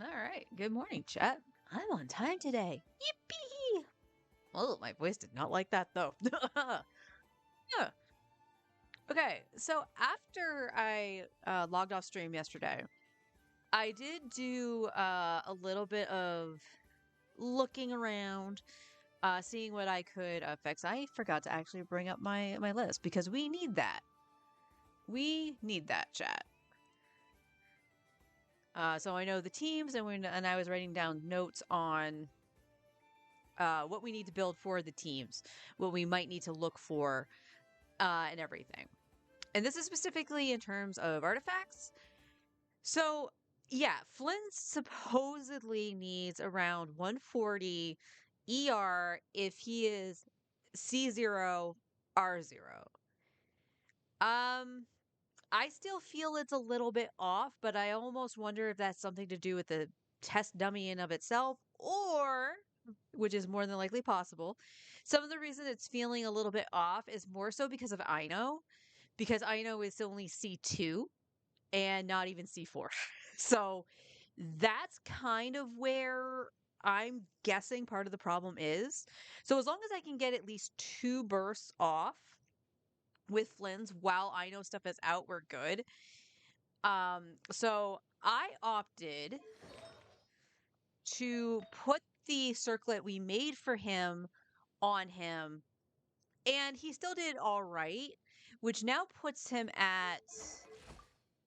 All right. Good morning, chat. I'm on time today. Yippee! Oh, my voice did not like that though. Yeah. Okay, so after I logged off stream yesterday, I did do a little bit of looking around, seeing what I could fix. I forgot to actually bring up my list because we need that. We need that, chat. So I know the teams, and I was writing down notes on what we need to build for the teams, what we might need to look for, and everything. And this is specifically in terms of artifacts. So, yeah, Flynn supposedly needs around 140 ER if he is C0, R0. I still feel it's a little bit off, but I almost wonder if that's something to do with the test dummy in of itself, or, which is more than likely possible, some of the reason it's feeling a little bit off is more so because of Ino, because Ino is only C2 and not even C4. So that's kind of where I'm guessing part of the problem is. So as long as I can get at least 2 bursts off with Flynn's while Ino stuff is out, we're good. So I opted to put the circlet we made for him on him, and he still did all right, which now puts him at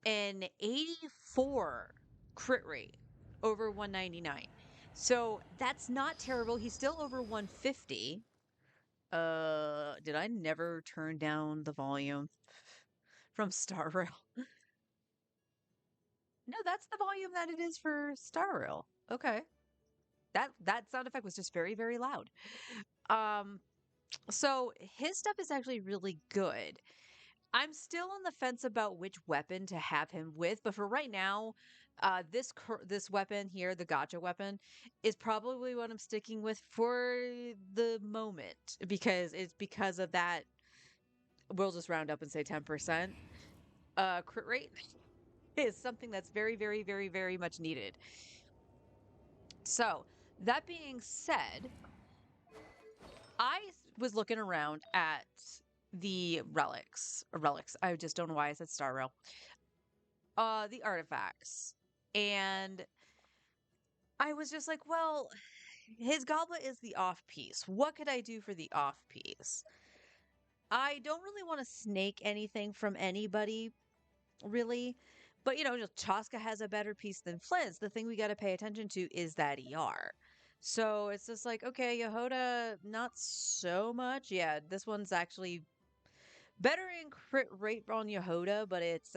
an 84 crit rate over 199. So that's not terrible. He's still over 150. Did I never turn down the volume from Star Rail? No, that's the volume that it is for Star Rail. Okay. That sound effect was just very, very loud. Um, so his stuff is actually really good. I'm still on the fence about which weapon to have him with, but for right now, this weapon here, the gotcha weapon, is probably what I'm sticking with for the moment because it's because of that. We'll just round up and say 10%. Crit rate is something that's very, very, very, very much needed. So that being said, I was looking around at the relics. I just don't know why I said Star Rail. The artifacts. And I was just like, well, his goblet is the off piece. What could I do for the off piece? I don't really want to snake anything from anybody, really. But, just Chaska has a better piece than Flynn's. The thing we got to pay attention to is that ER. So it's just like, okay, Yehoda, not so much. Yeah, this one's actually better in crit rate on Yehoda, but it's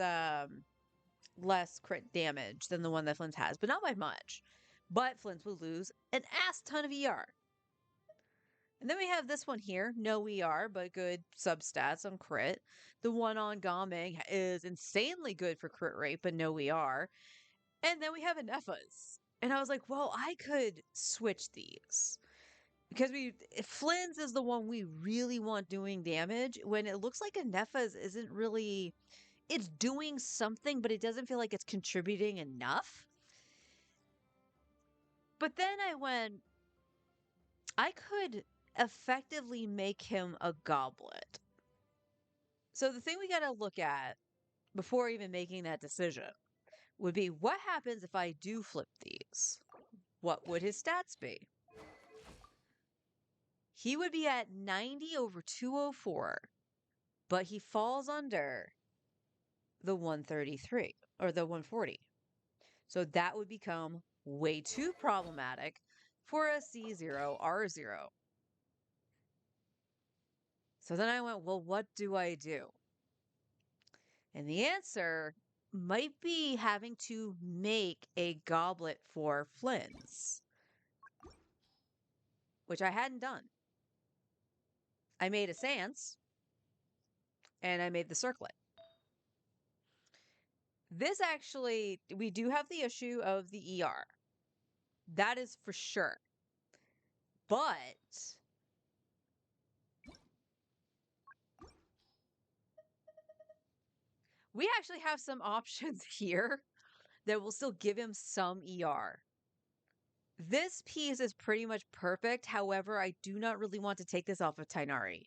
less crit damage than the one that Flint has, but not by much. But Flint will lose an ass ton of ER. And then we have this one here, no ER, but good substats on crit. The one on Gaming is insanely good for crit rate, but no ER. And then we have Anefas. And I was like, well, I could switch these. Because Flynn's is the one we really want doing damage, when it looks like Anefas isn't really, it's doing something, but it doesn't feel like it's contributing enough. But then I went, I could effectively make him a goblet. So the thing we got to look at before even making that decision would be, what happens if I do flip these? What would his stats be? He would be at 90 over 204, but he falls under the 133 or the 140. So that would become way too problematic for a C0, R0. So then I went, well, what do I do? And the answer might be having to make a goblet for Flynn's, which I hadn't done. I made a Sans, and I made the circlet. This actually, we do have the issue of the ER. That is for sure. But we actually have some options here that will still give him some ER. This piece is pretty much perfect. However, I do not really want to take this off of Tainari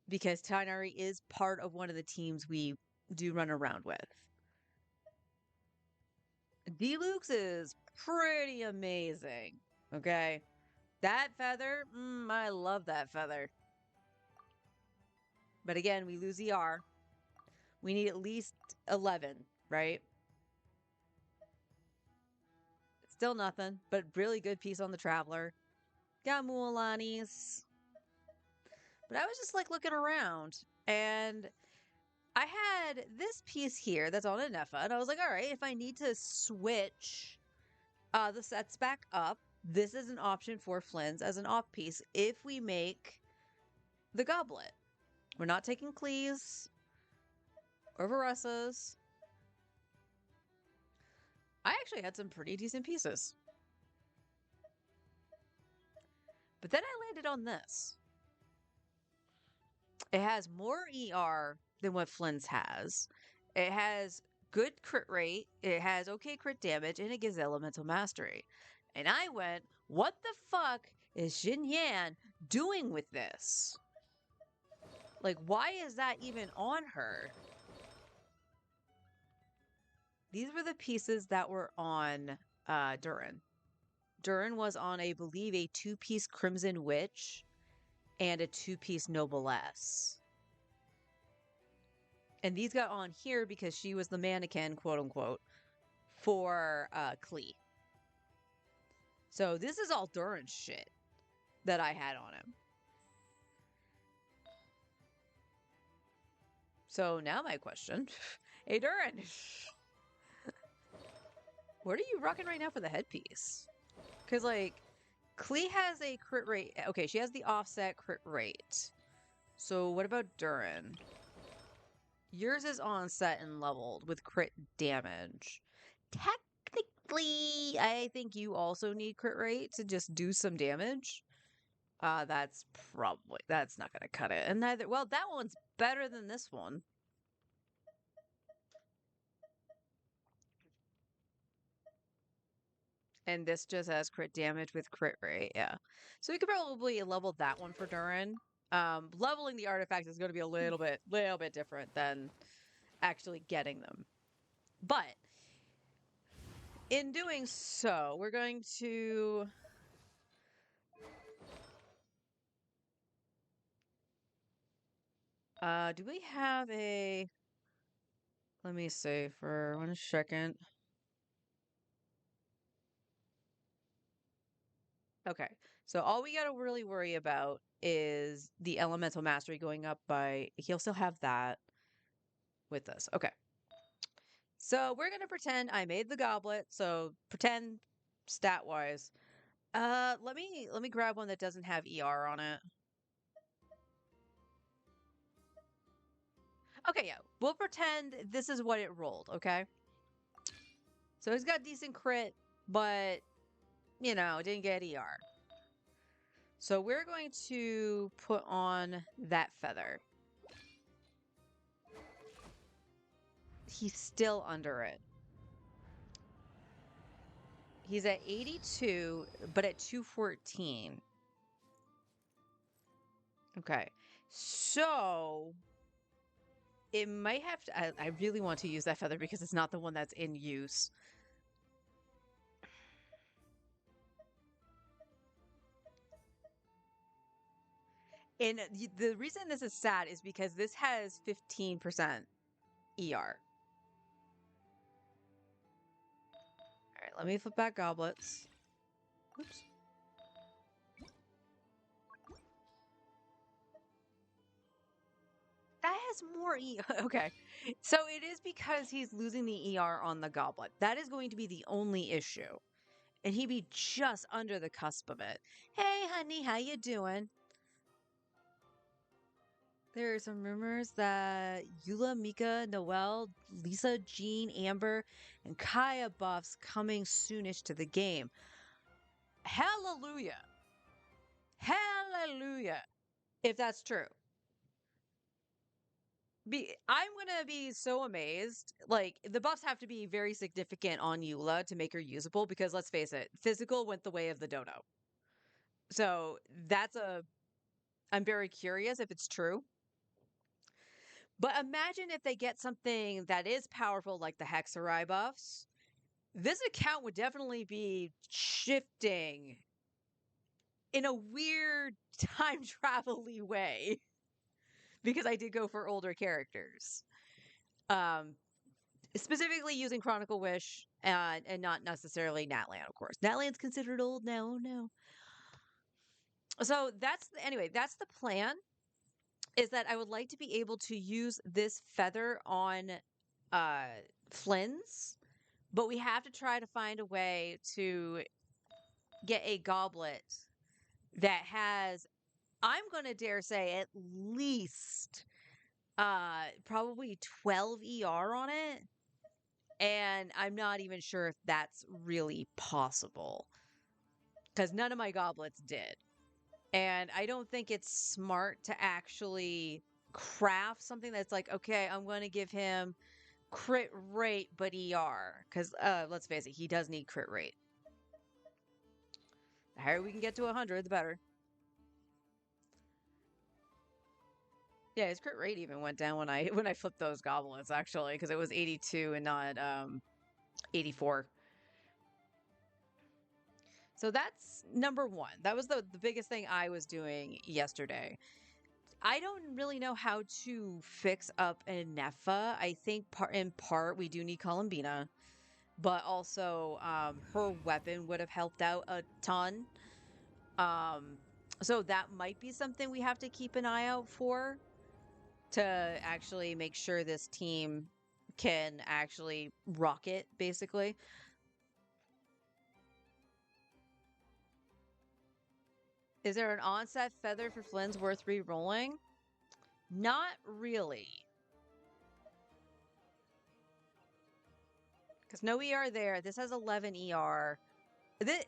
because Tainari is part of one of the teams we do run around with. Deluxe is pretty amazing. Okay. That feather, I love that feather. But again, we lose ER. We need at least 11, right? Still nothing, but really good piece on the Traveler. Got Mualanis. But I was just like looking around and I had this piece here that's on a Nefa, and I was like, all right, if I need to switch the sets back up, this is an option for Flynn's as an off piece if we make the goblet. We're not taking Cleese or Varessas. I actually had some pretty decent pieces. But then I landed on this. It has more ER than what Flynn's has. It has good crit rate, it has okay crit damage, and it gives elemental mastery. And I went, what the fuck is Xin Yan doing with this? Like, why is that even on her? These were the pieces that were on Durin. Durin was on, I believe, a 2-piece Crimson Witch and a 2-piece Noblesse. And these got on here because she was the mannequin, quote unquote, for Klee. So this is all Durin shit that I had on him. So now my question, hey Durin, what are you rocking right now for the headpiece? Because like, Klee has a crit rate. Okay, she has the offset crit rate. So what about Durin? Yours is onset and leveled with crit damage. Technically, I think you also need crit rate to just do some damage. That's not gonna cut it. And neither, well, that one's better than this one. And this just has crit damage with crit rate, yeah. So we could probably level that one for Durin. Leveling the artifacts is going to be a little bit different than actually getting them. But in doing so, we're going to do we have a, let me see for 1 second. Okay, so all we got to really worry about is the elemental mastery going up by, he'll still have that with this. Okay. So we're going to pretend I made the goblet. So pretend stat wise. let me grab one that doesn't have ER on it. Okay, yeah. We'll pretend this is what it rolled, okay? So it's got decent crit, but you know, didn't get ER. So we're going to put on that feather. He's still under it. He's at 82, but at 214. Okay. So it might have to, I really want to use that feather because it's not the one that's in use. And the reason this is sad is because this has 15% ER. All right, let me flip back goblets. Oops. That has more ER. Okay. So it is because he's losing the ER on the goblet. That is going to be the only issue. And he'd be just under the cusp of it. Hey, honey, how you doing? There are some rumors that Eula, Mika, Noelle, Lisa, Jean, Amber, and Kaya buffs coming soonish to the game. Hallelujah. Hallelujah. If that's true. I'm gonna be so amazed. Like the buffs have to be very significant on Eula to make her usable because let's face it, physical went the way of the dodo. So that's a I'm very curious if it's true. But imagine if they get something that is powerful like the Hexarai buffs. This account would definitely be shifting in a weird time travel-y way because I did go for older characters. Um, Specifically using Chronicle Wish and not necessarily Natlan, of course. Natlan's considered old now. No. So anyway, that's the plan. Is that I would like to be able to use this feather on uh Flynn's, but we have to try to find a way to get a goblet that has, I'm gonna dare say, at least probably 12 ER on it. And I'm not even sure if that's really possible because none of my goblets did. And I don't think it's smart to actually craft something that's like, okay, I'm going to give him crit rate, but ER. Because let's face it, he does need crit rate. The higher we can get to 100, the better. Yeah, his crit rate even went down when I flipped those goblets actually, because it was 82 and not 84. So that's number one. That was the biggest thing I was doing yesterday. I don't really know how to fix up an Nefa. I think in part we do need Columbina, but also her weapon would have helped out a ton. Um, so that might be something we have to keep an eye out for to actually make sure this team can actually rock it, basically. Is there an onset feather for Flynn's worth re-rolling? Not really. Because no ER there. This has 11 ER.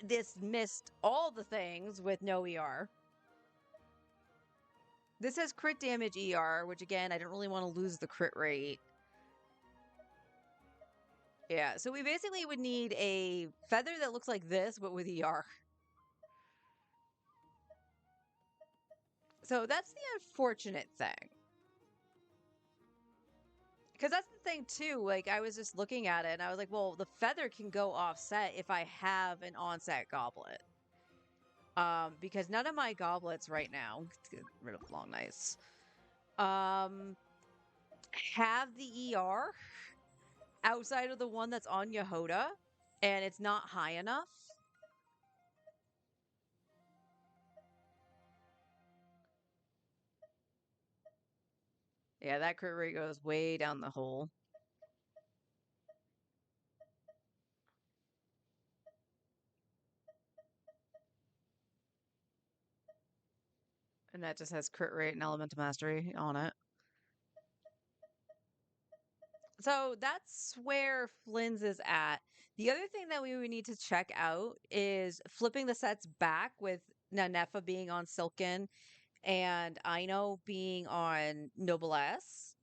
This missed all the things with no ER. This has crit damage ER, which again, I don't really want to lose the crit rate. Yeah, so we basically would need a feather that looks like this, but with ER. So that's the unfortunate thing. Because that's the thing too, like I was just looking at it and I was like, well, the feather can go offset if I have an onset goblet. Because none of my goblets right now, let's get rid of Long Nice, have the ER outside of the one that's on Yehoda, and it's not high enough. Yeah, that crit rate goes way down the hole. And that just has crit rate and elemental mastery on it. So that's where Flynn's is at. The other thing that we would need to check out is flipping the sets back with Nanefa being on Silken and Aino being on Noblesse,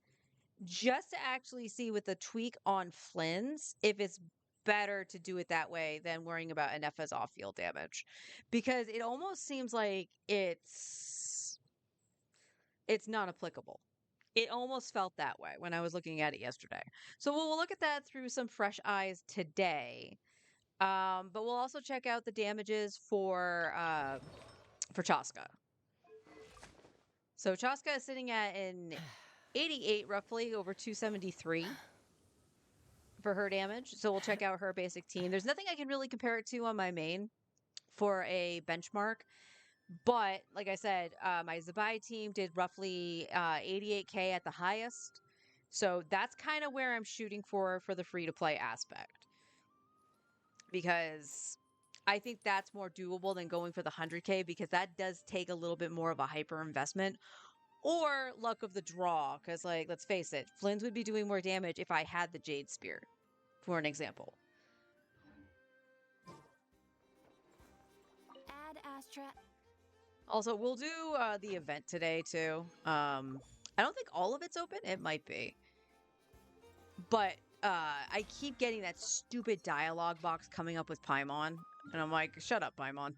just to actually see with the tweak on Flynn's if it's better to do it that way than worrying about Anefa's off-field damage. Because it almost seems like it's not applicable. It almost felt that way when I was looking at it yesterday. So we'll look at that through some fresh eyes today. But we'll also check out the damages for Chaska. So Chaska is sitting at an 88 roughly over 273 for her damage. So we'll check out her basic team. There's nothing I can really compare it to on my main for a benchmark. But like I said, my Zabai team did roughly 88k at the highest. So that's kind of where I'm shooting for the free-to-play aspect. Because I think that's more doable than going for the 100k because that does take a little bit more of a hyper investment. Or luck of the draw, because, like, let's face it, Flynn's would be doing more damage if I had the Jade Spear, for an example. Add Astra. Also, we'll do the event today, too. I don't think all of it's open. It might be. But I keep getting that stupid dialogue box coming up with Paimon. And I'm like, shut up, Paimon.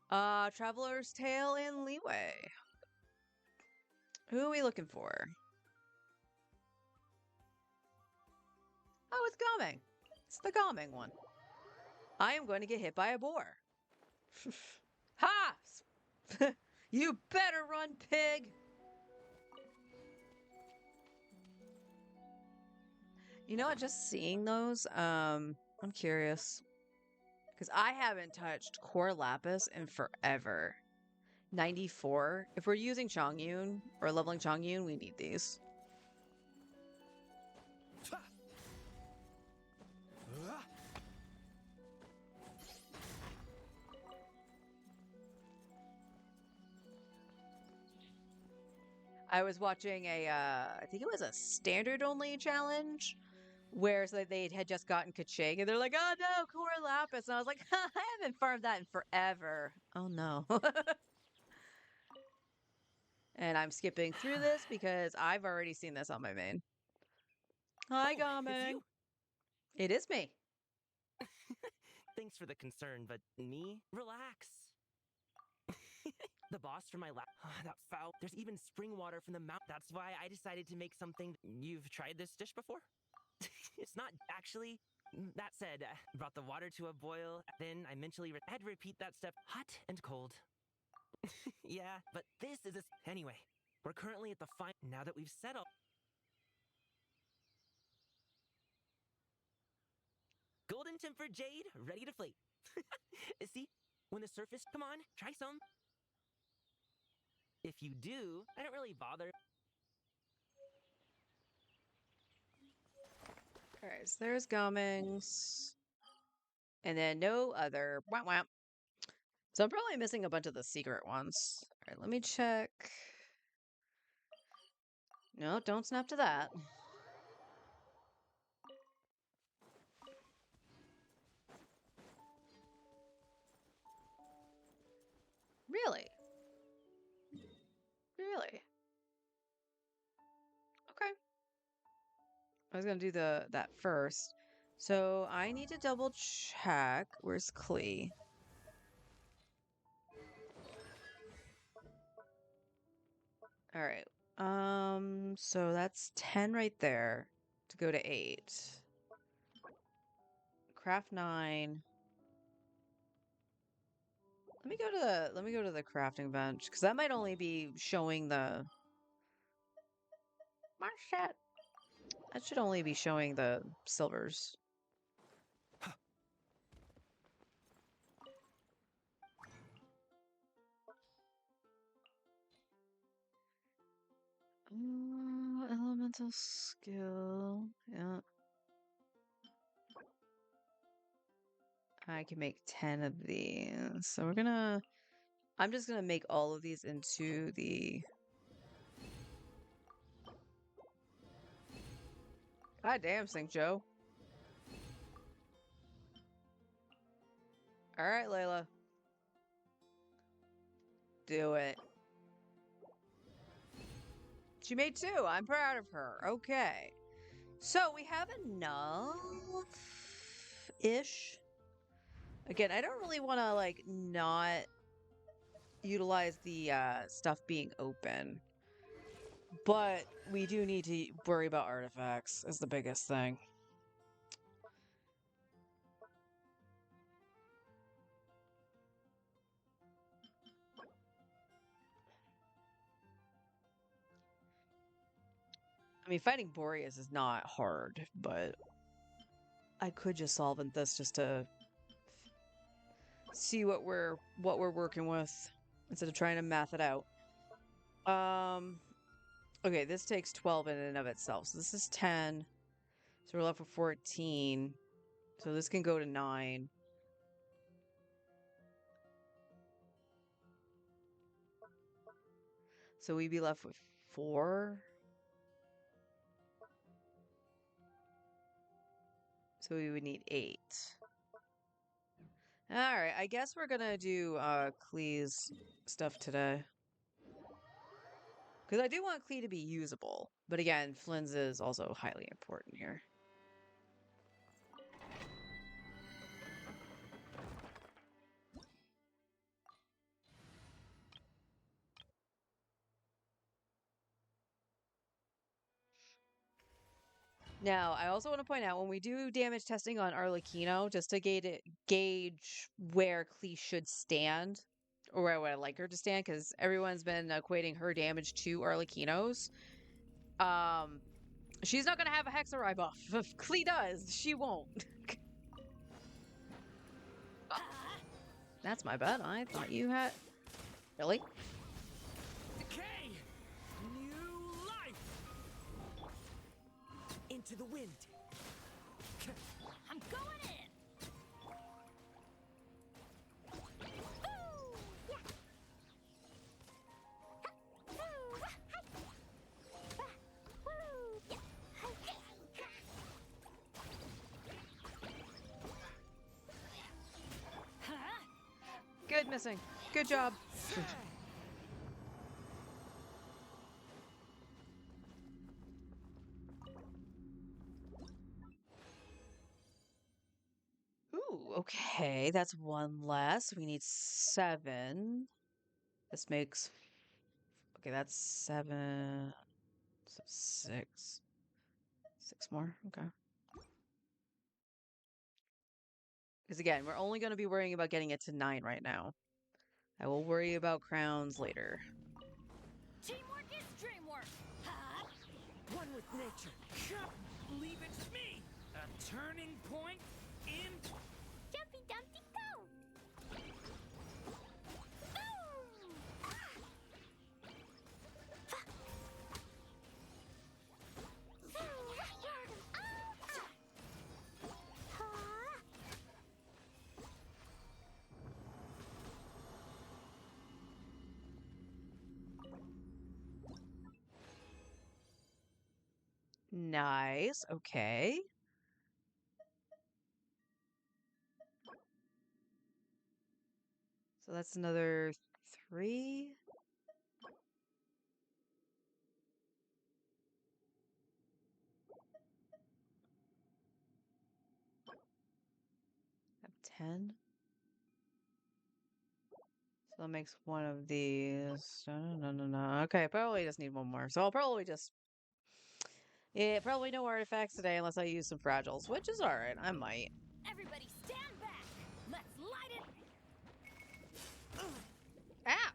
Traveler's Tale and Leeway. Who are we looking for? Oh, it's Gaming. It's the Gaming one. I am going to get hit by a boar. Ha! You better run, pig! You know what? Just seeing those, I'm curious. Because I haven't touched Core Lapis in forever. 94. If we're using Chongyun or leveling Chongyun, we need these. I was watching I think it was a standard only challenge where they had just gotten Kaching and they're like, oh no, Core Lapis. And I was like, I haven't farmed that in forever. Oh no. And I'm skipping through this because I've already seen this on my main. Hi, Gaming. It is me. Thanks for the concern, but me? Relax. The boss from my lab. That foul. There's even spring water from the mount. That's why I decided to make something. You've tried this dish before? It's not actually. That said, brought the water to a boil. Then I mentally had to repeat that step hot and cold. Yeah, but this is a. Anyway, we're currently at the fine. Now that we've settled. Golden tempered jade, ready to flake. See, when the surface. Come on, try some. If you do, I don't really bother. Alright, so there's Gaming's. And then no other. Wah, wah. So I'm probably missing a bunch of the secret ones. Alright, let me check. No, don't snap to that. Really? Really? Okay. I was gonna do that first. So I need to double check. Where's Klee? All right. So that's 10 right there to go to 8. Craft 9. Let me go to the crafting bench because that might only be showing the Marshall. That should only be showing the silvers. Elemental skill. Yeah. I can make 10 of these. So I'm just gonna make all of these into the. God damn, St. Joe. All right, Layla. Do it. She made 2. I'm proud of her. Okay. So we have enough-ish. Again, I don't really want to, like, not utilize the stuff being open. But we do need to worry about artifacts is the biggest thing. I mean, fighting Boreas is not hard, but I could just solvent this just to see what we're working with instead of trying to math it out. Okay, this takes 12 in and of itself. So this is 10. So we're left with 14. So this can go to 9. So we'd be left with 4. So we would need 8. All right, I guess we're gonna do Klee's stuff today. Because I do want Klee to be usable. But again, Flynn's is also highly important here. Now, I also want to point out when we do damage testing on Arlecchino, just to gauge where Klee should stand, or where I would like her to stand, because everyone's been equating her damage to Arlecchino's. She's not gonna have a Hexarai buff. If Klee does, she won't. That's my bad. I thought you had. Really? Decay! New life! Into the wind. I'm going in. Good missing. Good job. Ooh, okay. That's one less. We need 7. This makes. Okay, that's 7. So 6. 6 more. Okay. Because again, we're only going to be worrying about getting it to 9 right now. I will worry about crowns later. Teamwork is dreamwork. One with nature. Leave it to me. A turning point in Jumpy Dumpty go. Nice. Okay. So that's another 3. I have 10. So that makes one of these. No. Okay, probably just need one more. So I'll probably just. Yeah, probably no artifacts today unless I use some fragiles, which is alright. I might. Everybody stand back. Let's light it. Ah!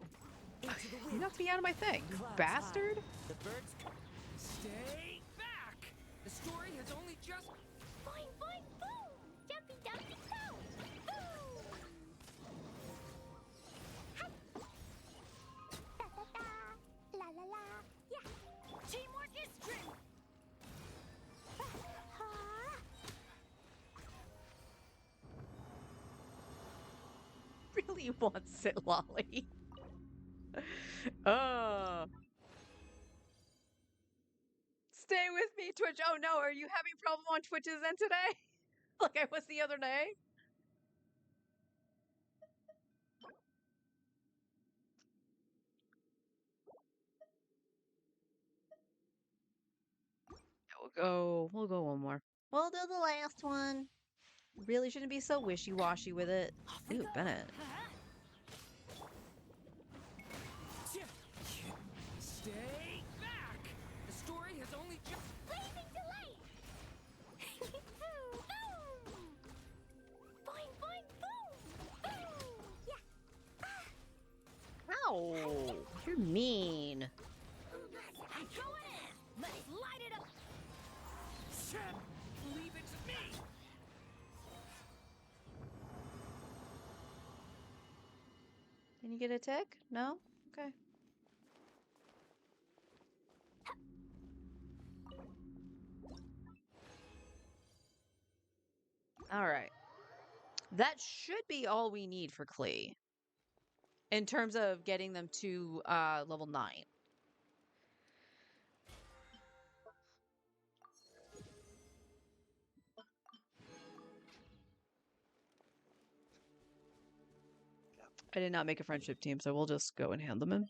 You knocked me out of my thing, you bastard! the birds. Stay back. The story has only just. Boing, boing, boom. Jumpy Dumpty go. Boom. Da, da, da. La, la, la. Yeah. Teamwork is dreamwork. Really wants it, Lolly. Oh. Stay with me, Twitch. Oh no, are you having problem on Twitches then today? Like I was the other day? We'll go one more. We'll do the last one. Really shouldn't be so wishy-washy with it. Ooh, Bennett. Stay back. The story has only just. Blazing delay. Boom. Boing, boing, boom. Boom. Yeah. Ow! You're mean. I'm going in. Let's light it up. Leave it to me. Can you get a tick? No? Okay. Alright. That should be all we need for Klee. In terms of getting them to level 9. I did not make a friendship team, so we'll just go and hand them in.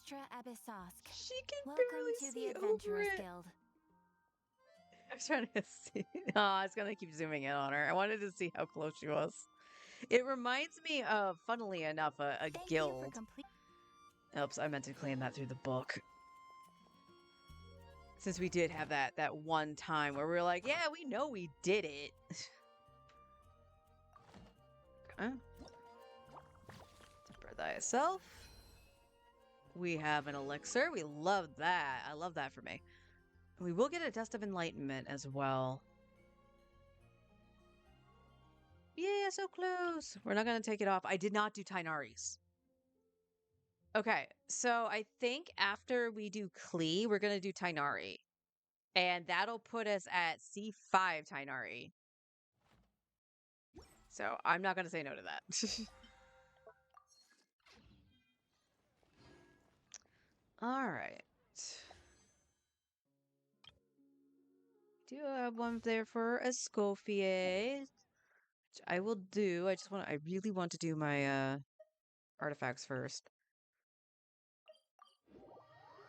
Extra Abyssosk. She can Welcome barely to see the over Adventurers it. Guild. I'm trying to see. Oh, it's gonna keep zooming in on her. I wanted to see how close she was. It reminds me of, funnily enough, a Thank you for guild. complete. Oops, I meant to claim that through the book. Since we did have that one time where we were like, yeah, we know we did it. Okay. For thyself. We have an elixir. We love that. I love that for me. We will get a Dust of Enlightenment as well. Yeah, so close. We're not going to take it off. I did not do Tainari's. Okay, so I think after we do Klee, we're going to do Tainari. And that'll put us at C5 Tainari. So I'm not going to say no to that. All right. Do have one there for Escoffier, which I will do. I really want to do my artifacts first.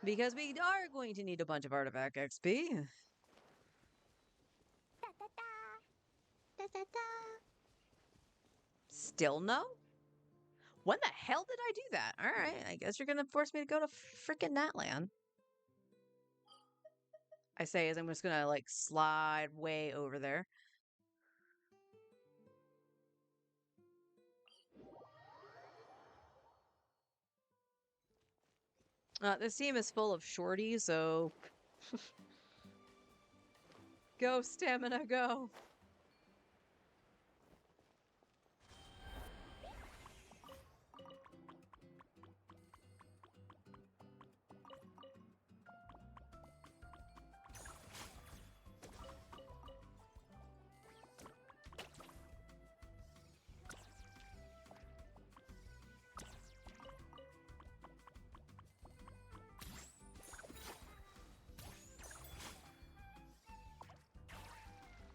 Because we are going to need a bunch of artifact XP. Da da da. Da da da. Still no? When the hell did I do that? Alright, I guess you're gonna force me to go to frickin' Natland. I say as I'm just gonna like slide way over there. This team is full of shorties, so go stamina, go.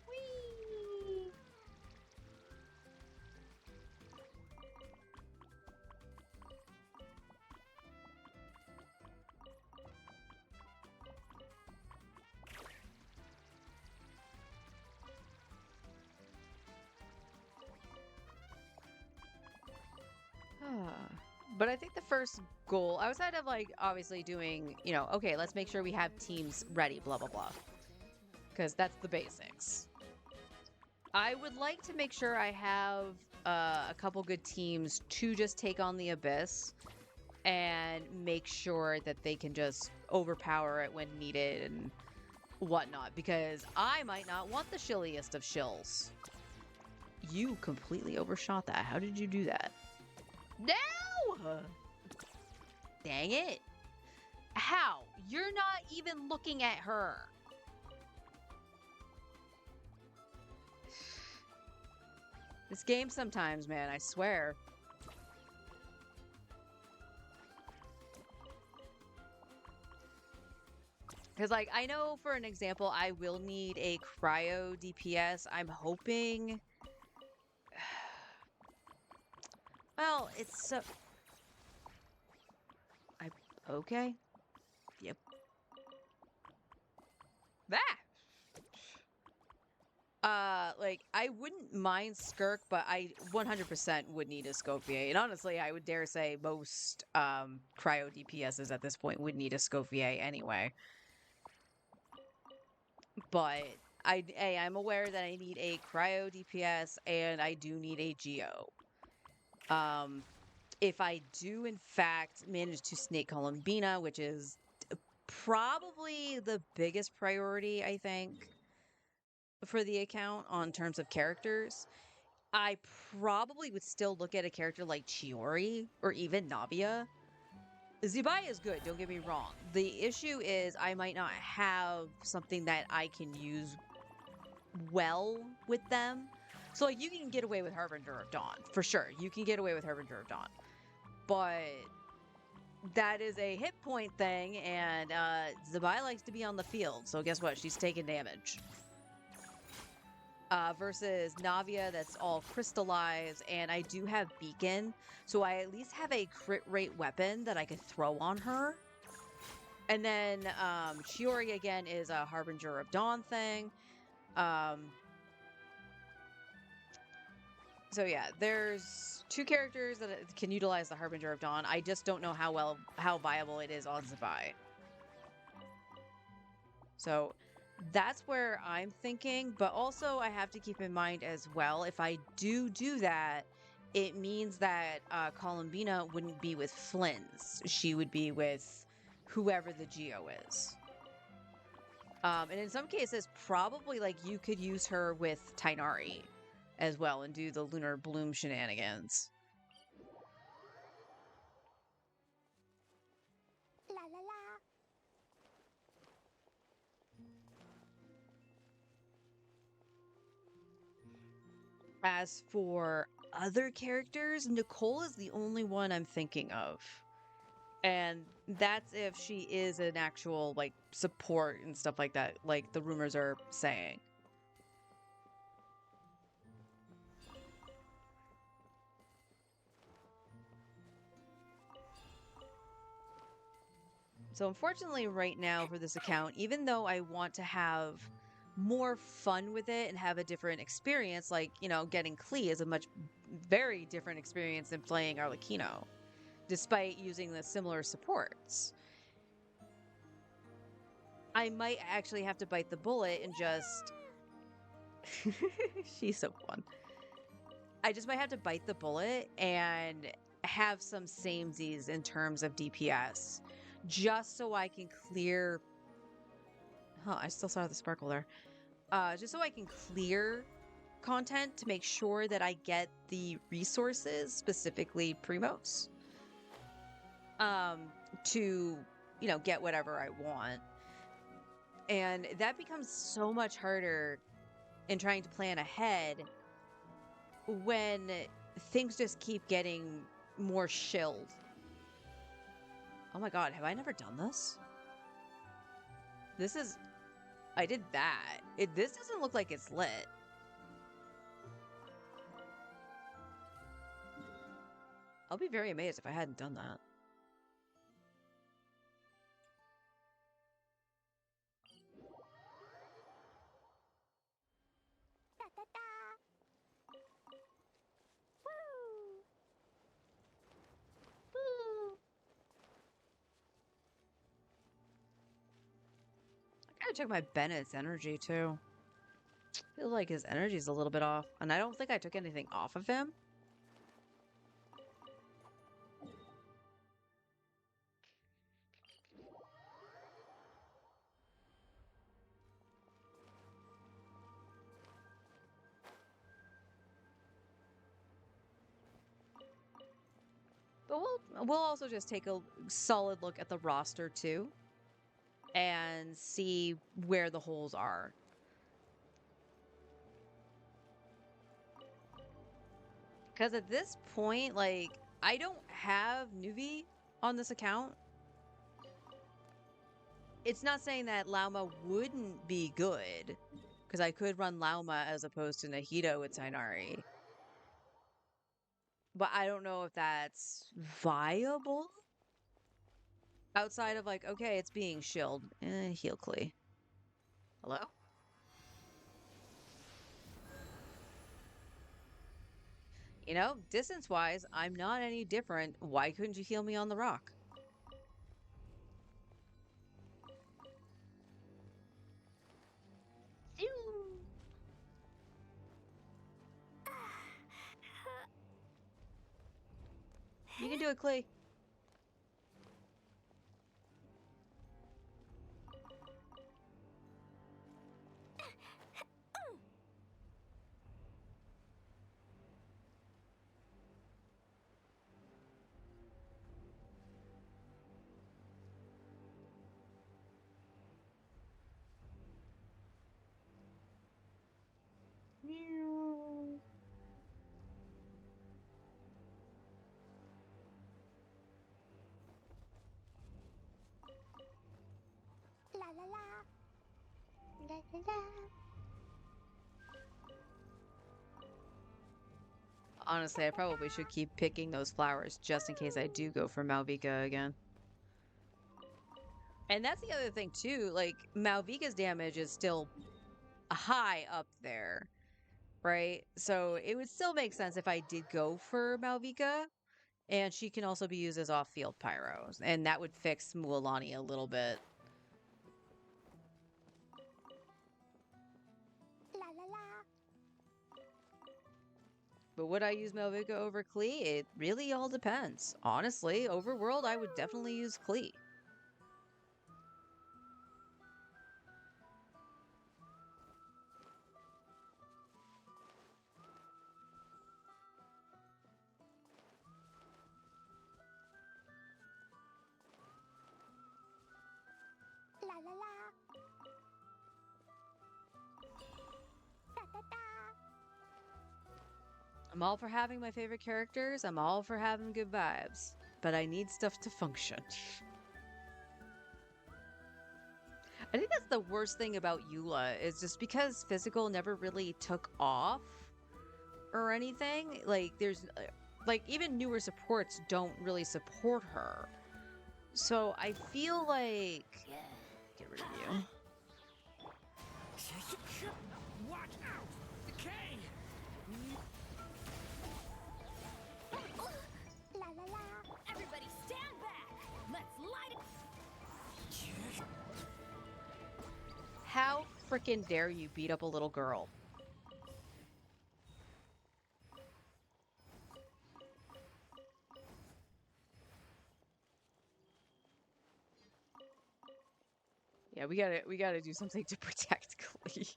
Whee! But I think the first goal, outside of like obviously doing, okay, let's make sure we have teams ready, blah, blah, blah. Because that's the basics. I would like to make sure I have a couple good teams to just take on the Abyss and make sure that they can just overpower it when needed and whatnot. Because I might not want the shilliest of shills. You completely overshot that. How did you do that? No! Dang it. How? You're not even looking at her. This game sometimes, man, I swear. Because, like, I know for an example, I will need a cryo DPS. I'm hoping... Well, it's so... Okay. Yep. Like, I wouldn't mind Skirk, but I 100% would need a Scopier. And honestly, I would dare say most, cryo DPSs at this point would need a Scopier anyway. But I'm aware that I need a cryo DPS and I do need a Geo. If I do in fact manage to snake Columbina, which is probably the biggest priority, I think, for the account on terms of characters, I probably would still look at a character like Chiori or even Navia. Zubai is good, don't get me wrong. The issue is I might not have something that I can use well with them. So, like, you can get away with Harbinger of Dawn, for sure. You can get away with Harbinger of Dawn. But that is a hit point thing, and Zubai likes to be on the field. So guess what? She's taking damage. Versus Navia, that's all crystallized, and I do have Beacon, so I at least have a crit rate weapon that I could throw on her. And then Chiori again is a Harbinger of Dawn thing. So yeah, there's two characters that can utilize the Harbinger of Dawn. I just don't know how viable it is on Zabai. So that's where I'm thinking, but also I have to keep in mind as well, if I do that, it means that Columbina wouldn't be with Flynn's. She would be with whoever the Geo is. And in some cases, probably like you could use her with Tainari as well and do the Lunar Bloom shenanigans. La la la. As for other characters, Nicole is the only one I'm thinking of. And that's if she is an actual like support and stuff like that, like the rumors are saying. So unfortunately right now for this account, even though I want to have more fun with it and have a different experience, like, you know, getting Klee is a very different experience than playing Arlecchino, despite using the similar supports. I might actually have to bite the bullet and just... She's so fun. I just might have to bite the bullet and have some samesies in terms of DPS, just so I can clear... Huh, I still saw the sparkle there. Just so I can clear content to make sure that I get the resources, specifically Primos, to, you know, get whatever I want. And that becomes so much harder in trying to plan ahead when things just keep getting more shilled. Oh my god, have I never done this? This is... I did that. This doesn't look like it's lit. I'll be very amazed if I hadn't done that. Da da da. Woo. Woo. I gotta check my Bennett's energy too. I feel like his energy's a little bit off, and I don't think I took anything off of him. But we'll also just take a solid look at the roster too and see where the holes are. Because at this point, like, I don't have Nuvi on this account. It's not saying that Lauma wouldn't be good, because I could run Lauma as opposed to Nahito with Tainari. But I don't know if that's viable. Outside of like, okay, it's being shilled. Heal Klee. Hello? You know, distance-wise, I'm not any different. Why couldn't you heal me on the rock? You can do it, Klee. La la la. La la la. Honestly, I probably should keep picking those flowers just in case I do go for Malvika again. And that's the other thing too. Like Malvika's damage is still high up there, right? So it would still make sense if I did go for Malvika, and she can also be used as off-field pyros, and that would fix Mualani a little bit. La la la. But would I use Malvika over Klee? It really all depends. Honestly, Overworld, I would definitely use Klee. La la la. Da da da. I'm all for having my favorite characters. I'm all for having good vibes. But I need stuff to function. I think that's the worst thing about Eula, is just because physical never really took off or anything. Like, there's, like, even newer supports don't really support her. So I feel like... Get rid of you. Watch out! Decay! La la la. Everybody stand back! Let's light it! How freaking dare you beat up a little girl? Yeah, we gotta do something to protect Klee.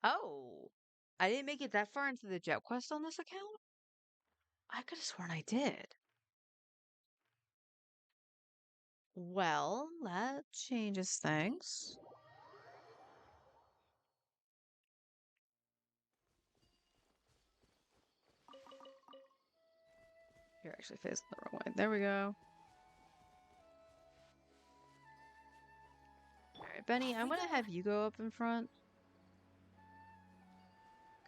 Oh, I didn't make it that far into the jet quest on this account? I could have sworn I did. Well, that changes things. You're actually facing the wrong way. There we go. Alright, Benny, I'm gonna have you go up in front.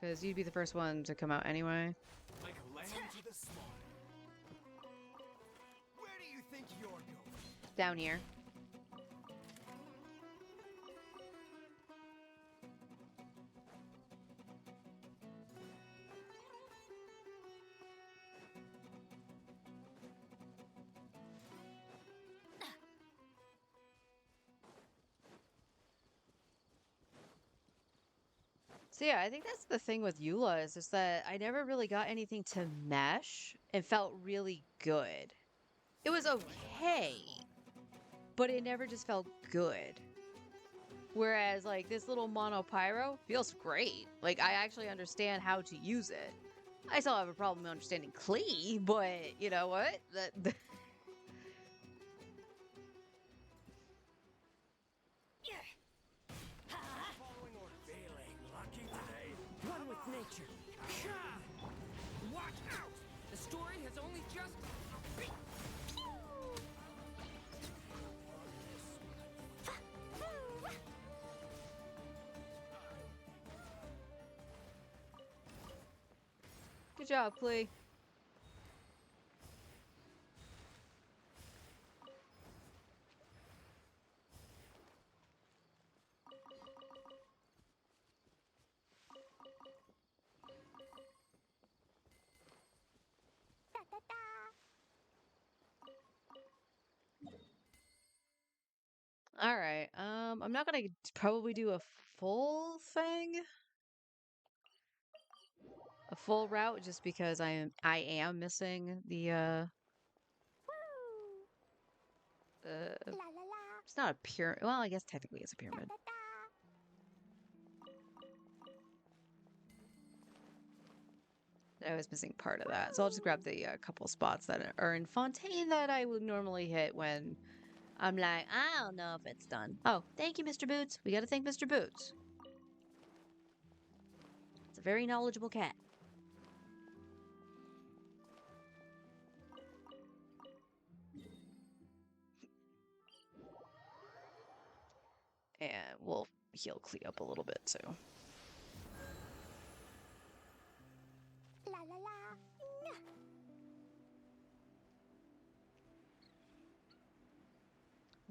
Because you'd be the first one to come out anyway. Like lamb to the slaughter. Where do you think you're going? Down here. So yeah, I think that's the thing with Eula is just that I never really got anything to mesh and felt really good. It was okay, but it never just felt good. Whereas like this little mono pyro feels great. Like I actually understand how to use it. I still have a problem understanding Klee, but you know what? Following or feeling lucky today? One with nature. Watch out! The story has only just... Good job, Klee. Da da da. All right. I'm not gonna probably do a full thing, a full route, just because I am missing the La la la. it's not a pyramid. Well, I guess technically it's a Da pyramid. da da. I was missing part of that, so I'll just grab the couple spots that are in Fontaine that I would normally hit when I'm like, I don't know if it's done. Oh, thank you, Mr. Boots. We got to thank Mr. Boots. It's a very knowledgeable cat. And we'll heal Clea up a little bit too. La la la. Nyah.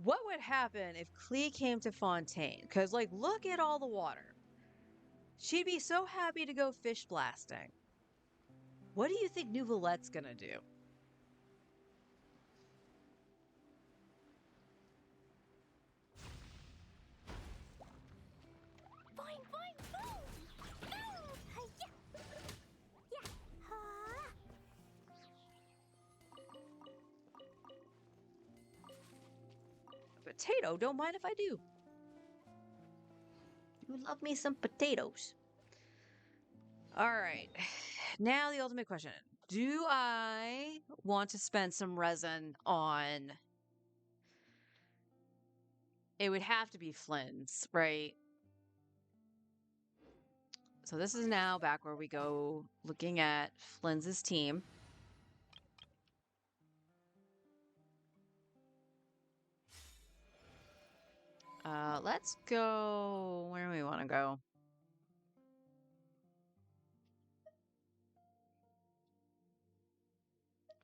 What would happen if Clea came to Fontaine? Because, like, look at all the water. She'd be so happy to go fish blasting. What do you think Nouvelette's gonna do? Fine, fine, boom. Boom. Hi-ya. Yeah. Ha. Potato, don't mind if I do. You love me some potatoes. All right. Now the ultimate question. Do I want to spend some resin on... It would have to be Flynn's, right? So this is now back where we go looking at Flynn's team. Let's go... Where do we want to go?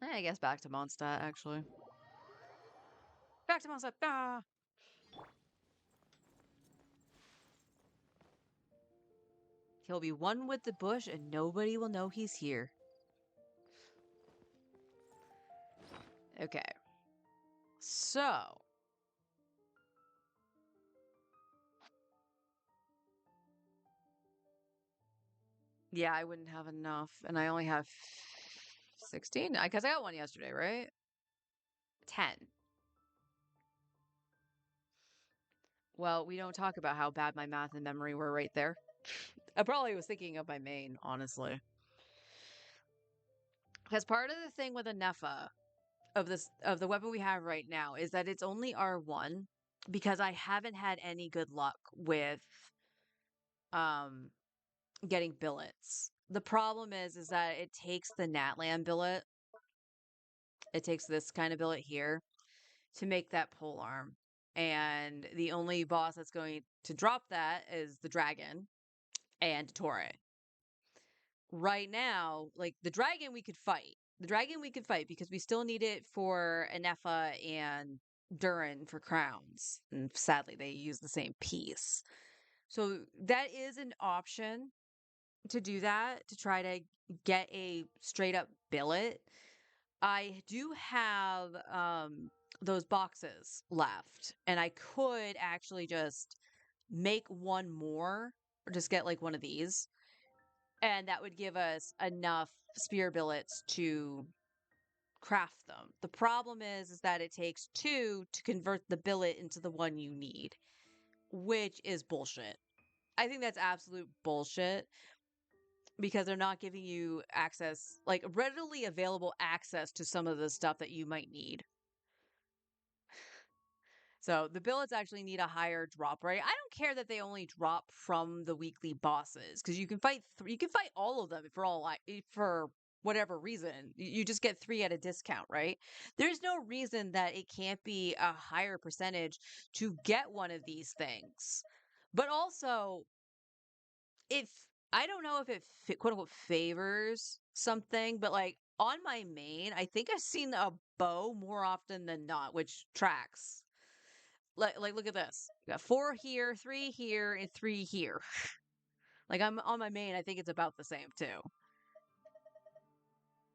I guess back to Mondstadt, actually. Back to Mondstadt! Ah! He'll be one with the bush and nobody will know he's here. Okay. So... Yeah, I wouldn't have enough. And I only have 16? Because I got one yesterday, right? 10. Well, we don't talk about how bad my math and memory were right there. I probably was thinking of my main, honestly. Because part of the thing with a Nefa of the weapon we have right now is that it's only R1 because I haven't had any good luck with um getting billets. The problem is that it takes the Natlan billet. It takes this kind of billet here to make that pole arm. And the only boss that's going to drop that is the dragon and Torre. Right now, like the dragon we could fight. The dragon we could fight because we still need it for Anefa and Durin for crowns. And sadly, they use the same piece. So that is an option to do that, to try to get a straight up billet. I do have those boxes left, and I could actually just make one more or just get like one of these, and that would give us enough spear billets to craft them. The problem is that it takes two to convert the billet into the one you need, which is bullshit. I think that's absolute bullshit because they're not giving you access, like readily available access to some of the stuff that you might need. So the billets actually need a higher drop rate. I don't care that they only drop from the weekly bosses because you can fight you can fight all of them for all for whatever reason. You just get 3 at a discount, right? There's no reason that it can't be a higher percentage to get one of these things. But also, if I don't know if it quote unquote favors something, but like on my main, I think I've seen a bow more often than not, which tracks. Like look at this. We got 4 here, 3 here, and 3 here. Like I'm on my main, I think it's about the same too.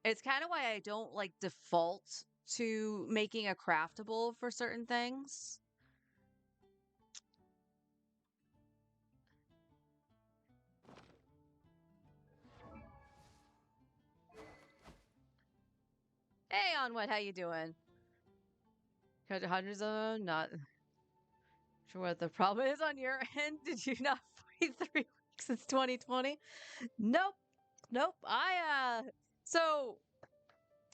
It's kind of why I don't like default to making a craftable for certain things. Hey, Onwet, how you doing? Got hundreds of them. Not sure what the problem is on your end. Did you not fight 3 weeks since 2020? Nope. Nope. So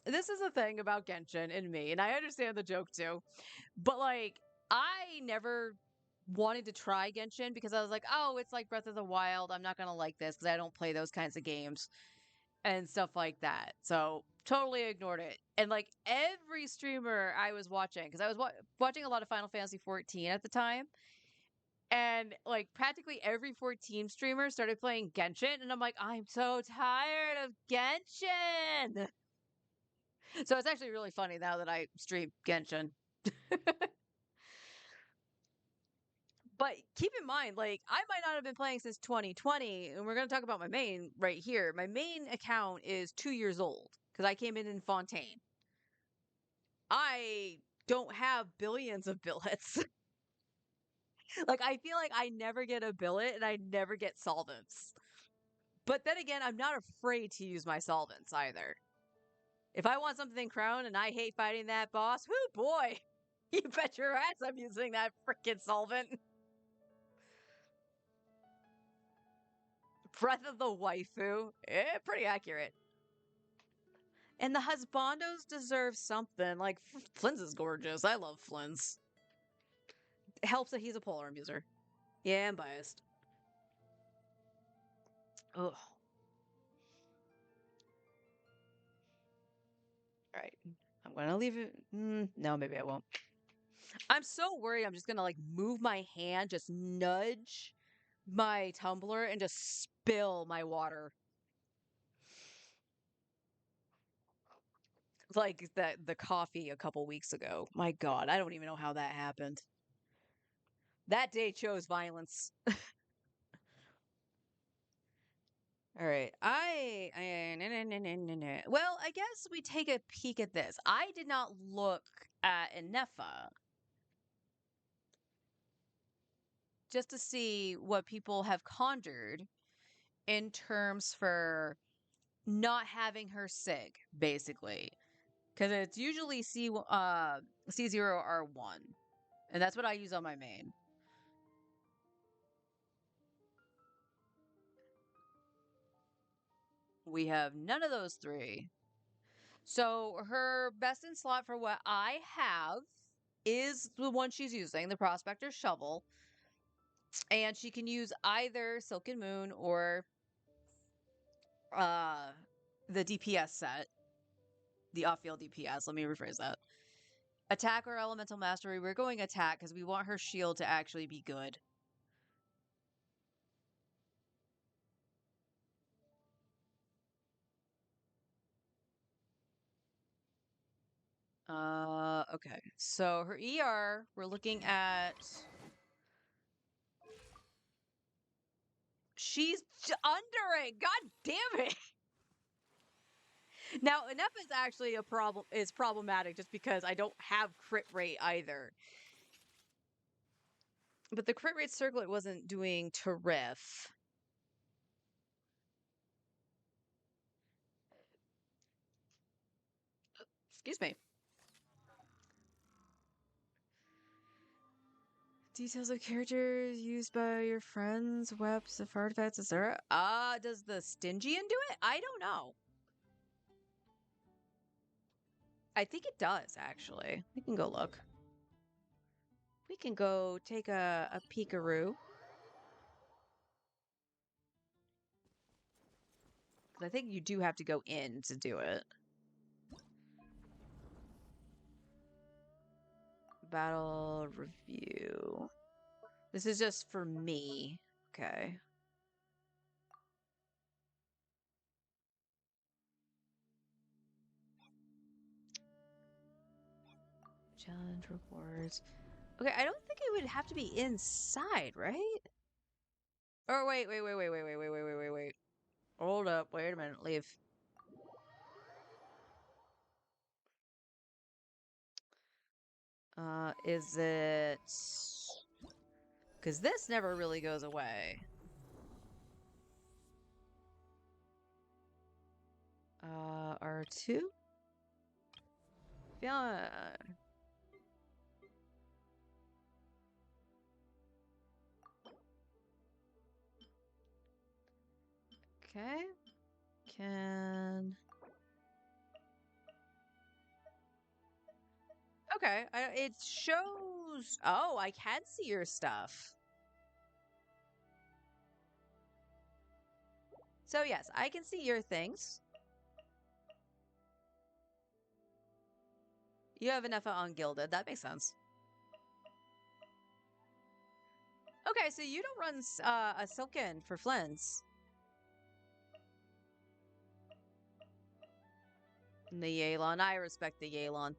this is the thing about Genshin and me, and I understand the joke too. But like, I never wanted to try Genshin because I was like, oh, it's like Breath of the Wild. I'm not gonna like this because I don't play those kinds of games and stuff like that. So totally ignored it. And like every streamer I was watching, because I was watching a lot of Final Fantasy 14 at the time, And like practically every 14 streamer started playing Genshin, and I'm like, I'm so tired of Genshin. So it's actually really funny now that I stream Genshin. But keep in mind, like, I might not have been playing since 2020, and we're going to talk about my main right here. My main account is 2 years old because I came in Fontaine. I don't have billions of billets. Like, I feel like I never get a billet and I never get solvents. But then again, I'm not afraid to use my solvents either. If I want something crowned and I hate fighting that boss, whoo boy, you bet your ass I'm using that freaking solvent. Breath of the waifu. Pretty accurate. And the husbandos deserve something. Like, Flynn's is gorgeous. I love Flynn's. It helps that he's a polearm user. Yeah, I'm biased. Ugh. Alright. I'm gonna leave it. No, maybe I won't. I'm so worried I'm just gonna, like, move my hand, just nudge my tumbler, and just spill my water. Like the coffee a couple weeks ago. My God, I don't even know how that happened. That day chose violence. All right. Well, I guess we take a peek at this. I did not look at Enefa just to see what people have conjured in terms for not having her sig, basically. Because it's usually C0R1. And that's what I use on my main. We have none of those three. So her best in slot for what I have is the one she's using, the Prospector's Shovel. And she can use either Silken Moon or the DPS set. The off-field DPS. Let me rephrase that. Attack or Elemental Mastery. We're going attack because we want her shield to actually be good. Okay. So her ER, we're looking at... She's under it! God damn it! Now, enough is actually is problematic just because I don't have crit rate either. But the crit rate circlet wasn't doing terrific. Excuse me. Details of characters used by your friends, webs, of artifacts, etc. Does the Stygian do it? I don't know. I think it does, actually. We can go look. We can go take a peekaroo. I think you do have to go in to do it. Battle review. This is just for me. Okay. Challenge rewards. Okay, I don't think it would have to be inside, right? Oh, wait. Hold up. Wait a minute. Leave. Is it... Because this never really goes away. R2? Yeah. Okay. Can... Okay, it shows... Oh, I can see your stuff. So yes, I can see your things. You have enough on Gilded. That makes sense. Okay, so you don't run a Silken for Flens. The Yelan. I respect the Yelan.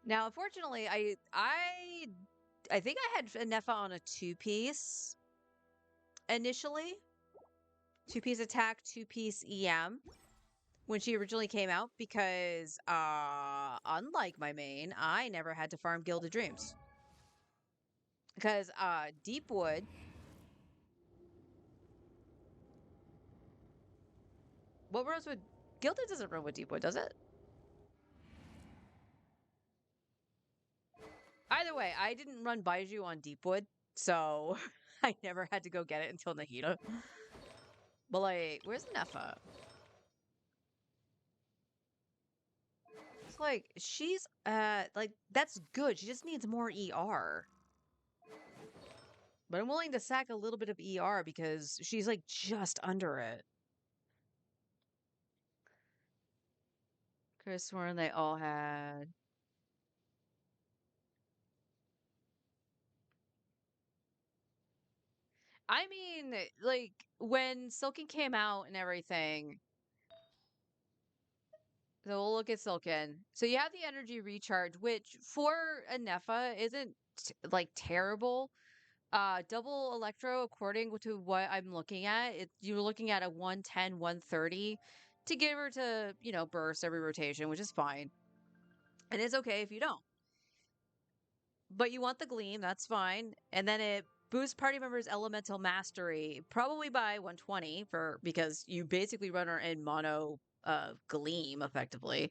Now, unfortunately, I think I had Nefa on a 2-piece initially. 2-piece attack, 2-piece EM when she originally came out because unlike my main, I never had to farm Gilded Dreams. Because Deepwood what runs with Gilded doesn't run with Deepwood, does it? Either way, I didn't run Baiju on Deepwood, so I never had to go get it until Nahida. But like, where's Nefa? It's like she's like that's good. She just needs more ER. But I'm willing to sack a little bit of ER because she's like just under it. Could have sworn they all had. I mean, like when Silken came out and everything. So we'll look at Silken. So you have the energy recharge, which for a Nefa isn't like terrible. Double electro, according to what I'm looking at, you're looking at a 110, 130 to give her to, burst every rotation, which is fine. And it's okay if you don't. But you want the gleam, that's fine. And then it boosts party members' elemental mastery, probably by 120 because you basically run her in mono gleam effectively.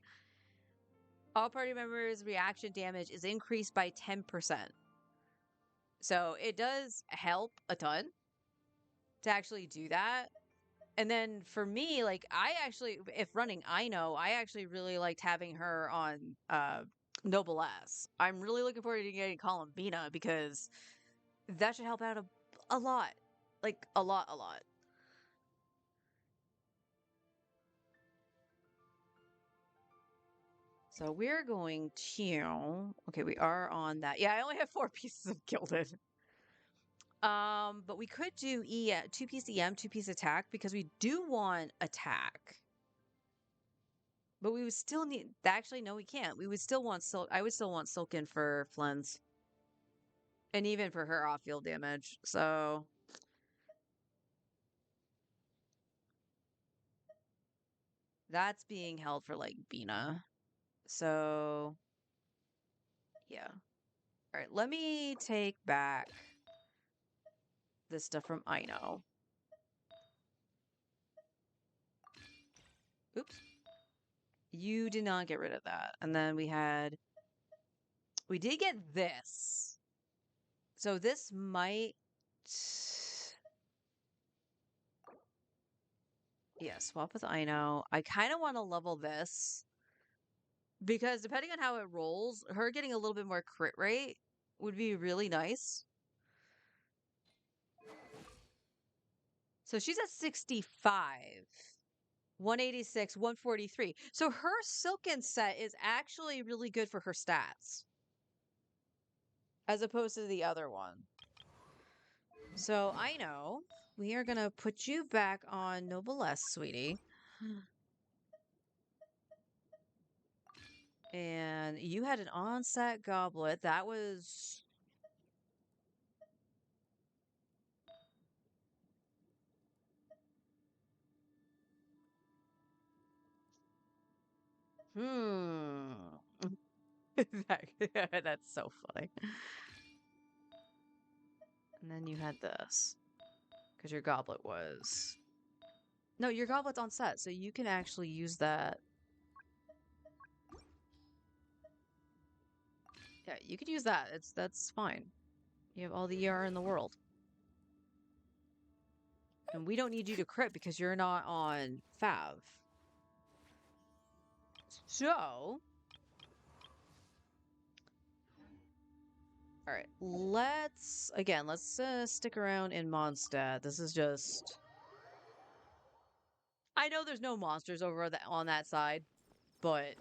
All party members' reaction damage is increased by 10%. So it does help a ton to actually do that. And then for me, like I actually, if running Ino, I actually really liked having her on Noblesse. I'm really looking forward to getting Columbina because that should help out a lot. Like a lot, a lot. So we're going to, okay, we are on that. Yeah, I only have 4 pieces of Gilded. But we could do 2-piece EM, 2-piece attack because we do want attack. But we would still need, actually, no, we can't. We would still want I would still want Silken for Flens. And even for her off-field damage. So that's being held for like Bina. So yeah. All right, let me take back this stuff from Ino. Oops. You did not get rid of that. And then we did get this. So this might, yeah, swap with Ino. I kind of want to level this because depending on how it rolls, her getting a little bit more crit rate would be really nice. So she's at 65, 186, 143. So her Silken set is actually really good for her stats as opposed to the other one. So I know we are going to put you back on Noblesse, sweetie. And you had an onset goblet. That was... That's so funny. And then you had this. Because your goblet was... No, your goblet's on set, so you can actually use that. Yeah, you could use that. That's fine. You have all the ER in the world. And we don't need you to crit because you're not on Fav. So... Alright, right, let's stick around in Mondstadt. This is just. I know there's no monsters over on that side, but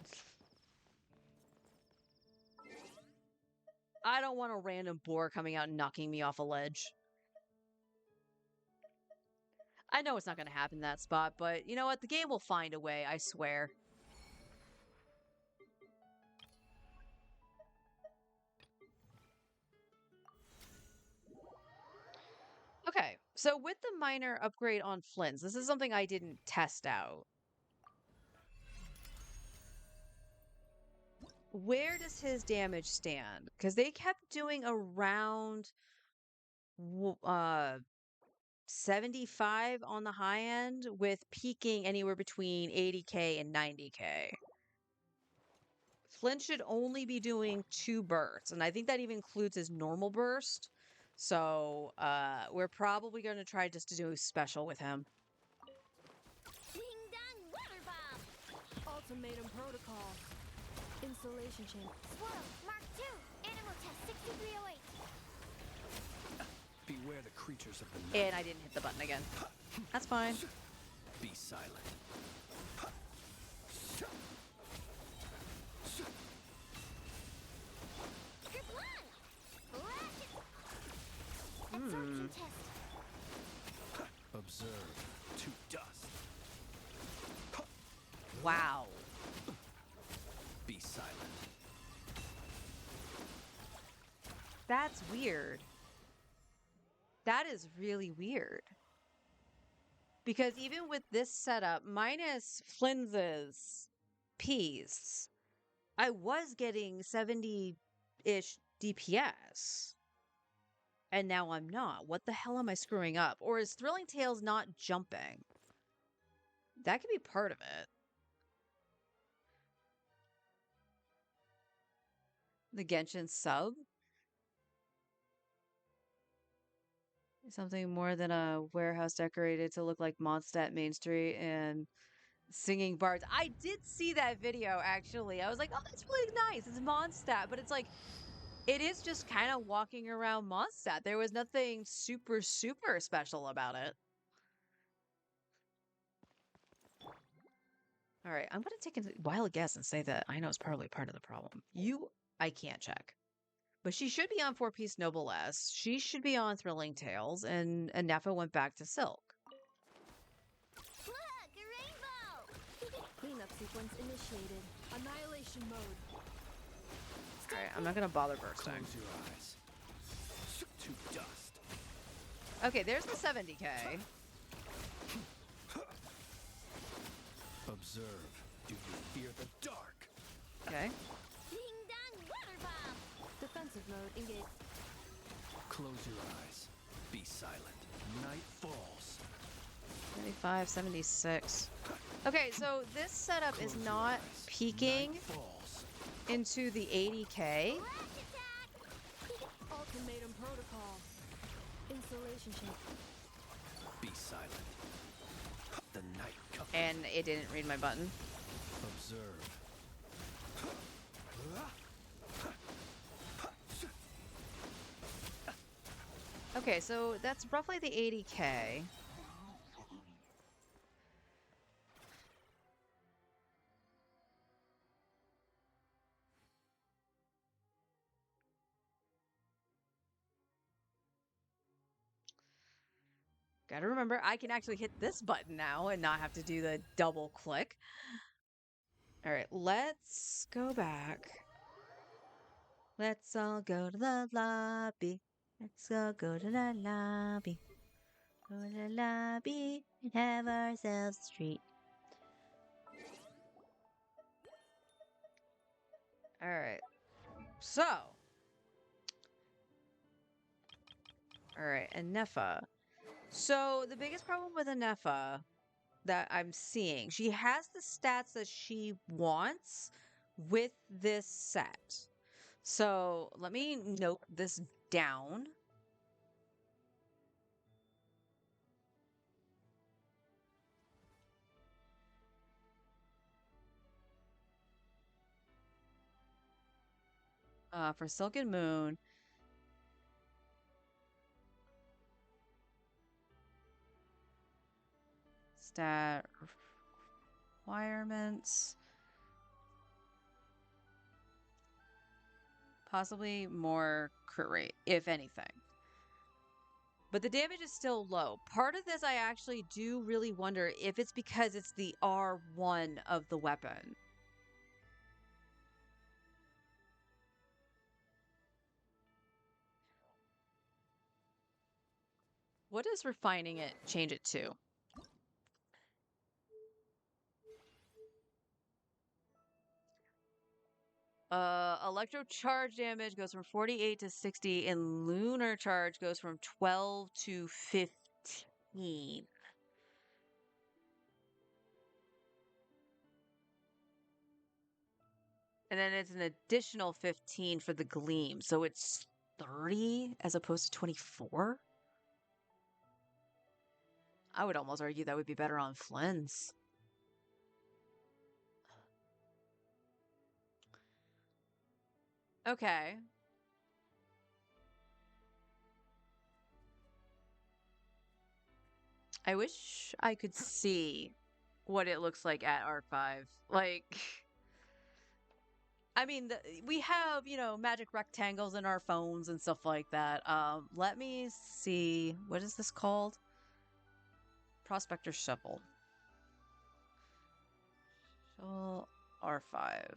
I don't want a random boar coming out and knocking me off a ledge. I know it's not going to happen in that spot, but you know what? The game will find a way, I swear. Okay, so with the minor upgrade on Flynn's, this is something I didn't test out. Where does his damage stand? Because they kept doing around 75 on the high end, with peaking anywhere between 80k and 90k. Flynn should only be doing 2 bursts, and I think that even includes his normal burst. So we're probably going to try just to do a special with him. Ding dong water bomb. Ultimatum protocol. Installation chamber. Swirl Mark II. Animal test 6308. Beware the creatures of the night. And I didn't hit the button again. That's fine. Be silent. Kerplunk. Ratchet. Absorption test. Observe to dust. Wow. Be silent. That's weird. That is really weird. Because even with this setup, minus Flynn's P's, I was getting 70-ish DPS. And now I'm not. What the hell am I screwing up? Or is Thrilling Tales not jumping? That could be part of it. The Genshin sub? Something more than a warehouse decorated to look like Mondstadt Main Street and singing bards. I did see that video, actually. I was like, oh, that's really nice. It's Mondstadt. But it's like, it is just kind of walking around Mondstadt. There was nothing super, super special about it. All right, I'm going to take a wild guess and say that I know it's probably part of the problem. I can't check. But she should be on Four-Piece Noblesse. She should be on Thrilling Tales, and Nefa went back to Silk. Look, a rainbow. Cleanup sequence initiated. Annihilation mode. All right, I'm not going to bother bursting. Close your eyes. To dust. Okay, there's the 70k. Observe. Do you fear the dark? Okay. Ding dong water bomb. Defensive mode engaged. Close your eyes. Be silent. Night falls. 75, 76. Okay, so this setup is Close your not eyes. peaking Night falls. into the 80k. Ratchet attack. Ultimatum protocol. Installation chamber. Be silent. The night comes. And it didn't read my button. Observe. Okay, so that's roughly the 80k. Gotta remember, I can actually hit this button now and not have to do the double click. All right, let's go back. Let's all go to the lobby. Let's all go to the lobby. Go to the lobby and have ourselves a treat. All right. So. All right, Anefa. So the biggest problem with Anefa that I'm seeing, she has the stats that she wants with this set. So let me note this down. For Silken Moon, stat requirements. Possibly more crit rate, if anything. But the damage is still low. Part of this I actually do really wonder if it's because it's the R1 of the weapon. What does refining it change it to? Electro charge damage goes from 48 to 60, and lunar charge goes from 12 to 15. And then it's an additional 15 for the gleam. So it's 30 as opposed to 24? I would almost argue that would be better on Flynn's. Okay. I wish I could see what it looks like at R5. Like, I mean, we have, magic rectangles in our phones and stuff like that. Let me see. What is this called? Prospector Shovel. Shovel R5.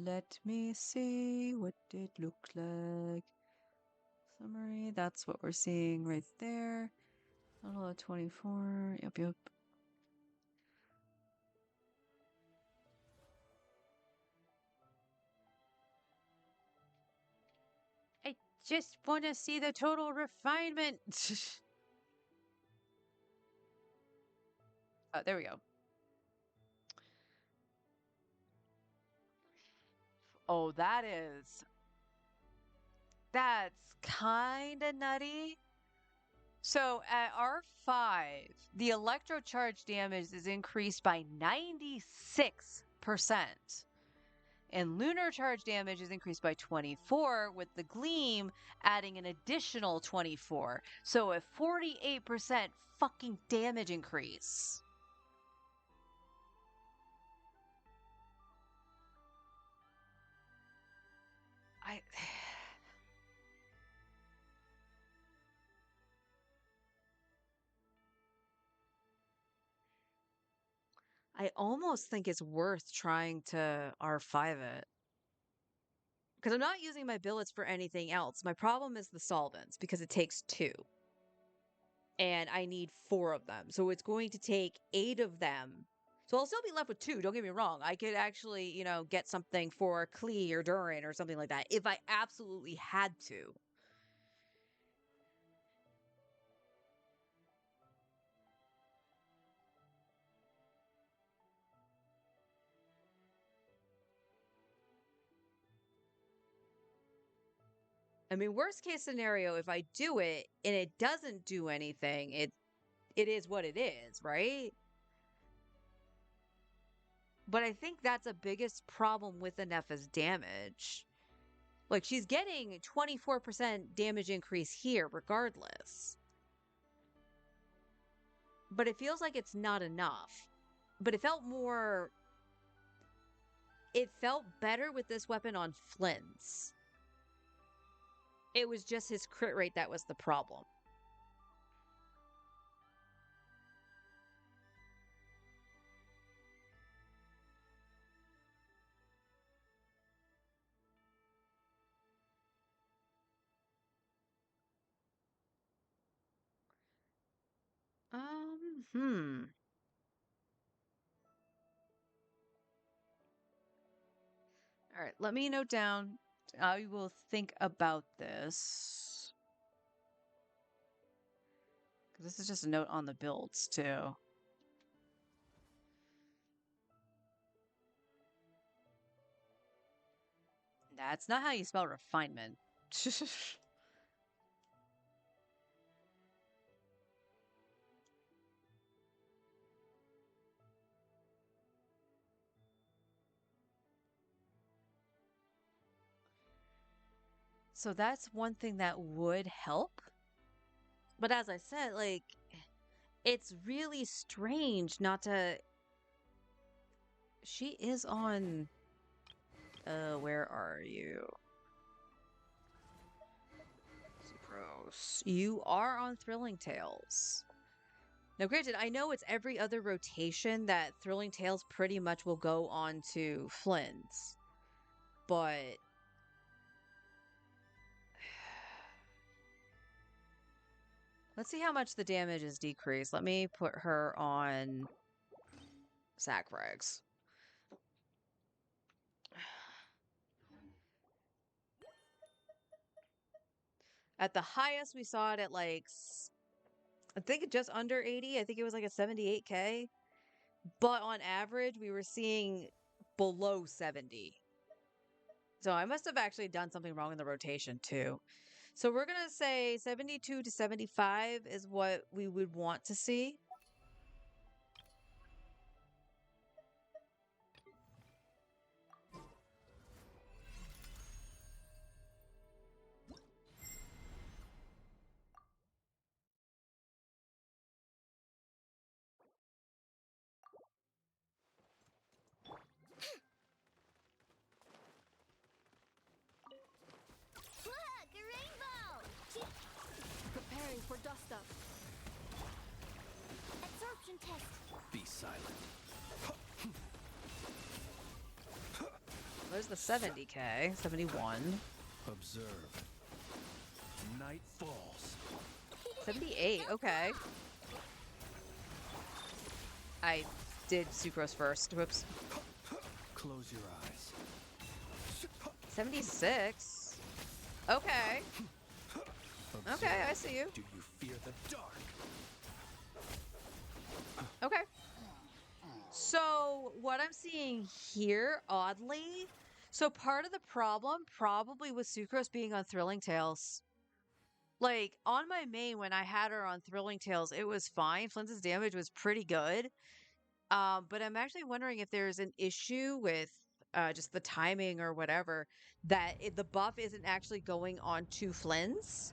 Let me see what it looked like. Summary, that's what we're seeing right there. Total of 24. Yep. I just want to see the total refinement. Oh, there we go. Oh, that's kind of nutty. So at R5, the electro charge damage is increased by 96%. And lunar charge damage is increased by 24, with the gleam adding an additional 24. So a 48% fucking damage increase. I almost think it's worth trying to R5 it. Because I'm not using my billets for anything else. My problem is the solvents, because it takes 2. And I need 4 of them. So it's going to take 8 of them. So I'll still be left with 2, don't get me wrong. I could actually, get something for Klee or Durin or something like that if I absolutely had to. I mean, worst case scenario, if I do it and it doesn't do anything, it is what it is, right? But I think that's a biggest problem with Anefa's damage. Like, she's getting 24% damage increase here regardless. But it feels like it's not enough. But it felt better with this weapon on Flynn's. It was just his crit rate that was the problem. Hmm. All right, let me note down. I will think about this. Because this is just a note on the builds, too. That's not how you spell refinement. So that's one thing that would help. But as I said, like, it's really strange not to. She is on. Where are you? Sucrose. You are on Thrilling Tales. Now, granted, I know it's every other rotation that Thrilling Tales pretty much will go on to Flynn's. But. Let's see how much the damage is decreased. Let me put her on Sacrags. At the highest, we saw it at like, I think just under 80. I think it was like a 78k. But on average, we were seeing below 70. So I must have actually done something wrong in the rotation too. So we're going to say 72 to 75 is what we would want to see. Look, a rainbow! Preparing for dust up. Absorption test. Be silent. There's the 70k, 71, Observe. Night falls. 78. Okay. I did Sucrose first. Whoops. Close your eyes. 76. Okay. Observe. Okay, I see you. Do you fear the dark? Okay. So what I'm seeing here, oddly, so part of the problem probably was Sucrose being on Thrilling Tales. Like, on my main, when I had her on Thrilling Tales, it was fine. Flynn's damage was pretty good. But I'm actually wondering if there's an issue with just the timing or whatever, that the buff isn't actually going on to Flynn's.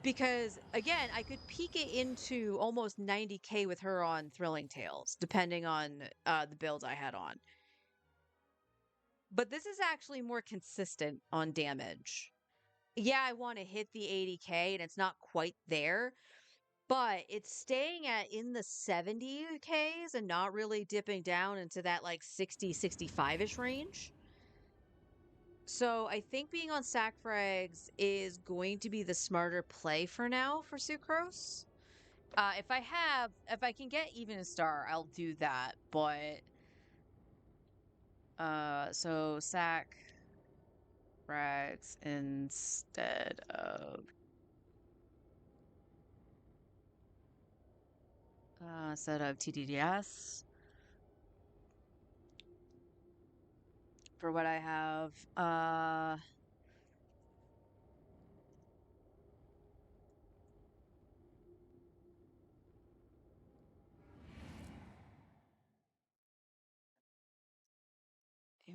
Because again, I could peak it into almost 90k with her on Thrilling Tales, depending on the build I had on. But this is actually more consistent on damage. Yeah, I want to hit the 80k and it's not quite there, but it's staying at in the 70ks and not really dipping down into that like 60, 65-ish range. So I think being on sack frags is going to be the smarter play for now for Sucrose. If I can get even a star, I'll do that. But so sack frags instead of TDDS for what I have.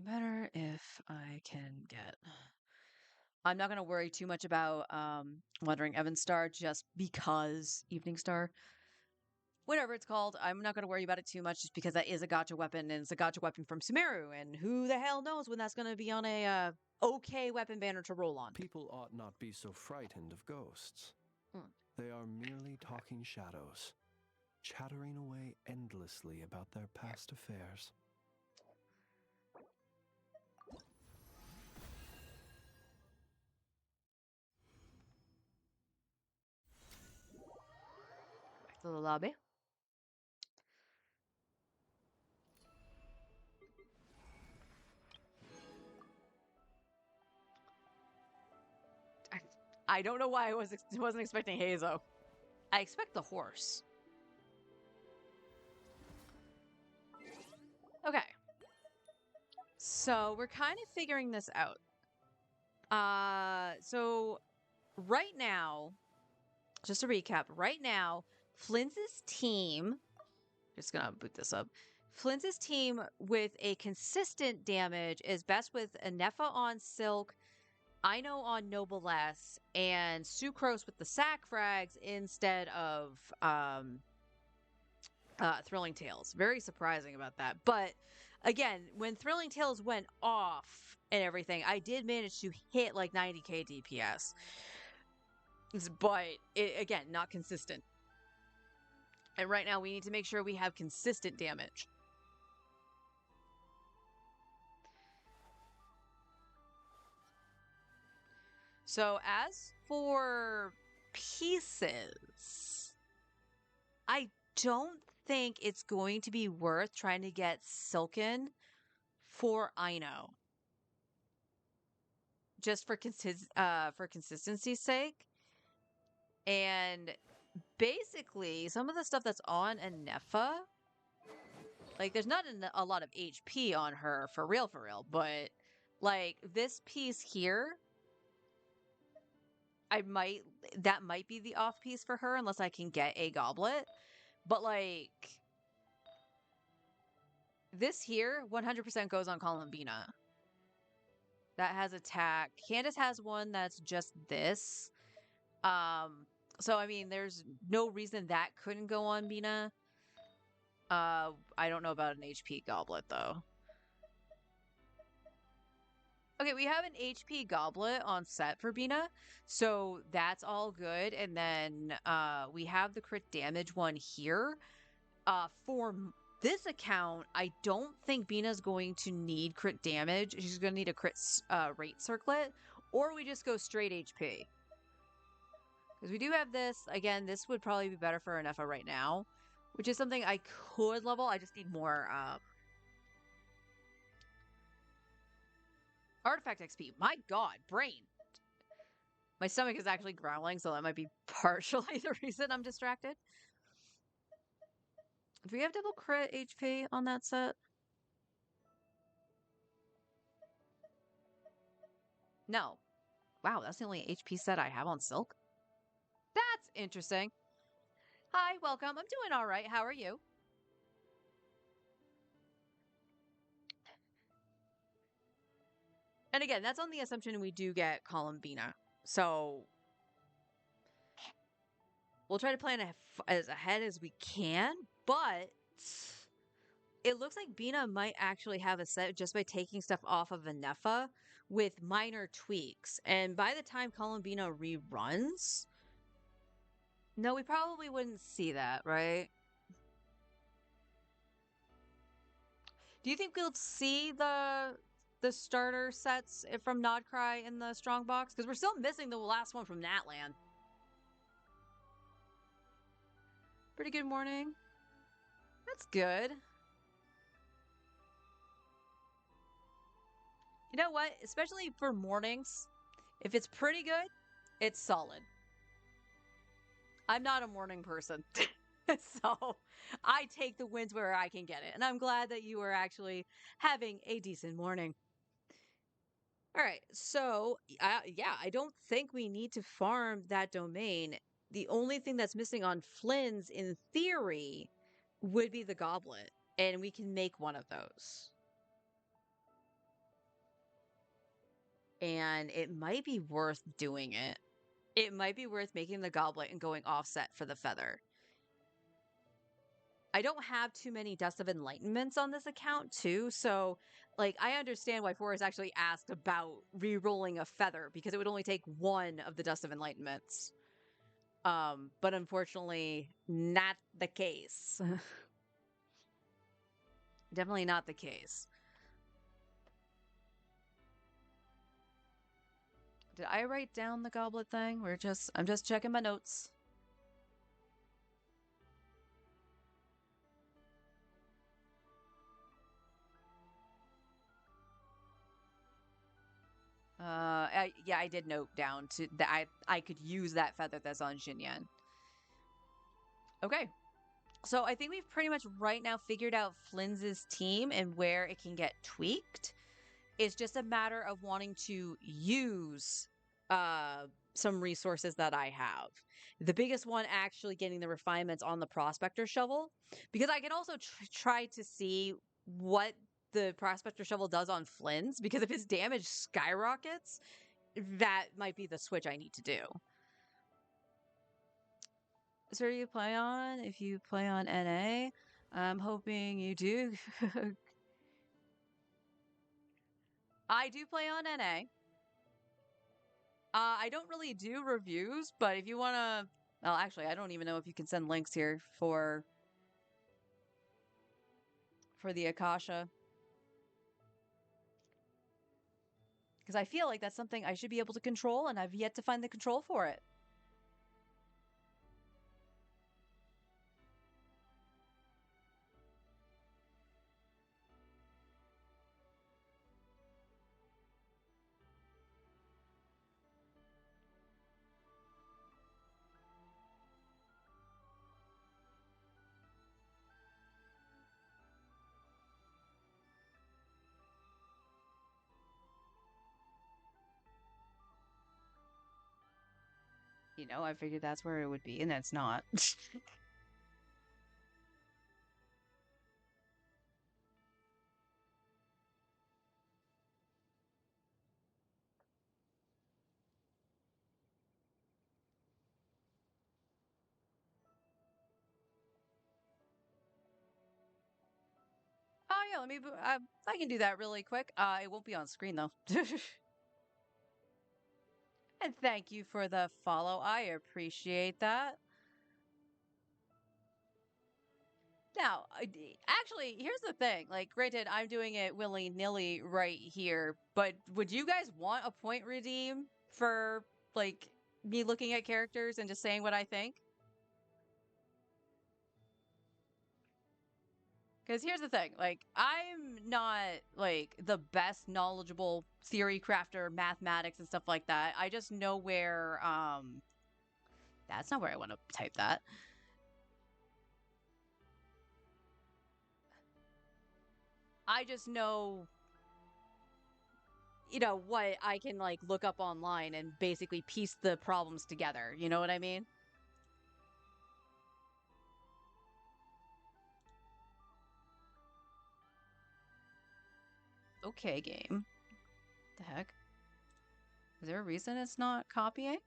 Better if I can get. I'm not going to worry too much about Wandering Evan Star just because Evening Star, whatever it's called, I'm not going to worry about it too much just because that is a gotcha weapon and it's a gotcha weapon from Sumeru, and who the hell knows when that's going to be on a okay weapon banner to roll on. People ought not be so frightened of ghosts. They are merely talking shadows, chattering away endlessly about their past affairs. Back to the lobby. I don't know why I wasn't expecting Hazo. I expect the horse. Okay. So we're kind of figuring this out. So right now, just to recap, right now, Flynn's team, just gonna boot this up. Flynn's team with a consistent damage is best with Anefa on Silk, Ino on Noblesse, and Sucrose with the sack frags instead of Thrilling Tales. Very surprising about that. But again, when Thrilling Tales went off and everything, I did manage to hit like 90k DPS. But again, not consistent. And right now we need to make sure we have consistent damage. So as for pieces, I don't think it's going to be worth trying to get Silken for Ino. Just for consistency's sake. And basically, some of the stuff that's on Anefa, like, there's not a lot of HP on her, for real, but, like, this piece here, that might be the off piece for her, unless I can get a goblet, but, like, this here, 100% goes on Columbina. That has attack. Candace has one that's just this. So, I mean, there's no reason that couldn't go on Bina. I don't know about an HP goblet, though. Okay, we have an HP goblet on set for Bina, so that's all good. And then we have the crit damage one here. For this account, I don't think Bina's going to need crit damage. She's going to need a crit rate circlet, or we just go straight HP. Because we do have this. Again, this would probably be better for Anefa right now, which is something I could level. I just need more artifact XP. My god, brain. My stomach is actually growling, so that might be partially the reason I'm distracted. Do we have double crit HP on that set? No. Wow, that's the only HP set I have on Silk. That's interesting. Hi, welcome. I'm doing all right. How are you? And again, that's on the assumption we do get Columbina. So we'll try to plan as ahead as we can, but it looks like Bina might actually have a set just by taking stuff off of Anefa with minor tweaks. And by the time Columbina reruns, no, we probably wouldn't see that, right? Do you think we'll see the starter sets from Nodcry in the Strongbox? Because we're still missing the last one from Natlan. Pretty good morning. That's good. You know what? Especially for mornings, if it's pretty good, it's solid. I'm not a morning person. So I take the wins where I can get it. And I'm glad that you are actually having a decent morning. All right. So, yeah, I don't think we need to farm that domain. The only thing that's missing on Flynn's, in theory, would be the goblet. And we can make one of those. And it might be worth doing it. It might be worth making the goblet and going offset for the feather. I don't have too many Dust of Enlightenments on this account, too, so, like, I understand why Forrest actually asked about re-rolling a feather, because it would only take one of the Dust of Enlightenments. But unfortunately, not the case. Definitely not the case. Did I write down the goblet thing? I'm just checking my notes. Yeah, I did note down that I could use that feather that's on Xinyan. Okay. So I think we've pretty much right now figured out Flynn's team and where it can get tweaked. It's just a matter of wanting to use some resources that I have. The biggest one actually getting the refinements on the prospector shovel, because I can also try to see what the prospector shovel does on Flynn's, because if his damage skyrockets, that might be the switch I need to do. So you play on? If you play on NA, I'm hoping you do. I do play on NA. I don't really do reviews, but if you want to, well, actually, I don't even know if you can send links here for the Akasha, because I feel like that's something I should be able to control, and I've yet to find the control for it. You know, I figured that's where it would be, and that's not. Oh yeah, let me. I can do that really quick. It won't be on screen though. And thank you for the follow. I appreciate that. Now, actually, here's the thing. Like, granted, I'm doing it willy-nilly right here, but would you guys want a point redeem for, like, me looking at characters and just saying what I think? Because here's the thing. Like, I'm not, like, the best knowledgeable theory crafter, mathematics, and stuff like that. I just know where, that's not where I want to type that. I just know, you know, what I can like look up online and basically piece the problems together. You know what I mean? Okay, game. The heck? Is there a reason it's not copying?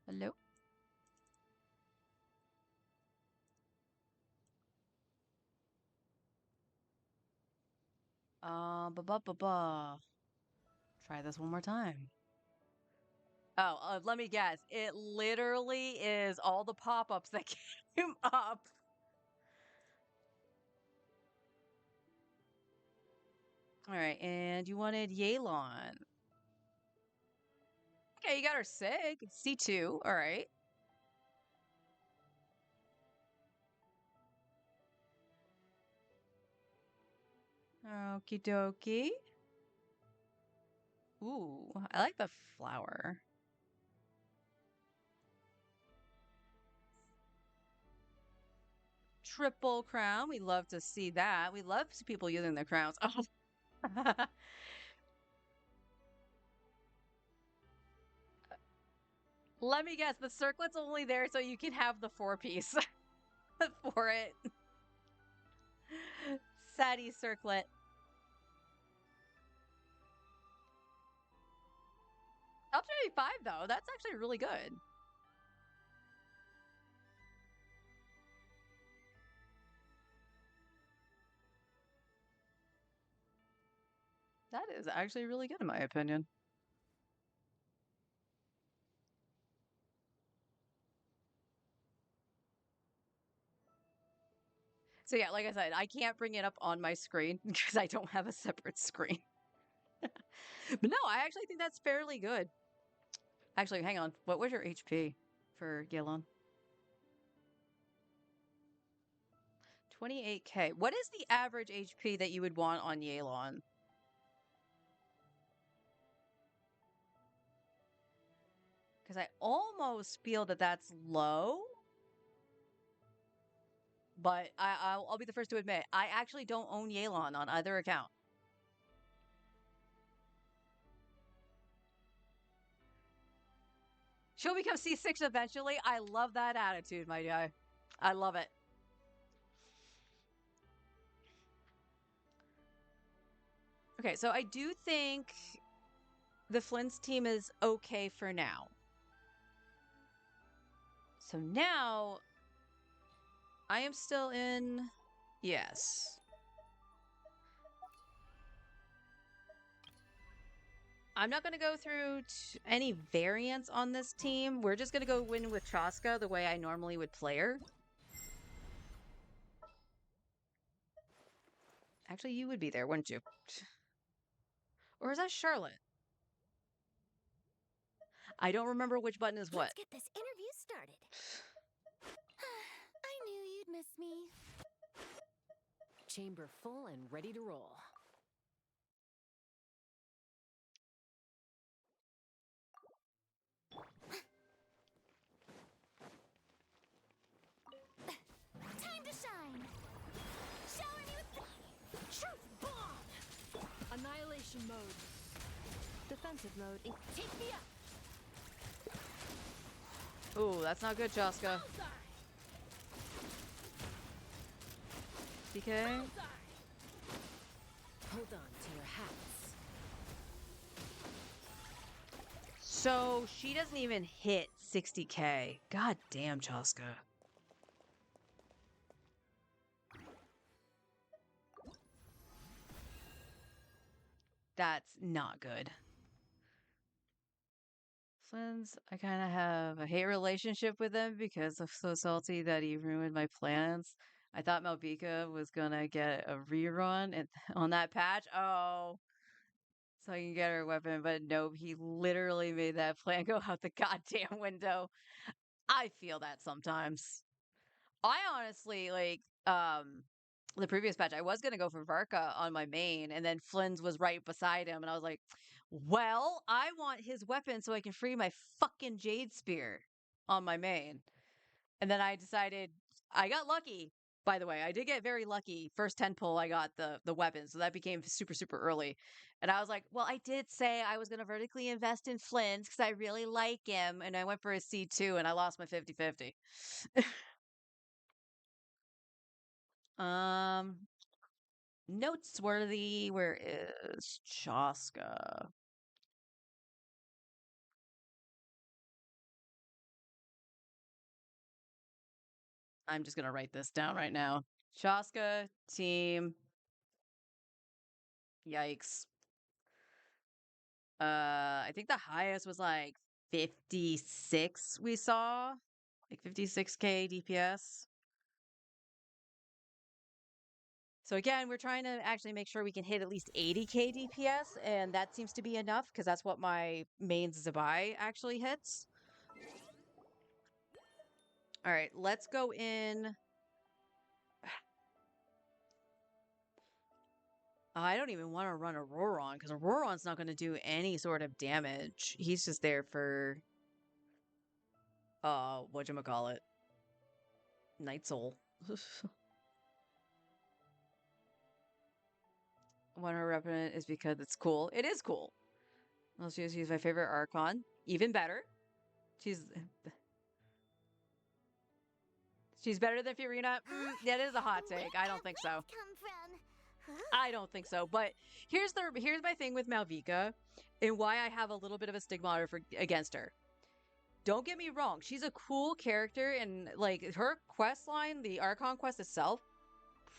Hello? Ba ba ba ba. Try this one more time. Oh, let me guess. It literally is all the pop-ups that came up. All right, and you wanted Yelan. Okay, you got her Sig. It's C2. All right. Okie dokie. Ooh, I like the flower. Triple crown. We love to see that. We love people using their crowns. Oh. Let me guess, the circlet's only there so you can have the 4-piece for it. Sadie circlet. Up to 85 though. That's actually really good. That is actually really good in my opinion. So yeah, like I said, I can't bring it up on my screen because I don't have a separate screen. But no, I actually think that's fairly good. Actually, hang on. What was your HP for Gilon? 28k. What is the average HP that you would want on Yelan? Because I almost feel that that's low. But I'll be the first to admit, I actually don't own Yelan on either account. She'll become C6 eventually. I love that attitude, my guy. I love it. Okay, so I do think the Flint's team is okay for now. So now I am still in. Yes. I'm not going to go through any variants on this team. We're just going to go win with Chaska the way I normally would play her. Actually, you would be there, wouldn't you? Or is that Charlotte? I don't remember which button is what. Let's get this interview started. I knew you'd miss me. Chamber full and ready to roll. Time to shine. Showering you with truth bomb. Annihilation mode. Defensive mode. Take me up. Ooh, that's not good, Chaska. DK? Hold on to your hats. So she doesn't even hit 60k. God damn, Chaska. That's not good. Flynn's, I kind of have a hate relationship with him because I'm so salty that he ruined my plans. I thought Malvika was gonna get a rerun on that patch. Oh, so I can get her weapon, but nope, he literally made that plan go out the goddamn window. I feel that sometimes. I honestly the previous patch, I was gonna go for Varka on my main, and then Flynn's was right beside him, and I was like, well, I want his weapon so I can free my fucking Jade Spear on my main. And then I decided I got lucky. By the way, I did get very lucky. First 10 pull, I got the weapon, so that became super, super early. And I was like, well, I did say I was going to vertically invest in Flynn's because I really like him. And I went for a C2 and I lost my 50-50. Noteworthy. Where is Chaska? I'm just gonna write this down right now. Chaska team. Yikes. I think the highest was like 56 we saw. Like 56k DPS. So again, we're trying to actually make sure we can hit at least 80k DPS, and that seems to be enough because that's what my main Zabai actually hits. All right, let's go in. I don't even want to run Auroron because Auroron's not going to do any sort of damage. He's just there for whatchamacallit? Night Soul. One of her repping is because it's cool. It is cool. Well, she's my favorite Archon. Even better. She's better than Fiorina. That is a hot take. I don't think so. Come from? I don't think so. But here's my thing with Malvika and why I have a little bit of a stigmata against her. Don't get me wrong. She's a cool character, and like her quest line, the Archon quest itself,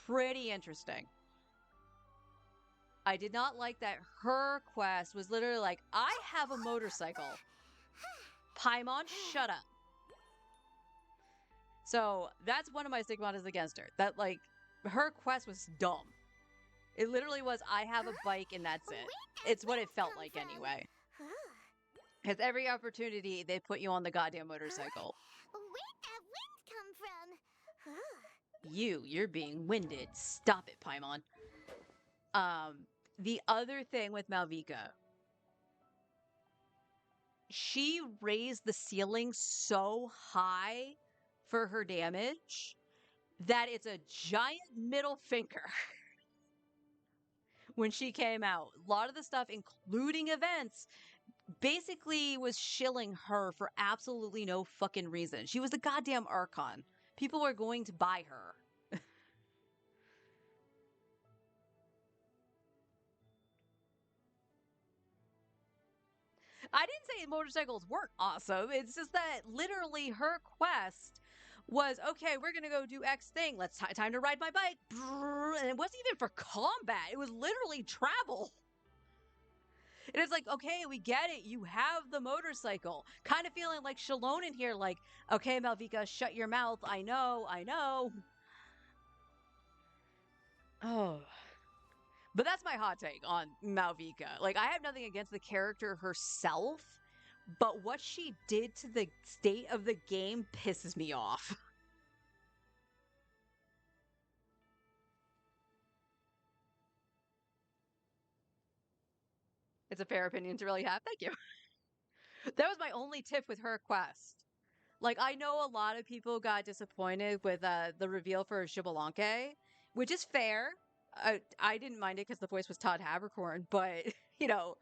pretty interesting. I did not like that her quest was literally like, I have a motorcycle. Paimon, shut up. So that's one of my stigmatas against her. That like her quest was dumb. It literally was, I have a bike and that's it. It's what it felt like anyway. Because every opportunity they put you on the goddamn motorcycle. Where'd that wind come from? You're being winded. Stop it, Paimon. The other thing with Malvika, she raised the ceiling so high for her damage that it's a giant middle finger when she came out. A lot of the stuff, including events, basically was shilling her for absolutely no fucking reason. She was the goddamn Archon. People were going to buy her. I didn't say motorcycles weren't awesome. It's just that literally her quest was, okay, we're gonna go do X thing. Let's time to ride my bike. And it wasn't even for combat. It was literally travel. And it's like, okay, we get it. You have the motorcycle. Kind of feeling like Shalone in here, like, okay, Malvika, shut your mouth. I know, I know. Oh. But that's my hot take on Malvika. Like, I have nothing against the character herself, but what she did to the state of the game pisses me off. It's a fair opinion to really have. Thank you. That was my only tip with her quest. Like, I know a lot of people got disappointed with the reveal for Xbalanque, which is fair. I didn't mind it because the voice was Todd Habercorn, but you know,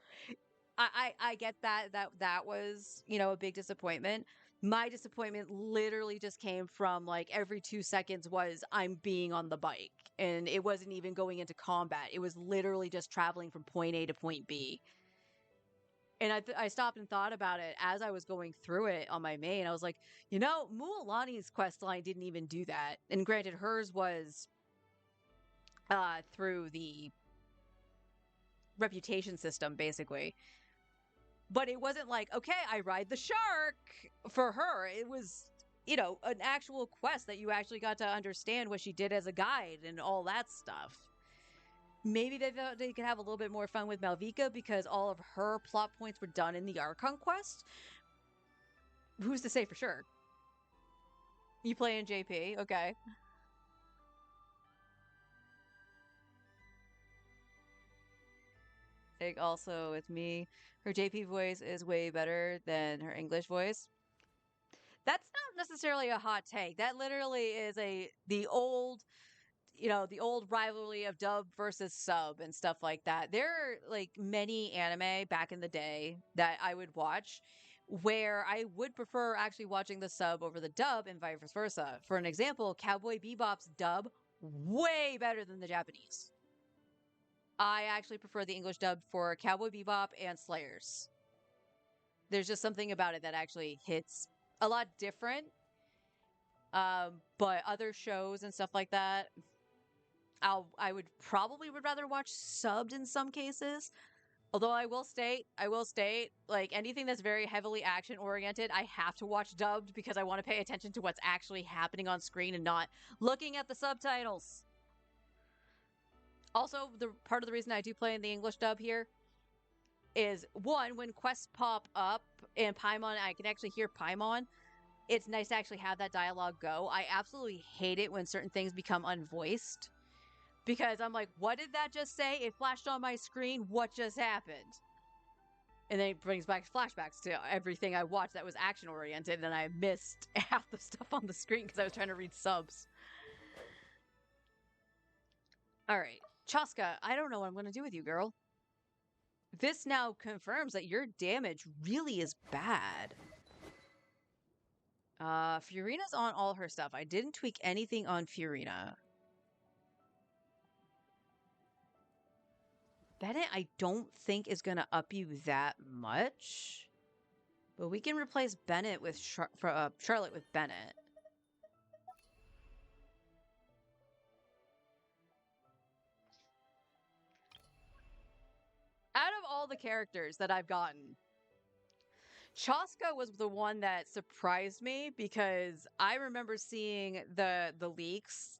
I get that was, you know, a big disappointment. My disappointment literally just came from like every 2 seconds was I'm being on the bike, and it wasn't even going into combat. It was literally just traveling from point A to point B. And I stopped and thought about it as I was going through it on my main. I was like, you know, Mualani's quest line didn't even do that. And granted, hers was through the reputation system, basically. But it wasn't like, okay, I ride the shark for her. It was, you know, an actual quest that you actually got to understand what she did as a guide and all that stuff. Maybe they thought they could have a little bit more fun with Malvika because all of her plot points were done in the Archon quest. Who's to say for sure? You play in JP, okay. Like, also with me, her JP voice is way better than her English voice. That's not necessarily a hot take. That literally is the old, you know, the old rivalry of dub versus sub and stuff like that. There are like many anime back in the day that I would watch where I would prefer actually watching the sub over the dub and vice versa. For an example, Cowboy Bebop's dub way better than the Japanese. I actually prefer the English dub for Cowboy Bebop and Slayers. There's just something about it that actually hits a lot different. But other shows and stuff like that, I would rather watch subbed in some cases. Although I will state, like anything that's very heavily action oriented, I have to watch dubbed because I want to pay attention to what's actually happening on screen and not looking at the subtitles. Also, the part of the reason I do play in the English dub here is one, when quests pop up in Paimon, I can actually hear Paimon. It's nice to actually have that dialogue go. I absolutely hate it when certain things become unvoiced because I'm like, what did that just say? It flashed on my screen. What just happened? And then it brings back flashbacks to everything I watched that was action oriented, and I missed half the stuff on the screen because I was trying to read subs. All right, Chaska, I don't know what I'm going to do with you, girl. This now confirms that your damage really is bad. Furina's on all her stuff. I didn't tweak anything on Furina. Bennett, I don't think is going to up you that much. But we can replace Bennett with Charlotte with Bennett. Out of all the characters that I've gotten, Chaska was the one that surprised me because I remember seeing the leaks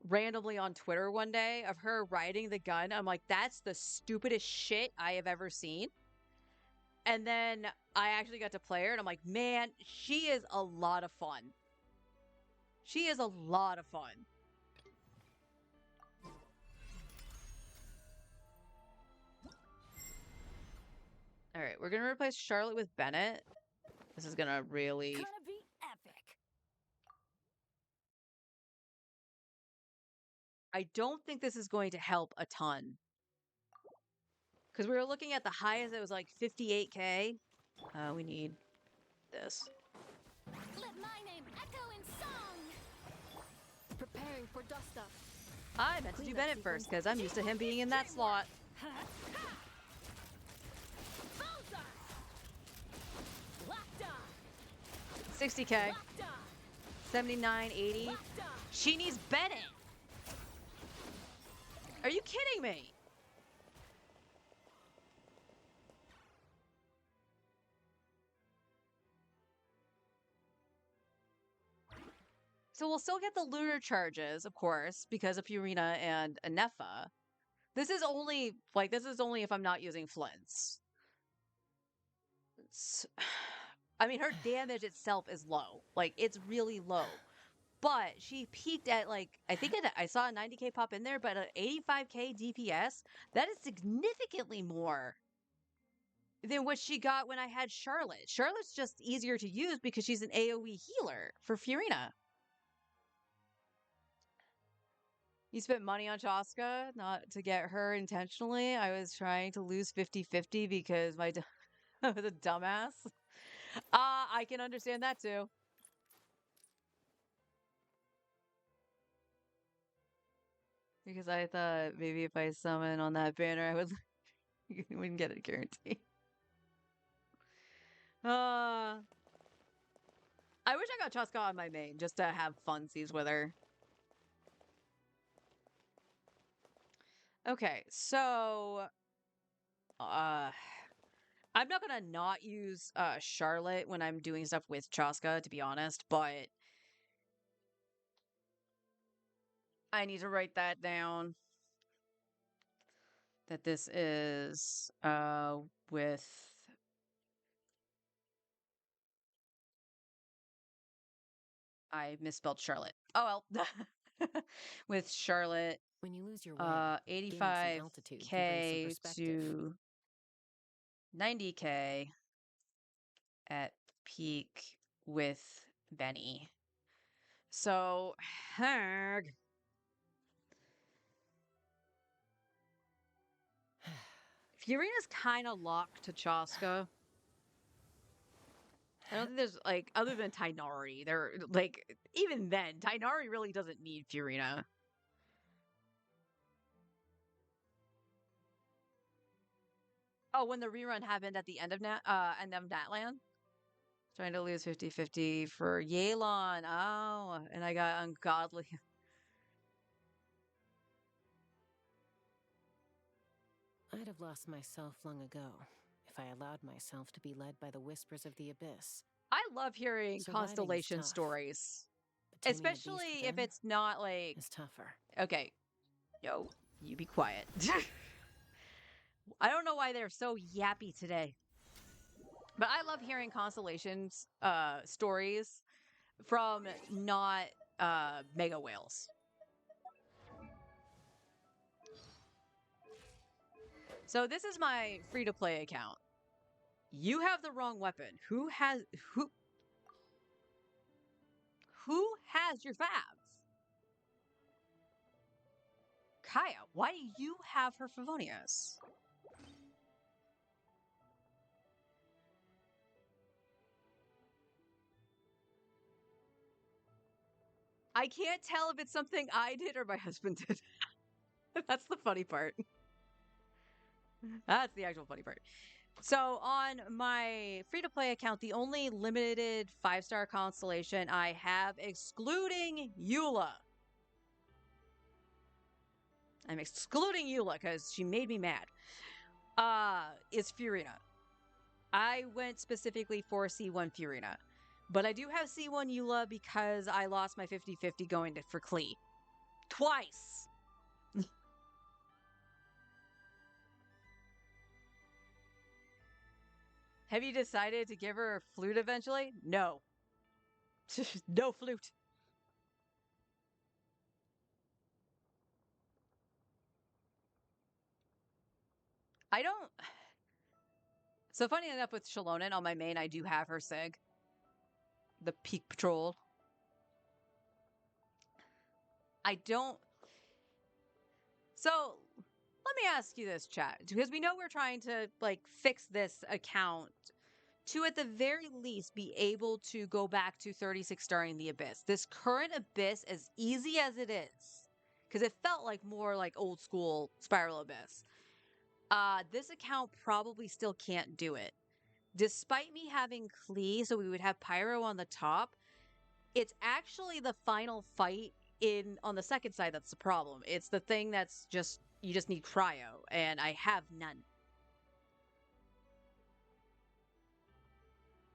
randomly on Twitter one day of her riding the gun. I'm like, that's the stupidest shit I have ever seen. And then I actually got to play her and I'm like, man, she is a lot of fun. She is a lot of fun. All right, we're going to replace Charlotte with Bennett. This is going to really... Gonna be epic. I don't think this is going to help a ton. Because we were looking at the highest, it was like 58K. We need this. Let my name echo in song. Preparing for dust up. I meant to do Bennett first because I'm used to him being in that slot. Bullseye. Locked on. 60K, Locked on. 79, 80. Locked on. She needs Bennett. Are you kidding me? So we'll still get the lunar charges, of course, because of Purina and Anefa. This is only if I'm not using Flints. I mean, her damage itself is low. Like, it's really low. But she peaked at, like, I saw a 90K pop in there, but an 85K DPS, that is significantly more than what she got when I had Charlotte. Charlotte's just easier to use because she's an AoE healer for Furina. You spent money on Chaska, not to get her intentionally. I was trying to lose 50-50 because I was a dumbass. I can understand that too. Because I thought maybe if I summon on that banner, I would wouldn't get a guarantee. I wish I got Chaska on my main just to have funsies with her. Okay, so I'm not gonna not use Charlotte when I'm doing stuff with Chaska, to be honest, but I need to write that down. That this is with I misspelled Charlotte. Oh well. With Charlotte, When you lose your way, gaining some altitude can bring some 85K perspective. to 90K at peak with Benny. So, Hag. Furina's kind of locked to Chaska. I don't think there's, like, other than Tainari, they're, like, even then, Tainari really doesn't need Furina. Oh, when the rerun happened at the end of Natland? Trying to lose 50-50 for Yelan. Oh, and I got ungodly. I'd have lost myself long ago if I allowed myself to be led by the whispers of the abyss. I love hearing Surviving is constellation tough, stories. but taming the beast Especially if within it's not like... is tougher. Okay. Yo, you be quiet. I don't know why they're so yappy today. But I love hearing constellations stories from not mega whales. So this is my free-to-play account. You have the wrong weapon. Who has your favs? Kaya, why do you have her Favonius? I can't tell if it's something I did or my husband did. That's the funny part. That's the actual funny part. So on my free-to-play account, the only limited 5-star constellation I have, excluding Eula. I'm excluding Eula because she made me mad. Is Furina. I went specifically for C1 Furina. But I do have C1 Eula because I lost my 50-50 going for Klee. Twice! Have you decided to give her a flute eventually? No. No flute. I don't... So funny enough with Shalonen on my main, I do have her Sig. The Peak Patrol. I don't... So, Let me ask you this, chat, because we know we're trying to like fix this account to at the very least be able to go back to 36 starring the Abyss. This current Abyss, as easy as it is, because it felt like more like old school Spiral Abyss, this account probably still can't do it. Despite me having Klee, so we would have Pyro on the top, it's actually the final fight in on the second side that's the problem. It's the thing that's just you just need cryo, and I have none.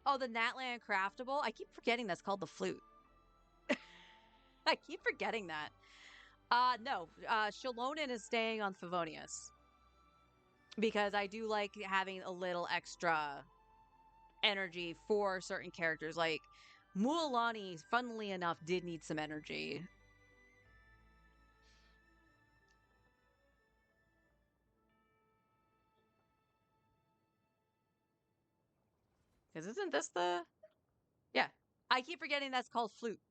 Oh, the Natland craftable? I keep forgetting that's called the flute. I keep forgetting that. No. Shalonin is staying on Favonius. Because I do like having a little extra energy for certain characters. Like, Mualani, funnily enough, did need some energy. Because isn't this the... Yeah. I keep forgetting that's called flute.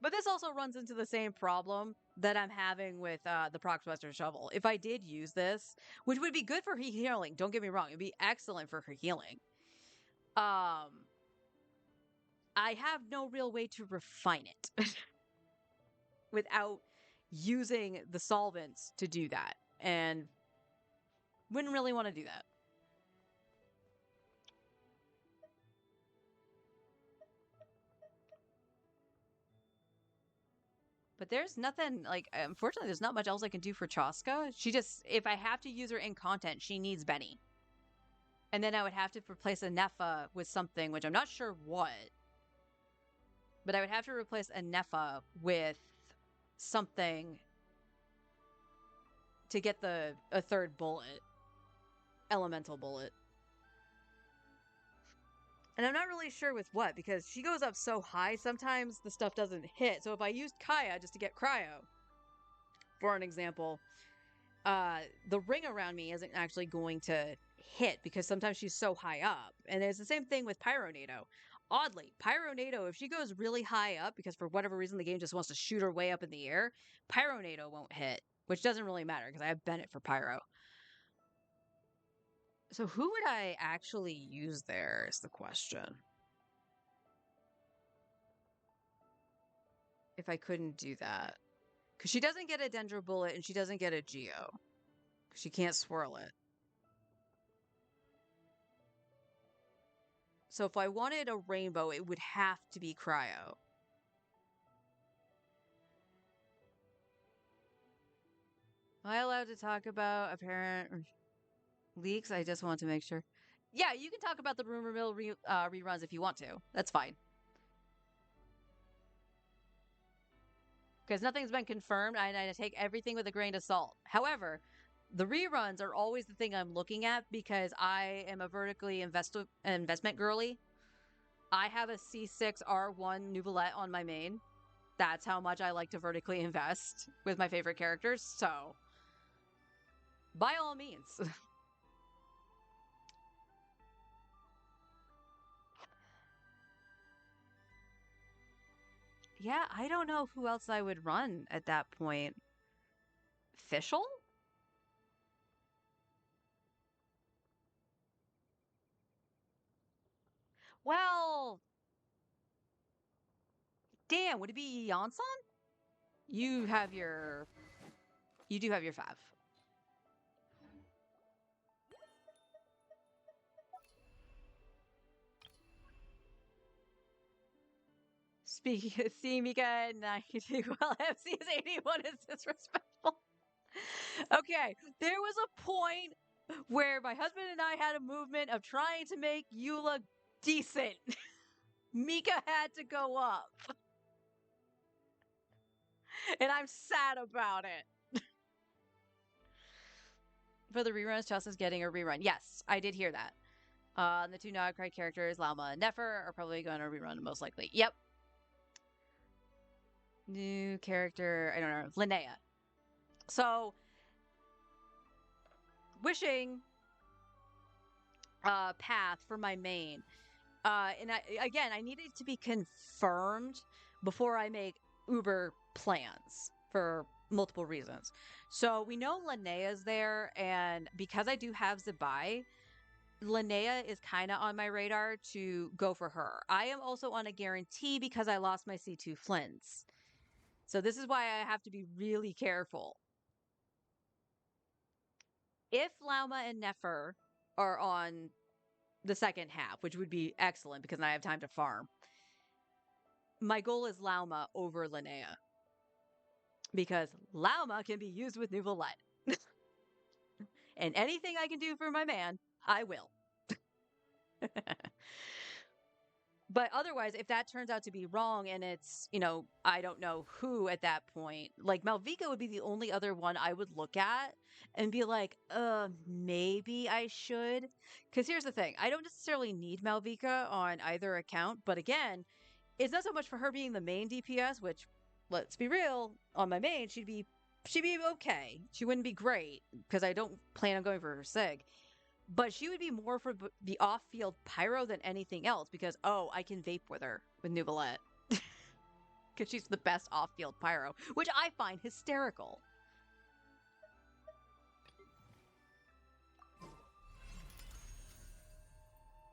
But this also runs into the same problem that I'm having with the Proxbuster Shovel. If I did use this, which would be good for her healing, don't get me wrong, it'd be excellent for her healing. I have no real way to refine it without using the solvents to do that, and wouldn't really want to do that. But there's nothing, like, unfortunately, there's not much else I can do for Chaska. She just, if I have to use her in content, she needs Benny. And then I would have to replace a Nepha with something, which I'm not sure what. But I would have to replace a Nepha with something to get a third bullet. Elemental bullet. And I'm not really sure with what, because she goes up so high, sometimes the stuff doesn't hit. So if I used Kaya just to get cryo, for an example, the ring around me isn't actually going to hit because sometimes she's so high up. And it's the same thing with Pyronado. Oddly, Pyronado, if she goes really high up, because for whatever reason the game just wants to shoot her way up in the air, Pyronado won't hit, which doesn't really matter because I have Bennett for Pyro. So who would I actually use there is the question. If I couldn't do that. Because she doesn't get a Dendro Bullet and she doesn't get a Geo. Because she can't swirl it. So if I wanted a rainbow, it would have to be Cryo. Am I allowed to talk about apparent leaks? I just want to make sure. Yeah, you can talk about the rumor mill reruns if you want to. That's fine. Because nothing's been confirmed, and I take everything with a grain of salt. However, the reruns are always the thing I'm looking at because I am a vertically investment girly. I have a C6 R1 Nouvellette on my main. That's how much I like to vertically invest with my favorite characters. So, by all means. Yeah, I don't know who else I would run at that point. Fischl? Well, damn, would it be Yansan? You have your... You do have your Fav. Speaking of see Mika at 92 while MC is 81 is disrespectful. Okay, there was a point where my husband and I had a movement of trying to make Eula decent. Mika had to go up. And I'm sad about it. For the reruns, Chelsea's getting a rerun. Yes, I did hear that. The two Nogcry characters, Lalma and Nefer, are probably going to rerun most likely. Yep. New character, I don't know, Linnea. So, wishing path for my main. And I need it to be confirmed before I make Uber plans for multiple reasons. So we know Linnea's there, and because I do have Zabai, Linnea is kind of on my radar to go for her. I am also on a guarantee because I lost my C2 Flints. So this is why I have to be really careful. If Lauma and Nefer are on the second half, which would be excellent because I have time to farm, my goal is Lauma over Linnea. Because Lauma can be used with Nouvellette. And anything I can do for my man, I will. But otherwise, if that turns out to be wrong and it's, I don't know who at that point, like Malvika would be the only other one I would look at and be like, maybe I should. Because here's the thing, I don't necessarily need Malvika on either account. But again, it's not so much for her being the main DPS, which, let's be real, on my main, she'd be okay. She wouldn't be great because I don't plan on going for her Sig. But she would be more for the off-field pyro than anything else because, I can vape with her with Nouvellette. Because she's the best off-field pyro, which I find hysterical.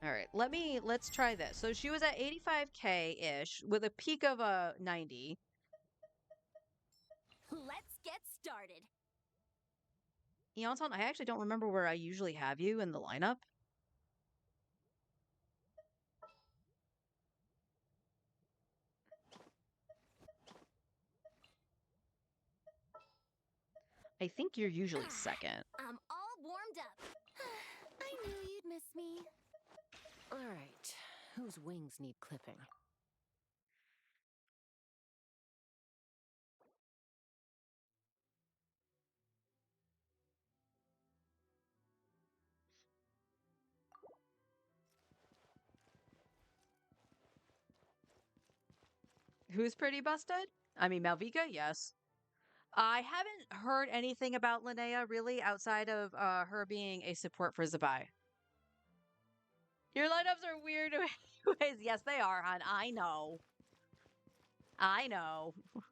All right, let's try this. So she was at 85K-ish with a peak of 90. Let's get started. Eonson, I actually don't remember where I usually have you in the lineup. I think you're usually second. I'm all warmed up. I knew you'd miss me. All right. Whose wings need clipping? Who's pretty busted? I mean, Malvika, yes. I haven't heard anything about Linnea really outside of her being a support for Zabai. Your lineups are weird ways. Yes, they are, hon. I know. I know. All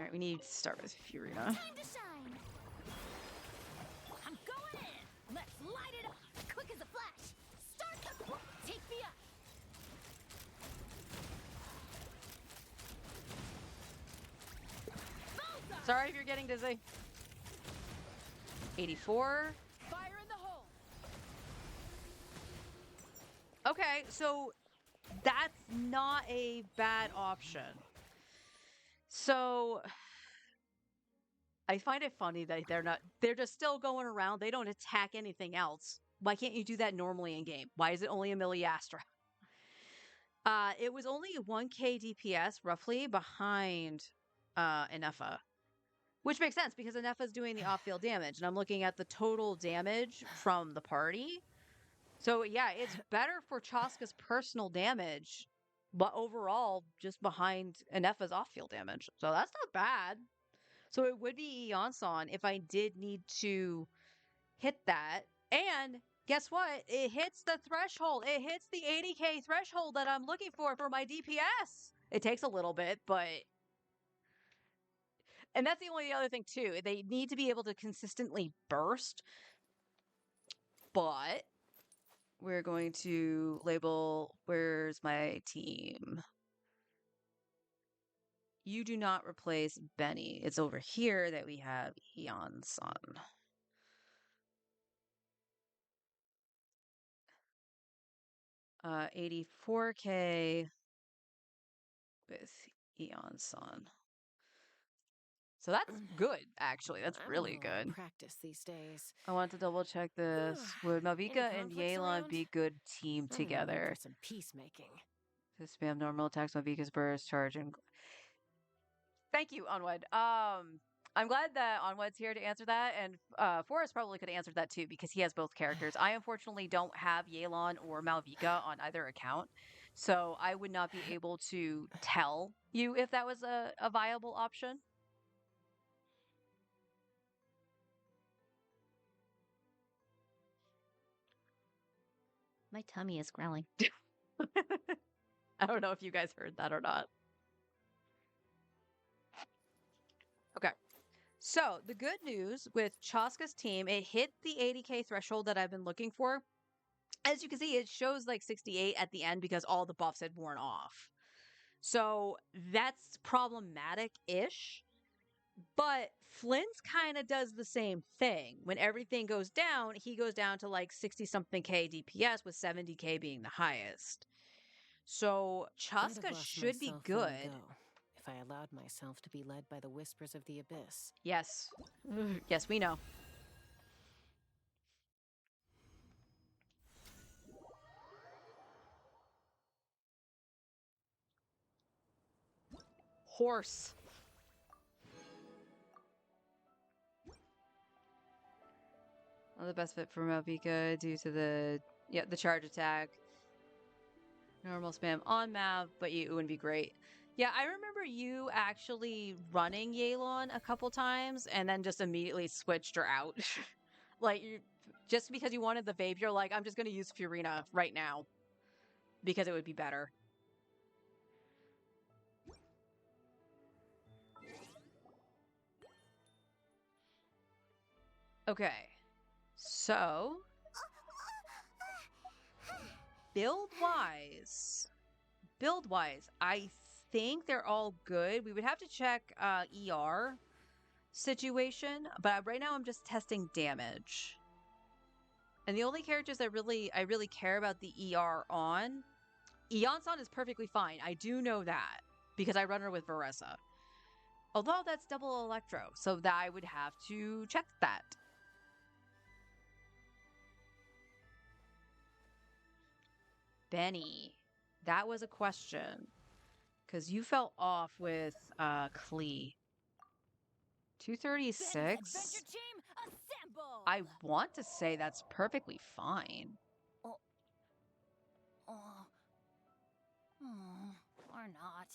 right, we need to start with Furina. Time to shine. I'm going in. Let's light it up. Quick as a flash. Start the... Take me up. Sorry if you're getting dizzy. 84. Fire in the hole. Okay, so that's not a bad option. So I find it funny that they're just still going around. They don't attack anything else. Why can't you do that normally in game? Why is it only a Miliastra? It was only 1k DPS roughly behind Inefa. Which makes sense because Inefa's doing the off-field damage, and I'm looking at the total damage from the party. So yeah, it's better for Chaska's personal damage, but overall just behind Inefa's off-field damage. So that's not bad. So it would be Eonson if I did need to hit that. And guess what? It hits the threshold. It hits the 80k threshold that I'm looking for my DPS. It takes a little bit, but... And that's the only other thing, too. They need to be able to consistently burst. But we're going to label, where's my team? You do not replace Benny. It's over here that we have Eonson. Uh, 84k with Eonson. So that's good, actually. That's really good. Practice these days. I want to double check this. Would Malvika and conflicts Yelan around? be good team I'm gonna need together? for some peacemaking. To spam normal attacks, Malvika's burst, charge, and... Thank you, Onwed. I'm glad that Onwed's here to answer that, and Forrest probably could have answered that too, because he has both characters. I unfortunately don't have Yelan or Malvika on either account, so I would not be able to tell you if that was a viable option. My tummy is growling. I don't know if you guys heard that or not. So the good news with Chaska's team, it hit the 80k threshold that I've been looking for. As you can see, it shows like 68 at the end because all the buffs had worn off. So that's problematic-ish. But Flynn's kind of does the same thing. When everything goes down, he goes down to like 60 something K DPS, with 70k being the highest. So I'd have Chaska lost should be myself long good. ago if I allowed myself to be led by the whispers of the abyss. Yes. Yes, we know. Horse. Well, the best fit for Malvika due to the charge attack. Normal spam on map, but it wouldn't be great. Yeah, I remember you actually running Yelan a couple times and then just immediately switched her out. Like, just because you wanted the vape, you're like, I'm just going to use Furina right now because it would be better. Okay, so build-wise, I think they're all good. We would have to check ER situation, but right now I'm just testing damage. And the only characters I really care about the ER on, Eonson is perfectly fine. I do know that because I run her with Varessa. Although that's double electro, so that I would have to check that. Benny, that was a question. Because you fell off with Klee. 236? Adventure team, assemble! I want to say that's perfectly fine. Oh. Or not.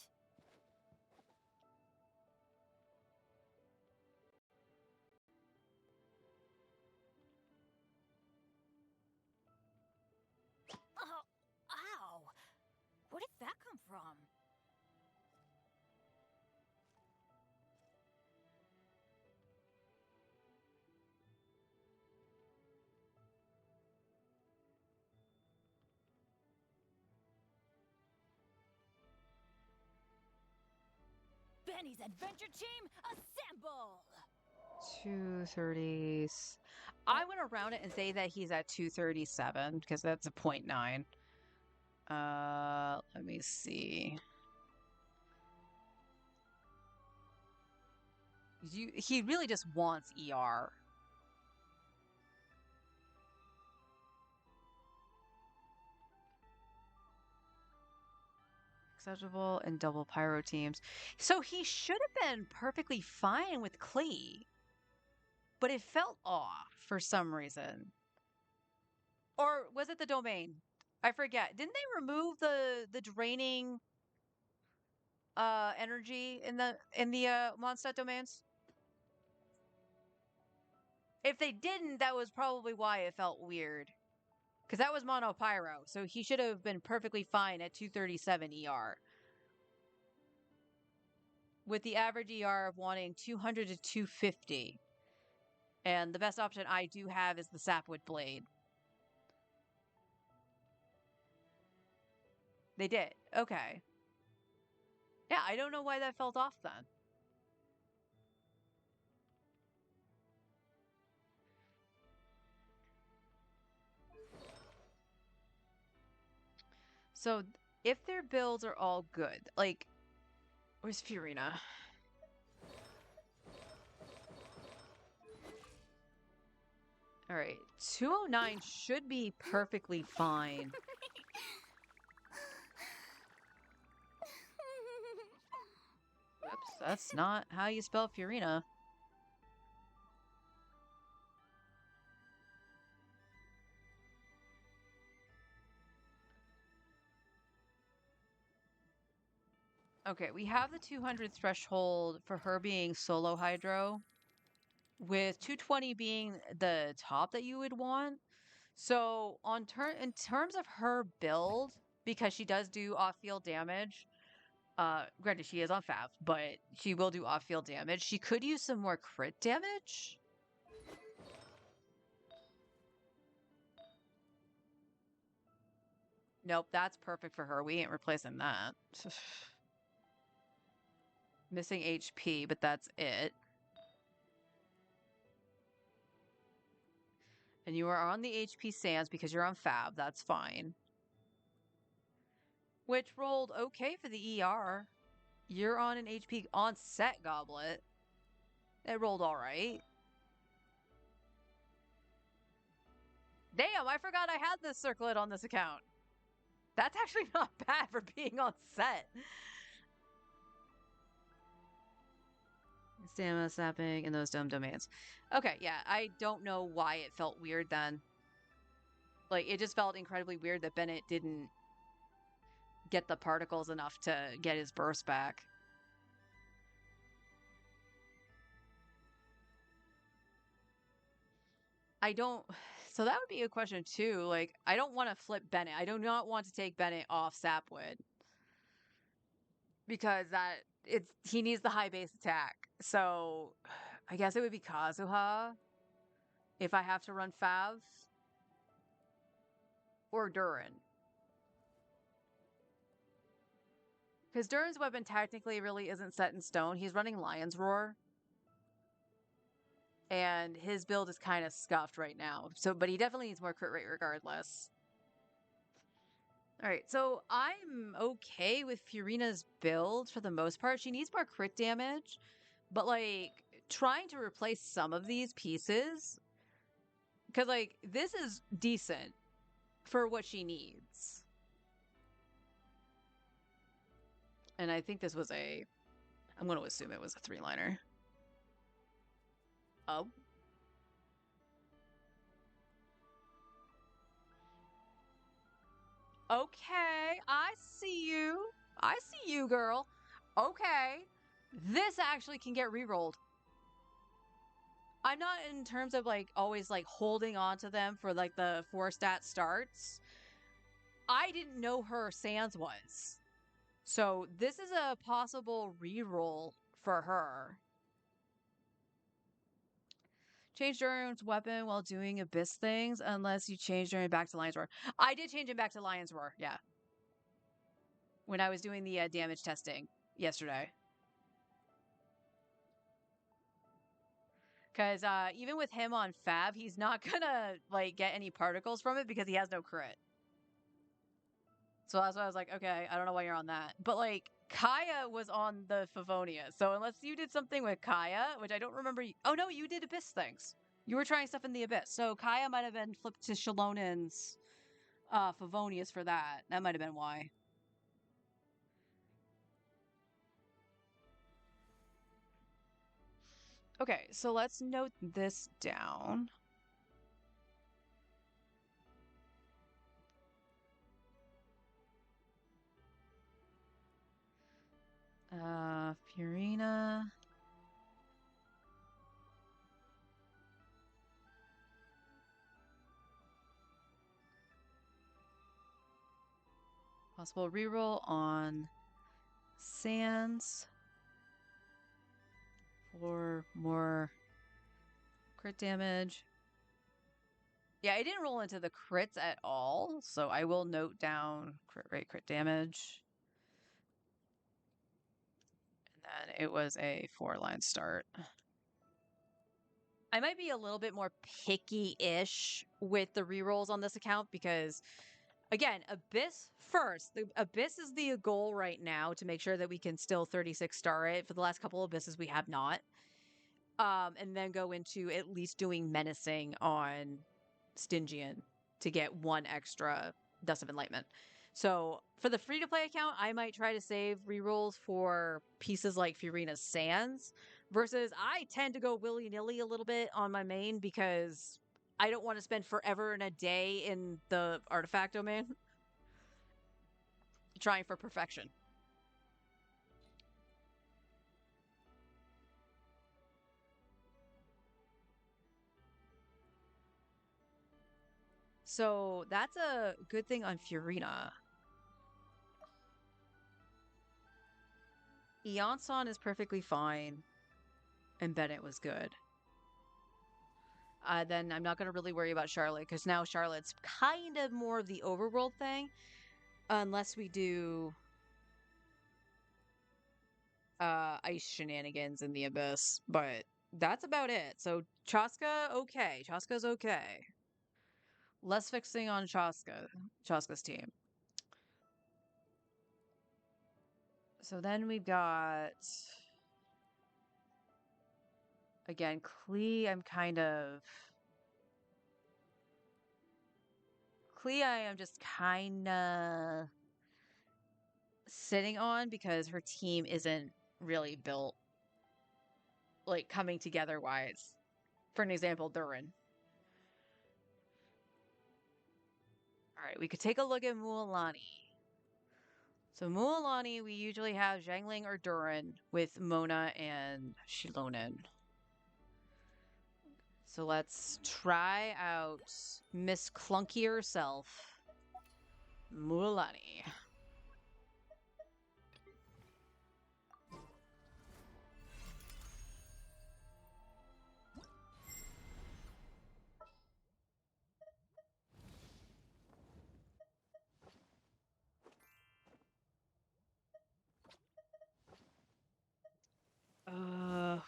Oh, ow! Where did that come from? Benny's adventure team, assemble! 230. I went around it and say that he's at 237 because that's a 0.9. Let me see. He really just wants ER. Acceptable and double pyro teams. So he should have been perfectly fine with Klee. But it felt off for some reason. Or was it the domain? I forget. Didn't they remove the draining energy in the Mondstadt domains? If they didn't, that was probably why it felt weird. Because that was mono pyro, so he should have been perfectly fine at 237 ER. With the average ER of wanting 200 to 250. And the best option I do have is the Sapwood Blade. They did. Okay. Yeah, I don't know why that felt off then. So, if their builds are all good, like, where's Furina? All right, 209 should be perfectly fine. Oops, that's not how you spell Furina. Okay, we have the 200 threshold for her being solo hydro, with 220 being the top that you would want. So in terms of her build, because she does do off-field damage, Granted, she is on Fav, but she will do off-field damage. She could use some more crit damage. Nope, that's perfect for her. We ain't replacing that. Missing HP, but that's it. And you are on the HP sands because you're on Fab. That's fine. Which rolled okay for the ER. You're on an HP on set goblet. It rolled all right. Damn, I forgot I had this circlet on this account. That's actually not bad for being on set. Stamina snapping in those dumb domains. Okay, yeah, I don't know why it felt weird then. Like, it just felt incredibly weird that Bennett didn't get the particles enough to get his burst back. I don't... So that would be a question, too. Like, I don't want to flip Bennett. I do not want to take Bennett off Sapwood. Because he needs the high base attack. So, I guess it would be Kazuha. If I have to run Fav. Or Durin. Because Durin's weapon technically really isn't set in stone. He's running Lion's Roar. And his build is kind of scuffed right now. So, but he definitely needs more crit rate regardless. Alright, so I'm okay with Furina's build for the most part. She needs more crit damage. But, like, trying to replace some of these pieces... Because, like, this is decent for what she needs. And I think this was I'm going to assume it was a 3-liner. Oh. Okay, I see you. I see you, girl. Okay. This actually can get rerolled. I'm not in terms of, like, always, like, holding on to them for, like, the 4-stat starts. I didn't know her Sans was. So this is a possible reroll for her. Change Durin's weapon while doing Abyss things, unless you change Durin back to Lion's Roar. I did change him back to Lion's Roar, yeah. When I was doing the damage testing yesterday. Because even with him on Fab, he's not gonna, like, get any particles from it because he has no crit. So that's why I was like, okay, I don't know why you're on that. But, like, Kaya was on the Favonia. So unless you did something with Kaya, which I don't remember. Oh, no, you did Abyss things. You were trying stuff in the Abyss. So Kaya might have been flipped to Shalonen's Favonias for that. That might have been why. Okay, so let's note this down. Furina. Possible reroll on Sans for more crit damage. Yeah, I didn't roll into the crits at all, so I will note down crit rate, crit damage. And then it was a 4-line start. I might be a little bit more picky-ish with the rerolls on this account because, again, Abyss first. The Abyss is the goal right now to make sure that we can still 36 star it. For the last couple of Abysses, we have not. And then go into at least doing Menacing on Stygian to get 1 extra Dust of Enlightenment. So for the free-to-play account, I might try to save rerolls for pieces like Furina's Sands, versus I tend to go willy-nilly a little bit on my main because I don't want to spend forever and a day in the artifact domain trying for perfection. So that's a good thing on Furina. Eonson is perfectly fine. And Bennett was good. Then I'm not going to really worry about Charlotte, because now Charlotte's kind of more of the overworld thing. Unless we do ice shenanigans in the abyss. But that's about it. So Chaska, okay. Chaska's okay. Less fixing on Chaska's team. So then we've got... Again, Klee, Klee, I am just kind of sitting on because her team isn't really built, like, coming together wise. For an example, Durin. Alright, we could take a look at Mualani. So Mualani, we usually have Zhangling or Durin with Mona and Shilonen. So let's try out Miss Clunky herself, Mualani.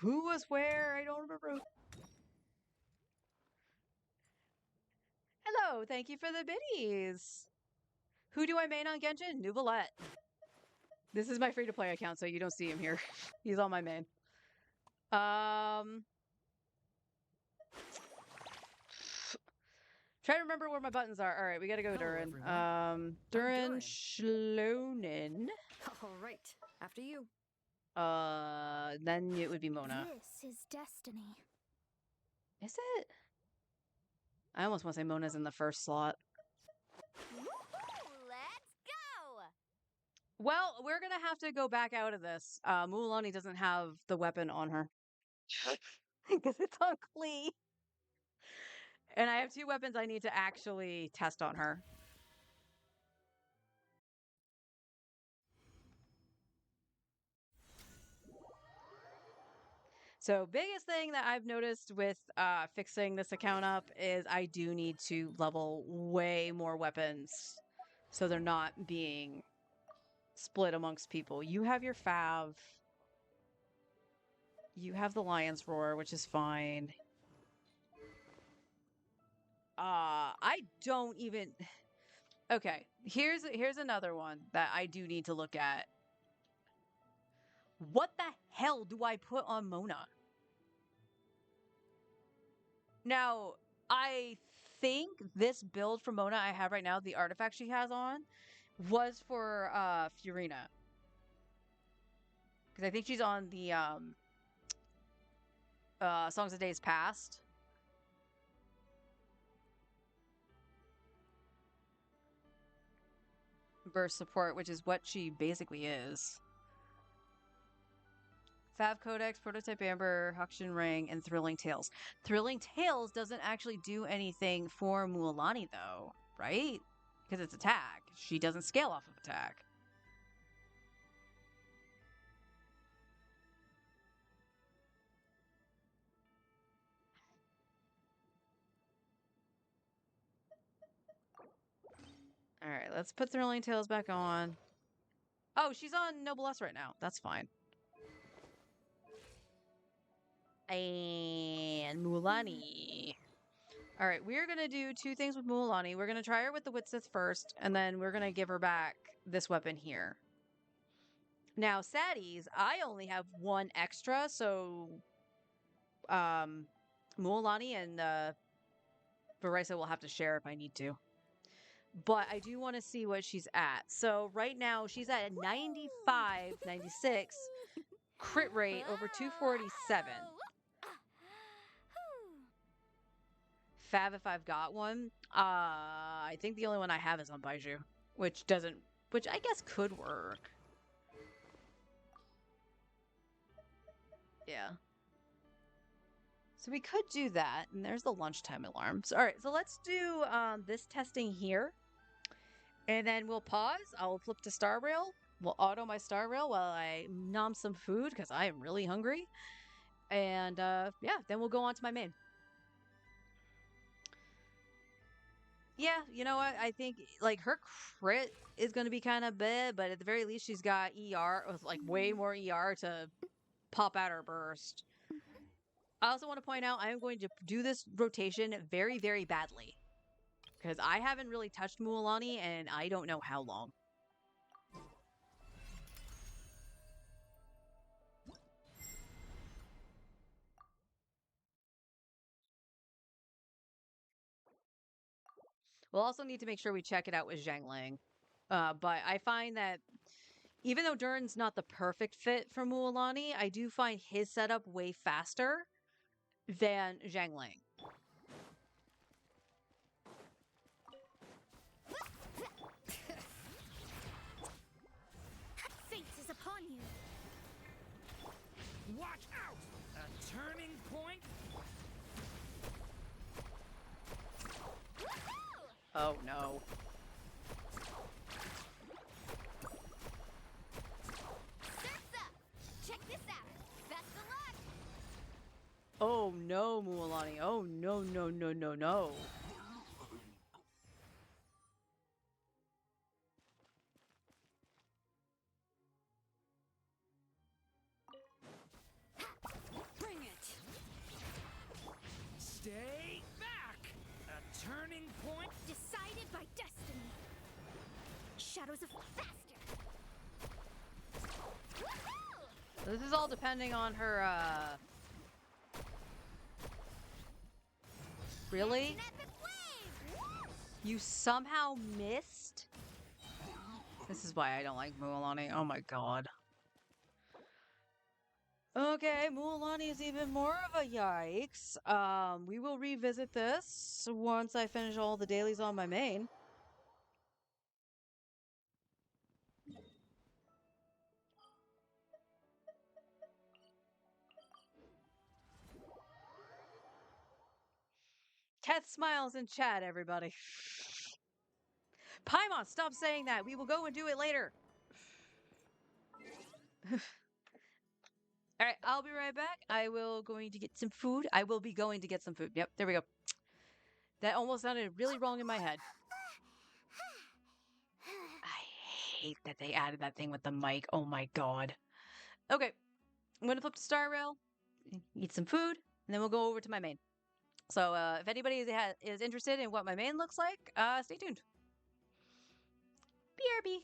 Who was where? I don't remember. Hello, thank you for the biddies. Who do I main on Genshin? Nuvolette. This is my free-to-play account, so you don't see him here. He's on my main. Try to remember where my buttons are. All right, we gotta go, Durin. Durin Schlonen. All right, after you. Then it would be Mona. This is destiny. Is it? I almost want to say Mona's in the first slot. Let's go! Well, we're gonna have to go back out of this. Mualani doesn't have the weapon on her. Because it's on Klee. And I have 2 weapons I need to actually test on her. So biggest thing that I've noticed with fixing this account up is I do need to level way more weapons so they're not being split amongst people. You have your Fav. You have the Lion's Roar, which is fine. I don't even... Okay, here's another one that I do need to look at. What the hell do I put on Mona? Now, I think this build for Mona I have right now, the artifact she has on, was for Furina. Because I think she's on the Songs of Days Past. Burst support, which is what she basically is. Fav Codex, Prototype Amber, Huxton Ring, and Thrilling Tales. Thrilling Tales doesn't actually do anything for Mualani, though, right? Because it's attack. She doesn't scale off of attack. Alright, let's put Thrilling Tales back on. Oh, she's on Noblesse right now. That's fine. And Mualani. Alright, we're going to do 2 things with Mualani. We're going to try her with the Witsith first, and then we're going to give her back this weapon here. Now, Saddies, I only have 1 extra, so Mualani and Barisa will have to share if I need to. But I do want to see what she's at. So right now, she's at 95, 96 crit rate over 247. Fav if I've got one. I think the only one I have is on Baiju, which I guess could work. Yeah. So we could do that, and there's the lunchtime alarms. All right, so let's do this testing here, and then we'll pause. I'll flip to Star Rail, will auto my star rail while I nom some food because I am really hungry. And yeah, then we'll go on to my main. Yeah, you know what? I think like her crit is going to be kind of bad, but at the very least, she's got ER with like way more ER to pop out her burst. I also want to point out I am going to do this rotation very, very badly because I haven't really touched Mualani and I don't know how long. We'll also need to make sure we check it out with Zhangling. But I find that even though Durin's not the perfect fit for Mualani, I do find his setup way faster than Zhangling. Fate is upon you. Watch out! A turning point? Oh no. Check this out. Best of luck. Oh no, Mualani. Oh no, no, no, no, no. Bring it. Stay back! A turning point? Decided by destiny. Shadows of faster. This is all depending on her, Really? You somehow missed? This is why I don't like Mualani. Oh my god. Okay, Mualani is even more of a yikes. We will revisit this once I finish all the dailies on my main. Cat smiles in chat, everybody. Paimon, stop saying that. We will go and do it later. All right, I'll be right back. I will going to get some food. I will be going to get some food. Yep, there we go. That almost sounded really wrong in my head. I hate that they added that thing with the mic. Oh my god. Okay, I'm going to flip to Star Rail, eat some food, and then we'll go over to my main. So if anybody is interested in what my main looks like, stay tuned. BRB.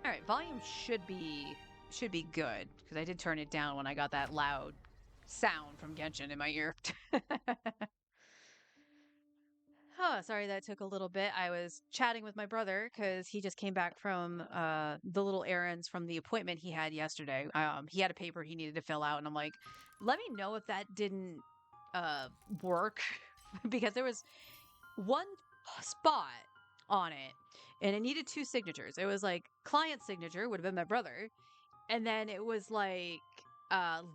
All right, volume should be good because I did turn it down when I got that loud sound from Genshin in my ear. Oh, sorry that took a little bit. I was chatting with my brother because he just came back from the little errands from the appointment he had yesterday. He had a paper he needed to fill out, and I'm like, let me know if that didn't work because there was one spot on it and it needed 2 signatures. It was like client signature would have been my brother, and then it was like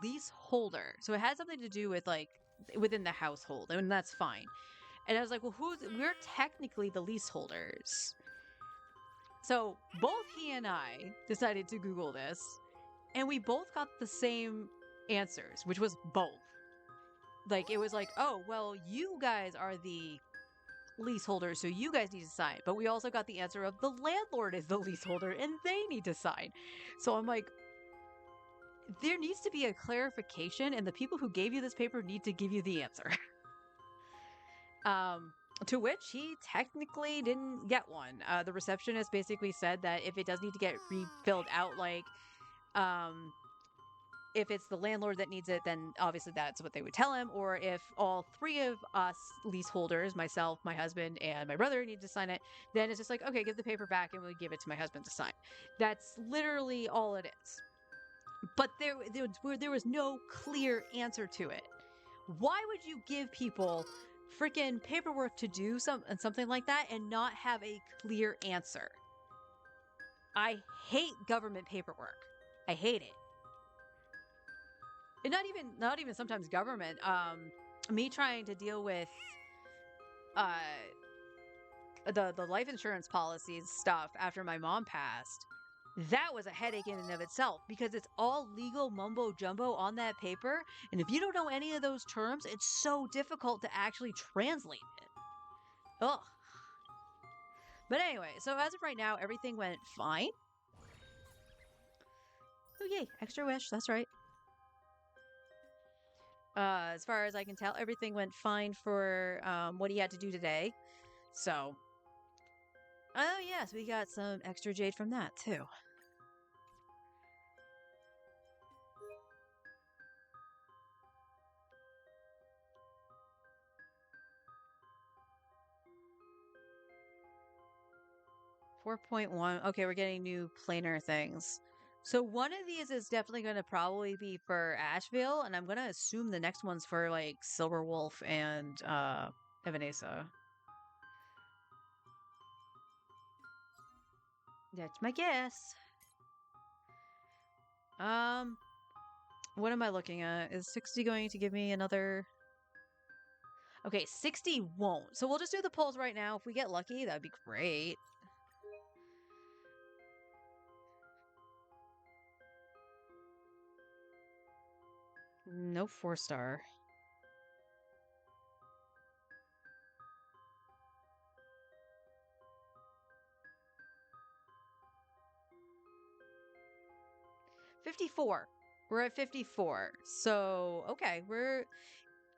leaseholder. So it had something to do with like within the household, and that's fine. And I was like, well, we're technically the leaseholders. So both he and I decided to Google this, and we both got the same answers, which was both. Like, it was like, oh, well, you guys are the leaseholders, so you guys need to sign. But we also got the answer of the landlord is the leaseholder, and they need to sign. So I'm like, there needs to be a clarification, and the people who gave you this paper need to give you the answer. To which he technically didn't get one. The receptionist basically said that if it does need to get refilled out, like, if it's the landlord that needs it, then obviously that's what they would tell him. Or if all 3 of us leaseholders, myself, my husband, and my brother, need to sign it, then it's just like, okay, give the paper back and we'll give it to my husband to sign. That's literally all it is. But there was no clear answer to it. Why would you give people freaking paperwork to do something like that and not have a clear answer? I hate government paperwork. I hate it. And not even sometimes government. Me trying to deal with the life insurance policies stuff after my mom passed. That was a headache in and of itself because it's all legal mumbo jumbo on that paper. And if you don't know any of those terms, it's so difficult to actually translate it. Ugh. But anyway, so as of right now, everything went fine. Oh, yay. Extra wish. That's right. As far as I can tell, everything went fine for what he had to do today. So, oh yes, we got some extra jade from that too. .1. Okay, we're getting new planar things. So one of these is definitely going to probably be for Asheville, and I'm going to assume the next one's for like Silverwolf and Evanesa. That's my guess. What am I looking at? Is 60 going to give me another? Okay, 60 won't. So we'll just do the polls right now. If we get lucky, that'd be great. No 4-star. $54. We're at 54. So, okay,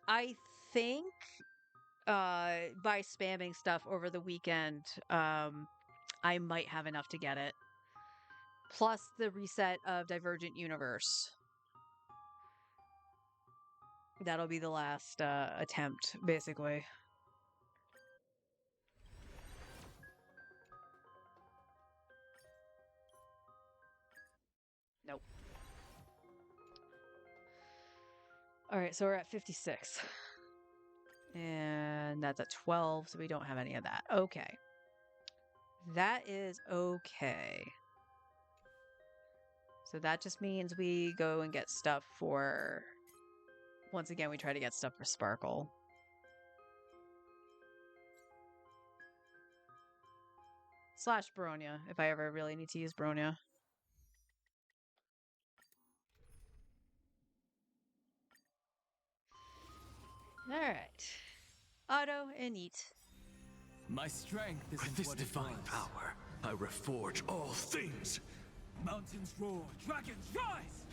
I think by spamming stuff over the weekend, I might have enough to get it. Plus the reset of Divergent Universe. That'll be the last attempt, basically. Nope. Alright, so we're at 56. And that's at 12, so we don't have any of that. Okay. That is okay. So that just means we go and get stuff for... Once again, we try to get stuff for Sparkle. Slash Bronya, if I ever really need to use Bronya. Alright. Auto and eat. My strength is With this divine power, I reforge all things. Mountains roar, dragons rise!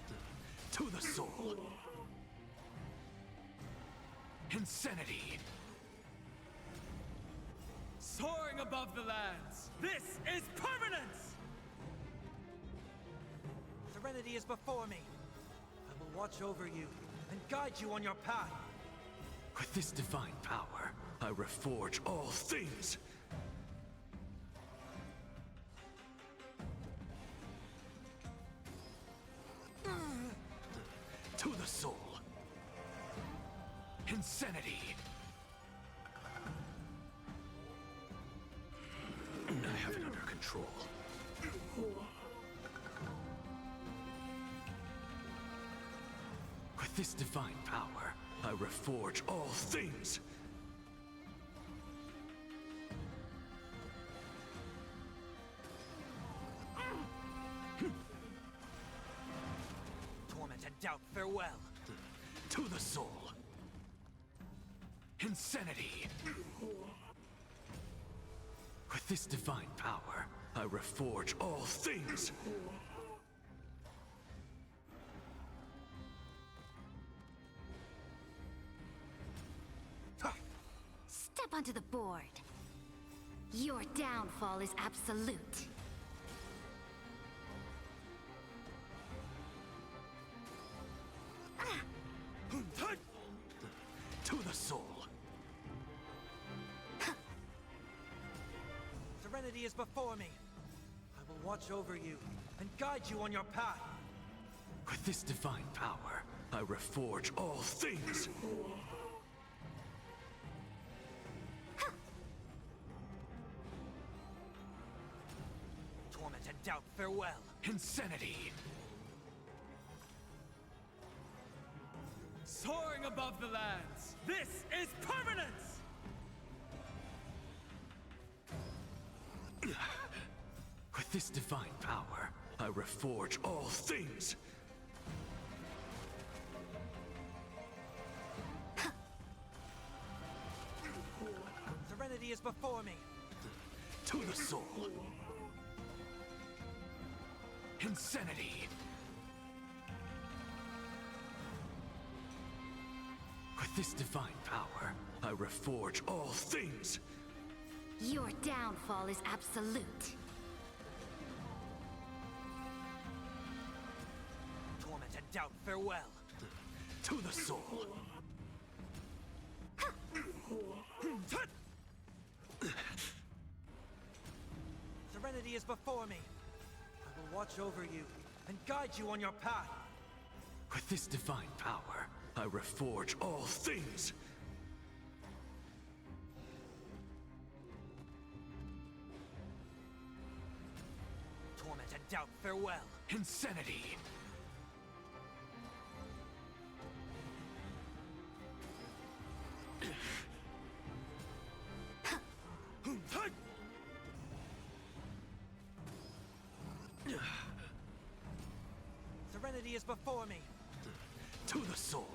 To the soul. Insanity. Soaring above the lands, this is permanence! Serenity is before me. I will watch over you and guide you on your path. With this divine power, I reforge all things. To the soul. Insanity. I have it under control. With this divine power, I reforge all things. Torment and doubt, farewell. To the soul. Insanity. With this divine power, I reforge all things. Step onto the board. Your downfall is absolute. To the soul. Serenity is before me. I will watch over you and guide you on your path. With this divine power, I reforge all things. Torment and doubt, farewell. Insanity. Soaring above the lands. This is permanence! With this divine power, I reforge all things. Serenity is before me. To the soul. Insanity. With this divine power, I reforge all things. Your downfall is absolute. Torment and doubt, farewell. To the soul. Serenity is before me. I will watch over you and guide you on your path. With this divine power, I reforge all things. Torment and doubt, farewell. Insanity. Serenity is before me. To the soul.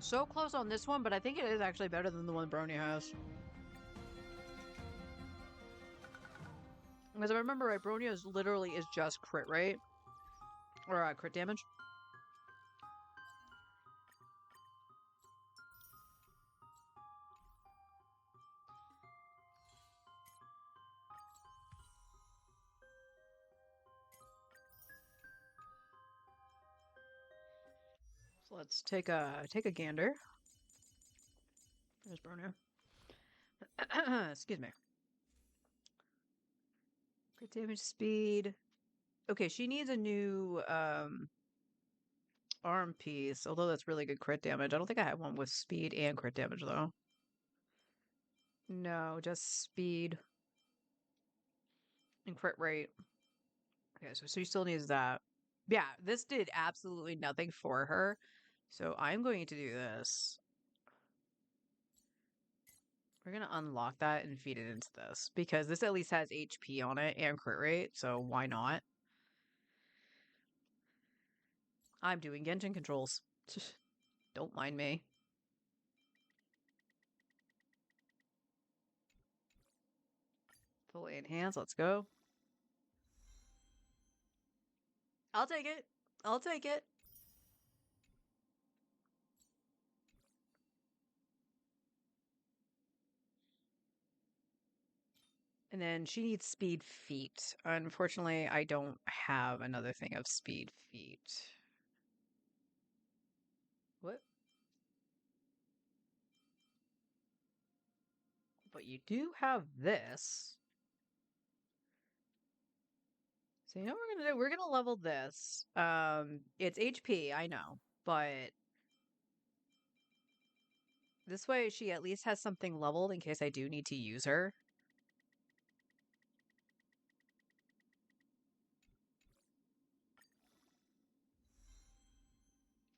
So close on this one, but I think it is actually better than the one Brony has. Because if I remember right, Bronio's literally is just crit rate. Or crit damage. So let's take a gander. There's Bronio. Excuse me. Crit damage speed. Okay, she needs a new arm piece, although that's really good crit damage. I don't think I have one with speed and crit damage though. No, just speed and crit rate. Okay, so she still needs that. Yeah, this did absolutely nothing for her. So I'm going to do this. We're gonna unlock that and feed it into this because this at least has HP on it and crit rate, so why not? I'm doing Genshin controls. Don't mind me. Fully enhanced, let's go. I'll take it. I'll take it. And then she needs speed feet. Unfortunately, I don't have another thing of speed feet. What? But you do have this. So you know what we're gonna do? We're gonna level this. It's HP, I know, but this way she at least has something leveled in case I do need to use her.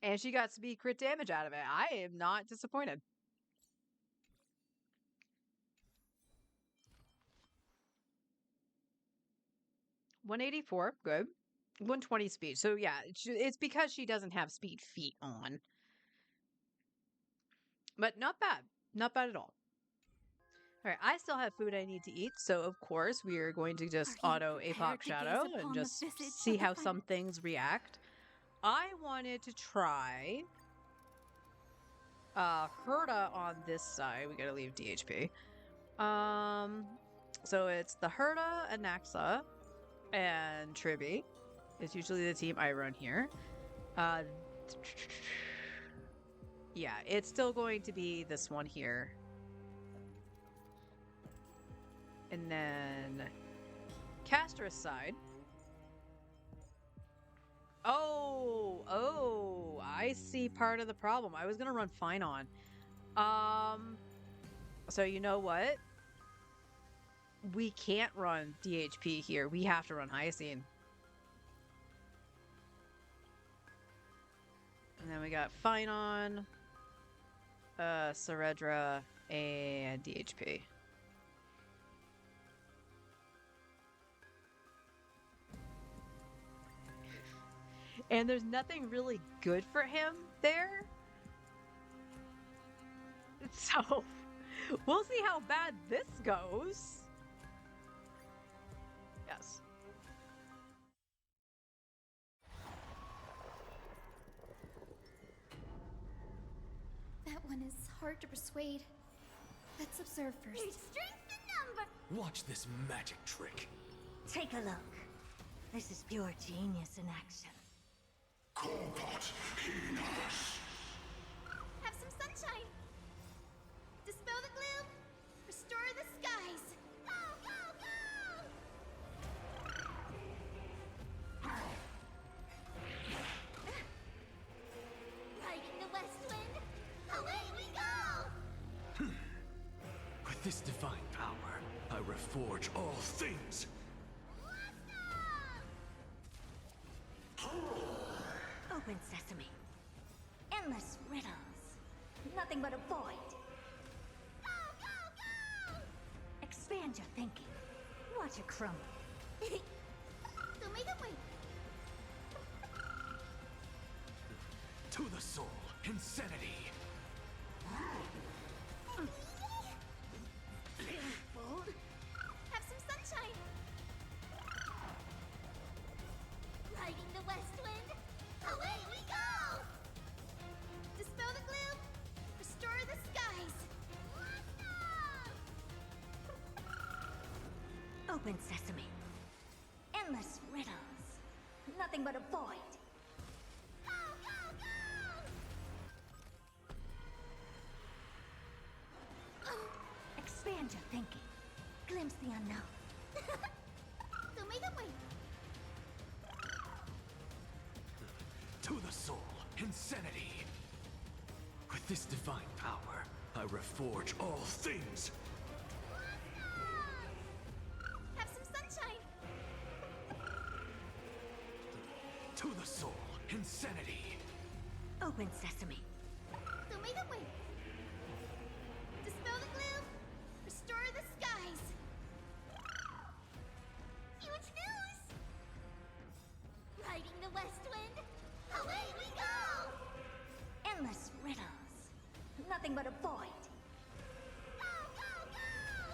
And she got speed crit damage out of it. I am not disappointed. $184, good. 120 speed. So yeah, it's because she doesn't have speed feet on. But not bad. Not bad at all. All right, I still have food I need to eat, so of course we are going to just auto APOC Shadow and just see how some things react. I wanted to try Herda on this side. We gotta leave DHP. So it's the Herda, Anaxa, and Tribby. It's usually the team I run here. Yeah, it's still going to be this one here. And then Caster's side. Oh, I see part of the problem. I was gonna run Fine on. So you know what? We can't run DHP here. We have to run Hyacine. And then we got Fine on, Saredra, and DHP. And there's nothing really good for him there. So, we'll see how bad this goes. Yes. That one is hard to persuade. Let's observe first. There's strength in number. Watch this magic trick. Take a look. This is pure genius in action. Have some sunshine. Dispel the gloom. Restore the skies. Go, go, go! Riding the west wind, away we go! With this divine power, I reforge all things. Open sesame. Endless riddles. Nothing but a void. Go, go, go! Expand your thinking. Watch it crumble. Tommy the way. To the soul, insanity. Have some sunshine. Riding the west wind, away we go! Dispel the gloom. Restore the skies. Open sesame. Endless riddles. Nothing but a void. Go, go, go! Expand your thinking. Glimpse the unknown. Tommy the way. To the soul, insanity. With this divine power, I reforge all things. Have some sunshine. To the soul, insanity. Open sesame. Tommy the way. Dispel the gloom. Nothing but a void. Go, go, go!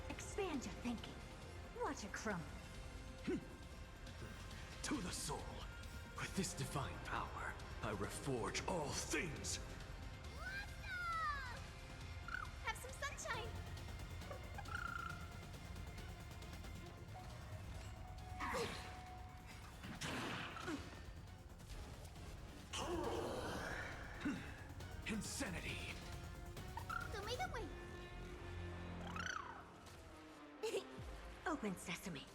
Expand your thinking. Watch it crumble. To the soul. With this divine power, I reforge all things. Have some sunshine! Insanity. Show me the way! Open sesame.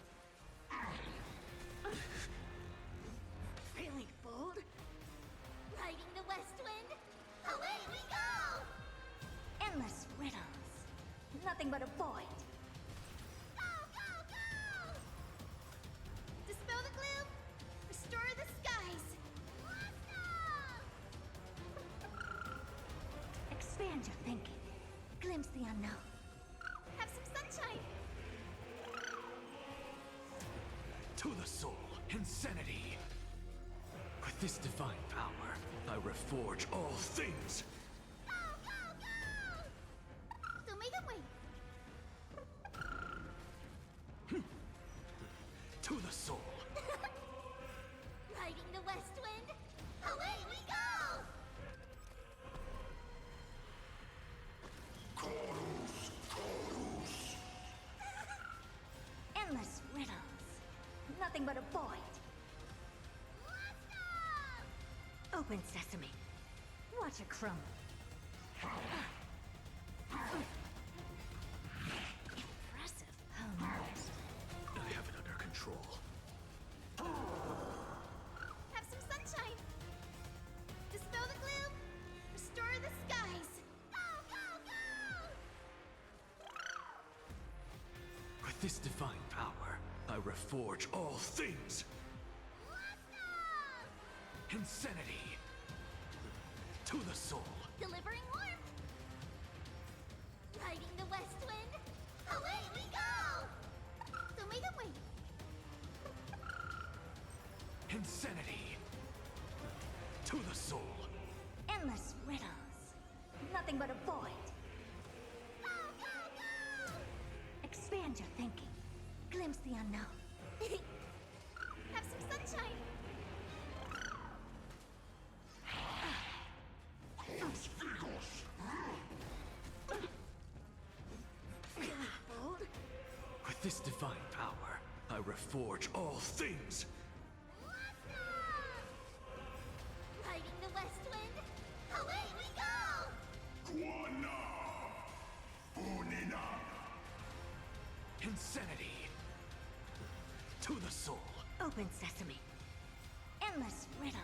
Really bold? Riding the west wind, away we go! Endless riddles. Nothing but a void. Go, go, go! Dispel the gloom, restore the skies! Expand your thinking. Glimpse the unknown. Have some sunshine! To the soul. Insanity. With this divine power, I reforge all things. Go, go, go! Show me the way! To the soul. Riding the west wind, away we go! Endless riddles. Nothing but a void. Open sesame. Watch it crumble. Impressive. Almost. I have it under control. Have some sunshine! Dispel the gloom, restore the skies! Go, go, go! With this divine power, I reforge all things. Insanity. To the soul. Delivering warmth! Riding the west wind, away we go! Show me the way! Insanity. To the soul. Endless riddles. Nothing but a void. Go, go, go! Expand your thinking. Glimpse the unknown. Have some sunshine! Bold? With this divine power, I reforge all things. Riding the west wind, away we go! Insanity. To the soul. Open sesame. Endless riddles.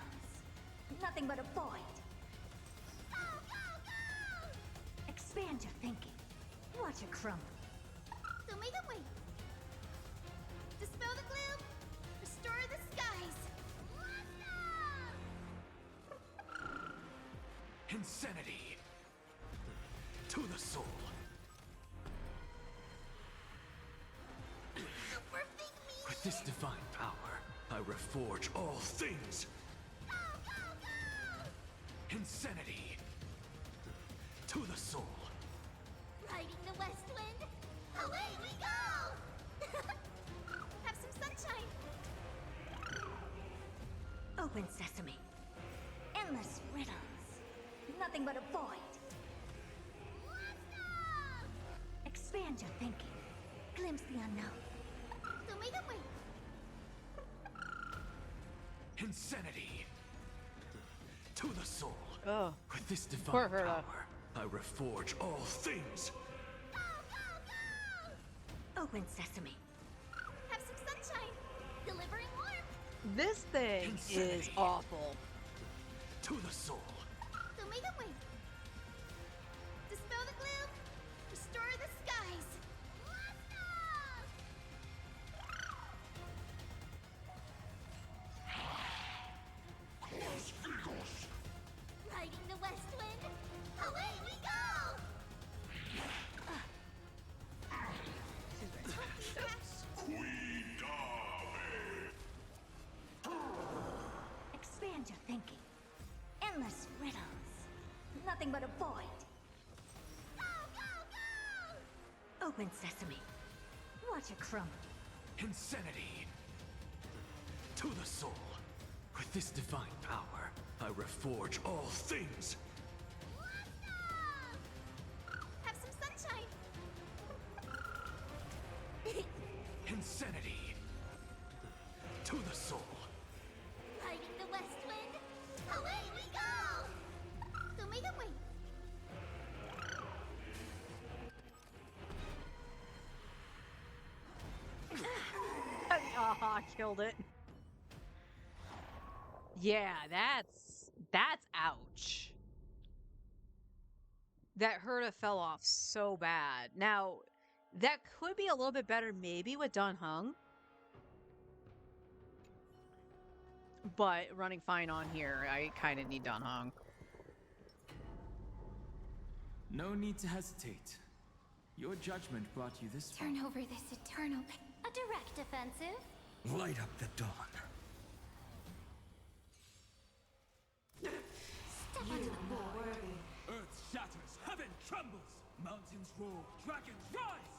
Nothing but a void. Go, go, go! Expand your thinking. Watch it crumble. Show me the way! Dispel the gloom, restore the skies! Insanity. To the soul. Super big me! With this divine power, I reforge all things. Go, go, go! Insanity. To the soul. Riding the west wind, away we go! Have some sunshine! Open sesame. Endless riddles. Nothing but a void. Expand your thinking. Glimpse the unknown. Show me the way! Insanity. To the soul. Oh, With this divine poor Herta. power, I reforge all things. Go, go, Open sesame. go! Have some sunshine! Delivering warmth! this thing is Insanity. awful. To the soul. Show me the way! Dispel the gloom, restore the skies! Riding the west wind, away we go! Expand your thinking. Endless riddles. Nothing but a void. Open sesame. Watch it crumble. Insanity. To the soul. With this divine power, I reforge all things. Have some sunshine. Insanity. To the soul. Hiding the west wind. Away we go! Tumigamoy. Ah, killed it. Yeah, that's ouch. That Herta fell off so bad. Now, that could be a little bit better maybe with Dun Hung. But running fine on here, I kind of need Dun Hung. No need to hesitate. Your judgment brought you this far. Turn over this eternal a direct offensive. Light up the dawn. Step onto the board. Earth shatters, heaven trembles, mountains roar, dragons rise!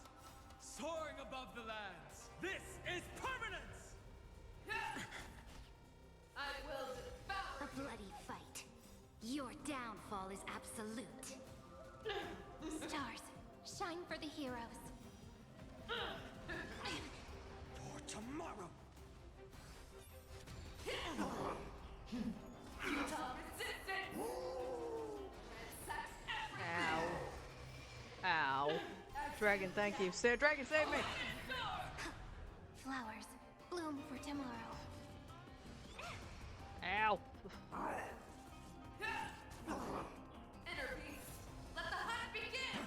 Soaring above the lands, this is permanence! I will devour a bloody fight. Your downfall is absolute. Stars, shine for the heroes. For tomorrow. Ow. Ow. Dragon, thank you. Dragon, save me! Flowers, bloom for tomorrow. Ow. Inner peace, let the hunt begin!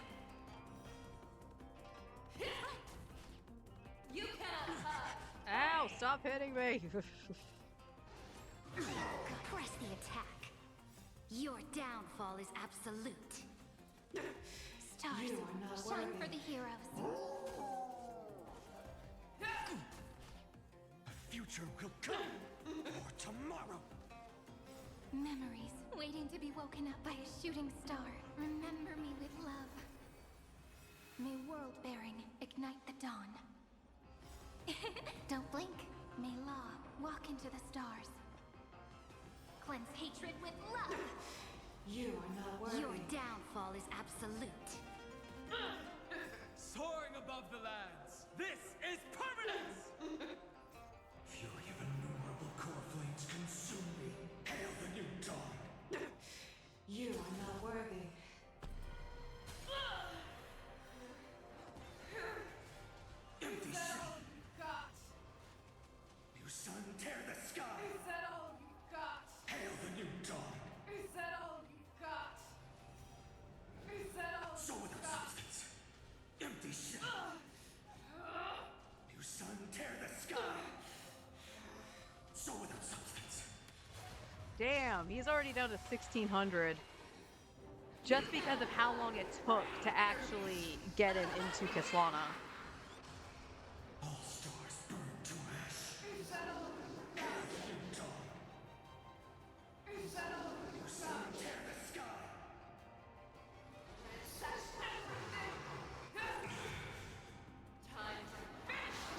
You cannot hide! Ow, stop hitting me! Press the attack. Your downfall is absolute. Stars, shine for the heroes. A future will come. For tomorrow. Memories waiting to be woken up by a shooting star. Remember me with love. May world-bearing ignite the dawn. Don't blink. May law walk into the stars. Cleanse hatred with love. You are not worthy. Your downfall is absolute. Soaring above the lands, this is permanence! Fury of innumerable core flames consume me. Hail the new dawn. You are not worthy. Empty shell. New sun, tear the sky. Is that all you got? Hail the new dawn. Is that all you got? Is that all So you without got? substance. Empty shell. New sun, tear the sky. So without substance. Damn, he's already down to 1600. Just because of how long it took to actually get him into Kislana. All stars burn to ash. Is that all you got? Hail the new dawn. Is that all you New sun, tear the sky. such everything? Time to finish!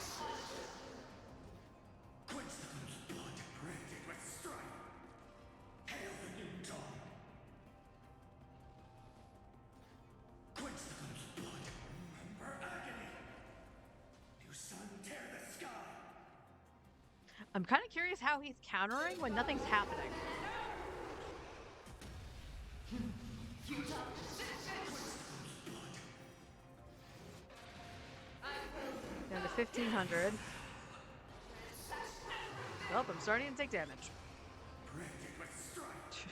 Quench the gloom's blood, branded with strife. Hail the new dawn. Quench the gloom's blood, remember agony. New sun, tear the sky. I'm kind of curious how he's countering when nothing's happening. Down to 1500. Oh, I'm starting to take damage. Branded with strife.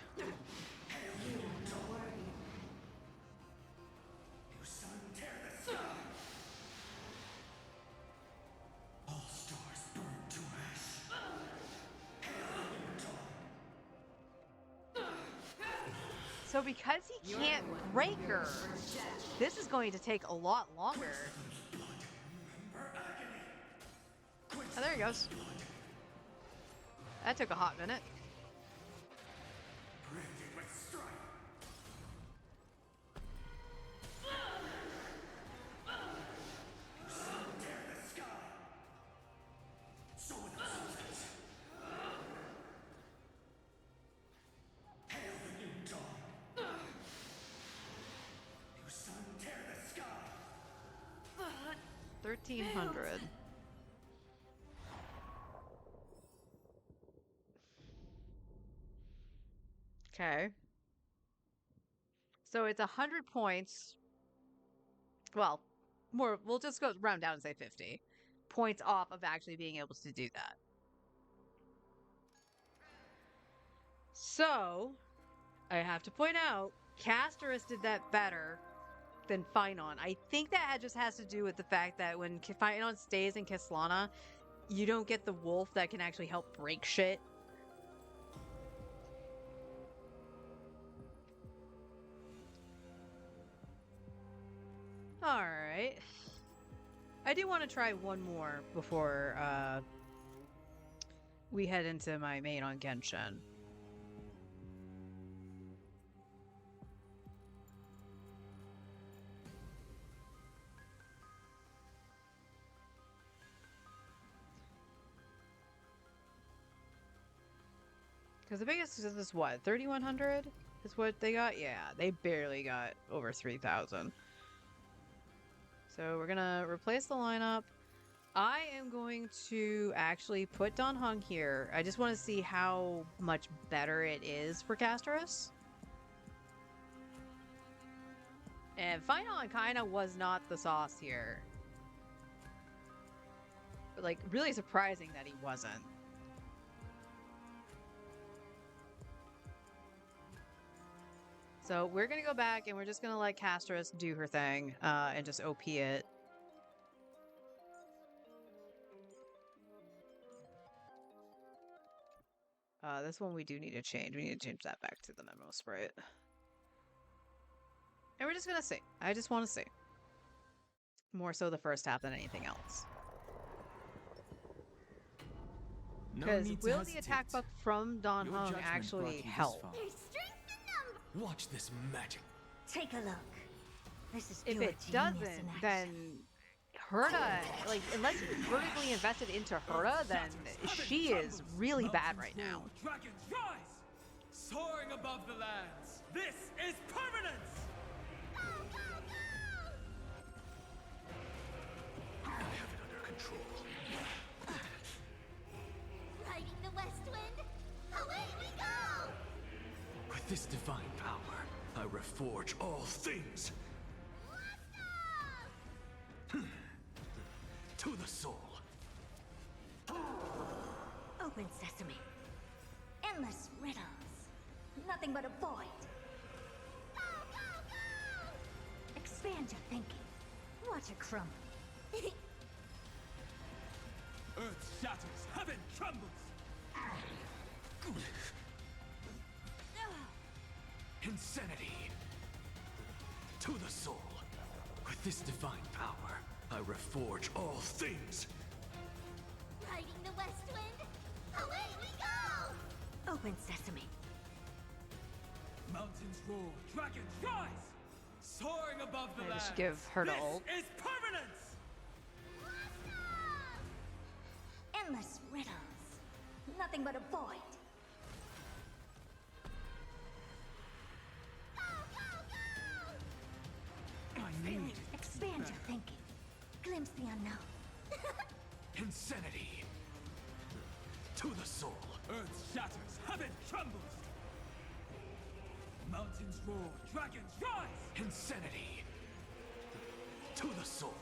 New sun, tear the sky. All stars burn to ash. Hail the new dawn. So because he can't break her, this is going to take a lot longer. Remember agony. Oh, there he goes. That took a hot minute. Branded with strife. 1300. Okay. So it's 100 points. Well, more, we'll just go round down and say 50 points off of actually being able to do that. So, I have to point out, Casterus did that better than Phynon. I think that just has to do with the fact that when Phynon stays in Kislana, you don't get the wolf that can actually help break shit. Alright. I do want to try one more before we head into my main on Genshin. Because the biggest is what? 3,100 is what they got? Yeah, they barely got over 3,000. So we're gonna replace the lineup. I am going to actually put Don Hung here. I just want to see how much better it is for Casterus. And Phynon kind of was not the sauce here. But, like, really surprising that he wasn't. So we're going to go back and we're just going to let Casterus do her thing and just OP it. This one we do need to change. We need to change that back to the memo sprite. And we're just going to see. I just want to see. More so the first half than anything else. Because will the attack buff from Don Hung actually help? Watch this magic. Take a look. This is If pure it genius doesn't, in action. then Herta, like, unless you're vertically invested into Herta, then she is really bad right now. Dragons rise! Soaring above the lands. This is permanence! Go, go, go! I have it under control. Riding the west wind, away we go! With this divine power, I reforge all things. To the soul. Open sesame. Endless riddles. Nothing but a void. Go, go, go! Expand your thinking. Watch it crumble. Earth shatters, heaven trembles! Insanity. To the soul. With this divine power, I reforge all things. Riding the west wind, away we go! Open sesame. Mountains roar, dragons rise! Soaring above the Maybe lands. just give her to This ult. is permanence! Endless riddles. Nothing but a void. I need Expand your thinking. Glimpse the unknown. insanity. To the soul. Earth shatters, heaven trembles! Mountains roar, dragons rise! Insanity. To the soul.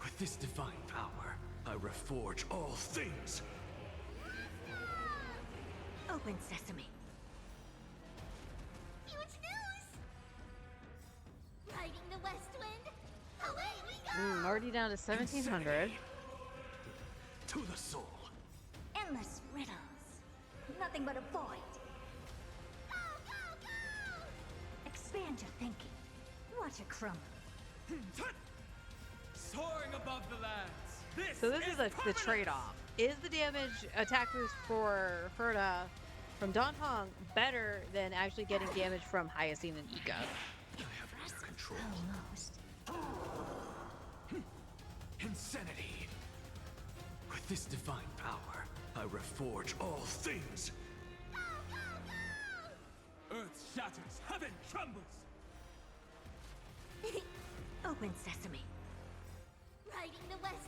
With this divine power, I reforge all things. Open sesame. Huge news! Riding the west wind, away we go! Already down to 1,700. Insanity. To the soul. Endless riddles. Nothing but a void. Go, go, go! Expand your thinking. Watch it crumble. Soaring above the lands. So this is the permanence! trade-off. Is the damage attack boost for Herta from Don Hung better than actually getting damage from Hyacine and Ika? I have it under control. Almost. Insanity. With this divine power, I reforge all things. Earth shatters, heaven trembles! Open sesame. Riding the west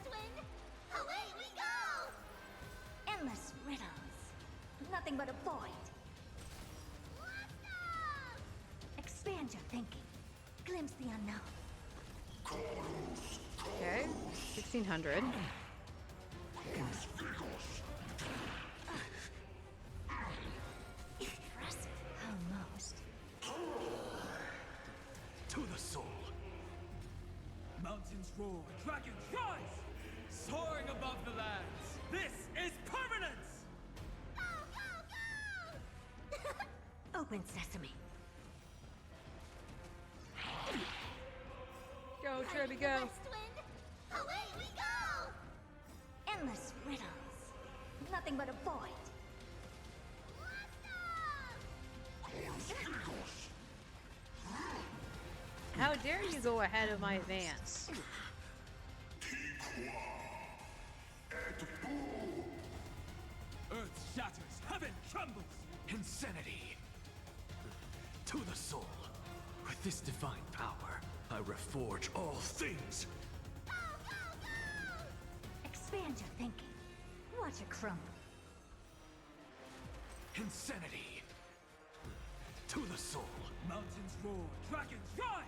Nothing but a void. Expand your thinking. Glimpse the unknown. Okay. 1600. Impressive. Almost. To the soul. Mountains roar, dragons rise! Soaring above the lands, this is permanence! Open sesame. Go, Tribby, go. West wind. Away we go! Endless riddles. Nothing but a void. How dare you go ahead of my advance? Earth shatters, heaven trembles! Insanity. To the soul. With this divine power, I reforge all things. Expand your thinking. Watch it crumble. Insanity. To the soul. Mountains roar, dragons rise!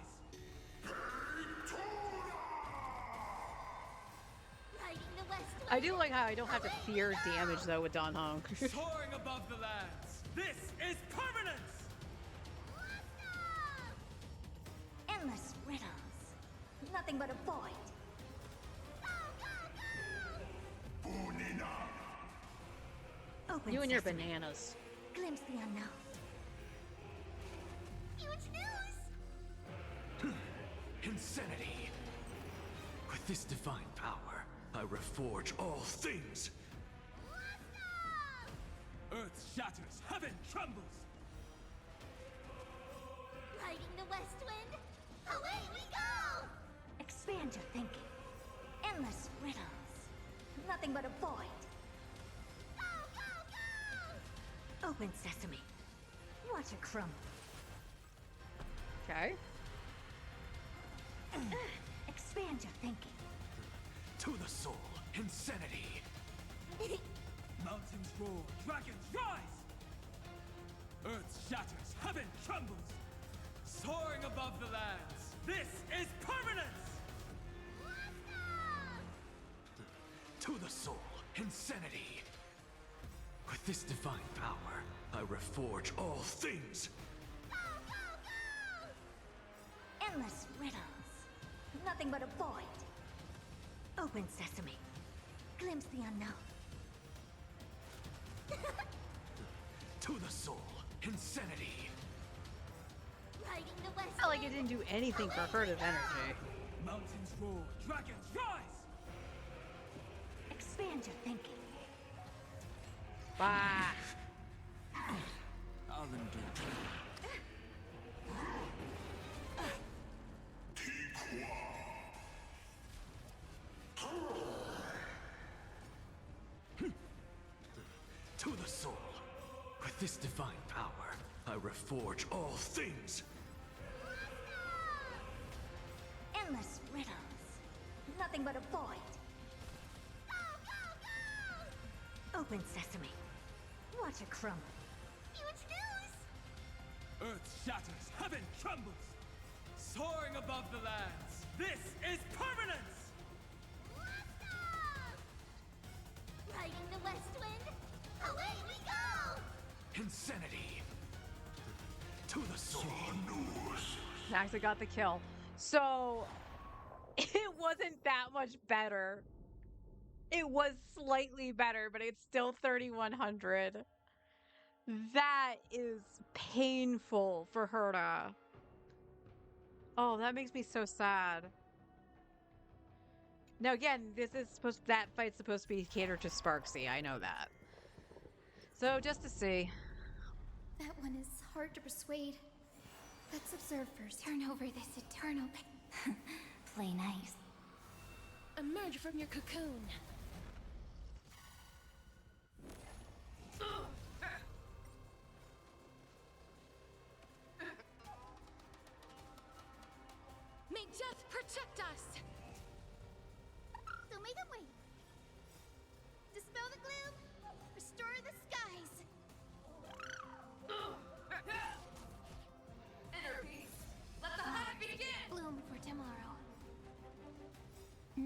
Riding the west wind. I do like how I don't have to fear damage though with Don Honk. Soaring above the lands, this is permanence! Endless riddles. Nothing but a void. Open You and your sesame. bananas. Glimpse the unknown. Huge news! Insanity. With this divine power, I reforge all things. Earth shatters, heaven trembles! Riding the west wind. Away we go! Expand your thinking. Endless riddles. Nothing but a void. Open sesame. Watch it crumble. Okay. Expand your thinking. To the soul. Insanity. Mountains roar, dragons rise! Earth shatters, heaven trembles! Soaring above the lands, this is permanence! To the soul. Insanity. With this divine power, I reforge all things. Endless riddles. Nothing but a void. Open sesame. Glimpse the unknown. To the soul. Insanity. Riding the west Not like it wind. didn't do anything for hurtive energy. Mountains roar, dragons rise! Expand your thinking. Bah. I'll endure. To the soul. With this divine power, I reforge all things. Endless riddles. Nothing but a void. Open sesame. Watch it crumble. Huge news! Earth shatters, heaven trembles! Soaring above the lands, this is permanence! Riding the west wind. Away we go! Insanity. To the soul. Maxa got the kill. So it wasn't that much better. It was slightly better, but it's still 3,100. That is painful for Herta. Oh, that makes me so sad. Now again, that fight's supposed to be catered to Sparksy. I know that. So just to see. That one is hard to persuade. Let's observe first. Turn over this eternal Play nice. Emerge from your cocoon. May death protect us! So make it wait. Dispel the gloom. Restore the skies.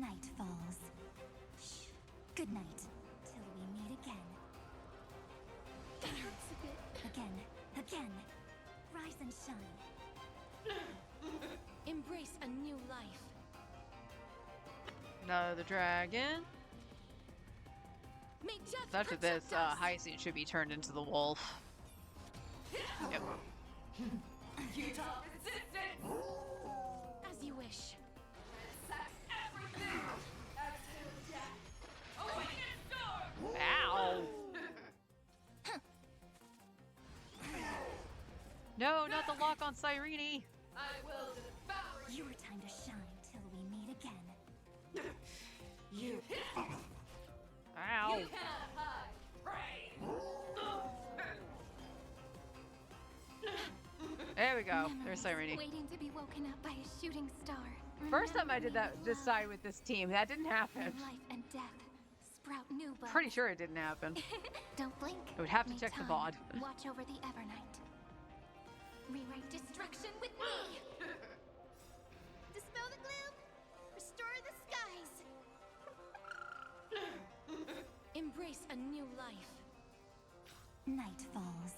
Night falls. Shh. Good night. Till we meet again. That hurts a bit. Again. Rise and shine. Embrace a new life. Another dragon. May death After this, protect us. Hyacinth should be turned into the wolf. Yep. Utah resistance! As you wish. Sack everything! Exhale death! Awaken storm! Ow! No, not the lock on Cyrene. I will devour Your time to shine till we meet again. you! Ow! You cannot hide! Pray! There we go. Memories There's Cyrene. Waiting to be woken up by a shooting star. First time I did Remember that me this side with this team, that didn't with happen. love. Life and death. Sprout new buds. Pretty sure it didn't happen. Don't blink. I would have to May check the time VOD. Watch over the Evernight. Rewrite destruction with me. Dispel the gloom. Restore the skies. Embrace a new life. Night falls.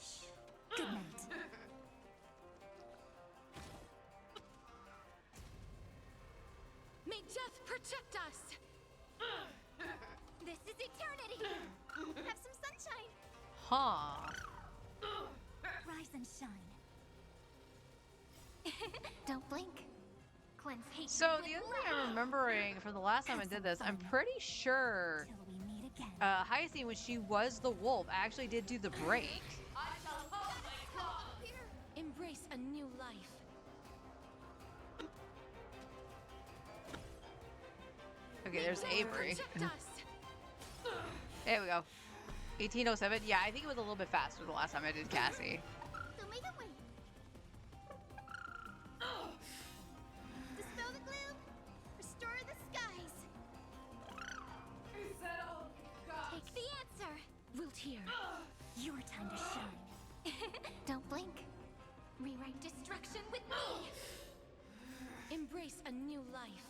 Shh. Good night. May death protect us. This is eternity. Have some sunshine. Huh. Rise and shine. Don't blink. Cleanse hate. So the other thing I'm remembering from the last time I did this, I'm pretty sure Till we meet again. Hyacinth, when she was the wolf, actually did do the break. I shall hold my claws! Embrace a new life. Okay, there's Avery. Protect us. There we go. 1807. Yeah, I think it was a little bit faster the last time I did Cassie. So make a wait. Dispel the gloom. Restore the skies. Is that all you got? Take the answer. Wilt hear. Your time to shine. Don't blink. Rewrite destruction with me. Embrace a new life.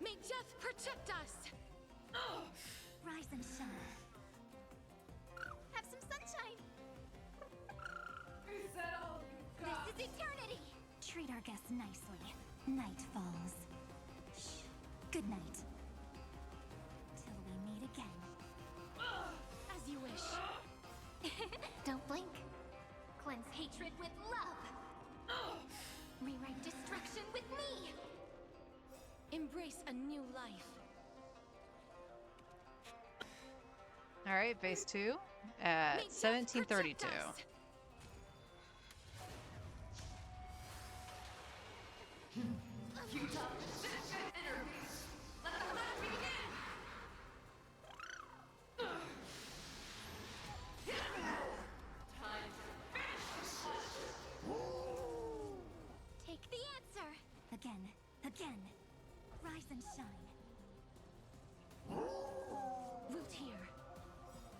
May death protect us. Rise and shine. Have some sunshine. Is that all you got? This is eternity. Treat our guests nicely. Night falls. Shh. Good night. Till we meet again. As you wish. Don't blink. Cleanse hatred with love. Rewrite destruction with me. Embrace a new life. All right, phase 2 at May death 1732. protect us. Utah resistance interviews! Let the hunt begin! Time to finish this hunt! Take the answer. Again. Rise and shine. Wilt hear.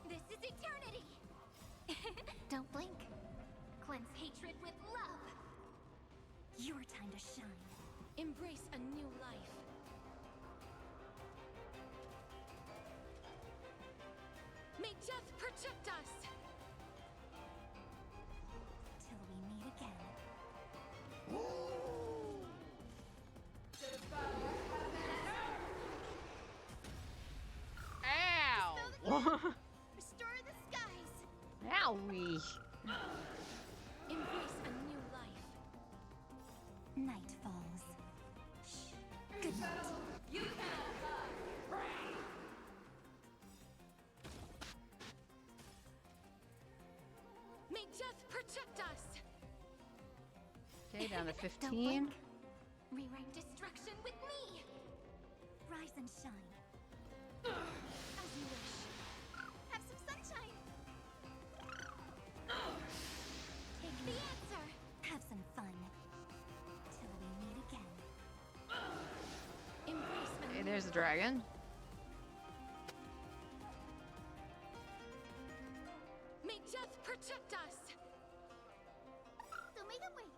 This is eternity. Don't blink. Cleanse hatred with love. Your time to shine. Embrace a new life. May death protect us. Till we meet again. Ow! Restore the skies. Owie! Embrace a new life. Night falls. Shh. Good night. You cannot hide! Pray! May death protect us. Okay, down to Don't 15. blink. Rewrite destruction with me. Rise and shine. As you wish. Have some sunshine. Take the answer. Have some fun. Till we meet again. Embrace a Okay, new there's the life. dragon. May death protect us. So make a wait.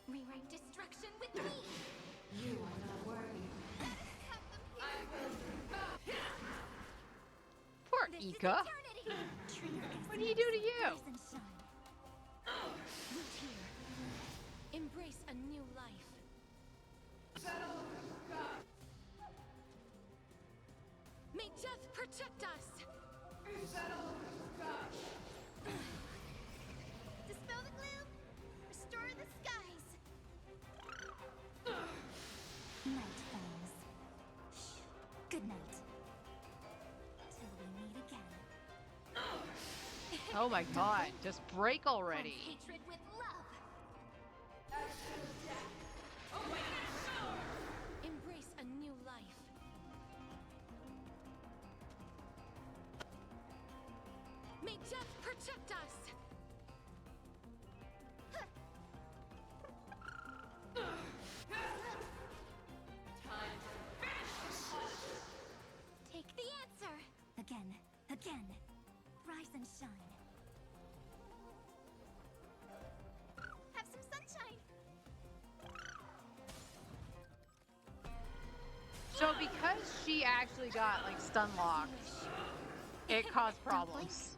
Rewrite destruction with me! You are not worthy. Have them here! Poor This is Ika. eternity! What do you do to you? Rise and shine. Root here. Embrace a new life. May death protect us! Dispel the gloom! Restore the skies! Night falls. Shh. Good night. Till we meet again. Oh my god, just break Cleanse already. hatred with love! Embrace a new life. May death protect us! Take the answer! Again. Again. Rise and shine. Have some sunshine! So because she actually got like stun locked, it caused problems.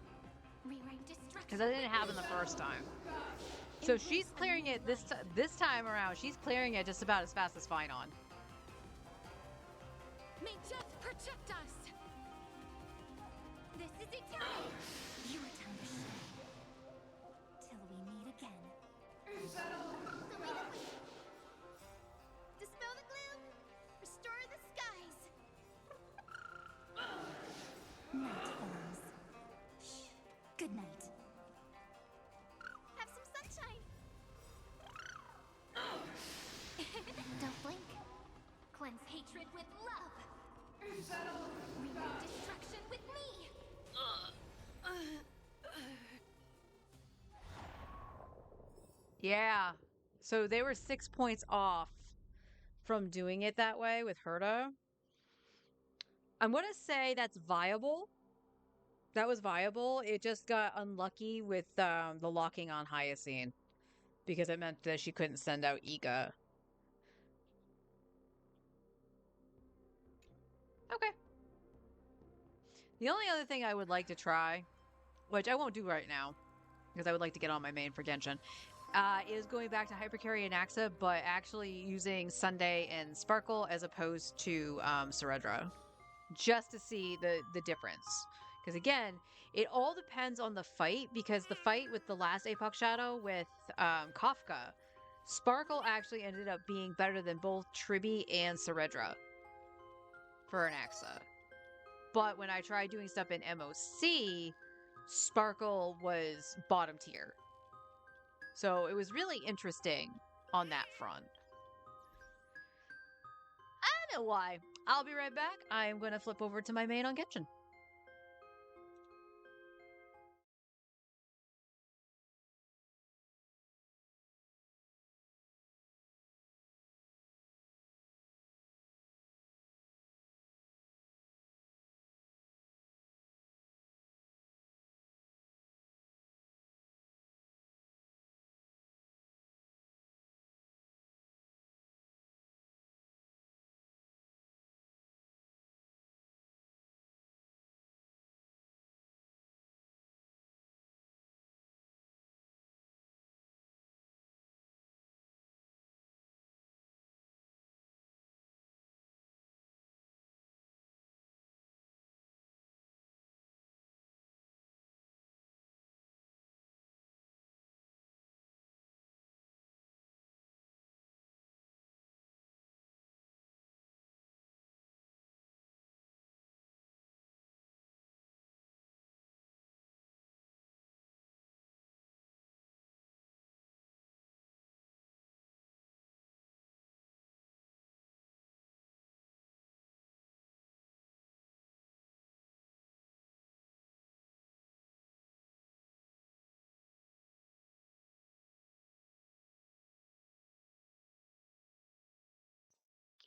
Rewrite destruction. Because that didn't happen the first time. So she's clearing it this time around. She's clearing it just about as fast as Finon. May death protect us! This is eternity! Your time to shine. Till we meet again. Dispel the gloom! Restore the skies! Night falls. Shh. Good night. Have some sunshine! Don't blink. Cleanse hatred with love! Rewrite destruction with me! Yeah. So they were 6 points off from doing it that way with Herta. I'm going to say that's viable. That was viable. It just got unlucky with the locking on Hyacine because it meant that she couldn't send out Ika. Okay. The only other thing I would like to try, which I won't do right now because I would like to get on my main for Genshin, is going back to Hypercarry and Axa, but actually using Sunday and Sparkle as opposed to Ceredra, just to see the difference. Because again, it all depends on the fight, because the fight with the last Apoc Shadow with Kafka, Sparkle actually ended up being better than both Tribi and Ceredra for an Axa. But when I tried doing stuff in MOC, Sparkle was bottom tier. So it was really interesting on that front. I know why. I'll be right back. I'm going to flip over to my main on Genshin.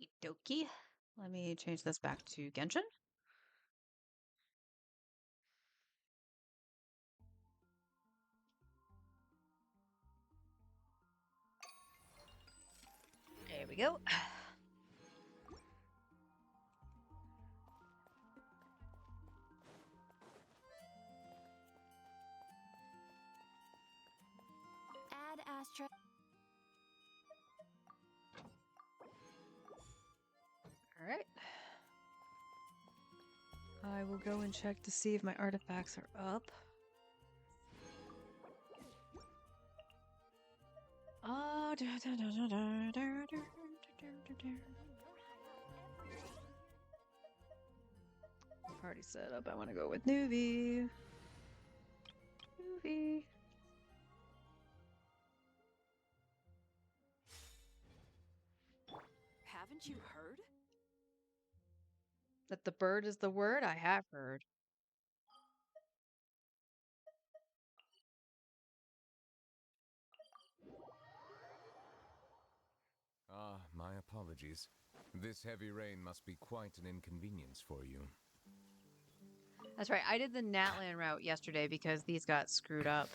Okie dokie. Let me change this back to Genshin. we go. Add Astra. All right. I will go and check to see if my artifacts are up. Oh, party setup. I want to go with Nuvi. Nuvi. Haven't you heard? That the bird is the word? I have heard. Ah, my apologies. This heavy rain must be quite an inconvenience for you. That's right. I did the Natlan route yesterday because these got screwed up.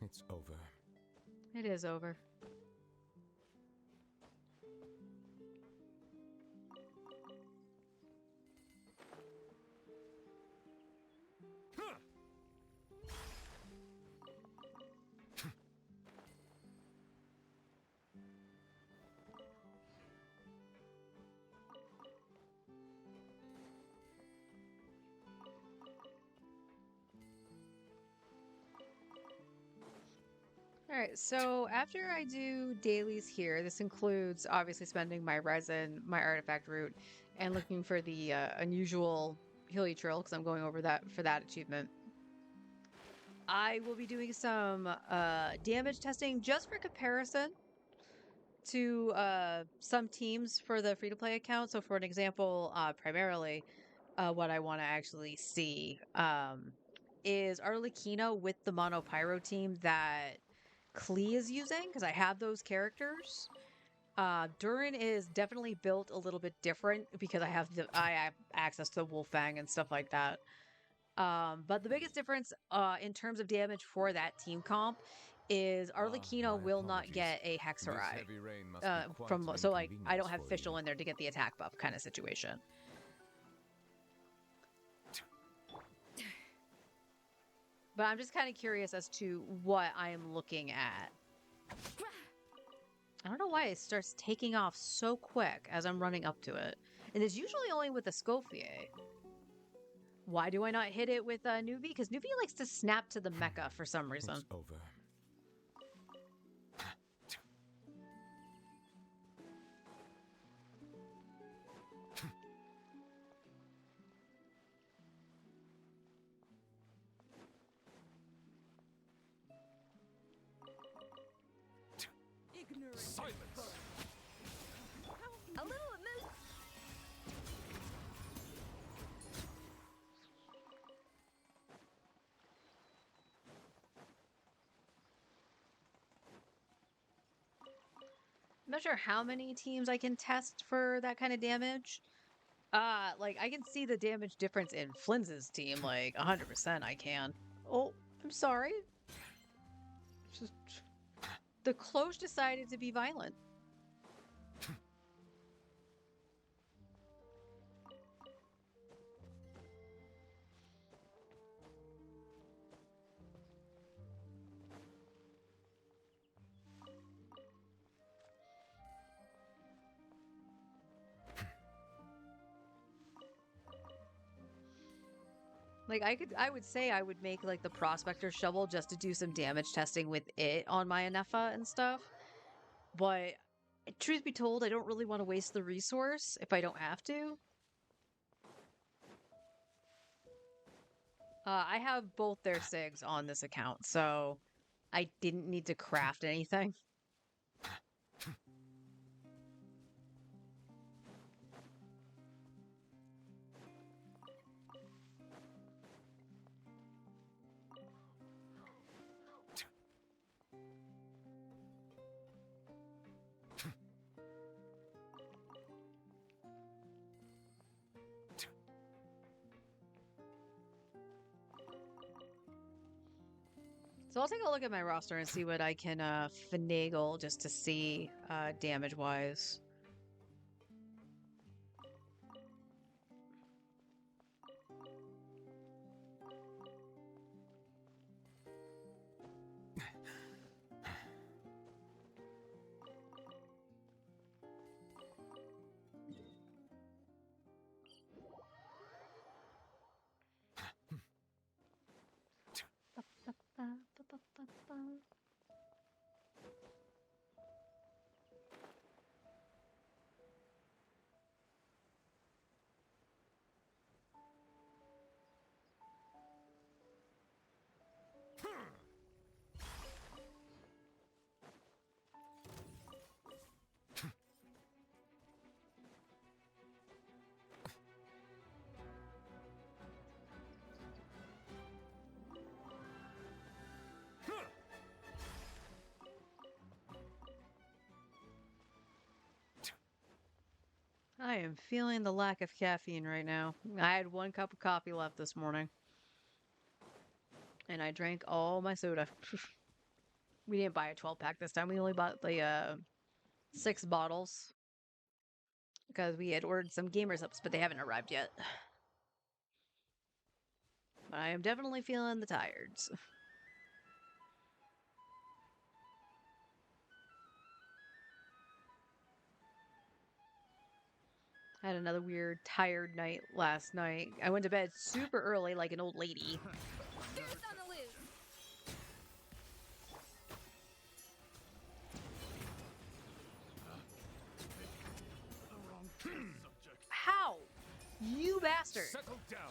It's over. It is over. All right, so after I do dailies here, this includes obviously spending my resin, my artifact route, and looking for the unusual Heliotrill because I'm going over that for that achievement. I will be doing some damage testing just for comparison to some teams for the free-to-play account. So for an example, primarily what I want to actually see is Arlecchino with the Monopyro team that Klee is using, because I have those characters. Durin is definitely built a little bit different because I have access to Wolfang and stuff like that. But the biggest difference in terms of damage for that team comp is Arlecchino will not get a Hexerai. So like I don't have Fischl in there to get the attack buff kind of situation. But I'm just kind of curious as to what I am looking at. I don't know why it starts taking off so quick as I'm running up to it. And it's usually only with the Scofier. Why do I not hit it with Nuvi? Because Nuvi likes to snap to the mecha for some reason. It's over. Silence! A little amused. I'm not sure how many teams I can test for that kind of damage. Like, I can see the damage difference in Flinz's team, like, 100% I can. Oh, I'm sorry. Just... The Cloche decided to be violent. Like, I would say I would make, like, the Prospector Shovel just to do some damage testing with it on my Anefa and stuff. But, truth be told, I don't really want to waste the resource if I don't have to. I have both their SIGs on this account, so I didn't need to craft anything. So I'll take a look at my roster and see what I can finagle just to see damage-wise. I am feeling the lack of caffeine right now. I had 1 cup of coffee left this morning. And I drank all my soda. We didn't buy a 12-pack this time. We only bought the 6 bottles. Because we had ordered some Gamers Ups, but they haven't arrived yet. But I am definitely feeling the tired's. I had another weird, tired night last night. I went to bed super early like an old lady. There's on the loose. How? You bastard! Settle down.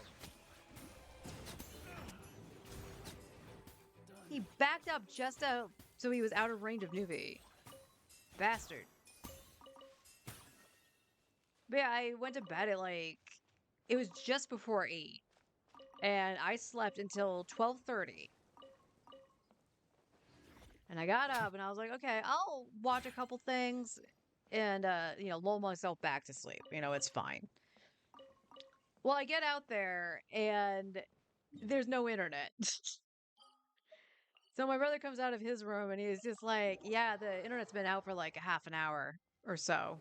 He backed up just so he was out of range of Nuvi. Bastard. But yeah, I went to bed at it was just before 8. And I slept until 12:30. And I got up and I was like, okay, I'll watch a couple things and, lull myself back to sleep. It's fine. Well, I get out there and there's no internet. So my brother comes out of his room and he's just like, yeah, the internet's been out for like a half an hour or so.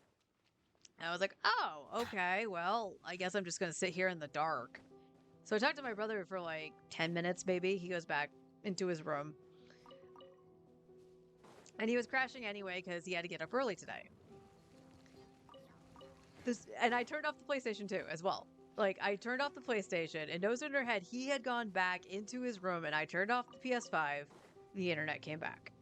And I was like, oh, okay, well, I guess I'm just going to sit here in the dark. So I talked to my brother for like 10 minutes, maybe. He goes back into his room. And he was crashing anyway because he had to get up early today. And I turned off the PlayStation 2 as well. I turned off the PlayStation, and no sooner had he had gone back into his room and I turned off the PS5, the internet came back.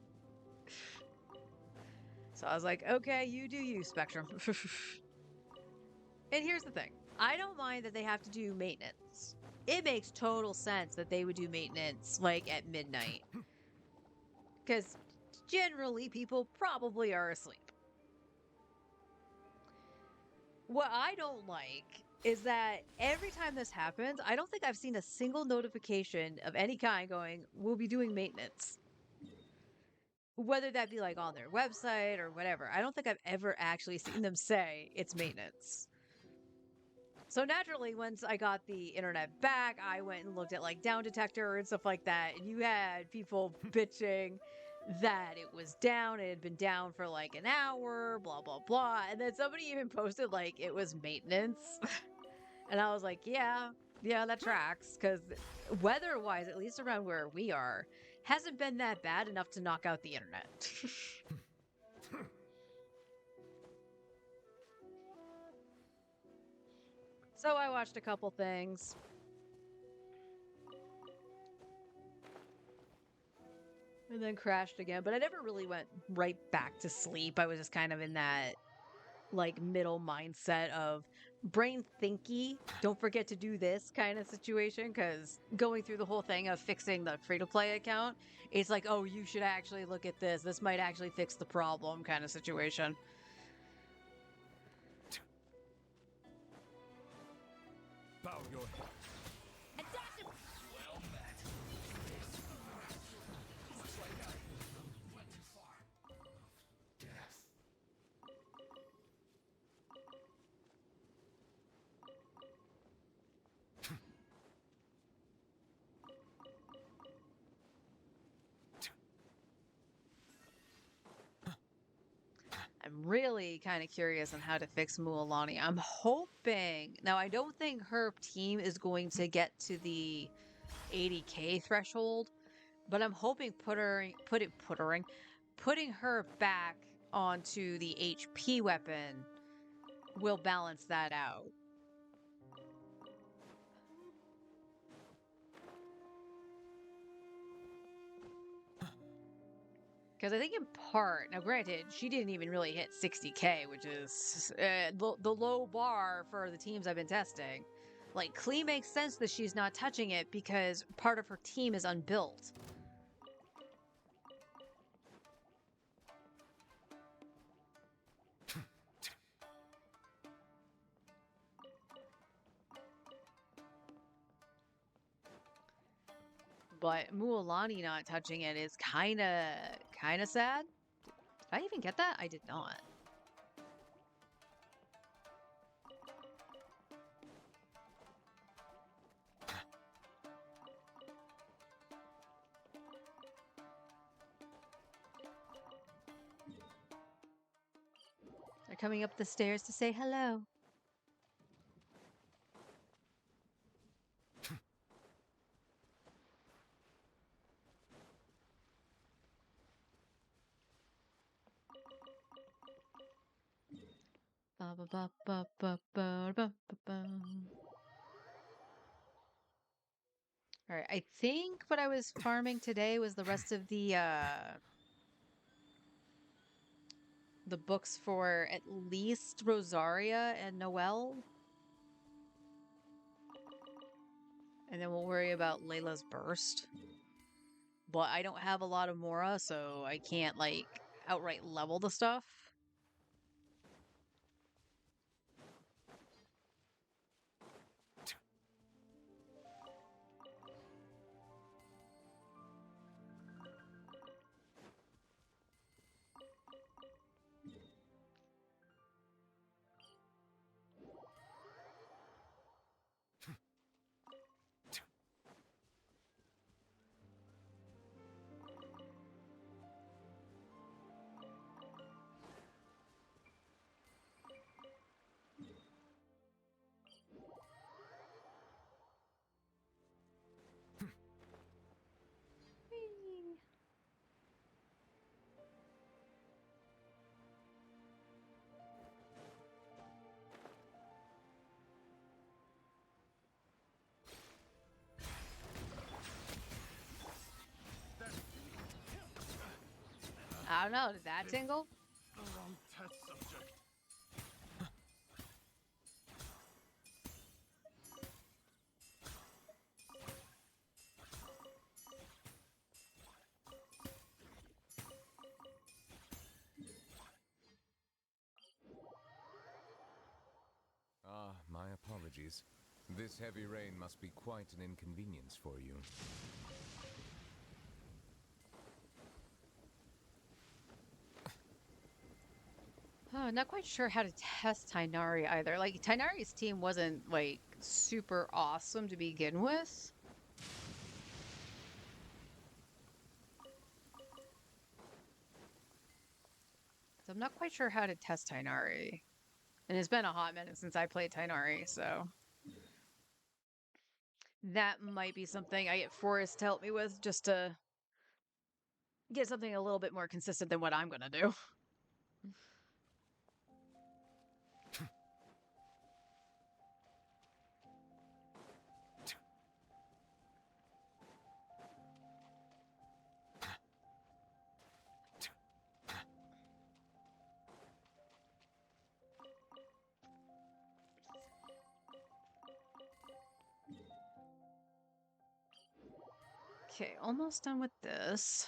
So I was like, okay, you do you, Spectrum. And here's the thing. I don't mind that they have to do maintenance. It makes total sense that they would do maintenance, at midnight. Because generally, people probably are asleep. What I don't like is that every time this happens, I don't think I've seen a single notification of any kind going, we'll be doing maintenance. Whether that be on their website or whatever. I don't think I've ever actually seen them say it's maintenance. So naturally, once I got the internet back, I went and looked at Down Detector and stuff like that. And you had people bitching that it was down. It had been down for an hour, blah, blah, blah. And then somebody even posted it was maintenance. And I was like, yeah, that tracks. Because weather-wise, at least around where we are, hasn't been that bad enough to knock out the internet. So I watched a couple things. And then crashed again. But I never really went right back to sleep. I was just kind of in that middle mindset of brain thinky, don't forget to do this kind of situation, because going through the whole thing of fixing the free-to-play account, it's like, oh, you should actually look at this might actually fix the problem kind of situation. Bow your head. Well met. Looks like I went too far. Death. really kind of curious on how to fix Mualani. I'm hoping. Now, I don't think her team is going to get to the 80k threshold, but I'm hoping putting her back onto the HP weapon will balance that out. Because I think in part, now granted, she didn't even really hit 60k, which is the low bar for the teams I've been testing. Like, Klee makes sense that she's not touching it because part of her team is unbuilt. But Mualani not touching it is kind of sad. Did I even get that? I did not. They're coming up the stairs to say hello. All right, I think what I was farming today was the rest of the books for at least Rosaria and Noelle. And then we'll worry about Layla's burst. But I don't have a lot of Mora, so I can't, like, outright level the stuff. I don't know, did that tingle? The wrong test subject. Ah, my apologies. This heavy rain must be quite an inconvenience for you. Oh, not quite sure how to test Tainari either. Like, Tainari's team wasn't, like, super awesome to begin with. So I'm not quite sure how to test Tainari. And it's been a hot minute since I played Tainari, so... that might be something I get Forrest to help me with, just to get something a little bit more consistent than what I'm gonna do. Okay, almost done with this.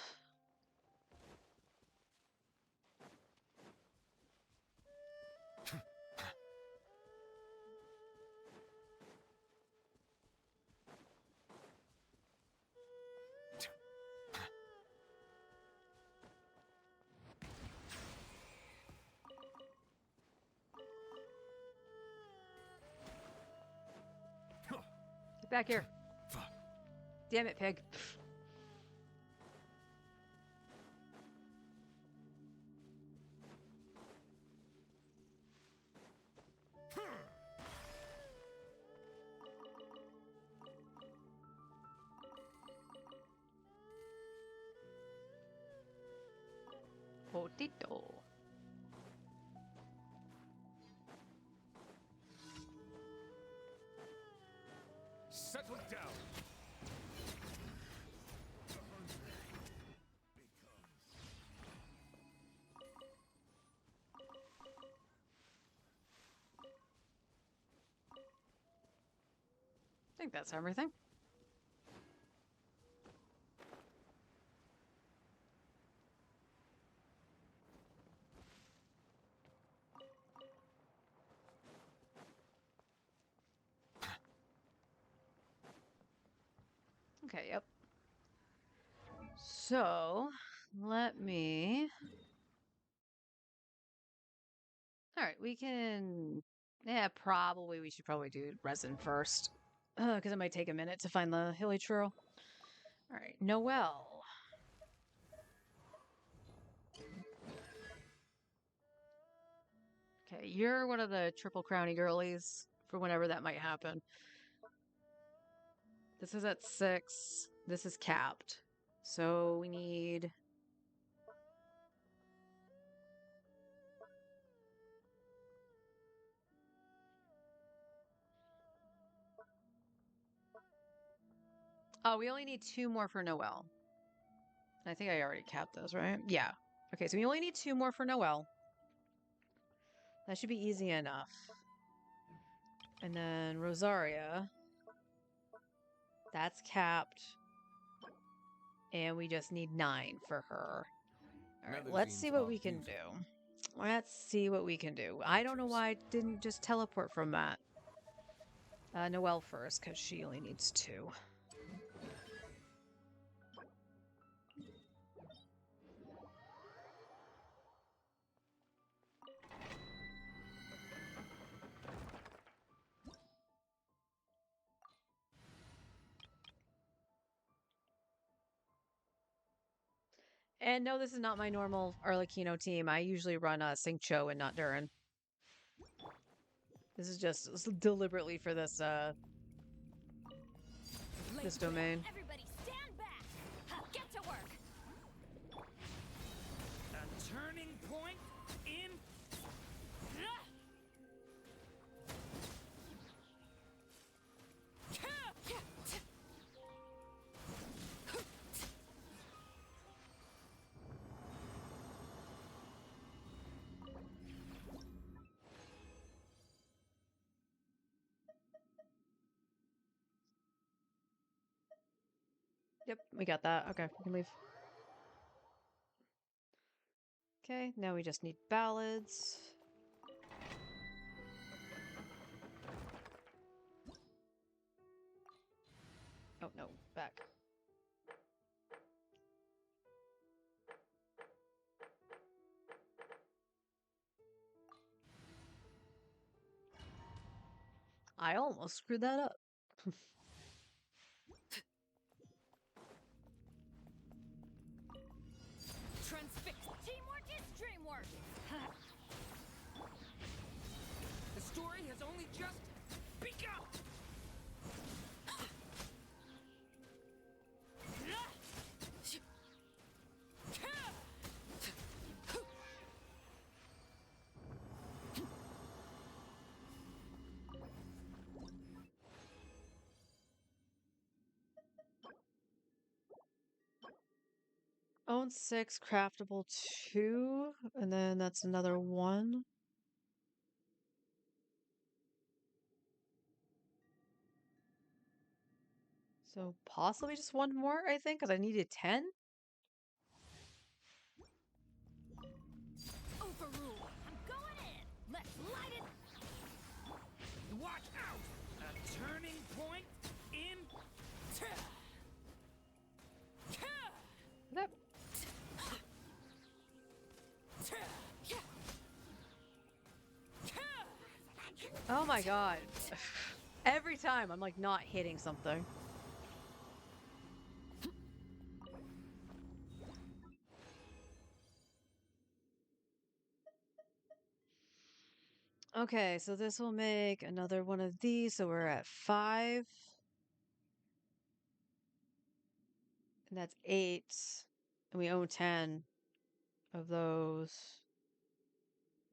Get back here. Damn it, pig. Potito. Settle down. I think that's everything. Okay, yep. So, let me... Alright, we can... Yeah, probably we should probably do resin first. Because it might take a minute to find the hilly trail. Alright, Noelle. Okay, you're one of the triple crowny girlies for whenever that might happen. This is at 6. This is capped. So we need... Oh, we only need 2 more for Noelle. I think I already capped those, right? Yeah. Okay, so we only need 2 more for Noelle. That should be easy enough. And then Rosaria. That's capped. And we just need 9 for her. Alright, let's see what we can do. Let's see what we can do. I don't know why I didn't just teleport from that. Noelle first, because she only needs 2. And no, this is not my normal Arlecchino team. I usually run Xingqiu and not Durin. This is just deliberately for this this domain. Everybody stand back. Get to work. A turning point in. Yep, we got that. Okay, we can leave. Okay, now we just need ballads. Oh, no, back. I almost screwed that up. Transfix. Teamwork is dreamwork. The story has only just begun. Own 6, craftable 2, and then that's another 1. So possibly just 1 more, I think, because I needed 10. Overrule. I'm going in. Let's light it. Watch out! A turning point in. Yep. Oh my god. Every time I'm like not hitting something. Okay, so this will make another one of these, so we're at 5. And that's 8. And we own 10. of those.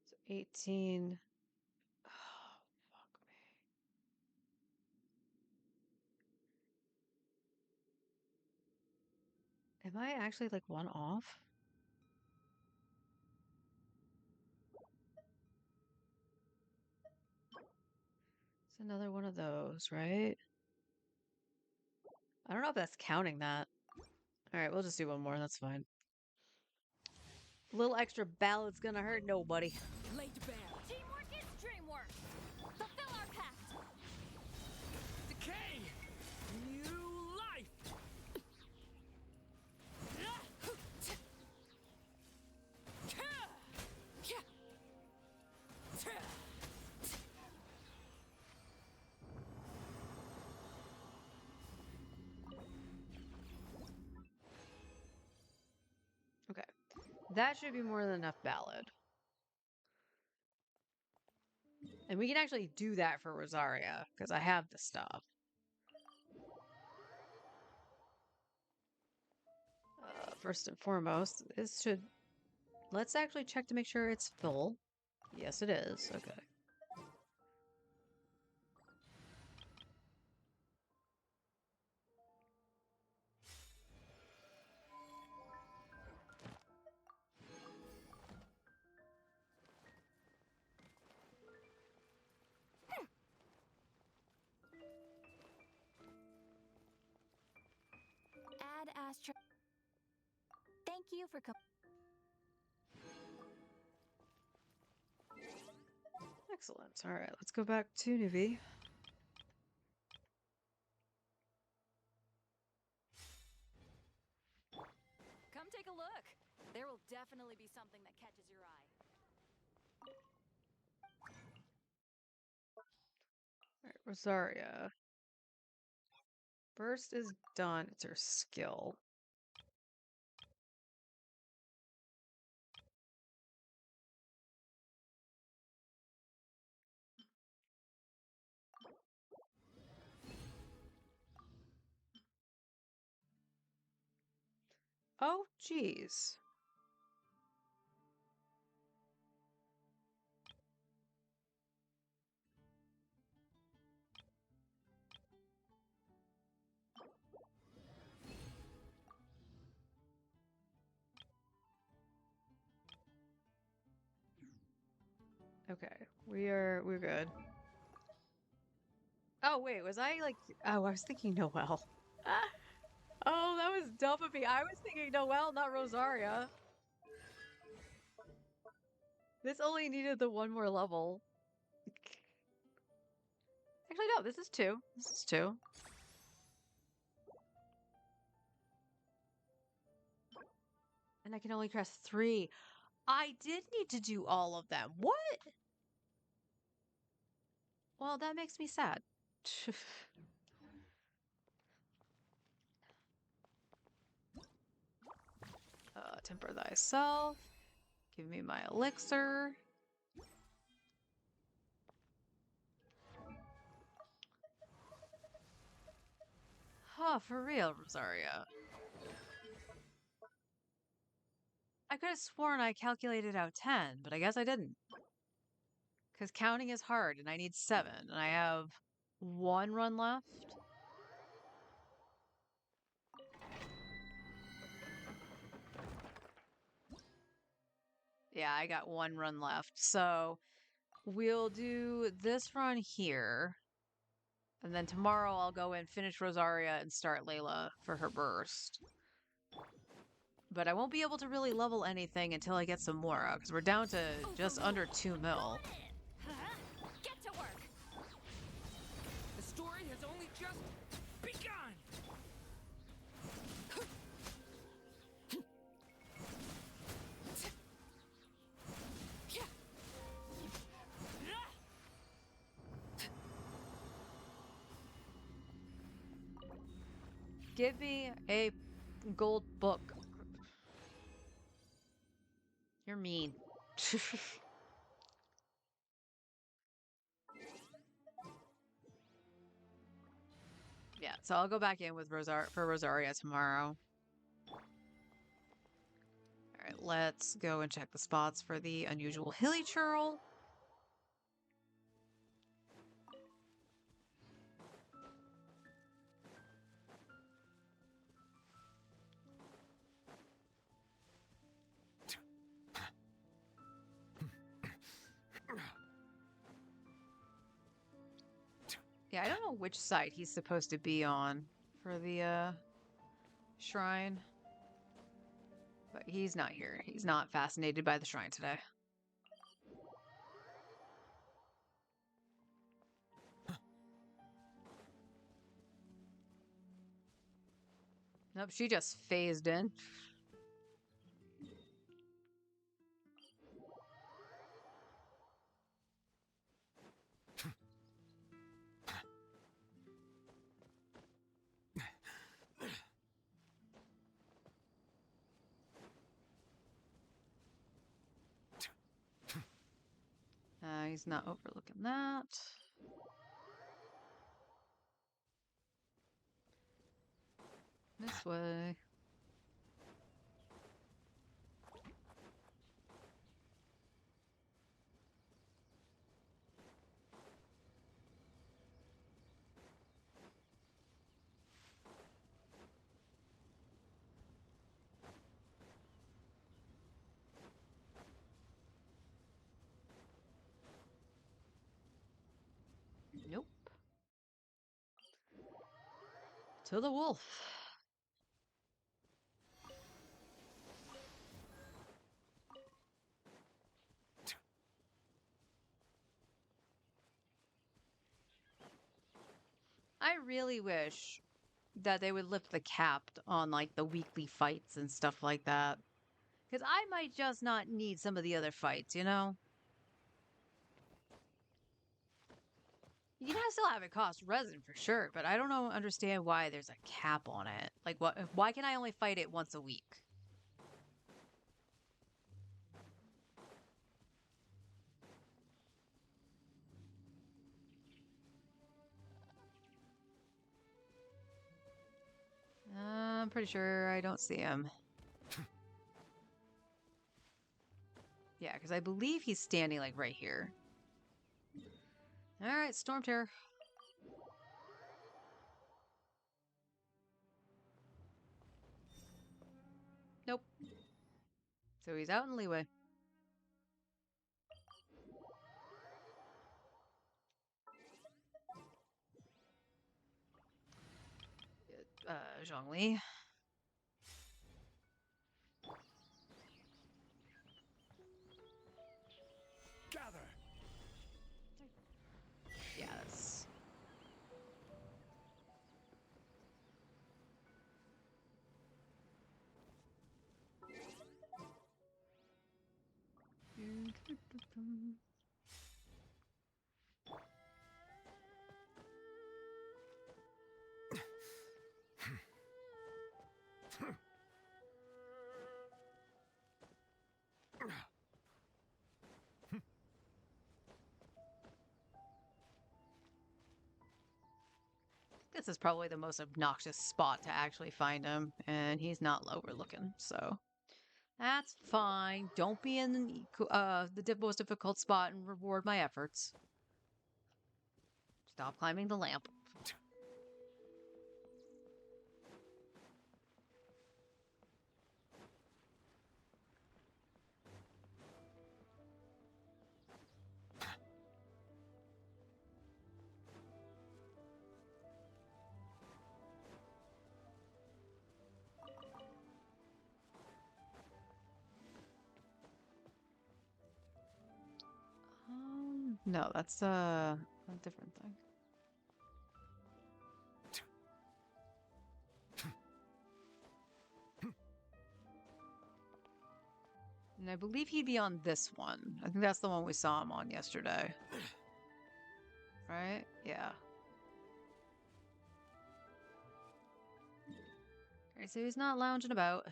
So 18. Oh, fuck me. Am I actually like one off? It's another one of those, right? I don't know if that's counting that. Alright, we'll just do one more. That's fine. A little extra ballad's gonna hurt nobody. Laid bare. Teamwork is dreamwork. Fulfill our pact. Decay! New life! Okay. That should be more than enough ballad. And we can actually do that for Rosaria, because I have the stuff. First and foremost, this should... Let's actually check to make sure it's full. Yes, it is. Okay. Add Astra. Thank you for Excellent. All right, let's go back to Nuvi. Come take a look. There will definitely be something that catches your eye. All right, Rosaria. Burst is done. It's her skill. Oh, geez. Okay, we're good. Oh wait, was I like? Oh, I was thinking Noelle. Oh, that was dumb of me. I was thinking Noelle, not Rosaria. This only needed the one more level. Actually, no, this is 2. This is 2. And I can only press 3. I did need to do all of them. What? Well, that makes me sad. Temper thyself. Give me my elixir. Huh, for real, Rosaria. I could have sworn I calculated out 10, but I guess I didn't. Because counting is hard, and I need 7, and I have 1 run left. Yeah, I got 1 run left. So we'll do this run here. And then tomorrow I'll go and finish Rosaria and start Layla for her burst. But I won't be able to really level anything until I get some more, because we're down to just under 2 mil. Get to work. The story has only just begun! Give me a gold book. You're mean. Yeah, so I'll go back in with Rosaria tomorrow. Alright, let's go and check the spots for the unusual hilly churl. Yeah, I don't know which side he's supposed to be on for the shrine. But he's not here. He's not fascinated by the shrine today. Nope, she just phased in. He's not overlooking that. This way. Nope. To the wolf. I really wish that they would lift the cap on like the weekly fights and stuff like that. Because I might just not need some of the other fights, you know? You can still have it cost resin for sure, but I don't understand why there's a cap on it. Like, why can I only fight it once a week? I'm pretty sure I don't see him. Yeah, because I believe he's standing like right here. All right, Storm Terror. Nope. So he's out in leeway. Zhongli. Gather. Yeah, that's... This is probably the most obnoxious spot to actually find him, and he's not overlooking, so that's fine. Don't be in the most difficult spot and reward my efforts. Stop climbing the lamp. No, that's a different thing. And I believe he'd be on this one. I think that's the one we saw him on yesterday. Right? Yeah. Alright, so he's not lounging about.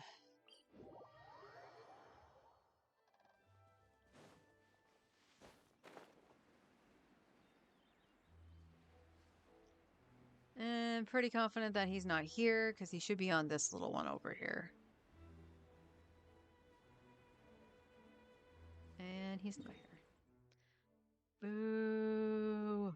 And pretty confident that he's not here, because he should be on this little one over here. And he's not here. Boo.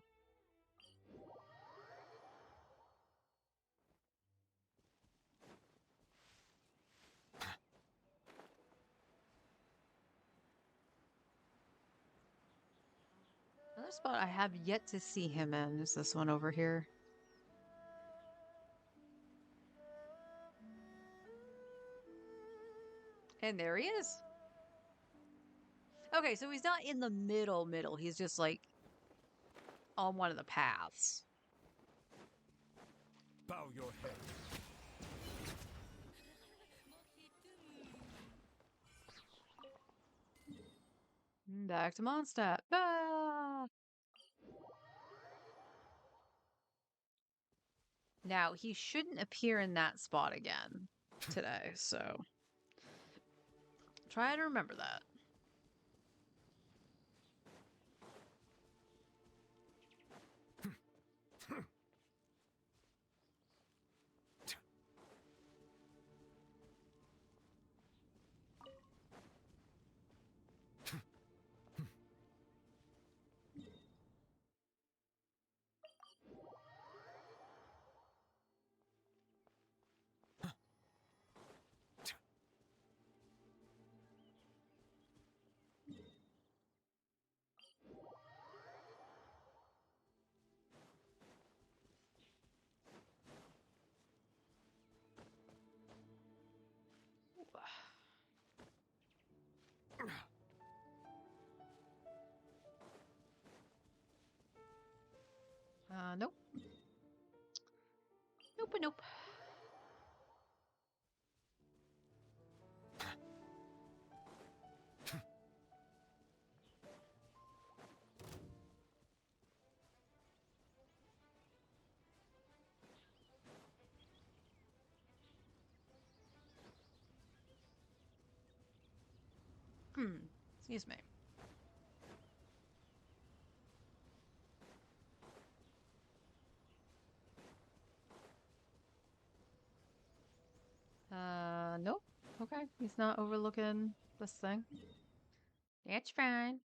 Another spot I have yet to see him in is this one over here. And there he is. Okay, so he's not in the middle. He's just like on one of the paths. Bow your head. Back to Mondstadt. Ah! Now, he shouldn't appear in that spot again today, so try to remember that. Nope. Nope. Excuse me. Nope. Okay, he's not overlooking this thing. It's fine.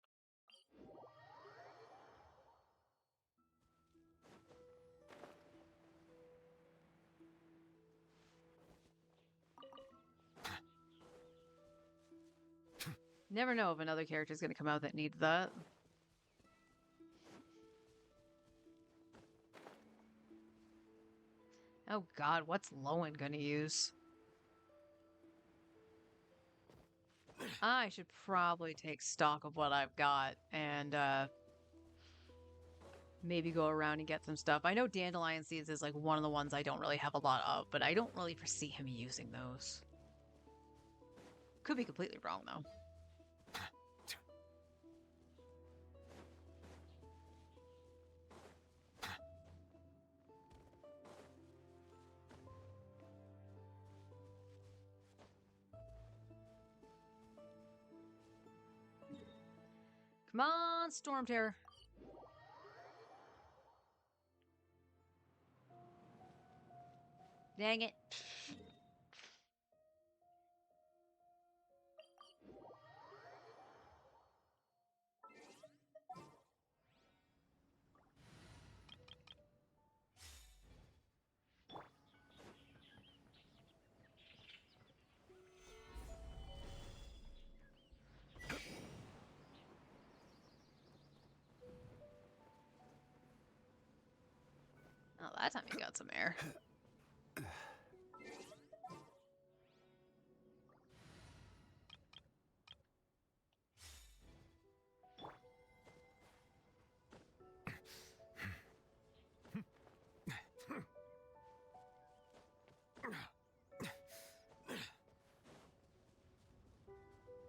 Never know if another character is going to come out that needs that. Oh god, what's Lowen gonna use? I should probably take stock of what I've got and maybe go around and get some stuff. I know Dandelion Seeds is like one of the ones I don't really have a lot of, but I don't really foresee him using those. Could be completely wrong though. Come on, Storm Terror. Dang it. Oh, that time you got some air.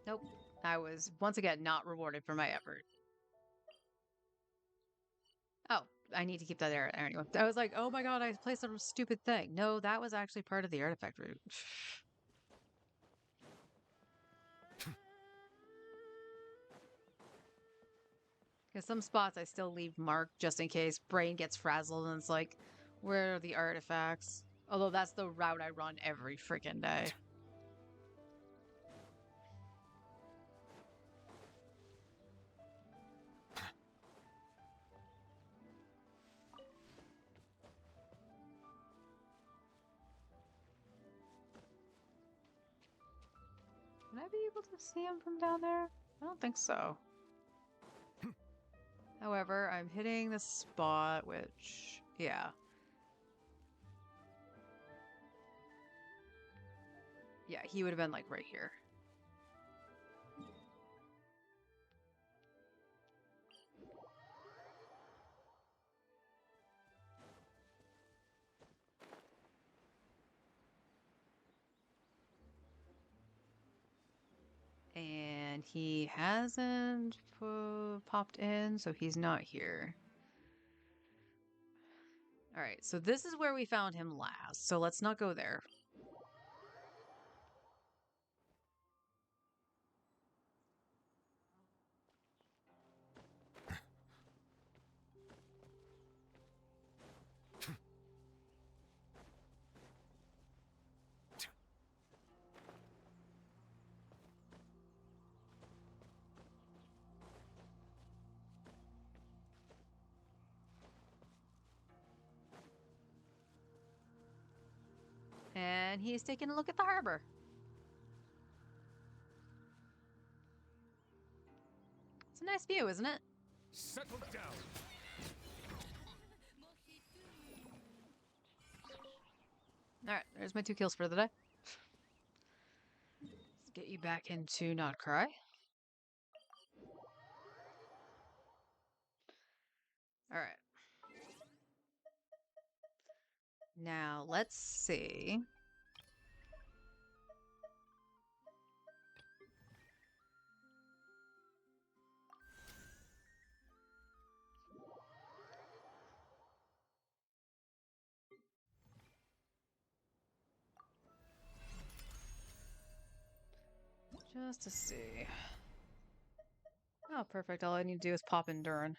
Nope. I was, once again, not rewarded for my effort. Oh, I need to keep that there anyway. I was like, oh my god, I placed a stupid thing. No, that was actually part of the artifact route. Because some spots I still leave marked just in case brain gets frazzled and it's like, where are the artifacts? Although that's the route I run every freaking day. I be able to see him from down there? I don't think so. However, I'm hitting the spot, which, yeah. Yeah, he would have been like right here. And he hasn't popped in, so he's not here. All right, so this is where we found him last, so let's not go there. And he's taking a look at the harbor. It's a nice view, isn't it? Settle down. Alright, there's my 2 kills for the day. Let's get you back into Not Cry. Alright. Now, let's see. Just to see. Oh, perfect. All I need to do is pop in Durin.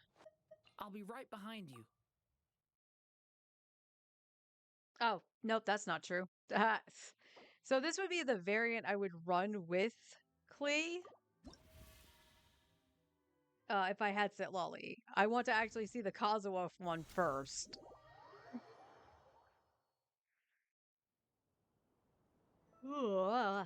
I'll be right behind you. Oh, nope, that's not true. So this would be the variant I would run with Klee. If I had Sitlali. I want to actually see the Kazuo one first. Ugh.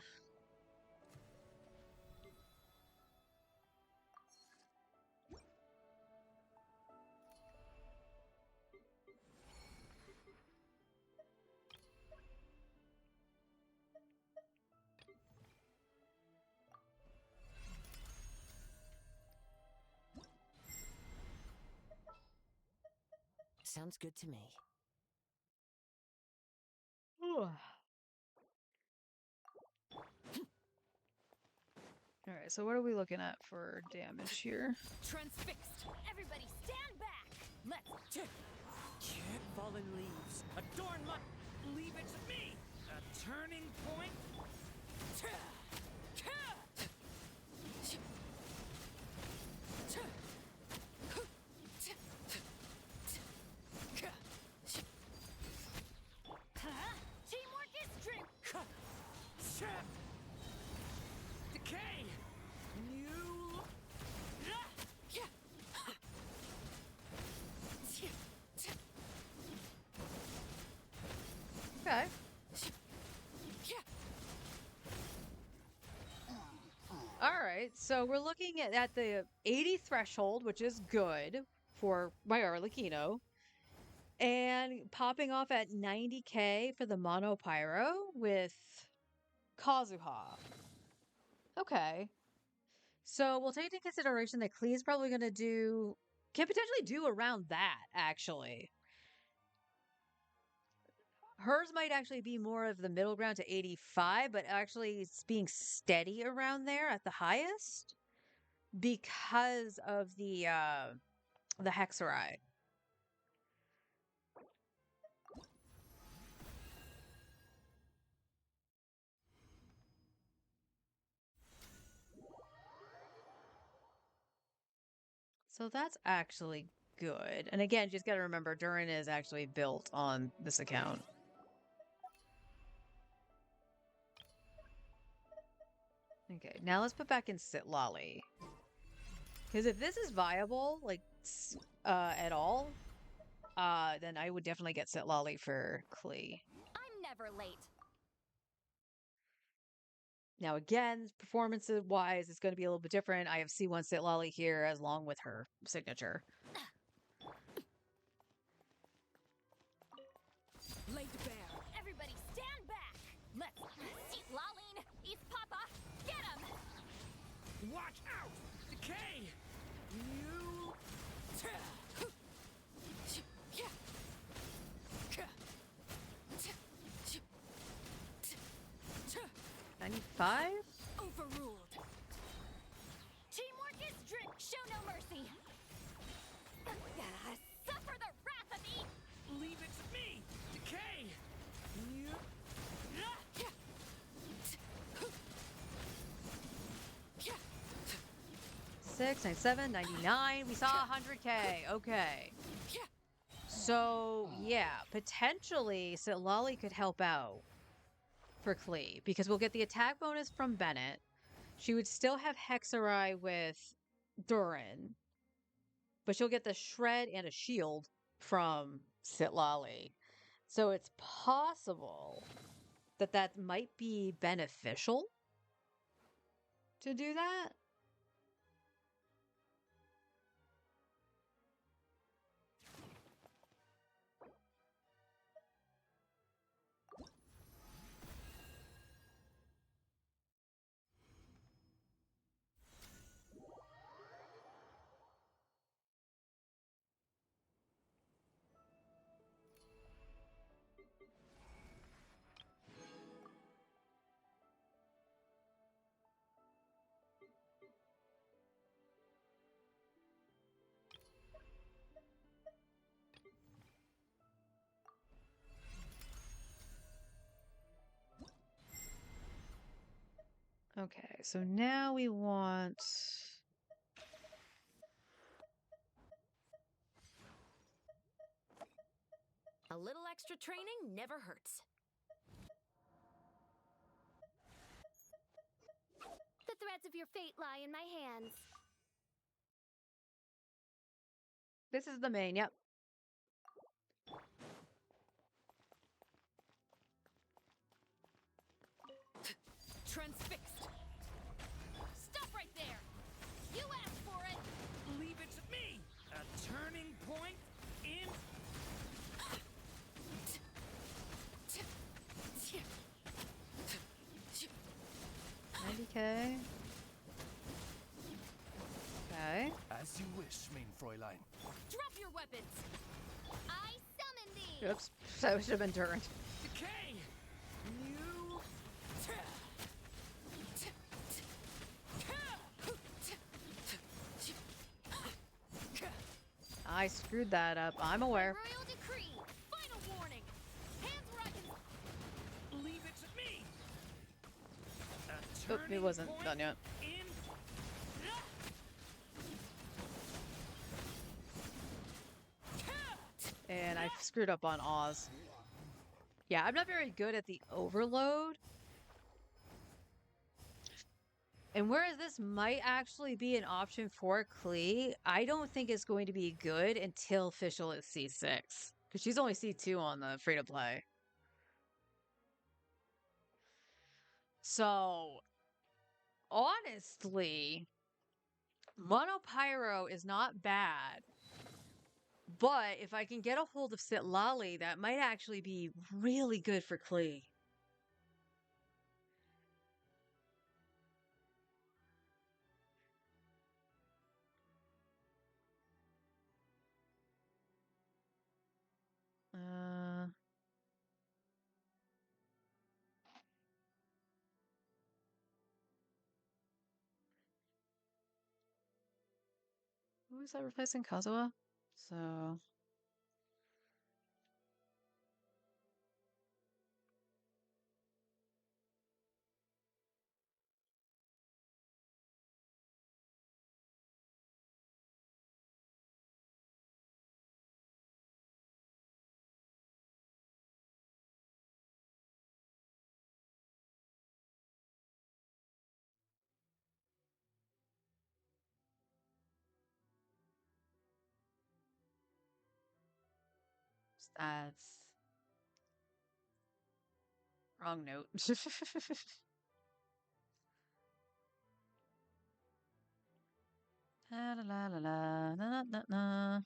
Sounds good to me. Alright, so what are we looking at for damage here? Transfixed. Everybody stand back. Let's Fallen leaves. Adorn my... Leave it to me. A turning point. teamwork is strength. Decay. New. Okay. Alright, so we're looking at the 80 threshold, which is good for my Arlecchino. And popping off at 90k for the Mono Pyro with Kazuha. Okay. So we'll take into consideration that Klee's probably going to can potentially do around that, actually. Hers might actually be more of the middle ground to 85, but actually it's being steady around there at the highest because of the Hexerite. So that's actually good. And again, just got to remember, Durin is actually built on this account. Okay, now let's put back in Sitlali. Because if this is viable, like, at all, then I would definitely get Sitlali for Klee. I'm never late. Now, again, performance-wise, it's going to be a little bit different. I have C1 Sitlali here as long with her signature. Laid bare. Everybody stand back. Let's see Laline. East Papa. Get him. Watch out! Decay! You... 95? Overruled. Teamwork is drip. Show no mercy. Suffer the wrath of me. Leave it to me! Decay! You... 6, 97, 99. We saw 100K. Okay. So, yeah, potentially Sitlali could help out for Klee, because we'll get the attack bonus from Bennett. She would still have Hexarai with Durin, but she'll get the shred and a shield from Sitlali. So it's possible that that might be beneficial to do that. Okay, so now we want... A little extra training never hurts. The threads of your fate lie in my hands. This is the main, yep. Transfixed. Stop right there. You asked for it. Leave it to me! A turning point in... 90K. Okay. As you wish, main Fräulein. Drop your weapons. I summon thee. Oops, that should have been Durin. Decay! You... I screwed that up. I'm aware. Royal decree. Final warning. Hands where I can... Leave it to me! Oh, it wasn't done yet. And I screwed up on Oz. Yeah, I'm not very good at the overload. And whereas this might actually be an option for Klee, I don't think it's going to be good until Fischl is C6. Because she's only C2 on the free-to-play. So, honestly, Mono Pyro is not bad. But if I can get a hold of Sitlali, that might actually be really good for Klee. Who is that replacing Kazuha? So... That's... wrong note. La la la la la na na na.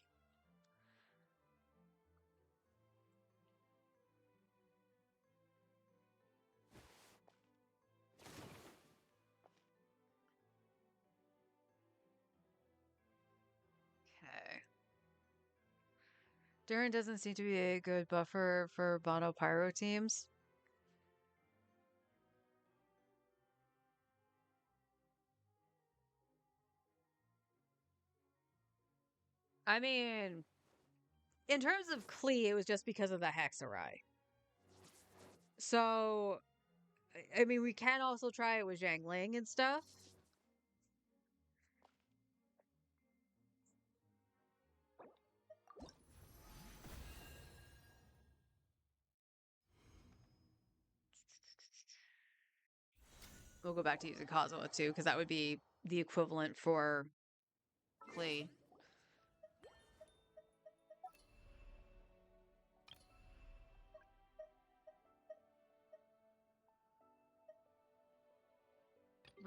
Okay. Durin doesn't seem to be a good buffer for Bono Pyro teams. I mean, in terms of Klee, it was just because of the Hexarai. So, I mean, we can also try it with Zhangling and stuff. We'll go back to using Kazuha too, because that would be the equivalent for Klee.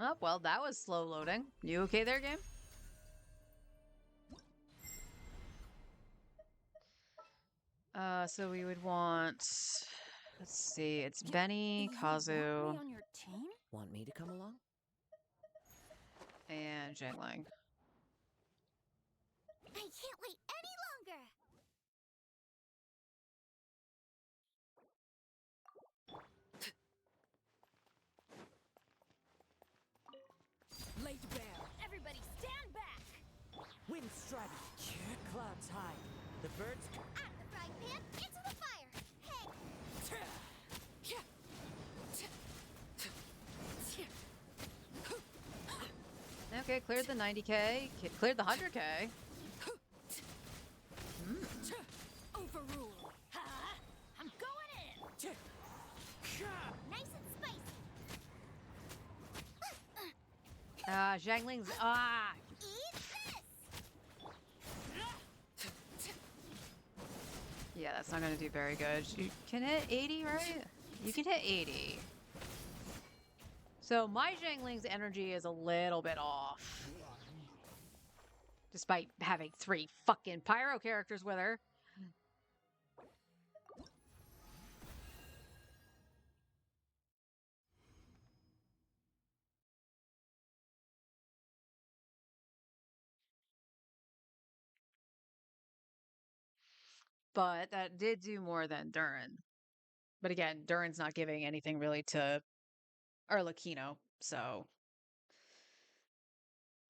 Oh, well, that was slow loading. You okay there, game? So we would want... Let's see, it's Benny, Kazu, on your team? Want me to come along? and Zhangling. I can't wait any longer! Laid bare. Everybody stand back! Wind strike, clouds high. The birds. Out of the frying pan, into the fire! Hey! Okay, cleared the 90k, cleared the 100k. Overrule! Huh? I'm going in! Nice and spicy! Zhangling's, Eat this! Yeah, that's not gonna do very good. You can hit 80, right? You can hit 80. So my Zhangling's energy is a little bit off. Despite having 3 fucking pyro characters with her. But that did do more than Durin. But again, Durin's not giving anything really to Arlecchino, so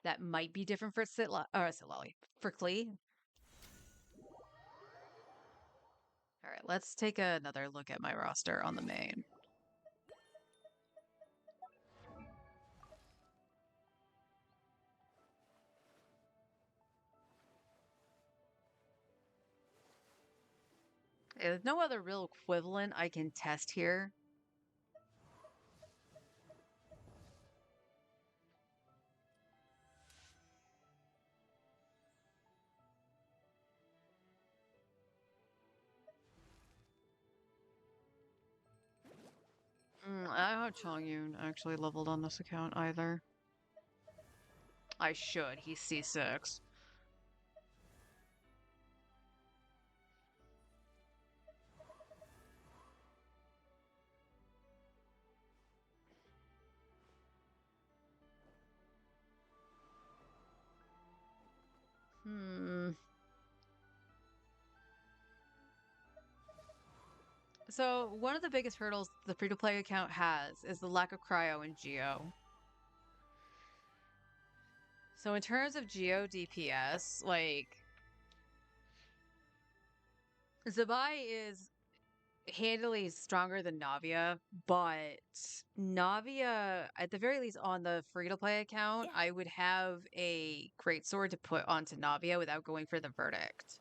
that might be different for Sitlali. For Klee. Alright, let's take another look at my roster on the main. There's no other real equivalent I can test here. I don't have Chongyun actually leveled on this account either. I should. He's C6. So, one of the biggest hurdles the free-to-play account has is the lack of cryo and geo. So, in terms of geo DPS, like, Zabai is handily stronger than Navia, but Navia, at the very least on the free-to-play account, I would have a greatsword to put onto Navia without going for the verdict.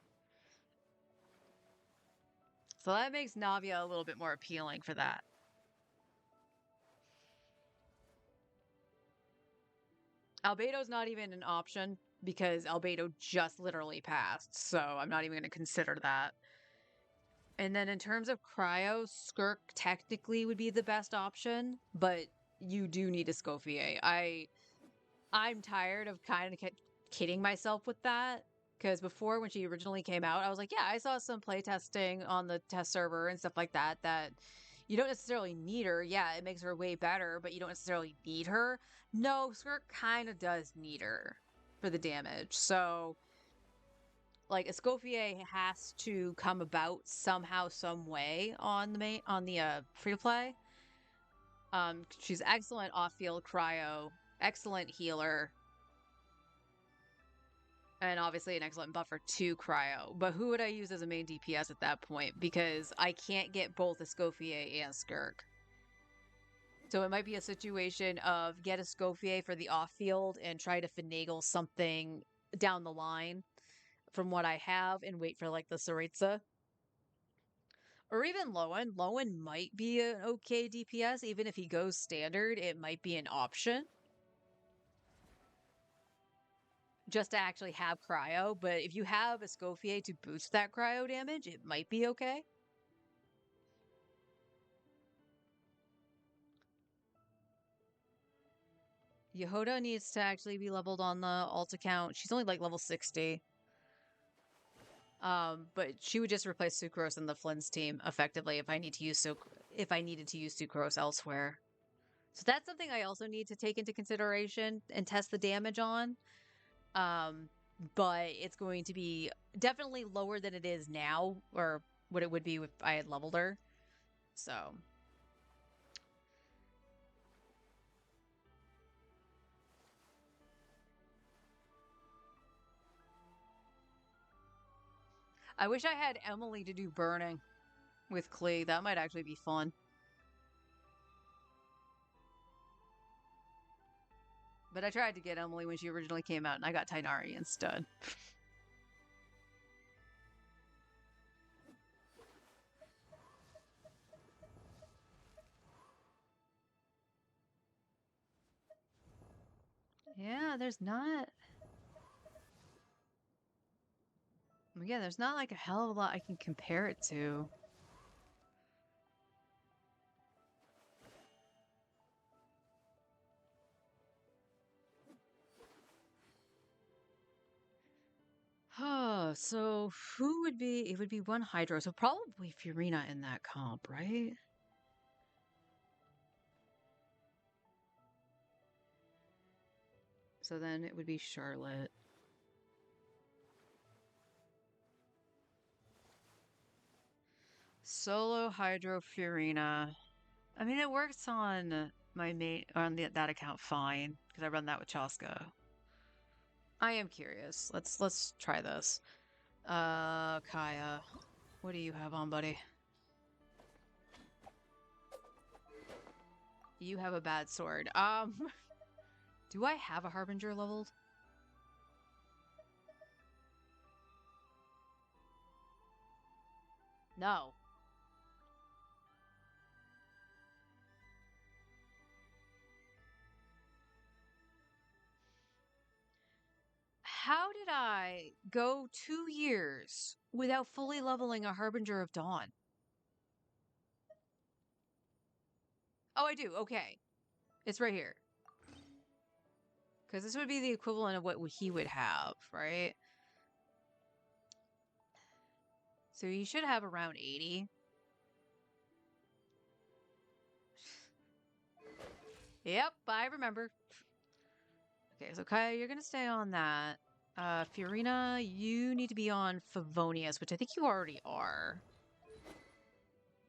So that makes Navia a little bit more appealing for that. Albedo's not even an option because Albedo just literally passed, so I'm not even going to consider that. And then in terms of cryo, Skirk technically would be the best option, but you do need a Scofier. I'm tired of kind of kidding myself with that. Because before, when she originally came out, I was like, yeah, I saw some playtesting on the test server and stuff like that, that you don't necessarily need her. Yeah, it makes her way better, but you don't necessarily need her. No, Skirk kind of does need her for the damage. So, like, Escoffier has to come about somehow, some way on the free to play. She's excellent off-field cryo, excellent healer, and obviously an excellent buffer to cryo. But who would I use as a main DPS at that point? Because I can't get both Escoffier and Skirk. So it might be a situation of get Escoffier for the off-field and try to finagle something down the line from what I have and wait for like the Saritsa. Or even Lowen. Lowen might be an okay DPS. Even if he goes standard, it might be an option. Just to actually have cryo, but if you have Escoffier to boost that cryo damage, it might be okay. Yehoda needs to actually be leveled on the alt account. She's only like level 60. But she would just replace Sucrose in the Flynn's team effectively if I needed to use Sucrose elsewhere. So that's something I also need to take into consideration and test the damage on. But it's going to be definitely lower than it is now, or what it would be if I had leveled her. So. I wish I had Emily to do burning with Klee. That might actually be fun. But I tried to get Emily when she originally came out, and I got Tainari instead. Yeah, there's not... Again, there's not like a hell of a lot I can compare it to. Oh, so who would be... It would be one Hydro, so probably Furina in that comp, right? So then it would be Charlotte. Solo Hydro Furina. I mean, it works on my main on that account fine because I run that with Chaska. I am curious. Let's try this. Kaya, what do you have on, buddy? You have a bad sword. Do I have a Harbinger leveled? No. How did I go 2 years without fully leveling a Harbinger of Dawn? Oh, I do. Okay. It's right here. Because this would be the equivalent of what he would have, right? So you should have around 80. Yep, I remember. Okay, so Kaya, you're gonna stay on that. Furina, you need to be on Favonius, which I think you already are.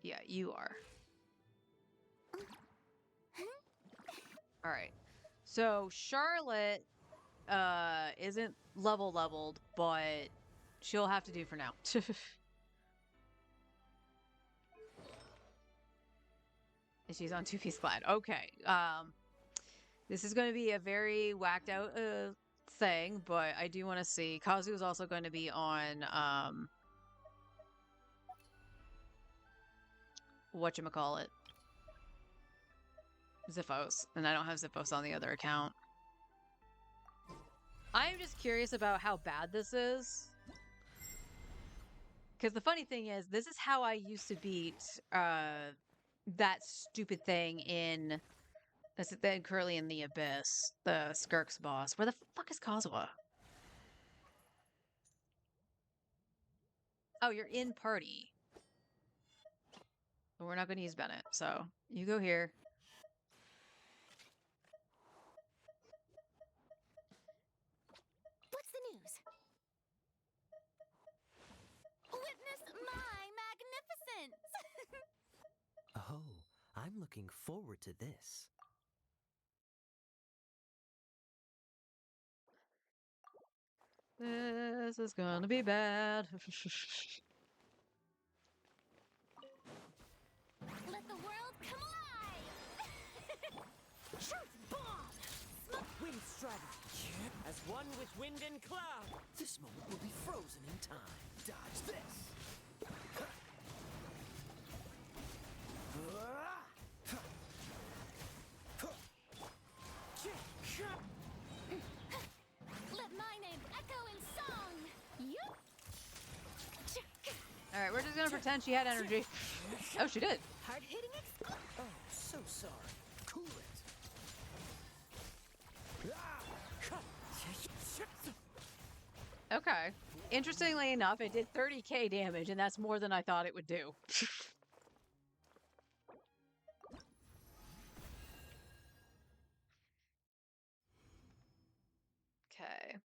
Yeah, you are. Alright. So Charlotte isn't leveled, but she'll have to do for now. And she's on 2-piece glad. Okay. This is going to be a very whacked out thing, but I do want to see. Kazu is also going to be on whatchamacallit. Ziphos. And I don't have Ziphos on the other account. I'm just curious about how bad this is. Because the funny thing is, this is how I used to beat that stupid thing in... That's then currently in the Abyss. The Skirk's boss. Where the fuck is Kazuha? Oh, you're in party. But we're not going to use Bennett, so you go here. What's the news? Witness my magnificence! Oh, I'm looking forward to this. This is gonna be bad. Let the world come alive! Truth bomb! Smoke Wind strategy. As one with wind and cloud. This moment will be frozen in time. Dodge this. Let my name echo in song! Yup! Alright, we're just gonna pretend she had energy. Oh, she did. Hard-hitting Oh, so sorry. Cool it. Okay. Interestingly enough, it did 30k damage, and that's more than I thought it would do. Okay.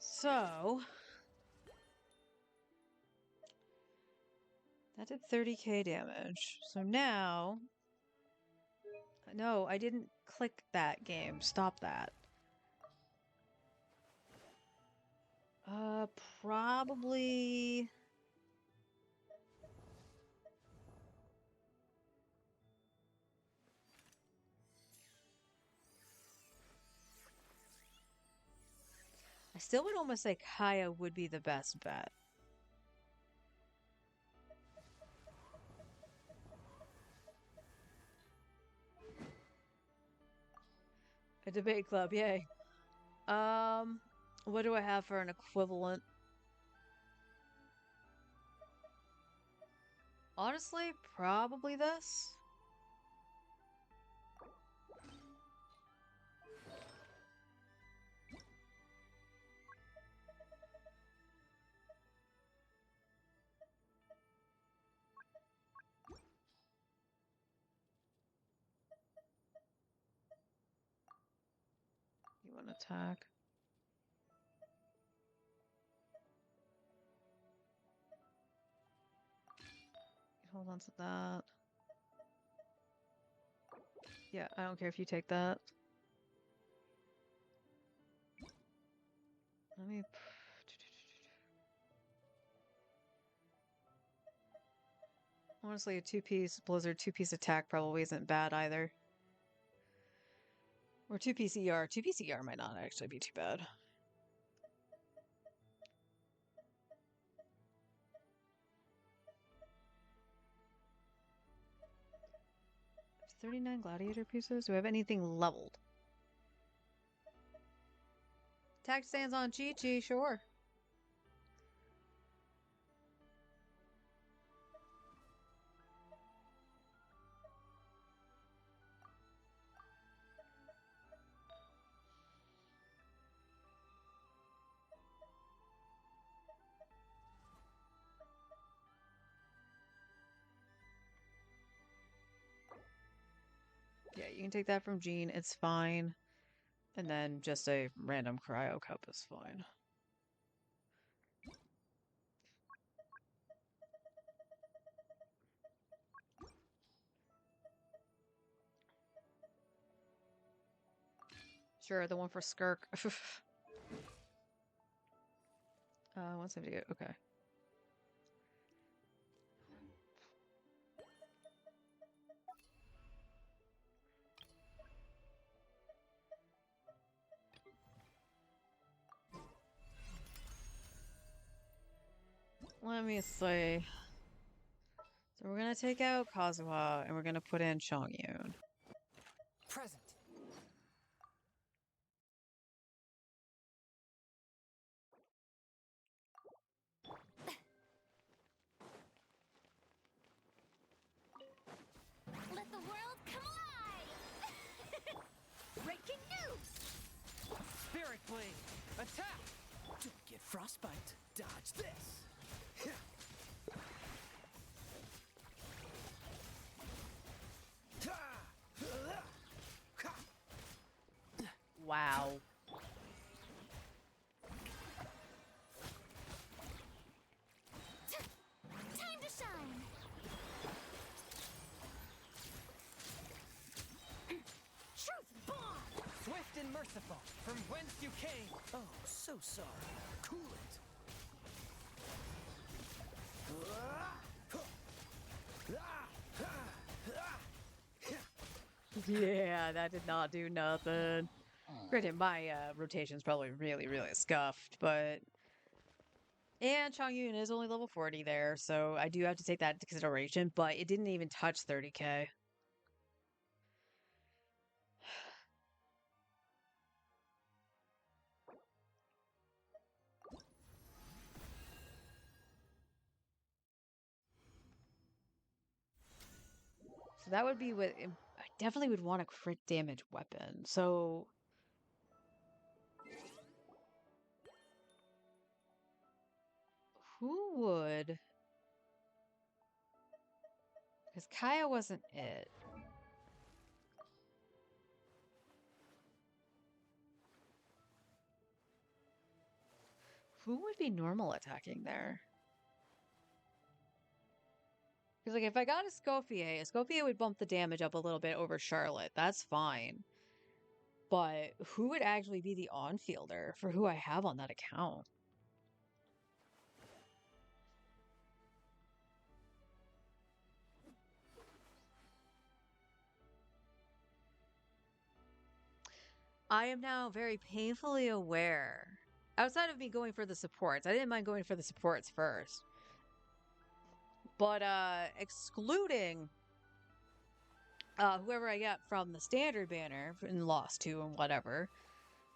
So that did 30k damage. So now, no, I didn't click that game. Stop that. Probably. I still would almost say Kaya would be the best bet. A debate club, yay. What do I have for an equivalent? Honestly, probably this. You want to attack? Hold on to that. Yeah, I don't care if you take that. Let me... Honestly, a two-piece Blizzard, two-piece attack probably isn't bad either. Or two-piece ER. Two-piece ER might not actually be too bad. 39 gladiator pieces? Do we have anything leveled? Attack stands on Chi-Chi, sure. Yeah, you can take that from Jean, it's fine. And then just a random cryo cup is fine. Sure, the one for Skirk. 178, okay. Let me see. So we're gonna take out Kazuha and we're gonna put in Chongyun. Present. Barbaric Blade! Attack! Don't get frostbite. Dodge this! Wow. Time to shine! Truth bomb! Swift and merciful, from whence you came. Oh, so sorry. Cool it. Yeah, that did not do nothing. Granted, my rotation's probably really, really scuffed, but... And Changyun is only level 40 there, so I do have to take that into consideration, but it didn't even touch 30k. So that would be what... I definitely would want a crit damage weapon, so... Who would? Because Kaya wasn't it. Who would be normal attacking there? Because, like, if I got a Escoffier would bump the damage up a little bit over Charlotte. That's fine. But who would actually be the on-fielder for who I have on that account? I am now very painfully aware. Outside of me going for the supports, I didn't mind going for the supports first. But excluding whoever I get from the standard banner in Lost 2 and whatever,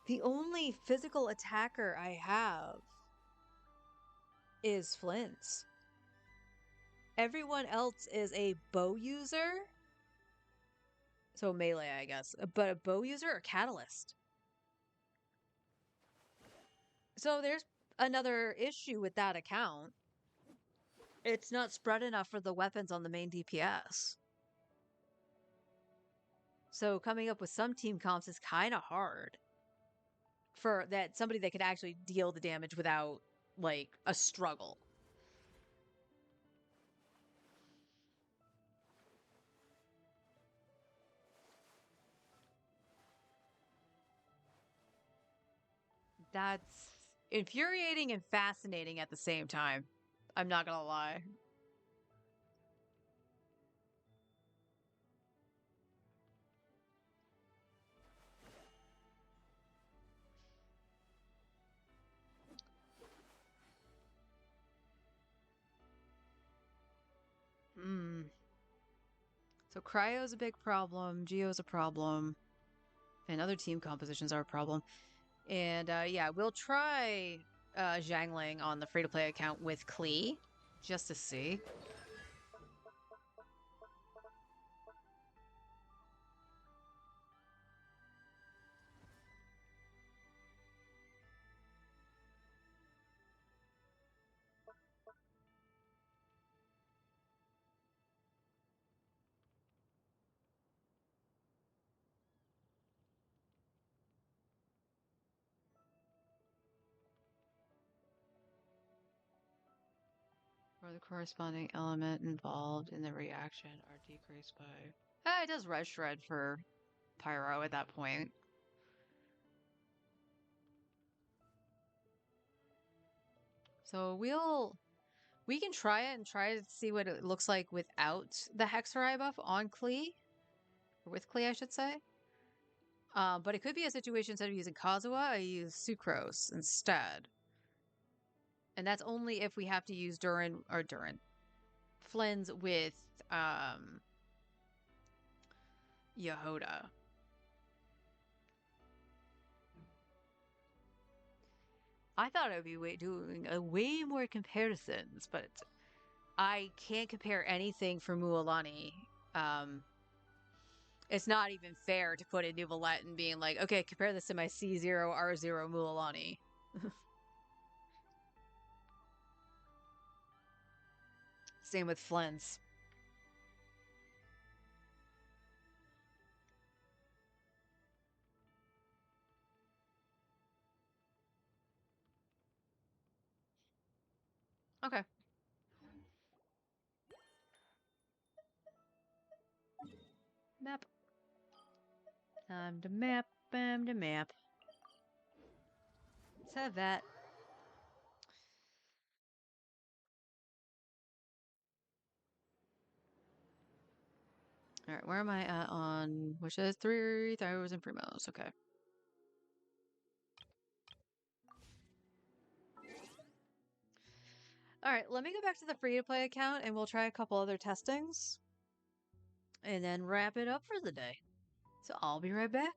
the only physical attacker I have is Flint's. Everyone else is a bow user. So melee, I guess. But a bow user or catalyst. So there's another issue with that account. It's not spread enough for the weapons on the main DPS. So coming up with some team comps is kind of hard. For that, somebody that could actually deal the damage without, like, a struggle. That's infuriating and fascinating at the same time. I'm not gonna lie. Hmm. So Cryo's a big problem, Geo's a problem, and other team compositions are a problem. And yeah, we'll try Zhangling on the free-to-play account with Klee, just to see. Or the corresponding element involved in the reaction are decreased by... it does Red Shred for Pyro at that point. So we can try it and try to see what it looks like without the Hexarai buff on Klee. Or with Klee, I should say. But it could be a situation instead of using Kazuha, I use Sucrose instead. And that's only if we have to use Flynn's with Yehoda. I thought I would be doing way more comparisons, but I can't compare anything for Mualani It's not even fair to put in New Valette and being like, okay, compare this to my C0 R0 Mulalani. Same with Flens. Okay. Map. Time to map. Bam to map. Let's have that. All right, where am I at on which is 3,000 primos? Okay. All right, let me go back to the free to play account and we'll try a couple other testings and then wrap it up for the day. So I'll be right back.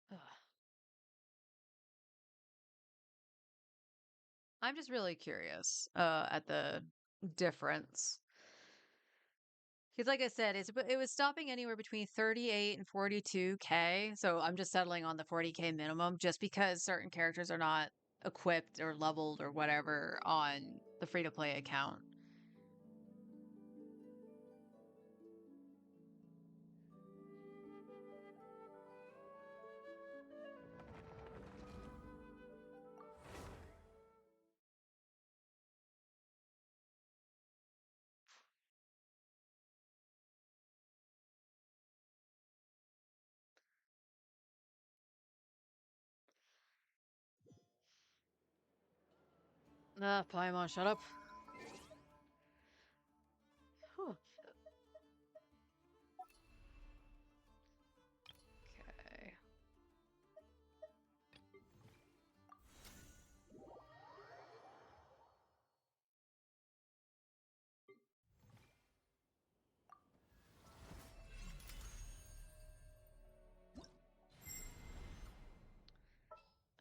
Ugh. I'm just really curious at the difference. Because like I said, it was stopping anywhere between 38 and 42K. So I'm just settling on the 40K minimum just because certain characters are not equipped or leveled or whatever on the free to play account. Paimon, shut up. Whew. Okay.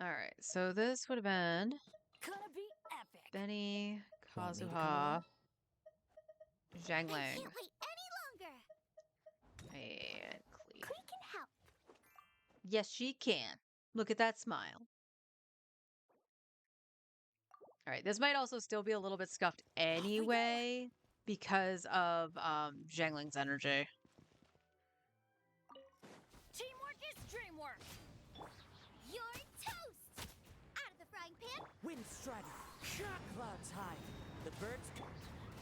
All right, so this would have been Gonna be epic. Benny, Want me to come Kazuha, I Zhanglang, can't wait any longer. and Klee. Klee can help. Yes, she can. Look at that smile. All right, this might also still be a little bit scuffed anyway because of Zhangling's energy. Teamwork is dreamwork. You're toast. Out of the frying pan. Wind strider, shot clouds high. The birds.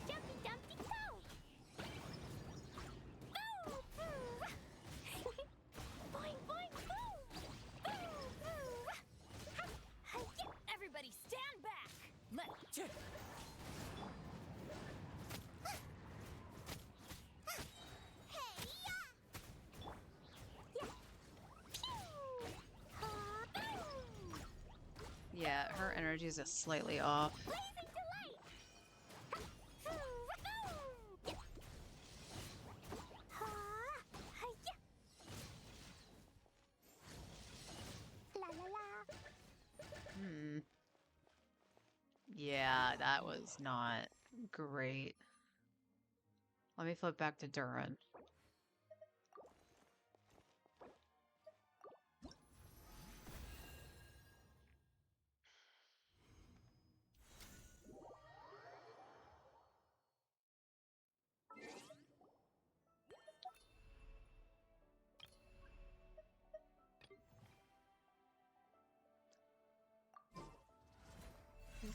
Dumpty dumpty go. Boo boo. Boing boing boo. Boo boo. Everybody stand back. Let's. Yeah, her energy is just slightly off. Yeah, that was not great. Let me flip back to Durin.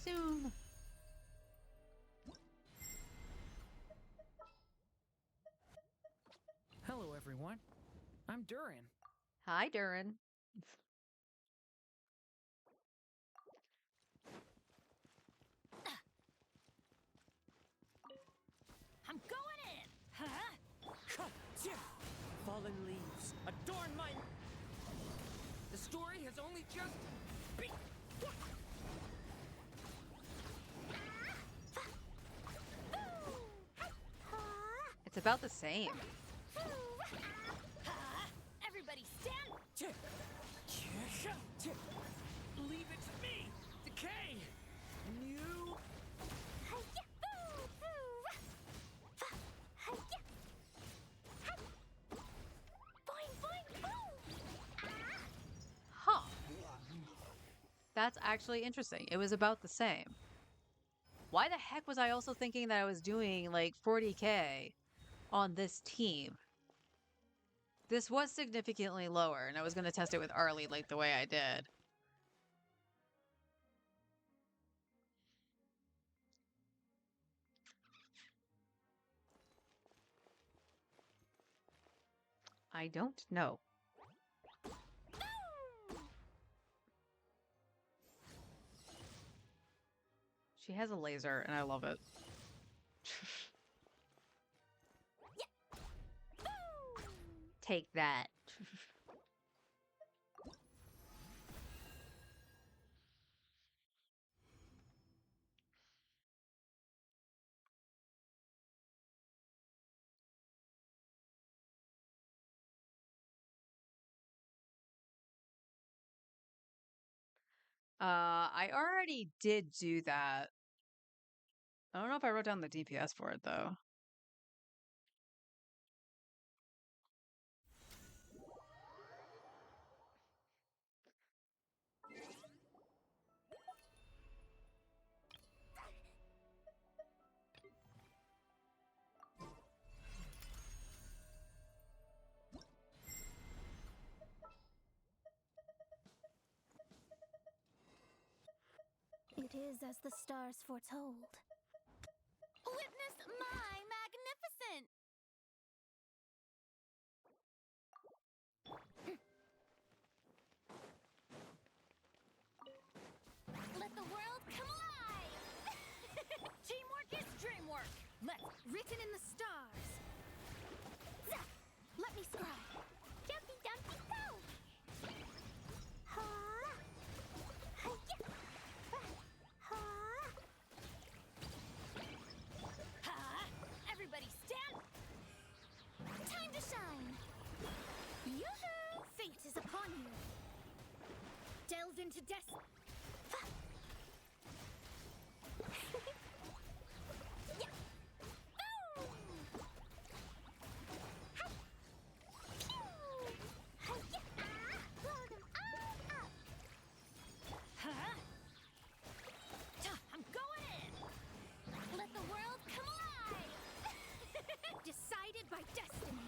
Zoom. Hello, everyone. I'm Durin. Hi, Durin. I'm going in. Huh? mine. The story has only just begun. It's about the same. Everybody stand. Leave it to me. Decay. New. Huh. That's actually interesting. It was about the same. Why the heck was I also thinking that I was doing like 40k on this team? This was significantly lower, and I was going to test it with Arlie like the way I did. I don't know. She has a laser, and I love it. Take that. I already did do that. I don't know if I wrote down the DPS for it, though. It is as the stars foretold. Witness my magnificent. Let the world come alive. Teamwork is dreamwork. Let's Written in the stars. Let me scribe. Dumpty Dumpty Go. Everybody stand. Time to shine. Yoo-hoo! Fate is upon you. Delve into destiny. I'm going in. Let the world come alive. Decided by destiny.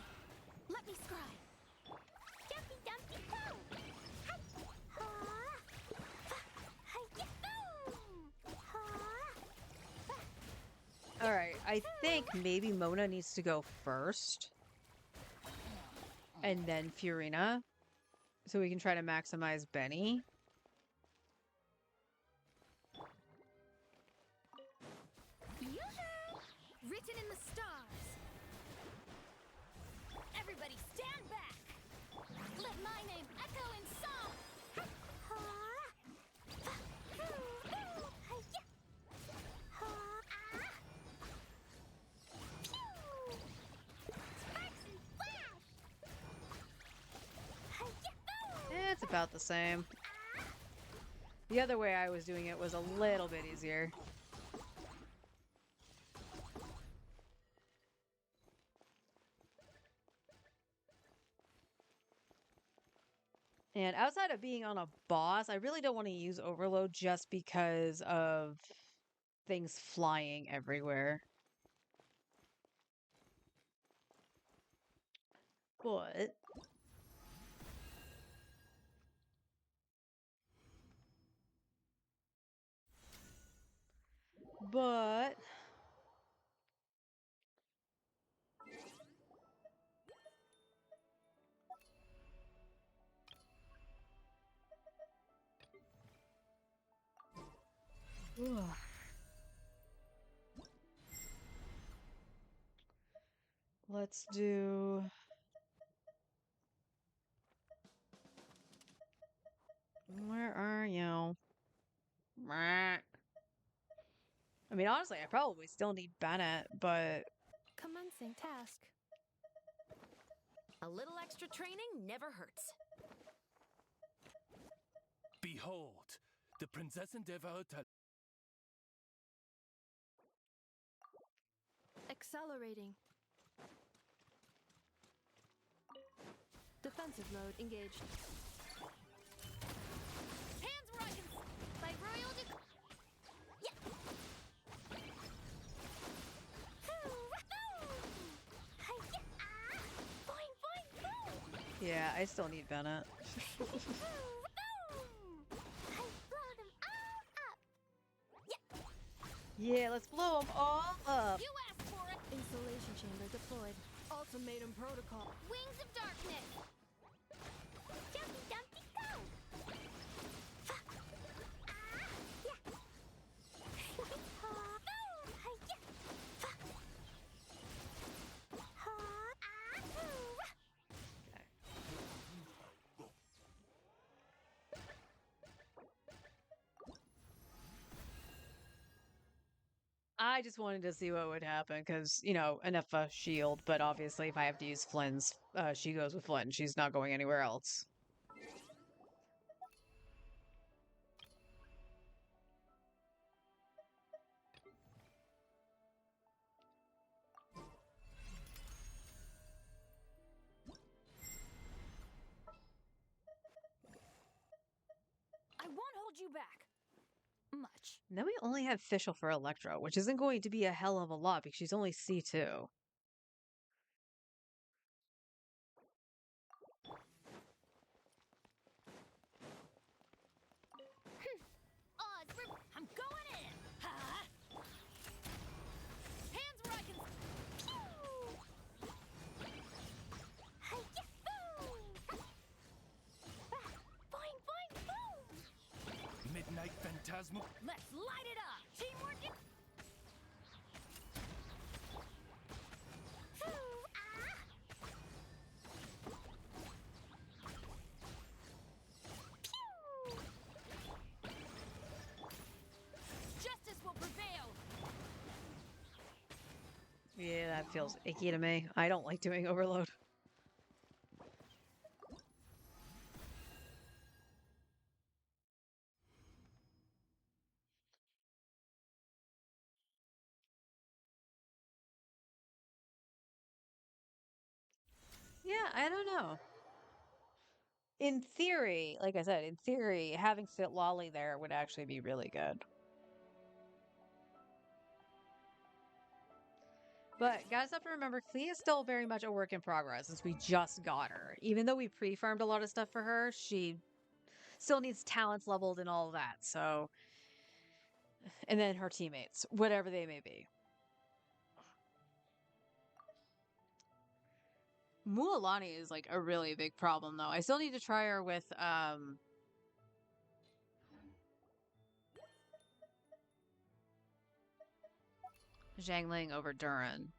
Let me scribe. Dumpty Dumpty Go. All right, I think maybe Mona needs to go first. And then Fiorina. So we can try to maximize Benny. Yoo-hoo! Written in the stars. Everybody stand back. Let my name echo in song. It's about the same. The other way I was doing it was a little bit easier. And outside of being on a boss, I really don't want to use Overload just because of things flying everywhere. But But ugh. Let's do Where are you? I mean, honestly, I probably still need Bennett, but Commencing task. A little extra training never hurts. Behold, the Prinzessin der Welt. Accelerating. Defensive mode engaged. Hands where I can. By royal yeah. Boing, boing, boom. yeah, I still need Bennett. Yeah, let's blow them all up. You asked for it. Insulation chamber deployed. Ultimatum protocol. Wings of darkness. Jumpy, dumpy, go. I just wanted to see what would happen because, you know, enough shield, but obviously if I have to use Flynn's, she goes with Flynn. She's not going anywhere else. I won't hold you back. Much. And then we only have Fischl for Electro, which isn't going to be a hell of a lot because she's only C2. I'm going in. Hands where I can. Boing, boing, boom. Midnight Phantasmal. Let's light it up. Teamwork. Justice will prevail. Yeah, that feels icky to me. I don't like doing overload. Yeah, I don't know. In theory, like I said, in theory, having Sit Lolly there would actually be really good. But guys have to remember, Clea is still very much a work in progress since we just got her. Even though we pre-farmed a lot of stuff for her, she still needs talents leveled and all of that. So, and then her teammates, whatever they may be. Mualani is like a really big problem though. I still need to try her with Zhangling over Duran.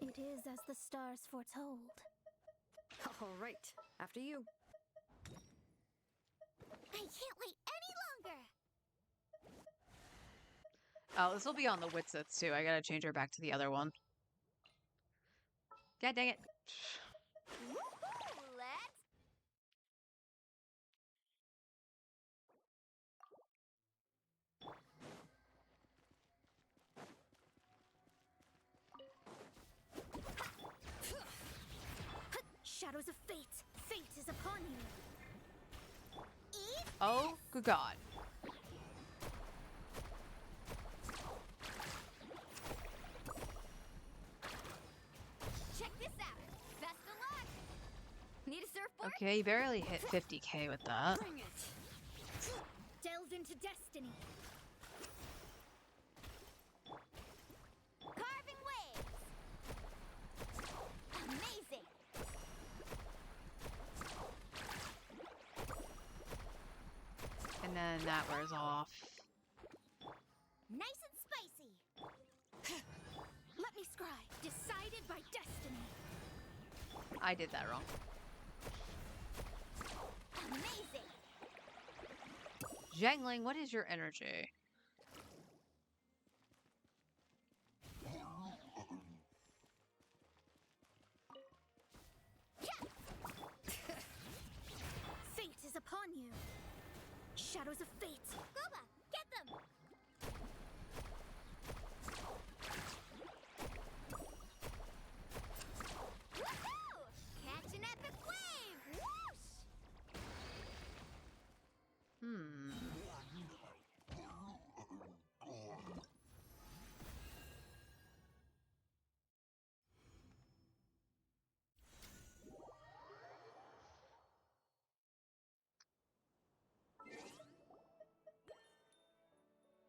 It is as the stars foretold. All right, after you. I can't wait any longer. Oh, this will be on the Witsits too. I gotta change her back to the other one. God dang it. Woohoo, let's. Shadows of fate. Fate is upon you. Oh, good God. Check this out. Best of luck. Need a surfboard? Okay, you barely hit 50k with that. Bring it. Delve into destiny. Carving waves. Amazing. And then that wears off. Nice and spicy. Let me scry. Decided by destiny. I did that wrong. Amazing. Zhangling, what is your energy? Fate is upon you. Shadows of fate. Boba, get them! Woohoo! Catch an epic wave! Whoosh!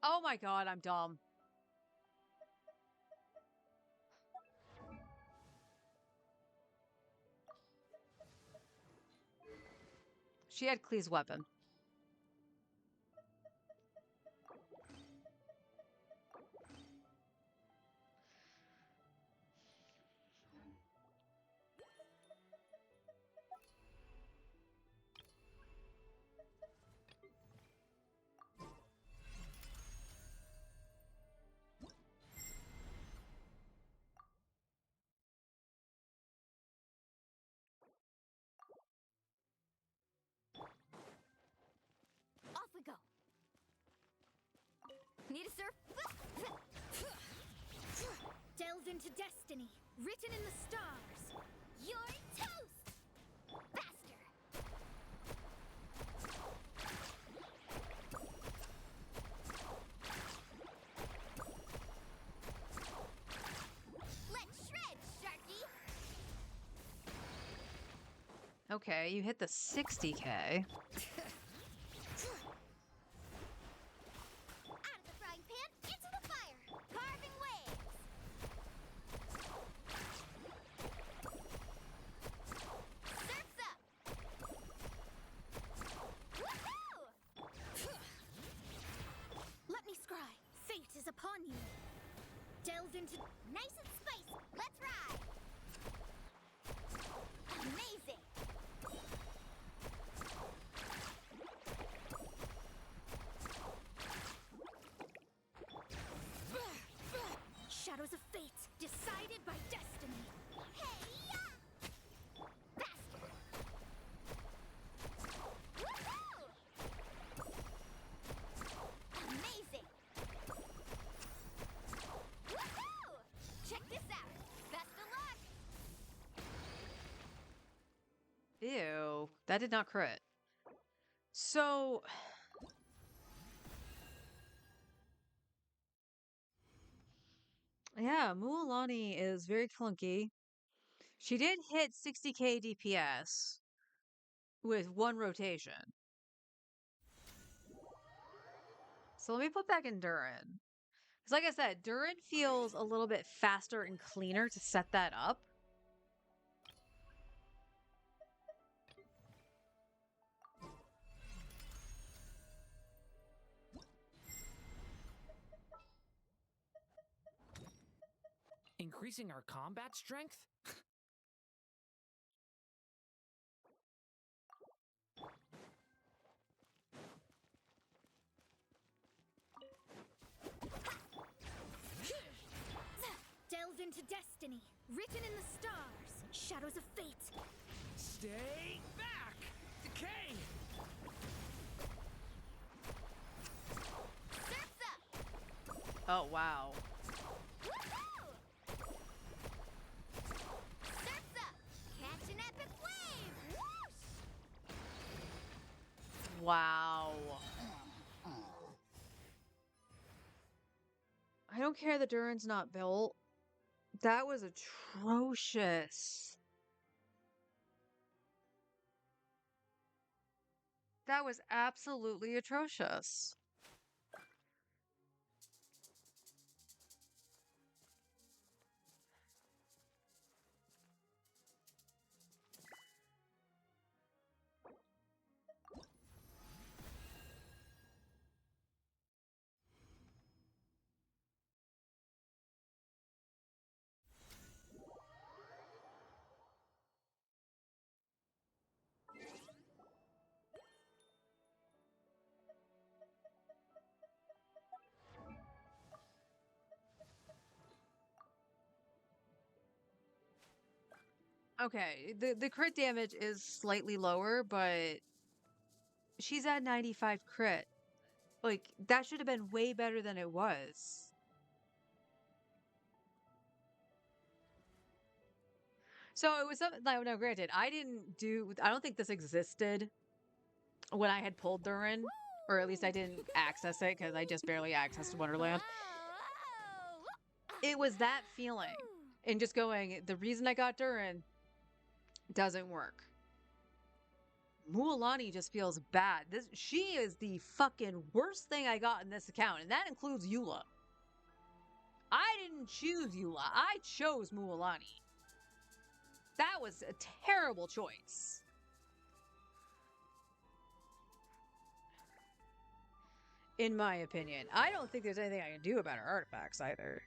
Oh my god, I'm dumb. She had Klee's weapon. Off we go. Need a surf? Delve into destiny, written in the stars. You're toast! Faster! Let's shred, Sharky! Okay, you hit the 60k. Out of the frying pan, into the fire! Carving waves! Surf's up! Woohoo! Let me scry. Fate is upon you. Delve into nice and spicy. Let's ride! Amazing! Shadows of fate, decided by destiny. Hey-ya! Faster! Woohoo! Amazing! Woohoo! Check this out. Best of luck. Ew, that did not crit. So... yeah, Mualani is very clunky. She did hit 60k DPS with one rotation. So let me put back in Durin. Because like I said, Durin feels a little bit faster and cleaner to set that up. Increasing our combat strength? Delve into destiny, written in the stars. Shadows of fate. Stay back! Decay! Surf's up! Oh, wow. Woohoo! Surf's up! Catch an epic wave! Whoosh! Wow. I don't care that Durin's not built. That was atrocious. That was absolutely atrocious. Okay, the crit damage is slightly lower, but she's at 95 crit. Like, that should have been way better than it was. So it was something like, no, granted, I don't think this existed when I had pulled Durin, or at least I didn't access it because I just barely accessed Wonderland. It was that feeling and just going, the reason I got Durin doesn't work. Mualani just feels bad. She is the fucking worst thing I got in this account, and that includes Eula. I didn't choose Eula. I chose Mualani. That was a terrible choice. In my opinion. I don't think there's anything I can do about her artifacts either.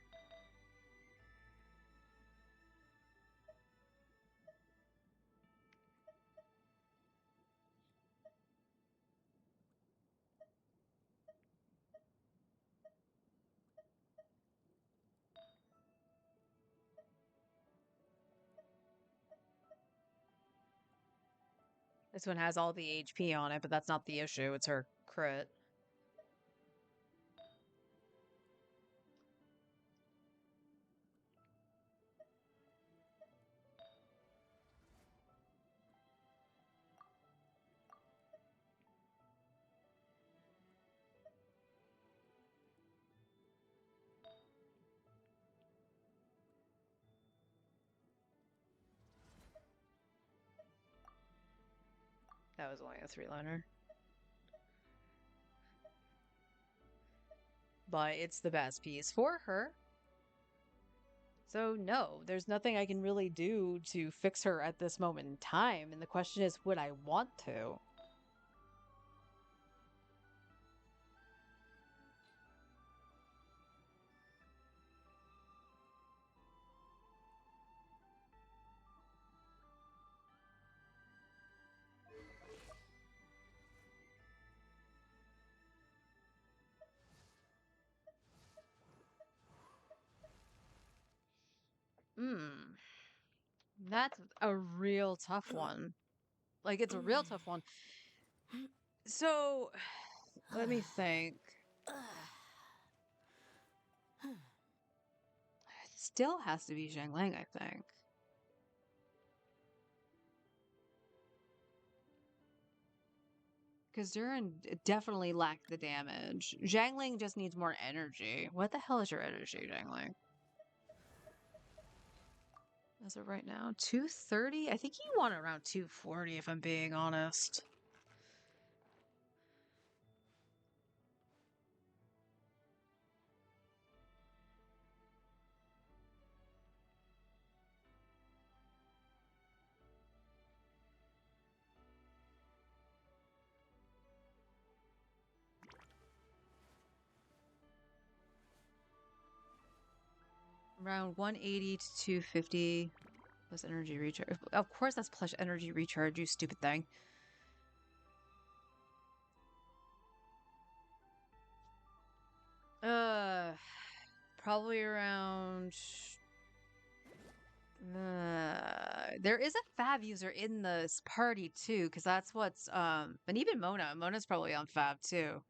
This one has all the HP on it, but that's not the issue. It's her crit. That was only a 3-liner. But it's the best piece for her. So no, there's nothing I can really do to fix her at this moment in time. And the question is, would I want to? That's a real tough one. Like, it's a real tough one. So, let me think. It still has to be Zhanglang, I think. Because Durin definitely lacked the damage. Zhangling just needs more energy. What the hell is your energy, Zhangling? As of right now, 230? I think you want around 240 if I'm being honest. Around 180 to 250 plus energy recharge. Of course that's plus energy recharge, you stupid thing. Probably around... there is a Fab user in this party too, because that's what's and even Mona's probably on Fab too,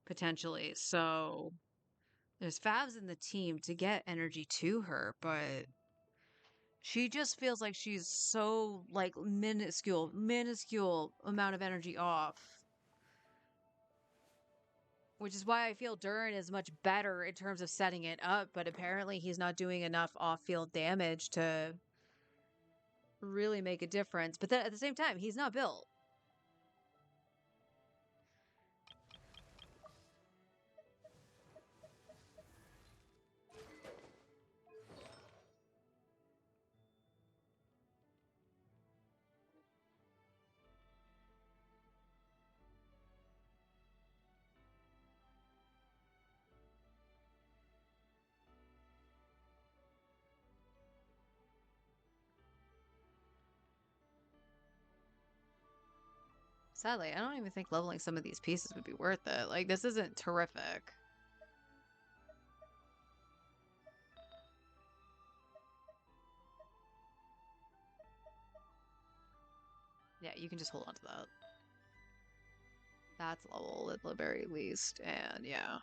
potentially. So there's Fabs in the team to get energy to her, but she just feels like she's so like minuscule amount of energy off. Which is why I feel Durin is much better in terms of setting it up, but apparently he's not doing enough off-field damage to really make a difference. But then at the same time, he's not built. Sadly, I don't even think leveling some of these pieces would be worth it. Like, this isn't terrific. Yeah, you can just hold on to that. That's level at the very least, and yeah.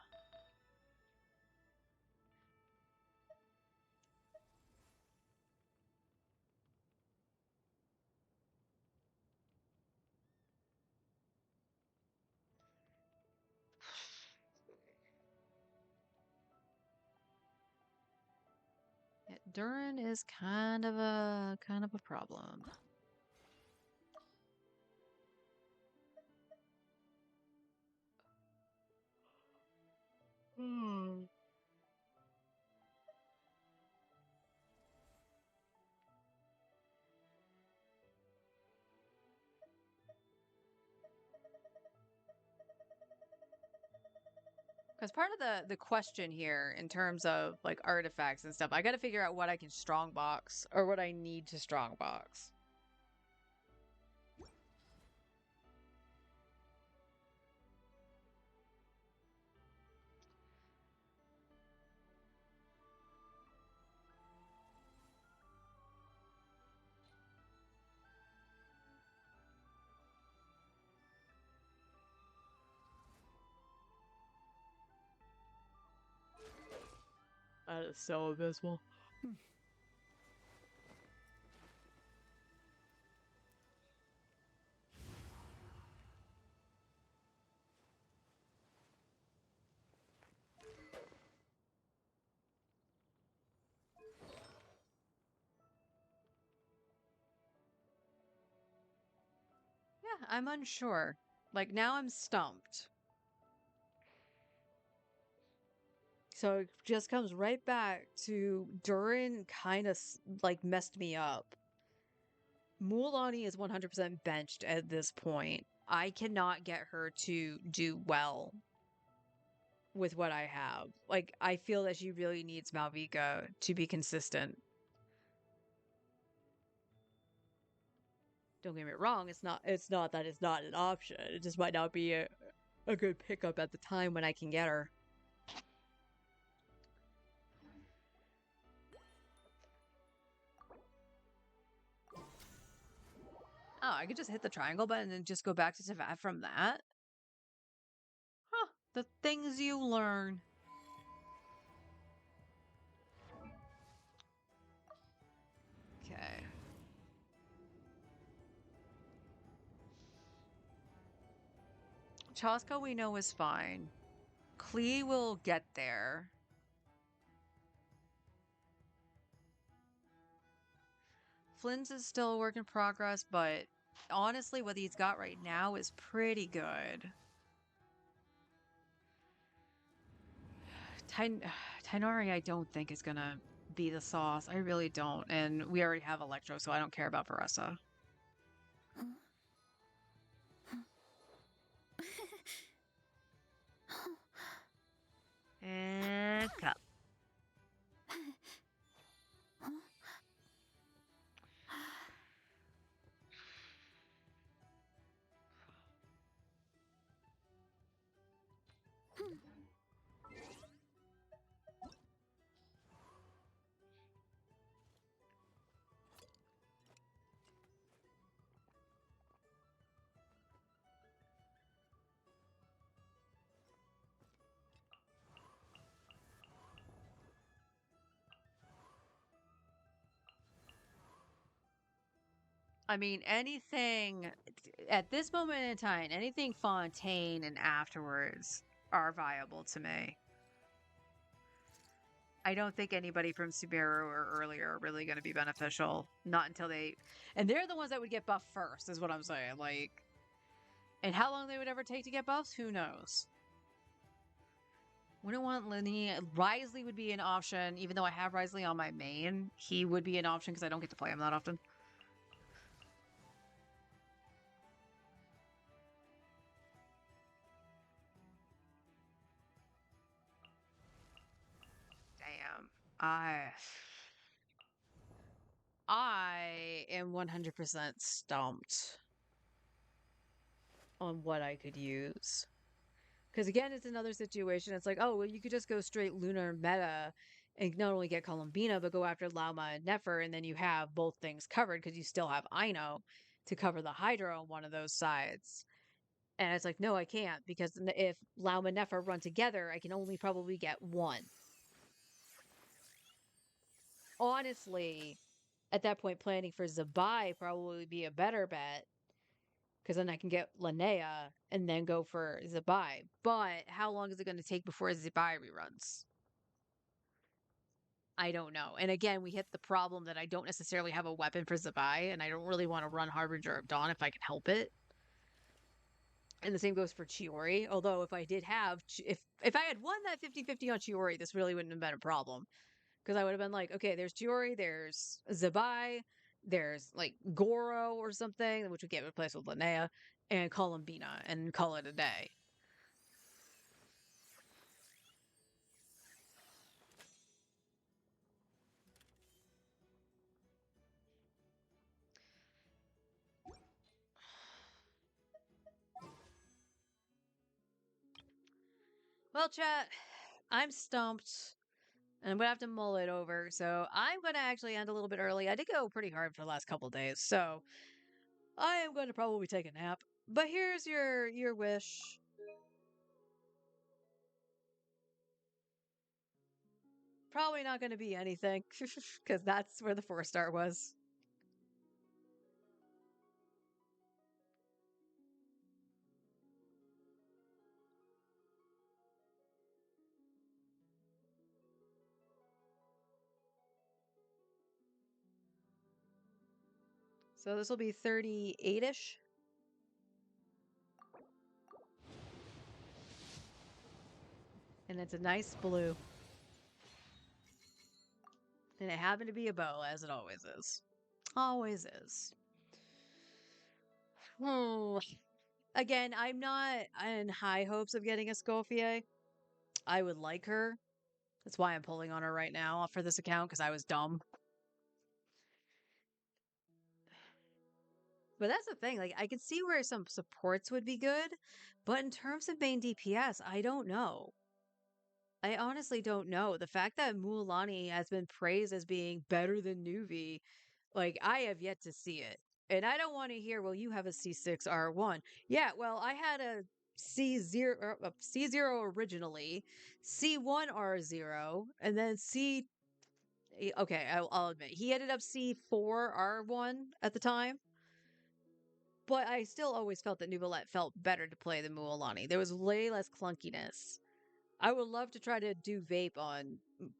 Yeah, Durin is kind of a problem. Hmm. Because part of the question here, in terms of like artifacts and stuff, I got to figure out what I can strongbox or what I need to strongbox. That is so abysmal. Yeah, I'm unsure. Like, now I'm stumped. So it just comes right back to Durin kind of like messed me up. Mulan is 100% benched at this point. I cannot get her to do well with what I have. Like, I feel that she really needs Malvika to be consistent. Don't get me wrong, it's not that it's not an option. It just might not be a good pickup at the time when I can get her. Oh, I could just hit the triangle button and just go back to Teyvat from that? Huh, the things you learn. Okay. Chaska we know is fine. Klee will get there. Flynn's is still a work in progress, but honestly, what he's got right now is pretty good. Tainari, I don't think is gonna be the sauce. I really don't. And we already have Electro, so I don't care about Varessa. And cup. I mean, anything at this moment in time, anything Fontaine and afterwards are viable to me. I don't think anybody from Subaru or earlier are really going to be beneficial. Not until they... And they're the ones that would get buffed first, is what I'm saying. Like... And how long they would ever take to get buffs, who knows? Wouldn't want Lenny. Risley would be an option, even though I have Risley on my main. He would be an option because I don't get to play him that often. Damn. I am 100% stumped on what I could use. Because again, it's another situation. It's like, oh, well, you could just go straight lunar meta and not only get Columbina, but go after Lauma and Nefer, and then you have both things covered because you still have Ino. to cover the Hydra on one of those sides. And it's like, no, I can't, because if Laum and Nefer run together, I can only probably get one. Honestly, at that point, planning for Zabai probably would be a better bet, because then I can get Linnea and then go for Zabai. But how long is it going to take before Zabai reruns? I don't know. And again, we hit the problem that I don't necessarily have a weapon for Zabai, and I don't really want to run Harbinger of Dawn if I can help it. And the same goes for Chiori. Although if I did have, if I had won that 50-50 on Chiori, this really wouldn't have been a problem. Because I would have been like, okay, there's Chiori, there's Zabai, there's like Goro or something, which would get replaced with Linnea, and Columbina, and call it a day. Well, chat, I'm stumped. And I'm going to have to mull it over. So I'm going to actually end a little bit early. I did go pretty hard for the last couple days. So I am going to probably take a nap. But here's your wish. Probably not going to be anything. Because that's where the 4-star was. So this will be 38-ish. And it's a nice blue. And it happened to be a bow, as it always is. Always is. Again, I'm not in high hopes of getting a Scofier. I would like her. That's why I'm pulling on her right now for this account, because I was dumb. But that's the thing, like, I could see where some supports would be good, but in terms of main DPS, I don't know. I honestly don't know. The fact that Mualani has been praised as being better than Nuvi, like, I have yet to see it. And I don't want to hear, well, you have a C6R1. Yeah, well, I had a C0 originally, C1R0, and then okay, I'll admit, he ended up C4R1 at the time. But I still always felt that Nuvolette felt better to play than Mualani. There was way less clunkiness. I would love to try to do vape on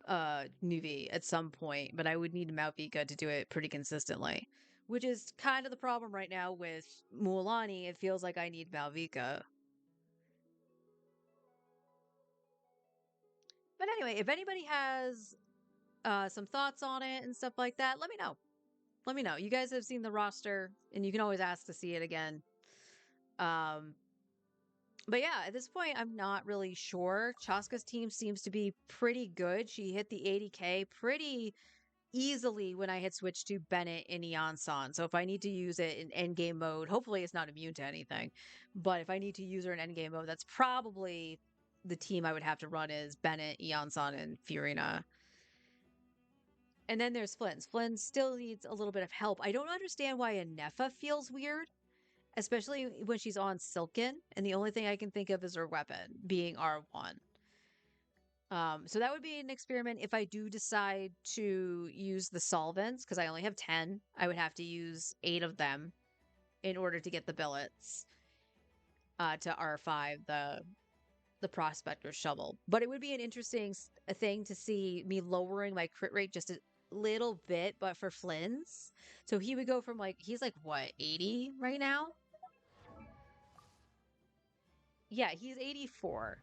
Nuvi at some point, but I would need Malvika to do it pretty consistently. Which is kind of the problem right now with Mualani. It feels like I need Malvika. But anyway, if anybody has some thoughts on it and stuff like that, let me know. Let me know. You guys have seen the roster, and you can always ask to see it again. But yeah, at this point, I'm not really sure. Chaska's team seems to be pretty good. She hit the 80k pretty easily when I had switched to Bennett in Eon-san. So if I need to use it in endgame mode, hopefully it's not immune to anything. But if I need to use her in endgame mode, that's probably the team I would have to run is Bennett, Eon-san, and Furina. And then there's Flynn. Flynn still needs a little bit of help. I don't understand why Anefa feels weird, especially when she's on Silken, and the only thing I can think of is her weapon being R1. So that would be an experiment if I do decide to use the solvents, because I only have 10. I would have to use 8 of them in order to get the billets to R5, the Prospector's Shovel. But it would be an interesting thing to see me lowering my crit rate just a little bit, but for Flynn's. So he would go from like, he's like, what, 80 right now? Yeah, he's 84.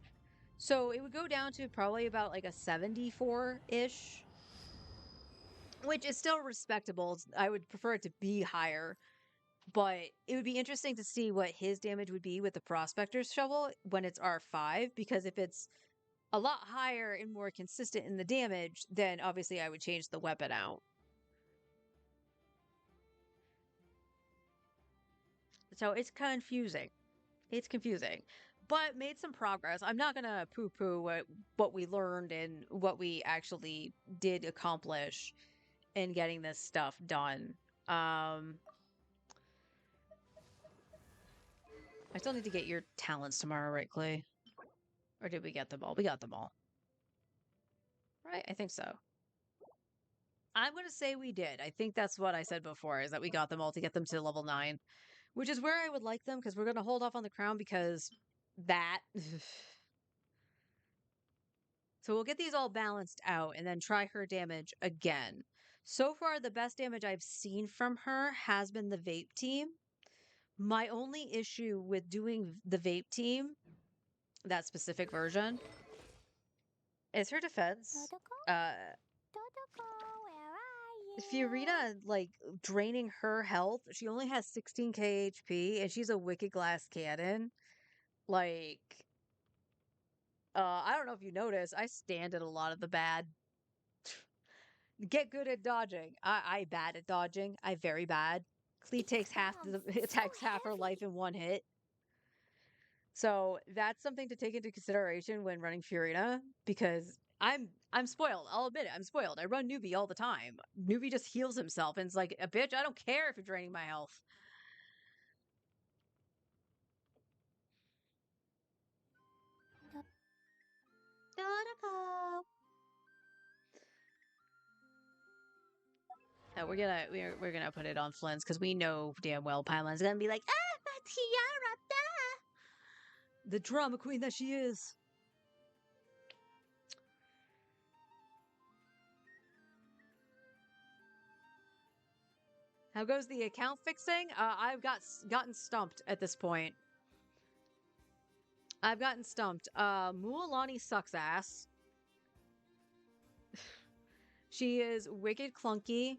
So it would go down to probably about like a 74-ish, which is still respectable. I would prefer it to be higher, but it would be interesting to see what his damage would be with the Prospector's Shovel when it's R5, because if it's a lot higher and more consistent in the damage, then obviously I would change the weapon out. So it's confusing. It's confusing. But made some progress. I'm not gonna poo-poo what we learned and what we actually did accomplish in getting this stuff done. I still need to get your talents tomorrow, right, Clay? Or did we get them all? We got them all. Right? I think so. I'm going to say we did. I think that's what I said before, is that we got them all to get them to level 9, which is where I would like them, because we're going to hold off on the crown because that. So we'll get these all balanced out and then try her damage again. So far, the best damage I've seen from her has been the vape team. My only issue with doing the vape team, that specific version, is her defense. Fiorina, like, draining her health, she only has 16k HP, and she's a Wicked Glass Cannon. Like, I don't know if you noticed, I stand at a lot of the bad. Get good at dodging. I bad at dodging. I very bad. Clee takes half the attacks half her life in one hit. So that's something to take into consideration when running Fiorina, because I'm spoiled. I'll admit it. I'm spoiled. I run Newbie all the time. Newbie just heals himself and it's like, a bitch, I don't care if you're draining my health. No, we're gonna put it on Flynn's because we know damn well Paimon's gonna be like, ah, my tiara, da! The drama queen that she is. How goes the account fixing? I've gotten stumped at this point. I've gotten stumped. Mualani sucks ass. She is wicked clunky.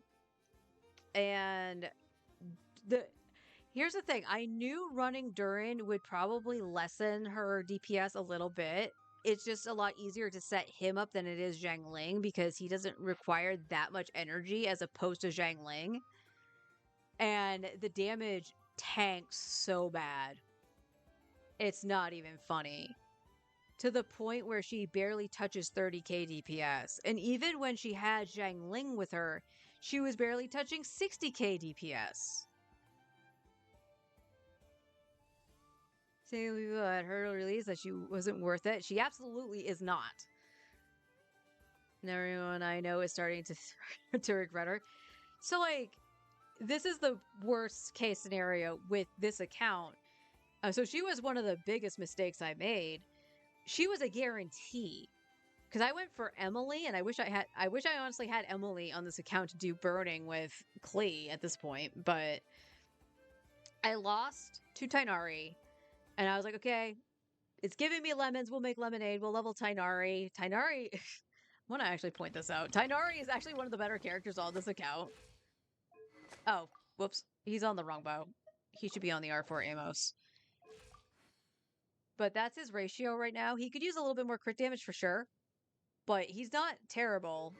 And here's the thing. I knew running Durin would probably lessen her DPS a little bit. It's just a lot easier to set him up than it is Zhang Ling because he doesn't require that much energy as opposed to Zhang Ling. And the damage tanks so bad. It's not even funny. To the point where she barely touches 30k DPS. And even when she had Zhang Ling with her, she was barely touching 60k DPS. Saying at her release that she wasn't worth it. She absolutely is not. And everyone I know is starting to regret her. So, like, this is the worst case scenario with this account. So she was one of the biggest mistakes I made. She was a guarantee. Because I went for Emily, and I wish I honestly had Emily on this account to do burning with Klee at this point, but I lost to Tainari, and I was like, okay, it's giving me lemons, we'll make lemonade, we'll level Tainari. Tainari, I want to actually point this out. Tainari is actually one of the better characters on this account. Oh, whoops, he's on the wrong bow. He should be on the R4 Amos. But that's his ratio right now. He could use a little bit more crit damage for sure. But he's not terrible.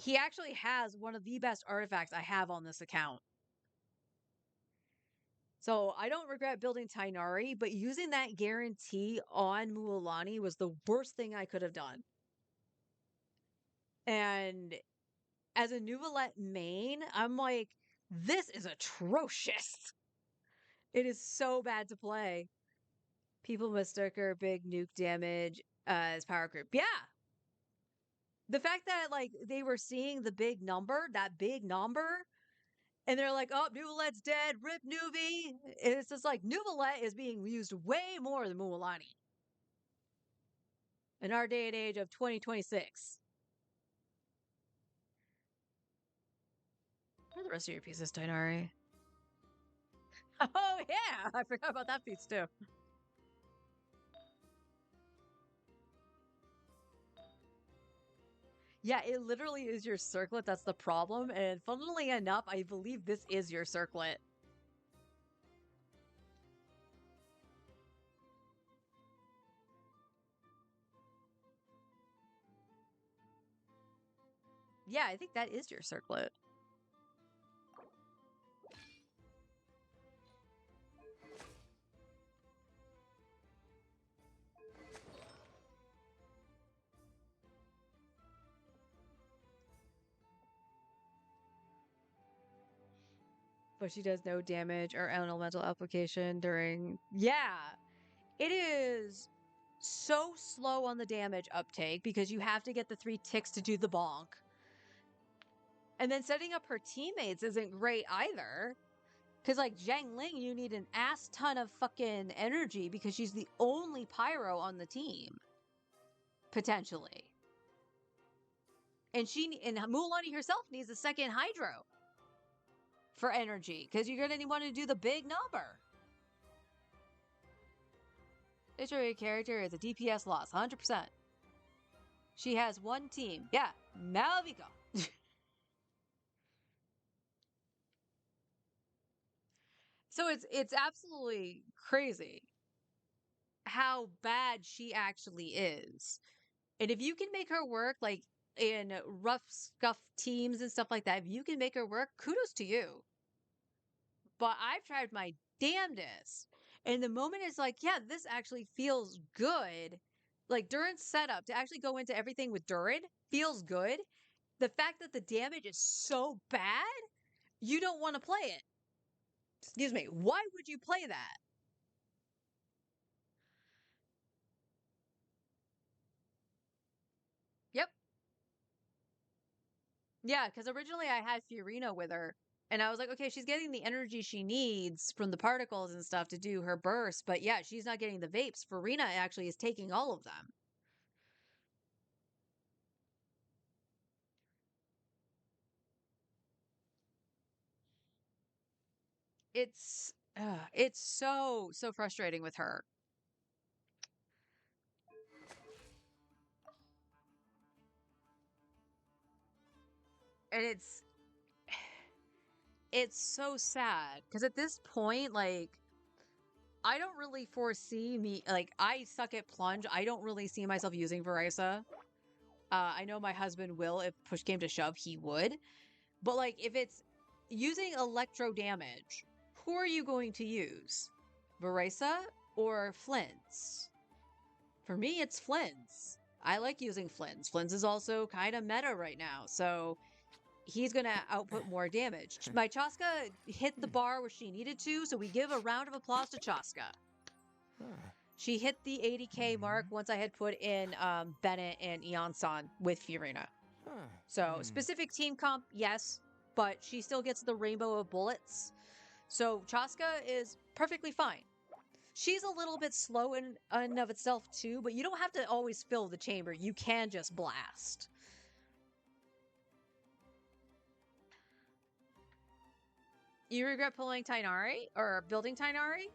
He actually has one of the best artifacts I have on this account. So I don't regret building Tainari, but using that guarantee on Mualani was the worst thing I could have done. And as a Nuvolette main, I'm like, this is atrocious. It is so bad to play. People mistook her big nuke damage as power group. Yeah. The fact that, like, they were seeing the big number, and they're like, oh, Nuvolette's dead, rip Nuvi. It's just like, Nuvolette is being used way more than Mualani. In our day and age of 2026. Where are the rest of your pieces, Tainari? Oh, yeah! I forgot about that piece, too. Yeah, it literally is your circlet. That's the problem. And funnily enough, I believe this is your circlet. Yeah, I think that is your circlet. but she does no damage or elemental application during. Yeah, it is so slow on the damage uptake because you have to get the 3 ticks to do the bonk. And then setting up her teammates isn't great either. Because, like, Zhang Ling, you need an ass ton of fucking energy because she's the only pyro on the team. Potentially. And Mulan herself needs a second hydro for energy because you're going to want to do the big number. This character is a DPS loss, 100%. She has one team. Yeah, Malvika. So it's absolutely crazy how bad she actually is. And if you can make her work like in rough scuff teams and stuff like that, if you can make her work, kudos to you. But I've tried my damnedest. And the moment it's like, yeah, this actually feels good. Like during setup, to actually go into everything with Durin feels good. The fact that the damage is so bad, you don't want to play it. Excuse me. Why would you play that? Yep. Yeah, because originally I had Fiorina with her, and I was like, okay, she's getting the energy she needs from the particles and stuff to do her burst, but yeah, she's not getting the vapes. Fiorina actually is taking all of them. It's so frustrating with her. And it's so sad because at this point, like, I don't really foresee me, like, I suck at plunge. I don't really see myself using Verisa. I know my husband will. If push came to shove, he would. But, like, if it's using electro damage, who are you going to use? Verisa or Flints? For me, it's Flints. I like using Flints. Flints is also kind of meta right now, so he's going to output more damage. My Chaska hit the bar where she needed to, so we give a round of applause to Chaska. She hit the 80k mark once I had put in Bennett and Eon-san with Fiorina. So, specific team comp, yes, but she still gets the rainbow of bullets. So, Chaska is perfectly fine. She's a little bit slow in and of itself too, but you don't have to always fill the chamber. You can just blast. You regret pulling Tainari or building Tainari?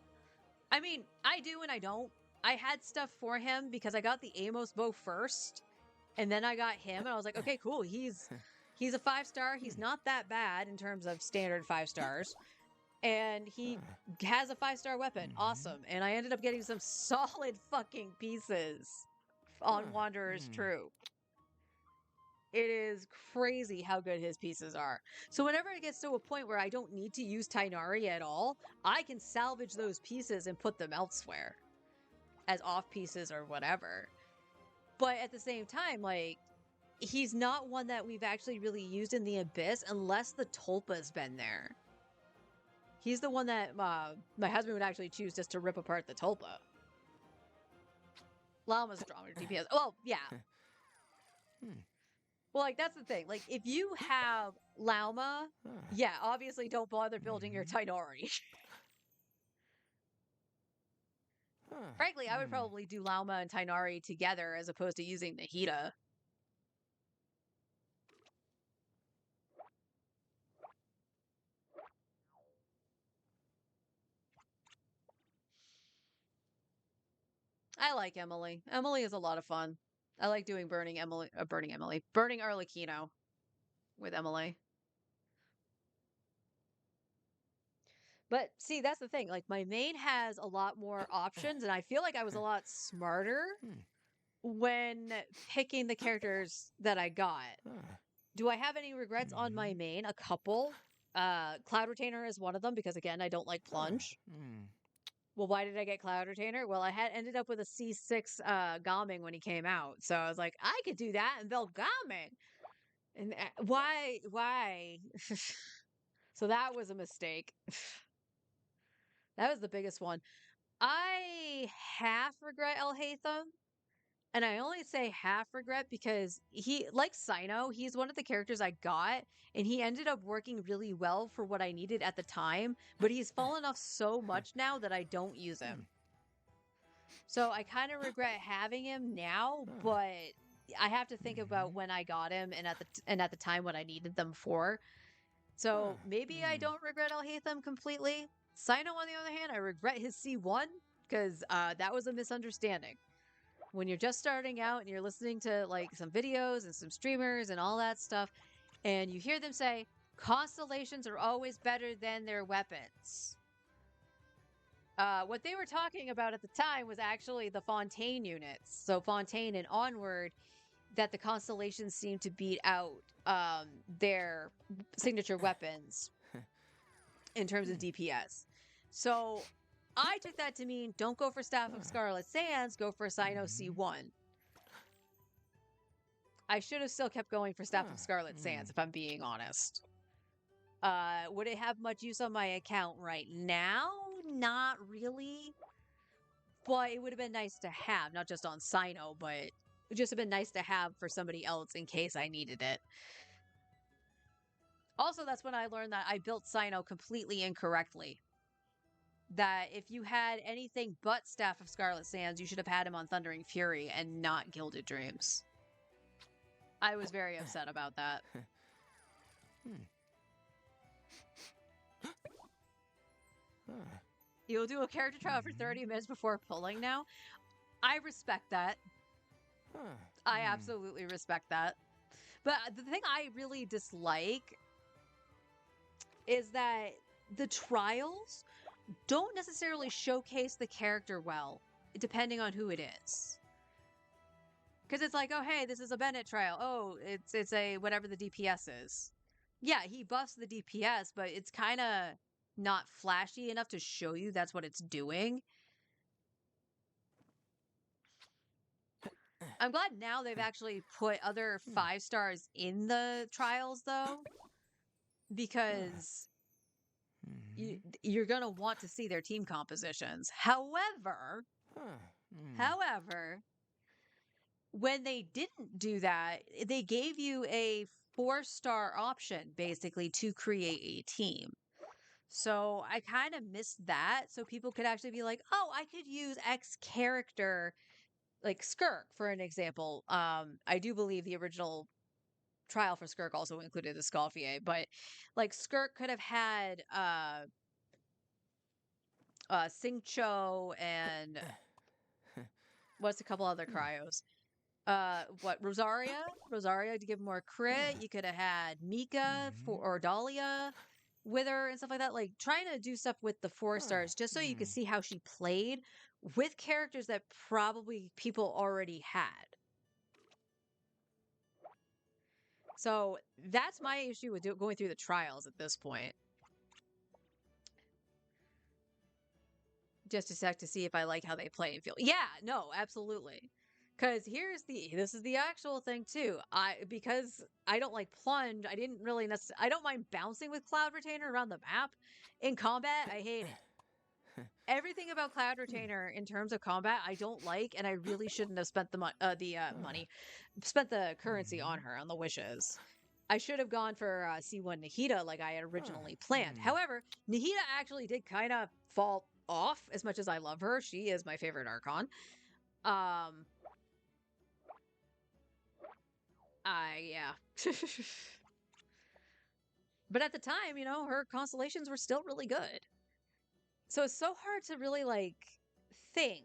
I mean, I do and I don't. I had stuff for him because I got the Amos bow first, and then I got him, and I was like, okay, cool. He's a 5-star. He's not that bad in terms of standard 5 stars. And he has a 5-star weapon. Awesome. And I ended up getting some solid fucking pieces on Wanderer's True. It is crazy how good his pieces are. So whenever it gets to a point where I don't need to use Tainari at all, I can salvage those pieces and put them elsewhere as off pieces or whatever. But at the same time, like, he's not one that we've actually really used in the Abyss unless the Tulpa's been there. He's the one that my husband would actually choose just to rip apart the Tulpa. Llama's stronger DPS. Well, yeah. Well, like, that's the thing. Like, if you have Lauma, yeah, obviously don't bother building your Tainari. Frankly, I would probably do Lauma and Tainari together as opposed to using Nahida. I like Emily. Emily is a lot of fun. I like doing burning Arlecchino with Emily. But see, that's the thing. Like, my main has a lot more options, and I feel like I was a lot smarter when picking the characters that I got. Do I have any regrets on my main? A couple. Cloud Retainer is one of them because, again, I don't like plunge. Well, why did I get Cloud Retainer? Well, I had ended up with a C6 Gaming when he came out. So I was like, I could do that and build Gaming. And why? So that was a mistake. That was the biggest one. I half regret El Hatham. And I only say half regret because he, like Sino, he's one of the characters I got, and he ended up working really well for what I needed at the time, but he's fallen off so much now that I don't use him. So I kind of regret having him now, but I have to think about when I got him and at the time what I needed them for. So maybe I don't regret El Hatham completely. Sino, on the other hand, I regret his C1 because that was a misunderstanding. When you're just starting out and you're listening to like some videos and some streamers and all that stuff, and you hear them say, constellations are always better than their weapons. What they were talking about at the time was actually the Fontaine units. So Fontaine and onward, that the constellations seem to beat out their signature weapons in terms of DPS. So I took that to mean don't go for Staff of Scarlet Sands, go for Sino C1. I should have still kept going for Staff of Scarlet Sands, if I'm being honest. Would it have much use on my account right now? Not really. But it would have been nice to have, not just on Sino, but it would just have been nice to have for somebody else in case I needed it. Also, that's when I learned that I built Sino completely incorrectly. That if you had anything but Staff of Scarlet Sands, you should have had him on Thundering Fury and not Gilded Dreams. I was very upset about that. You'll do a character trial for 30 minutes before pulling now? I respect that. I absolutely respect that. But the thing I really dislike is that the trials don't necessarily showcase the character well, depending on who it is. Because it's like, oh, hey, this is a Bennett trial. Oh, it's a whatever the DPS is. Yeah, he buffs the DPS, but it's kind of not flashy enough to show you that's what it's doing. I'm glad now they've actually put other 5 stars in the trials, though, because you're going to want to see their team compositions. However, when they didn't do that, they gave you a 4-star option, basically, to create a team. So I kind of missed that. So people could actually be like, oh, I could use X character, like Skirk, for an example. I do believe the original trial for Skirk also included the Scalfier, but like Skirk could have had Singcho and what's a couple other cryos? Rosaria to give more crit. You could have had Mika or Dahlia with her and stuff like that. Like trying to do stuff with the 4 stars just so you could see how she played with characters that probably people already had. So that's my issue with going through the trials at this point. Just a sec to see if I like how they play and feel. Yeah, no, absolutely. Because this is the actual thing too. Because I don't like plunge, I didn't really necessarily, I don't mind bouncing with Cloud Retainer around the map. In combat, I hate it. Everything about Cloud Retainer in terms of combat, I don't like, and I really shouldn't have spent the spent the currency on her, on the wishes. I should have gone for C1 Nahida like I had originally planned. However, Nahida actually did kind of fall off as much as I love her. She is my favorite Archon. Yeah. But at the time, her constellations were still really good. So it's so hard to really like think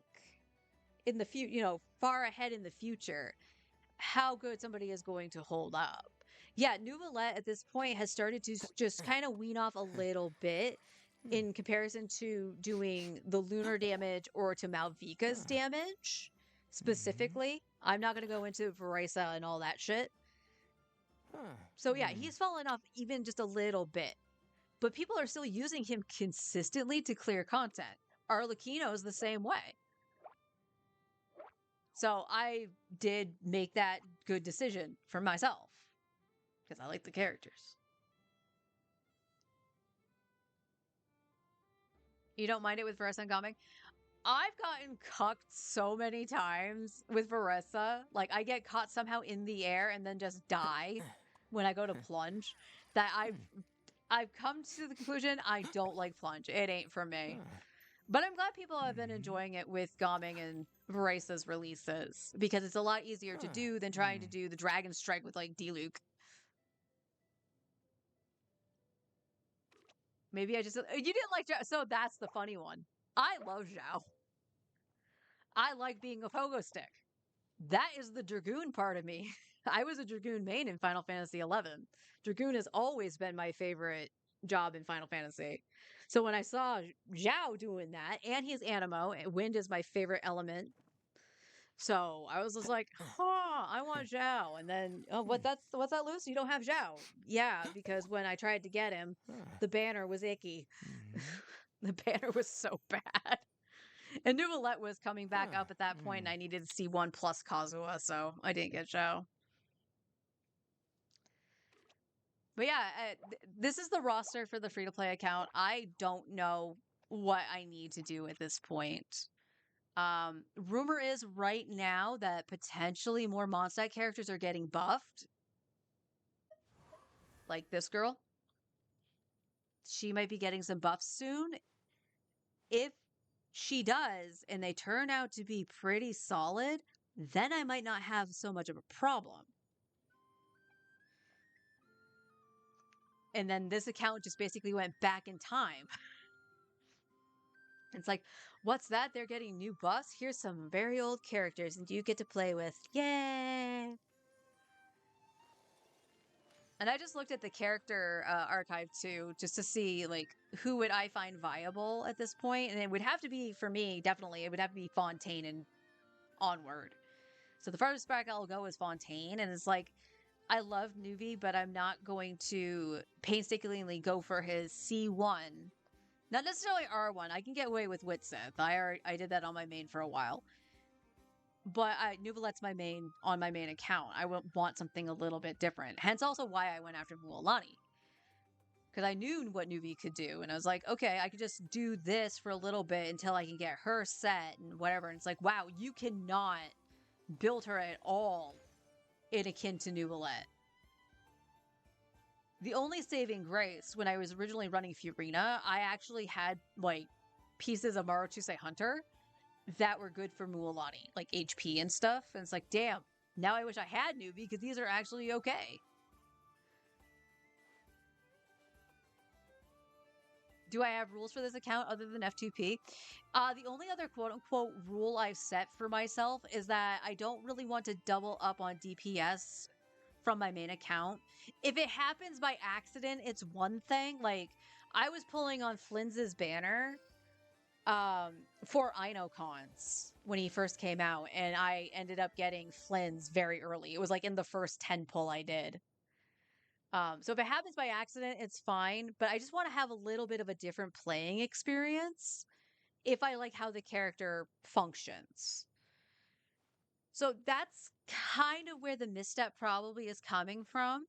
in the future, far ahead in the future, how good somebody is going to hold up. Yeah, Nouvellette at this point has started to just kind of wean off a little bit in comparison to doing the lunar damage or to Malvika's damage specifically. I'm not going to go into Varisa and all that shit. So yeah, he's fallen off even just a little bit. But people are still using him consistently to clear content. Arlecchino's the same way. So I did make that good decision for myself. Because I like the characters. You don't mind it with Verissa and Gaming? I've gotten cucked so many times with Verissa. Like, I get caught somehow in the air and then just die when I go to plunge. That I've come to the conclusion I don't like plunge. It ain't for me. But I'm glad people have been enjoying it with Gaming and Verissa's releases because it's a lot easier to do than trying to do the Dragon Strike with like Diluc. Maybe I just you didn't like Zhao, so that's the funny one. I love Zhao. I like being a pogo stick. That is the Dragoon part of me. I was a Dragoon main in Final Fantasy XI. Dragoon has always been my favorite job in Final Fantasy. So when I saw Zhao doing that, and he's Animo, and wind is my favorite element. So I was just like, huh, I want Zhao. And then, oh, what's that, Luce? You don't have Zhao. Yeah, because when I tried to get him, the banner was icky. The banner was so bad. And Nouvellette was coming back up at that point, and I needed C1 plus Kazuha, so I didn't get Zhao. But yeah, this is the roster for the free-to-play account. I don't know what I need to do at this point. Rumor is right now that potentially more Mondstadt characters are getting buffed. Like this girl. She might be getting some buffs soon. If she does, and they turn out to be pretty solid, then I might not have so much of a problem. And then this account just basically went back in time. It's like, what's that? They're getting new buffs? Here's some very old characters and you get to play with. Yay! And I just looked at the character archive too, just to see like who would I find viable at this point, and it would have to be for me. Definitely, it would have to be Fontaine and onward. So the farthest back I'll go is Fontaine, and it's like I love Nuvi, but I'm not going to painstakingly go for his C1. Not necessarily R1. I can get away with Witsith. I did that on my main for a while. But Nouvelette's my main on my main account. I would want something a little bit different. Hence also why I went after Mualani. Because I knew what Nuvi could do. And I was like, okay, I could just do this for a little bit until I can get her set and whatever. And it's like, wow, you cannot build her at all in akin to Nouvelette. The only saving grace when I was originally running Furina, I actually had like pieces of Maruchuse Hunter that were good for Mualani, like HP and stuff. And it's like, damn, now I wish I had Nuvi because these are actually okay. Do I have rules for this account other than F2P? The only other quote-unquote rule I've set for myself is that I don't really want to double up on DPS from my main account. If it happens by accident, it's one thing. Like, I was pulling on Flynn's banner for Inocons when he first came out, and I ended up getting Flynn's very early. It was like in the first 10 pull I did. So if it happens by accident, it's fine, but I just want to have a little bit of a different playing experience if I like how the character functions. So that's kind of where the misstep probably is coming from.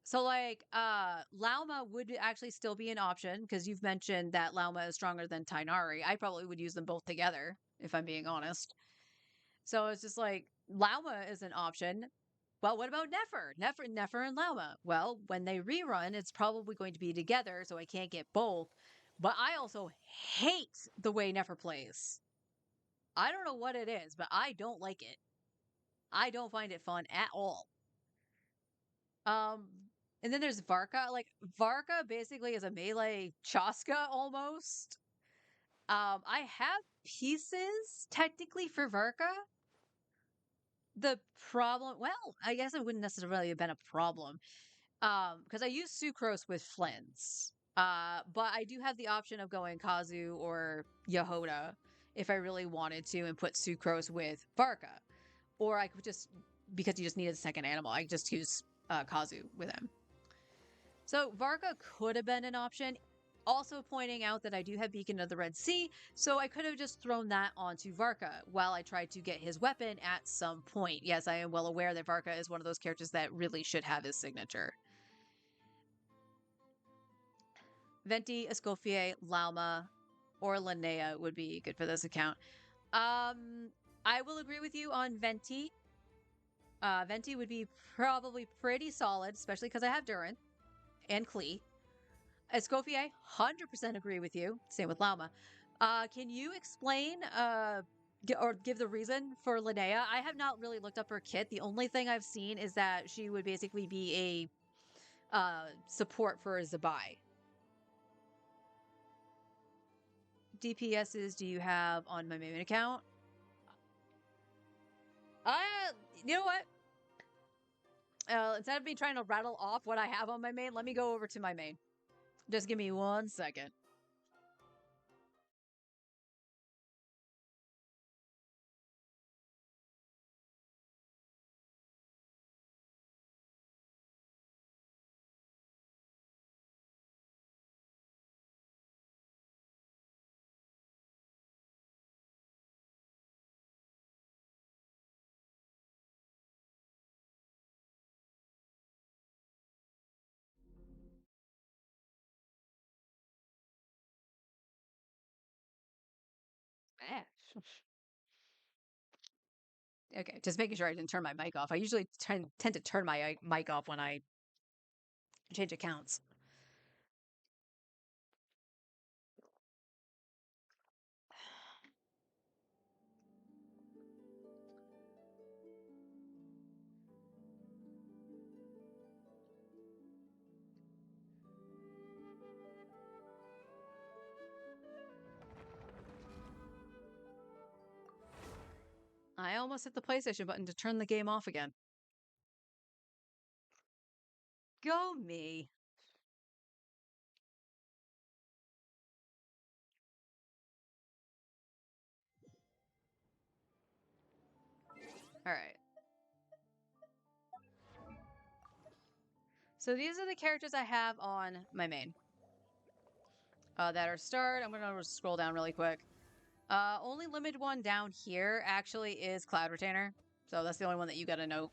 So like Lauma would actually still be an option because you've mentioned that Lauma is stronger than Tainari. I probably would use them both together if I'm being honest. So it's just like Lauma is an option. Well, what about Nefer and Lauma? Well, when they rerun, it's probably going to be together, so I can't get both. But I also hate the way Nefer plays. I don't know what it is, but I don't like it. I don't find it fun at all. And then there's Varka. Like, Varka basically is a melee Chaska almost. I have pieces, technically, for Varka. The problem, well, I guess it wouldn't necessarily have been a problem. Because I use Sucrose with Flynn's. But I do have the option of going Kazu or Yehoda if I really wanted to and put Sucrose with Varka. Or I could just, because you just need a second animal, I could just use Kazu with him. So Varka could have been an option. Also pointing out that I do have Beacon of the Red Sea, so I could have just thrown that onto Varka while I tried to get his weapon at some point. Yes, I am well aware that Varka is one of those characters that really should have his signature. Venti, Escoffier, Lauma, or Linnea would be good for this account. I will agree with you on Venti. Venti would be probably pretty solid, especially because I have Durin and Klee. Escoffier, 100% agree with you. Same with Lauma. Can you explain or give the reason for Linnea? I have not really looked up her kit. The only thing I've seen is that she would basically be a support for Zabai. DPSs do you have on my main account? You know what? Instead of me trying to rattle off what I have on my main, let me go over to my main. Just give me 1 second. Okay, just making sure I didn't turn my mic off. I usually tend to turn my mic off when I change accounts. I almost hit the PlayStation button to turn the game off again. Go me. All right. So these are the characters I have on my main. That are starred. I'm going to scroll down really quick. Only limited one down here actually is Cloud Retainer. So that's the only one that you got to note.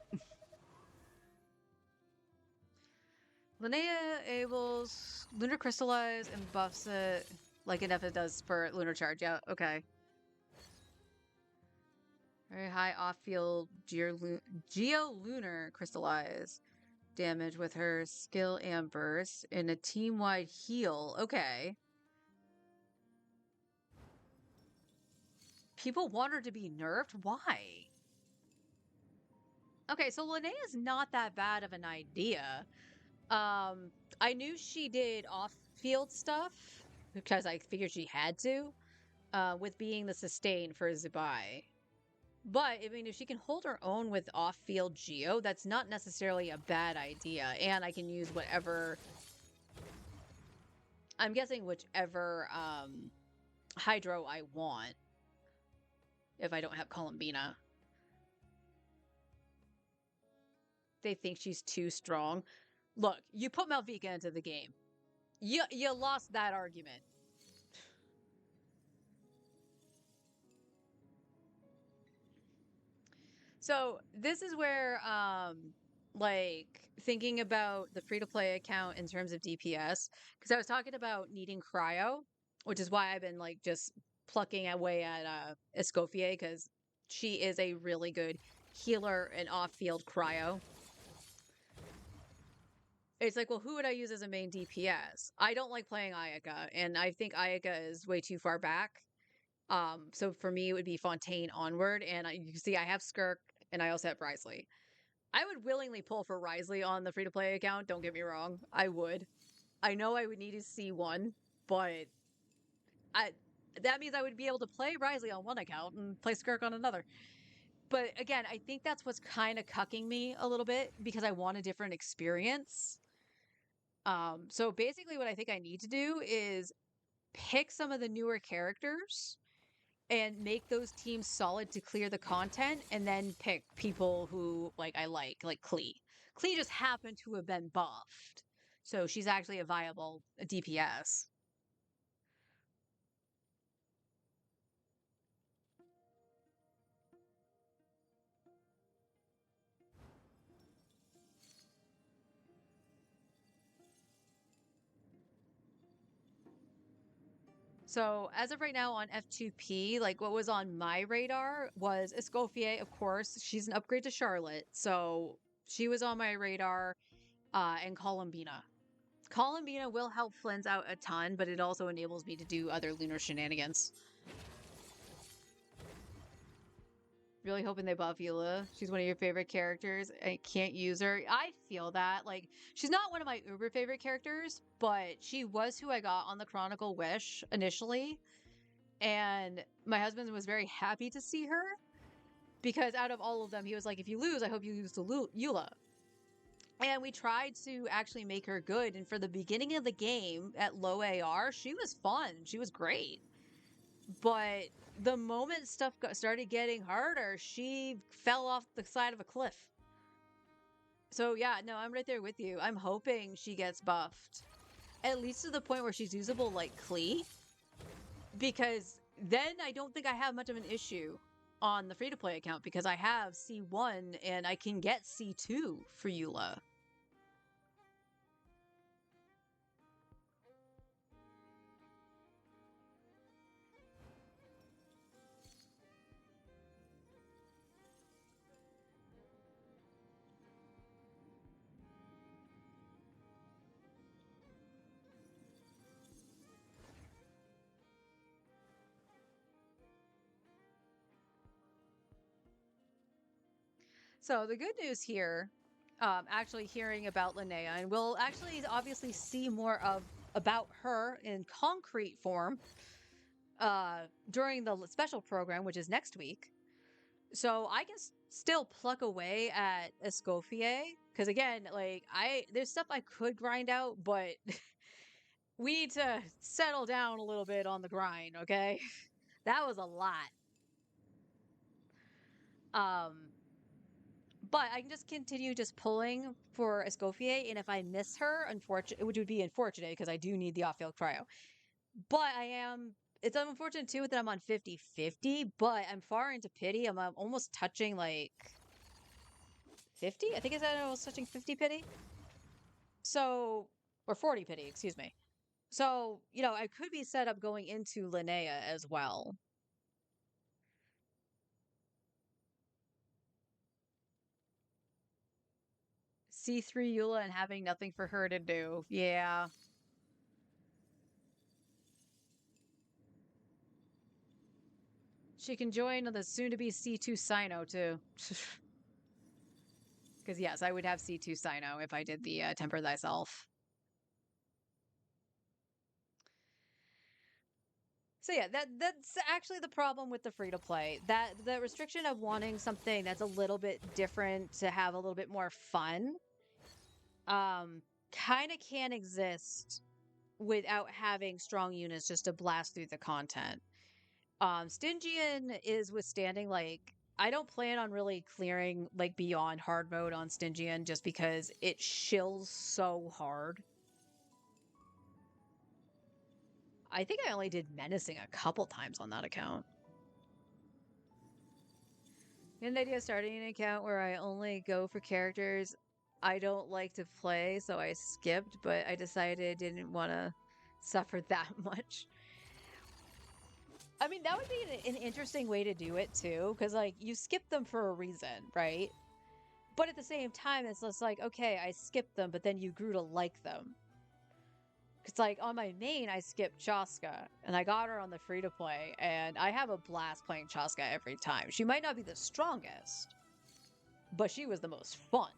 Linnea enables Lunar Crystallize and buffs it like enough it does for Lunar Charge. Yeah, okay. Very high off-field Geo-Lunar Crystallize damage with her skill and burst in a team-wide heal. Okay. People want her to be nerfed? Why? Okay, so Linnea's not that bad of an idea. I knew she did off-field stuff because I figured she had to, with being the sustain for Zubai. But, I mean, if she can hold her own with off-field Geo, that's not necessarily a bad idea. And I can use whatever... I'm guessing whichever Hydro I want. If I don't have Columbina. They think she's too strong. Look, you put Malvika into the game. You lost that argument. So this is where, like, thinking about the free-to-play account in terms of DPS, because I was talking about needing cryo, which is why I've been, like, just plucking away at Escoffier, because she is a really good healer and off-field cryo. It's like, well, who would I use as a main DPS? I don't like playing Ayaka, and I think Ayaka is way too far back. So for me, it would be Fontaine onward, and you can see I have Skirk, and I also have Risley. I would willingly pull for Risley on the free-to-play account, don't get me wrong. I would. I know I would need to see one, but that means I would be able to play Risley on one account and play Skirk on another. But again, I think that's what's kind of cucking me a little bit, because I want a different experience. So basically what I think I need to do is pick some of the newer characters and make those teams solid to clear the content, and then pick people who I like Klee. Klee just happened to have been buffed, so she's actually a viable DPS. So as of right now on F2P, like what was on my radar was Escoffier, of course. She's an upgrade to Charlotte. So she was on my radar, and Columbina. Columbina will help Flynn's out a ton, but it also enables me to do other lunar shenanigans. Really hoping they buff Eula. She's one of your favorite characters. I can't use her. I feel that. Like, she's not one of my uber favorite characters, but she was who I got on the Chronicle Wish initially. And my husband was very happy to see her because out of all of them, he was like, if you lose, I hope you lose to Eula. And we tried to actually make her good. And for the beginning of the game at low AR, she was fun. She was great. But the moment stuff started getting harder, she fell off the side of a cliff. So yeah, no, I'm right there with you. I'm hoping she gets buffed. At least to the point where she's usable like Klee. Because then I don't think I have much of an issue on the free-to-play account because I have C1 and I can get C2 for Eula. So the good news here, actually hearing about Linnea, and we'll actually obviously see more of about her in concrete form during the special program, which is next week. So I can still pluck away at Escoffier because again, like there's stuff I could grind out, but we need to settle down a little bit on the grind. Okay, that was a lot. But I can just continue just pulling for Escoffier, and if I miss her, which would be unfortunate because I do need the off-field cryo. But it's unfortunate too that I'm on 50-50, but I'm far into pity. I'm almost touching like 50? I think I said I was touching 50 pity. So, or 40 pity, excuse me. So, I could be set up going into Linnea as well. C3 Eula and having nothing for her to do. Yeah. She can join the soon-to-be C2 Sino, too. Because, yes, I would have C2 Sino if I did the Temper Thyself. So yeah, that's actually the problem with the free-to-play. That the restriction of wanting something that's a little bit different to have a little bit more fun kind of can't exist without having strong units just to blast through the content. Stygian is withstanding, like, I don't plan on really clearing, like, beyond hard mode on Stygian just because it shills so hard. I think I only did menacing a couple times on that account. An idea of starting an account where I only go for characters I don't like to play, so I skipped, but I decided I didn't want to suffer that much. I mean, that would be an interesting way to do it too, because like you skip them for a reason, right? But at the same time, it's just like, okay, I skipped them, but then you grew to like them. Because like on my main, I skipped Chaska, and I got her on the free to play, and I have a blast playing Chaska every time. She might not be the strongest, but she was the most fun.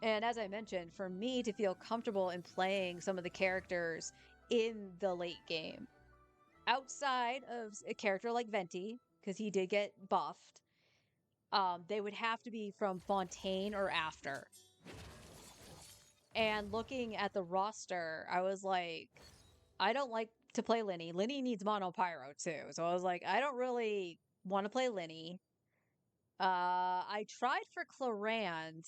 And as I mentioned, for me to feel comfortable in playing some of the characters in the late game, outside of a character like Venti, because he did get buffed, they would have to be from Fontaine or after. And looking at the roster, I was like, I don't like to play Linny. Linny needs Mono Pyro too. So I was like, I don't really want to play Linny. I tried for Clarand,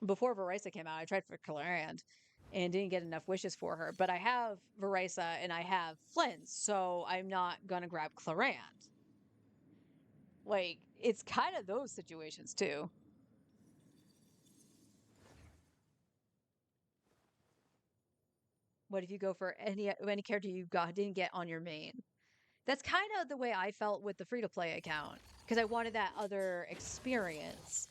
before Verisa came out, I tried for Clarand and didn't get enough wishes for her. But I have Verisa and I have Flynn, so I'm not gonna grab Clarand. Like, it's kind of those situations too. What if you go for any character you didn't get on your main? That's kind of the way I felt with the free to play account because I wanted that other experience.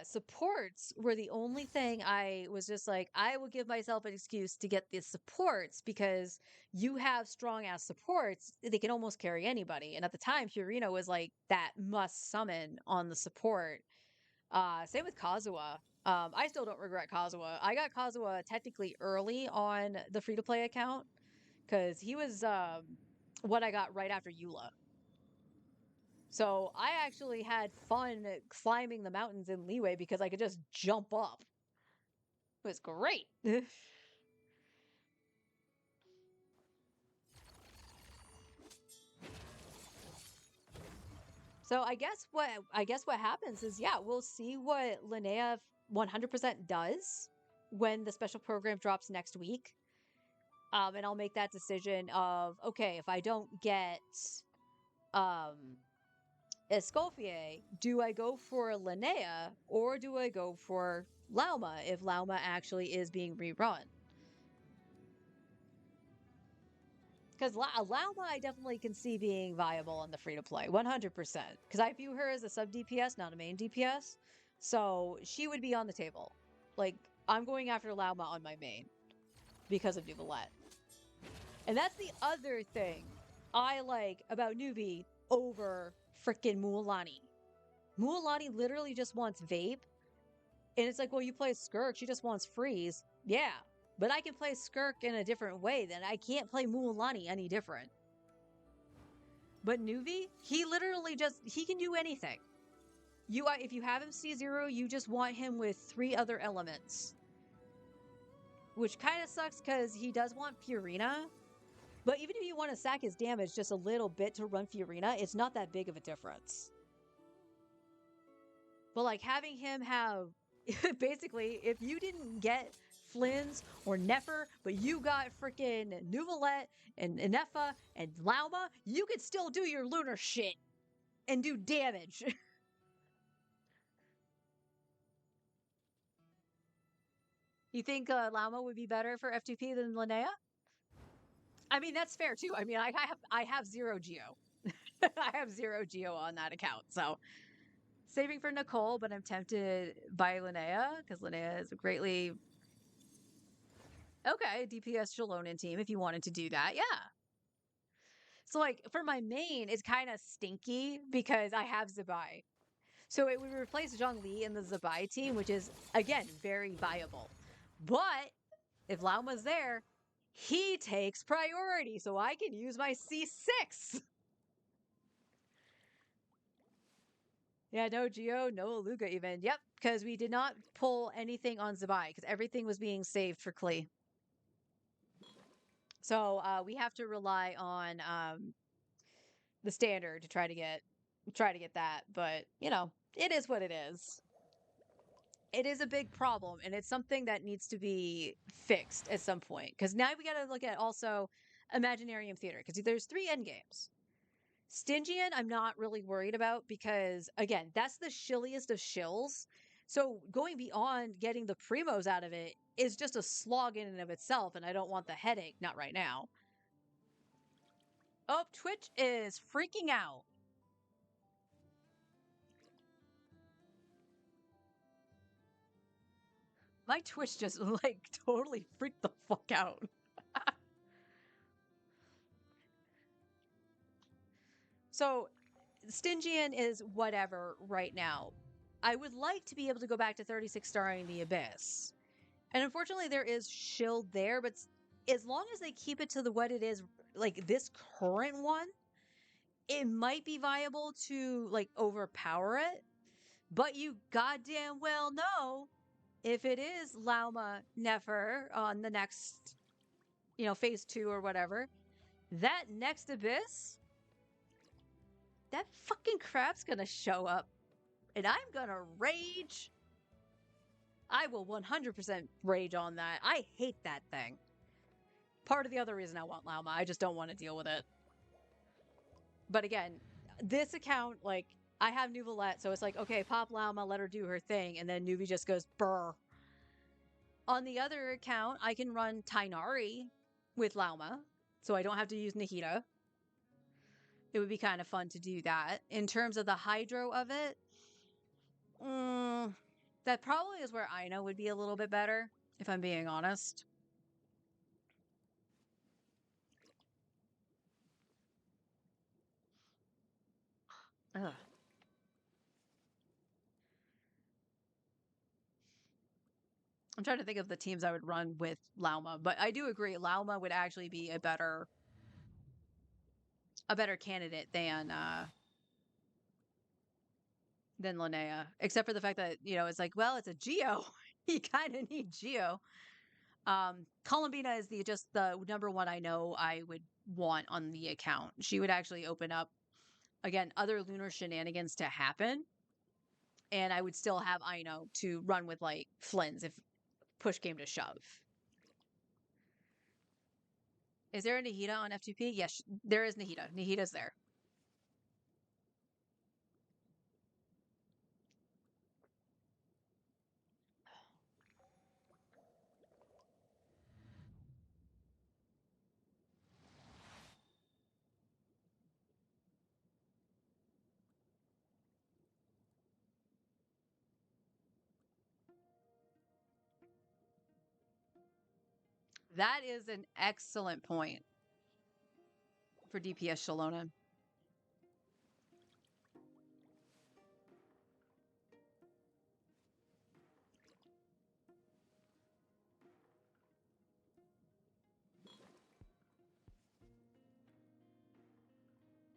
Supports were the only thing I was just like, I will give myself an excuse to get the supports because you have strong ass supports. They can almost carry anybody. And at the time, Purina was like that must summon on the support. Same with Kazuha. I still don't regret Kazuha. I got Kazuha technically early on the free to play account because he was what I got right after Eula. So I actually had fun climbing the mountains in Leeway because I could just jump up. It was great. So I guess what happens is we'll see what Linnea 100% does when the special program drops next week. And I'll make that decision of okay, if I don't get Escoffier, do I go for Linnea or do I go for Lauma if Lauma actually is being rerun? Because Lauma I definitely can see being viable on the free-to-play, 100%. Because I view her as a sub-DPS, not a main DPS. So she would be on the table. Like, I'm going after Lauma on my main because of Nouvellette. And that's the other thing I like about Nuvi over frickin' Mualani. Mualani literally just wants vape. And it's like, well, you play Skirk, she just wants freeze. Yeah, but I can play Skirk in a different way than I can't play Mualani any different. But Nuvi, he literally he can do anything. If you have him C0, you just want him with 3 other elements. Which kind of sucks because he does want Purina. But even if you want to sack his damage just a little bit to run Fiorina, it's not that big of a difference. But like having him have, basically, if you didn't get Flynn's or Nefer, but you got freaking Nouvellette and Nefa and Lauma, you could still do your lunar shit and do damage. You think Lauma would be better for F2P than Linnea? I mean, that's fair too. I mean, I have 0 Geo. I have 0 Geo on that account, so saving for Nicole, but I'm tempted by Linnea because Linnea is a greatly DPS Shalonen team if you wanted to do that, yeah. So like for my main, it's kind of stinky because I have Zabai. So it would replace Zhongli in the Zabai team, which is again very viable. But if Lauma's there, he takes priority, so I can use my C6. Yeah, no Geo, no Aluga even. Yep, because we did not pull anything on Zabai because everything was being saved for Klee. So we have to rely on the standard to try to get that. But you know, it is what it is. It is a big problem, and it's something that needs to be fixed at some point. Because now we got to look at also Imaginarium Theater because there's 3 end games. Stygian, I'm not really worried about because, again, that's the shilliest of shills. So going beyond getting the primos out of it is just a slog in and of itself, and I don't want the headache. Not right now. Oh, Twitch is freaking out. My Twitch just, like, totally freaked the fuck out. So, Stygian is whatever right now. I would like to be able to go back to 36 starring the Abyss. And unfortunately, there is shield there, but as long as they keep it to what it is, like this current one, it might be viable to like overpower it. But you goddamn well know if it is Lauma Nefer on the next, phase 2 or whatever, that next Abyss, that fucking crab's gonna show up and I'm gonna rage. I will 100% rage on that. I hate that thing. Part of the other reason I want Lauma, I just don't want to deal with it. But again, this account, like, I have Nouvellette, so it's like, okay, pop Lauma, let her do her thing, and then Nuvi just goes, brr. On the other account, I can run Tainari with Lauma, so I don't have to use Nahida. It would be kind of fun to do that. In terms of the hydro of it, that probably is where Aina would be a little bit better, if I'm being honest. Ugh. I'm trying to think of the teams I would run with Lauma, but I do agree Lauma would actually be a better candidate than Linnea, except for the fact that, you know, it's like, well, it's a Geo. You kind of need Geo. Columbina is just the number one I know I would want on the account. She would actually open up, again, other lunar shenanigans to happen. And I would still have Aino to run with, like, Flynn's if push came to shove. Is there a Nahida on F2P? Yes, there is Nahida. Nahida's there. That is an excellent point for DPS Shalona.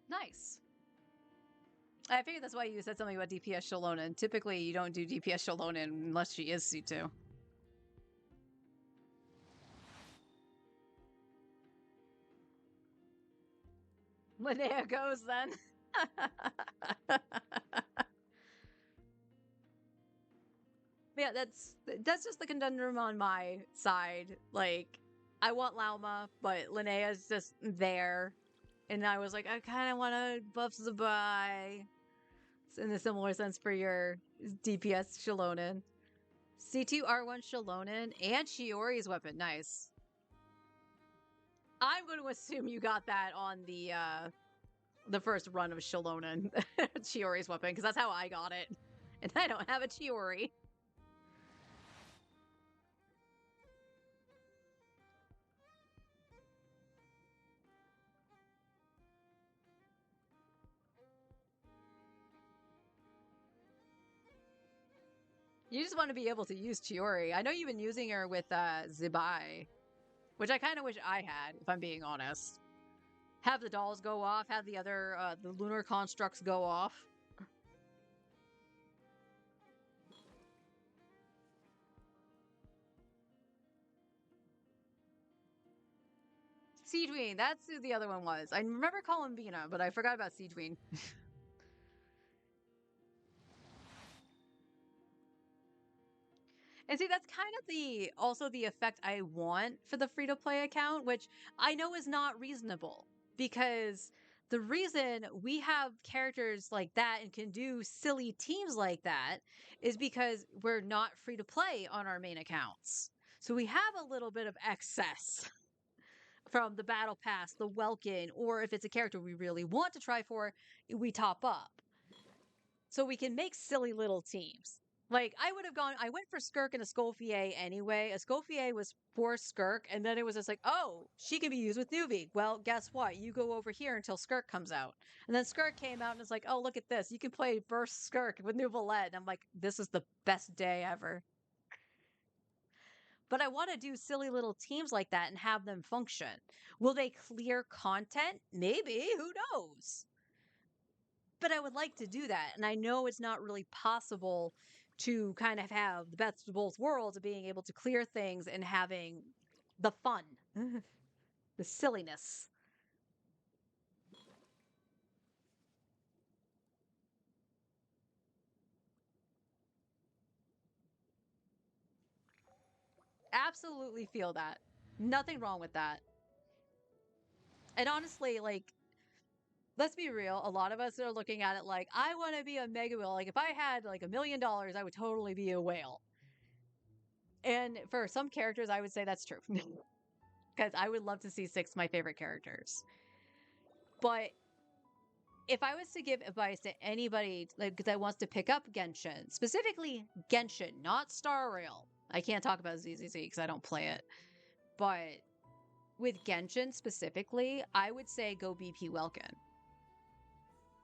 Nice. I figured that's why you said something about DPS Shalona. And typically, you don't do DPS Shalona unless she is C2. Linnea goes then. Yeah, that's just the conundrum on my side. Like, I want Lauma, but Linnea's just there. And I was like, I kind of want to buff Zabai. In a similar sense for your DPS Shalonen. C2 R1 Shalonen and Shiori's weapon. Nice. I'm going to assume you got that on the first run of Shalonen. Shiori's weapon, because that's how I got it. And I don't have a Chiori. You just want to be able to use Chiori. I know you've been using her with Zibai, which I kind of wish I had, if I'm being honest. Have the dolls go off, have the other, the lunar constructs go off. Seedween, that's who the other one was. I remember Columbina, but I forgot about Seedween. And see, that's kind of also the effect I want for the free-to-play account, which I know is not reasonable. Because the reason we have characters like that and can do silly teams like that is because we're not free-to-play on our main accounts. So we have a little bit of excess from the battle pass, the Welkin, or if it's a character we really want to try for, we top up. So we can make silly little teams. Like, I went for Skirk and Escoffier anyway. Escoffier was for Skirk, and then it was just like, oh, she can be used with Nuvi. Well, guess what? You go over here until Skirk comes out. And then Skirk came out and it's like, oh, look at this. You can play Burst Skirk with Nuvalette. And I'm like, this is the best day ever. But I want to do silly little teams like that and have them function. Will they clear content? Maybe. Who knows? But I would like to do that. And I know it's not really possible to kind of have the best of both worlds of being able to clear things and having the fun, the silliness. Absolutely feel that. Nothing wrong with that. And honestly, like, let's be real. A lot of us are looking at it like, I want to be a mega whale. Like, if I had like $1 million, I would totally be a whale. And for some characters, I would say that's true. Because I would love to see 6 my favorite characters. But if I was to give advice to anybody like that wants to pick up Genshin, specifically Genshin, not Star Rail. I can't talk about ZZZ because I don't play it. But with Genshin specifically, I would say go BP Welkin.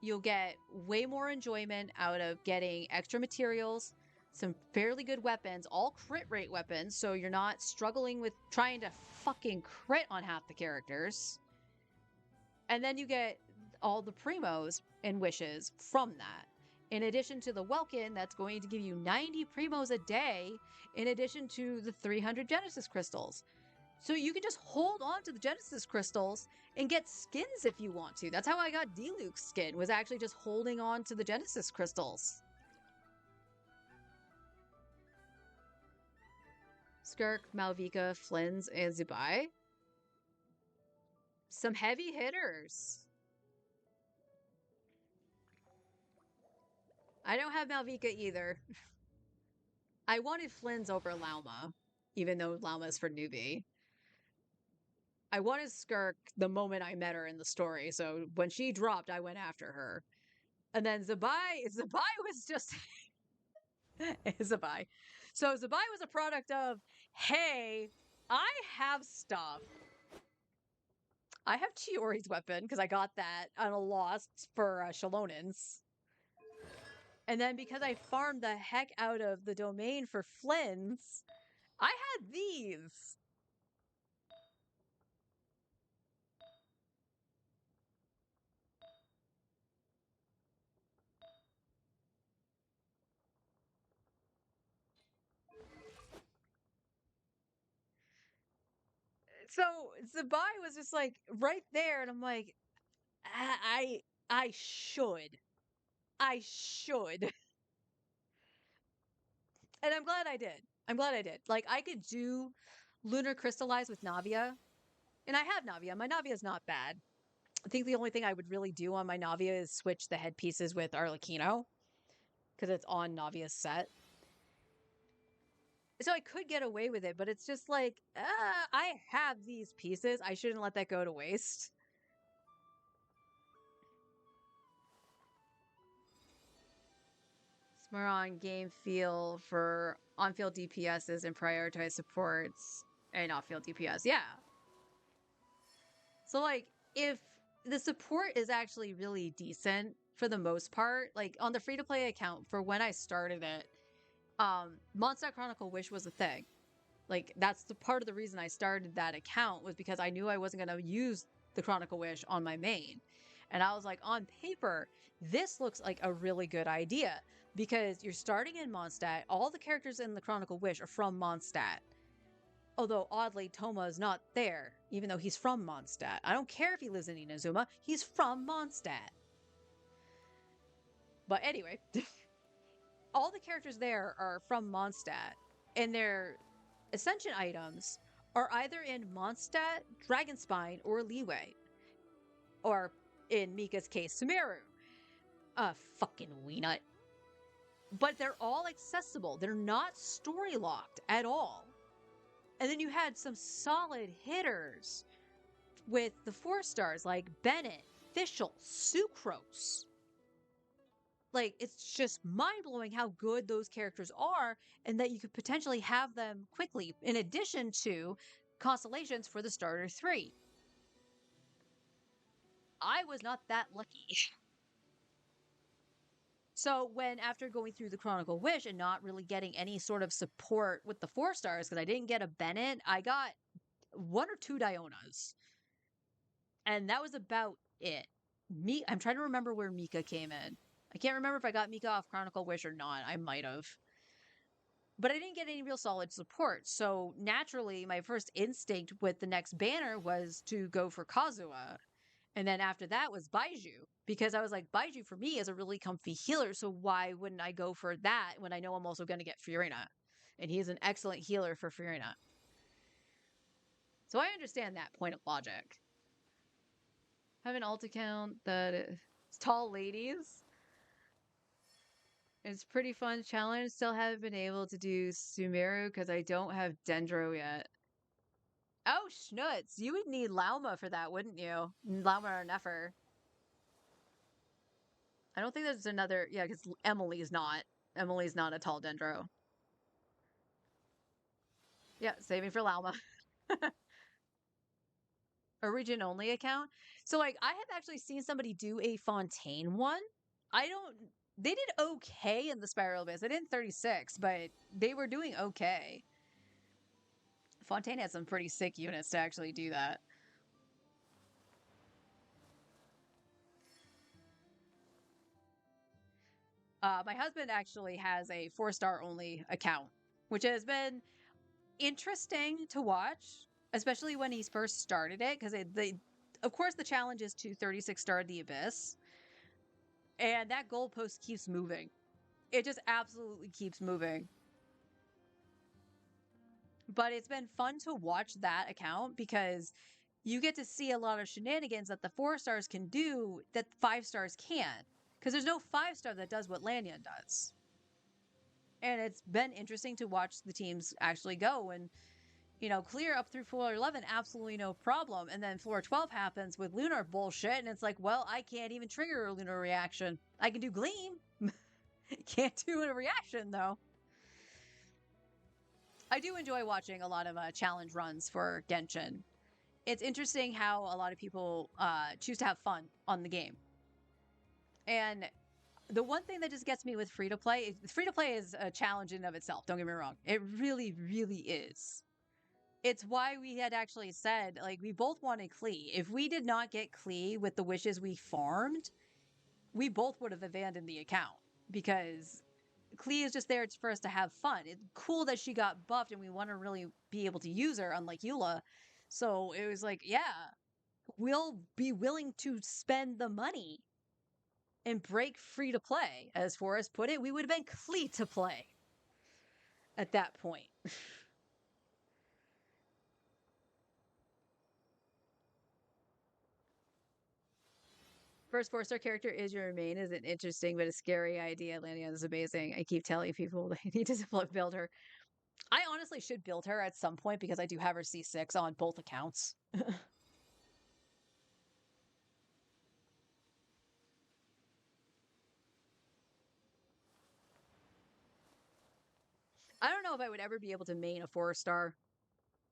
You'll get way more enjoyment out of getting extra materials, some fairly good weapons, all crit rate weapons, so you're not struggling with trying to fucking crit on half the characters. And then you get all the primos and wishes from that. In addition to the Welkin, that's going to give you 90 primos a day, in addition to the 300 Genesis crystals. So you can just hold on to the Genesis crystals and get skins if you want to. That's how I got Diluc's skin, was actually just holding on to the Genesis crystals. Skirk, Malvika, Flins, and Zubai. Some heavy hitters. I don't have Malvika either. I wanted Flins over Lauma, even though Lauma's for newbie. I wanted Skirk the moment I met her in the story, so when she dropped, I went after her. And then Zubai was just Zubai. So Zubai was a product of, hey, I have stuff. I have Chiori's weapon because I got that on a lost for Shalonins. And then because I farmed the heck out of the domain for Flins, I had these. So Zubai was just like right there, and I'm like, I should. I should. And I'm glad I did. I'm glad I did. Like, I could do Lunar Crystallize with Navia. And I have Navia. My Navia is not bad. I think the only thing I would really do on my Navia is switch the headpieces with Arlecchino. Because it's on Navia's set. So I could get away with it, but it's just like, I have these pieces. I shouldn't let that go to waste. Smaron game feel for on-field DPSs and prioritize supports and off-field DPS. Yeah. So, like, if the support is actually really decent for the most part, like, on the free-to-play account, for when I started it, Mondstadt Chronicle Wish was a thing. Like, that's the part of the reason I started that account was because I knew I wasn't going to use the Chronicle Wish on my main. And I was like, on paper, this looks like a really good idea because you're starting in Mondstadt. All the characters in the Chronicle Wish are from Mondstadt. Although, oddly, Toma is not there, even though he's from Mondstadt. I don't care if he lives in Inazuma. He's from Mondstadt. But anyway, all the characters there are from Mondstadt. And their Ascension items are either in Mondstadt, Dragonspine, or Leeway. Or, in Mika's case, Sumeru. Fucking weenut. But they're all accessible. They're not story locked at all. And then you had some solid hitters with the 4 stars like Bennett, Fischl, Sucrose. Like, it's just mind-blowing how good those characters are and that you could potentially have them quickly, in addition to constellations for the starter 3. I was not that lucky. So when, after going through the Chronicle Wish and not really getting any sort of support with the 4 stars, because I didn't get a Bennett, I got 1 or 2 Dionas. And that was about it. I'm trying to remember where Mika came in. I can't remember if I got Mika off Chronicle Wish or not. I might have. But I didn't get any real solid support. So naturally, my first instinct with the next banner was to go for Kazuha. And then after that was Baiju. Because I was like, Baiju for me is a really comfy healer. So why wouldn't I go for that when I know I'm also going to get Fiorina? And he's an excellent healer for Fiorina. So I understand that point of logic. Have an alt account that is tall ladies. It's pretty fun challenge. Still haven't been able to do Sumeru because I don't have Dendro yet. Oh, schnutz. You would need Lauma for that, wouldn't you? Lauma or Nefer. I don't think there's another... Yeah, because Emily's not. Emily's not a tall Dendro. Yeah, saving for Lauma. A region only account. So like I have actually seen somebody do a Fontaine one. They did okay in the Spiral Abyss. They didn't 36, but they were doing okay. Fontaine had some pretty sick units to actually do that. My husband actually has a 4-star only account, which has been interesting to watch, especially when he's first started it, because of course the challenge is to 36 star the Abyss, and that goalpost keeps moving. It just absolutely keeps moving. But it's been fun to watch that account because you get to see a lot of shenanigans that the 4-stars can do that 5-stars can't. Because there's no 5-star that does what Lanyon does. And it's been interesting to watch the teams actually go and, you know, clear up through floor 11, absolutely no problem. And then floor 12 happens with lunar bullshit, and it's like, well, I can't even trigger a lunar reaction. I can do Gleam. Can't do a reaction, though. I do enjoy watching a lot of challenge runs for Genshin. It's interesting how a lot of people choose to have fun on the game. And the one thing that just gets me with free-to-play is a challenge in and of itself. Don't get me wrong. It really, really is. It's why we had actually said, like, we both wanted Klee. If we did not get Klee with the wishes we farmed, we both would have abandoned the account. Because Klee is just there for us to have fun. It's cool that she got buffed and we want to really be able to use her, unlike Eula. So it was like, yeah, we'll be willing to spend the money and break free to play. As Forrest put it, we would have been Klee to play at that point. First 4-star character is your main is an interesting but a scary idea. Lanyon is amazing. I keep telling people they need to build her. I honestly should build her at some point because I do have her C6 on both accounts. I don't know if I would ever be able to main a 4-star.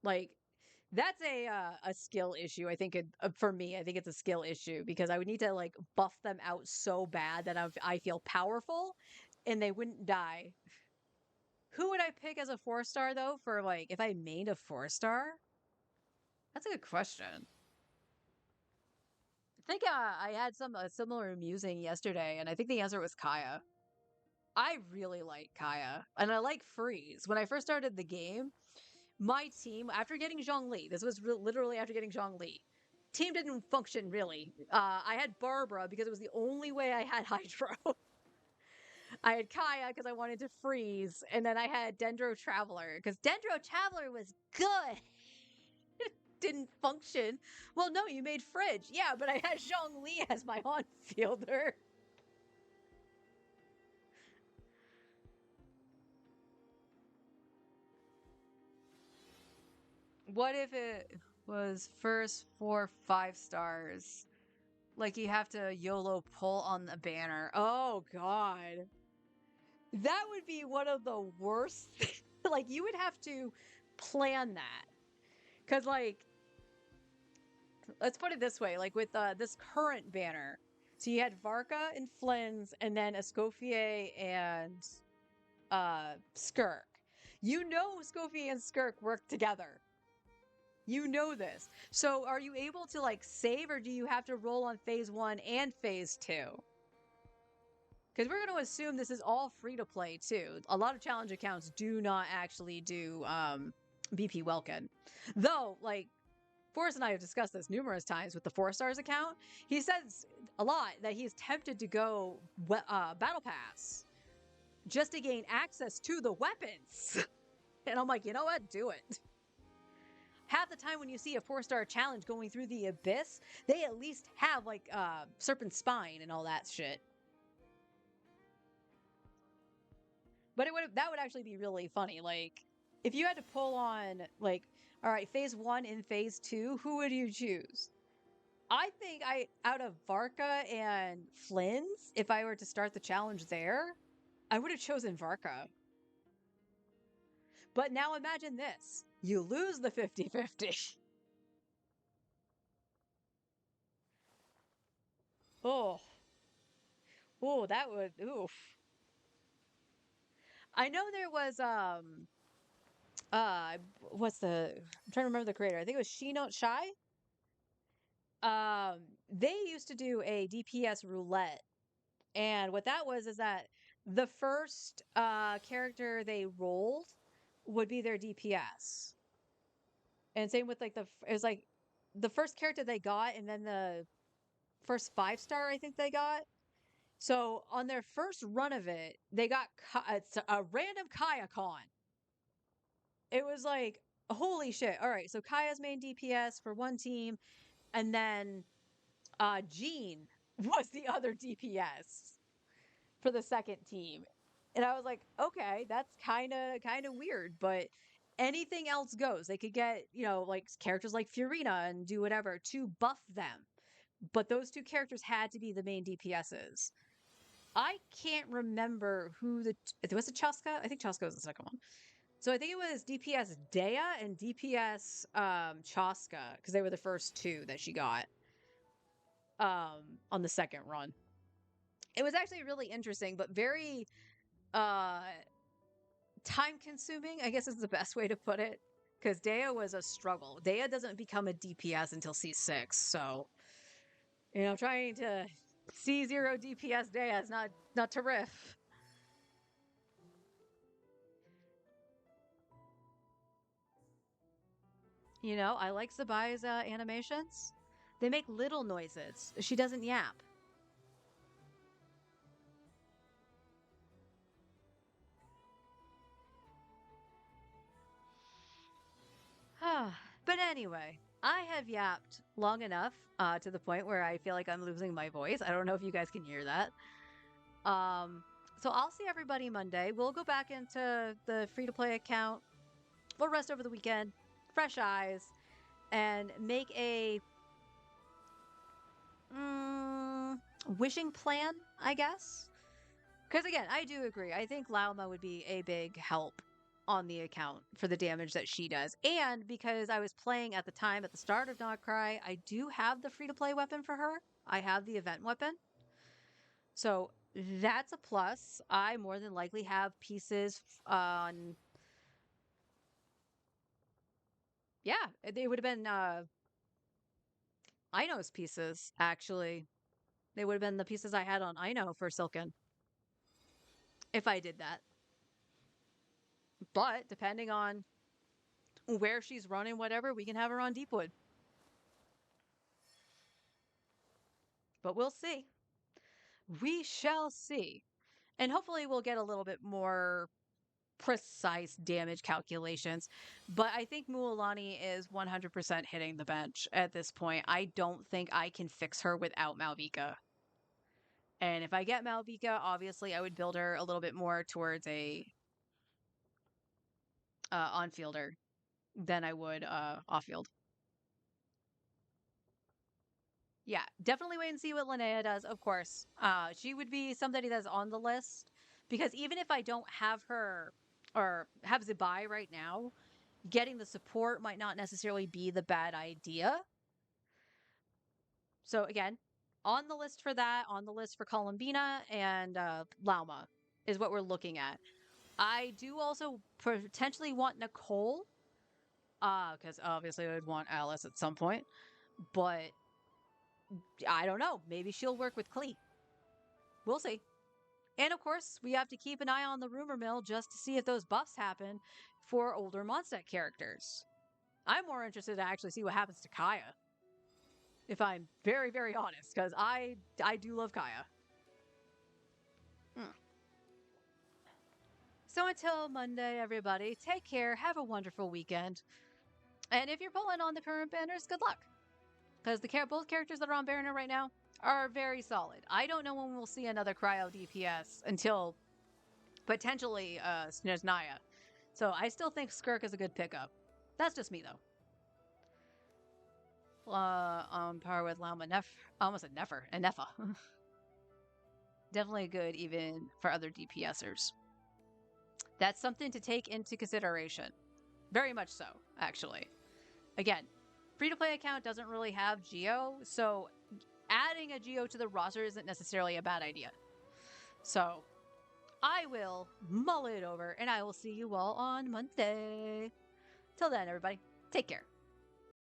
Like, that's a skill issue. I think for me, I think it's a skill issue because I would need to like buff them out so bad that I feel powerful and they wouldn't die. Who would I pick as a 4-star though for like if I mained a 4-star? That's a good question. I think I had some similar musing yesterday, and I think the answer was Kaya. I really like Kaya, and I like Freeze. When I first started the game, my team, after getting Zhongli, this was literally after getting Zhongli, team didn't function really. I had Barbara because it was the only way I had Hydro. I had Kaya because I wanted to freeze, and then I had Dendro Traveler because Dendro Traveler was good. Didn't function. Well, no, you made Fridge. Yeah, but I had Zhongli as my on-fielder. What if it was first 4 5-stars? Like you have to YOLO pull on the banner. Oh god. That would be one of the worst. Like you would have to plan that. Cause like let's put it this way, like with this current banner. So you had Varka and Flynn's and then Escoffier and Skirk. You know Escoffier and Skirk work together. You know this. So are you able to like save or do you have to roll on phase 1 and phase 2? Because we're going to assume this is all free to play too. A lot of challenge accounts do not actually do BP Welkin. Though, like, Forrest and I have discussed this numerous times with the 4-stars account. He says a lot that he's tempted to go Battle Pass just to gain access to the weapons. And I'm like, you know what? Do it. Half the time when you see a 4-star challenge going through the abyss, they at least have like Serpent Spine and all that shit. But that would actually be really funny. Like, if you had to pull on, like, all right, phase 1 and phase 2, who would you choose? I think out of Varka and Flynn's, if I were to start the challenge there, I would have chosen Varka. But now imagine this. You lose the 50-50. Oh. Oh, that would, oof. I know there was, what's I'm trying to remember the creator. I think it was Shino Shy. They used to do a DPS roulette. And what that was is that the first character they rolled would be their DPS. And same with like it was like the first character they got and then the first 5-star I think they got. So on their first run of it, they got it's a random Kaya con. It was like, holy shit. All right, so Kaya's main DPS for one team, and then Jean was the other DPS for the second team. And I was like, okay, that's kind of weird, but anything else goes. They could get, like characters like Furina and do whatever to buff them. But those two characters had to be the main DPSs. I can't remember who was it Chaska? I think Chaska was the second one. So I think it was DPS Dea and DPS Chaska, because they were the first two that she got on the second run. It was actually really interesting, but very time consuming, I guess is the best way to put it. Because Dea was a struggle. Dea doesn't become a DPS until C6, so trying to C0 DPS Dea is not to riff. I like Sabai's animations. They make little noises. She doesn't yap. But anyway, I have yapped long enough to the point where I feel like I'm losing my voice. I don't know if you guys can hear that. So I'll see everybody Monday. We'll go back into the free-to-play account. We'll rest over the weekend, fresh eyes, and make a wishing plan, I guess. Because again, I do agree. I think Lauma would be a big help on the account for the damage that she does. And because I was playing at the time at the start of Not Cry, I do have the free-to-play weapon for her. I have the event weapon. So that's a plus. I more than likely have pieces on... Yeah, they would have been Ino's pieces, actually. They would have been the pieces I had on Ino for Silken. If I did that. But depending on where she's running, whatever, we can have her on Deepwood. But we'll see. We shall see. And hopefully we'll get a little bit more precise damage calculations. But I think Mualani is 100% hitting the bench at this point. I don't think I can fix her without Malvika. And if I get Malvika, obviously I would build her a little bit more towards a on-fielder than I would off-field. Yeah, definitely wait and see what Linnea does, of course. She would be somebody that's on the list, because even if I don't have her or have Zibai right now, getting the support might not necessarily be the bad idea. So again, on the list for that, on the list for Columbina and Lauma is what we're looking at. I do also potentially want Nicole, because obviously I would want Alice at some point, but I don't know. Maybe she'll work with Klee. We'll see. And of course, we have to keep an eye on the rumor mill just to see if those buffs happen for older Mondstadt characters. I'm more interested to actually see what happens to Kaya. If I'm very, very honest, because I do love Kaya. So until Monday, everybody, take care, have a wonderful weekend. And if you're pulling on the current banners, good luck. Because both characters that are on banner right now are very solid. I don't know when we'll see another Cryo DPS until potentially Snezhnaya. So I still think Skirk is a good pickup. That's just me though. On par with Lama almost a Nefer and Nefa. Definitely good even for other DPSers. That's something to take into consideration. Very much so, actually. Again, free-to-play account doesn't really have Geo, so adding a Geo to the roster isn't necessarily a bad idea. So I will mull it over, and I will see you all on Monday. Till then, everybody, take care.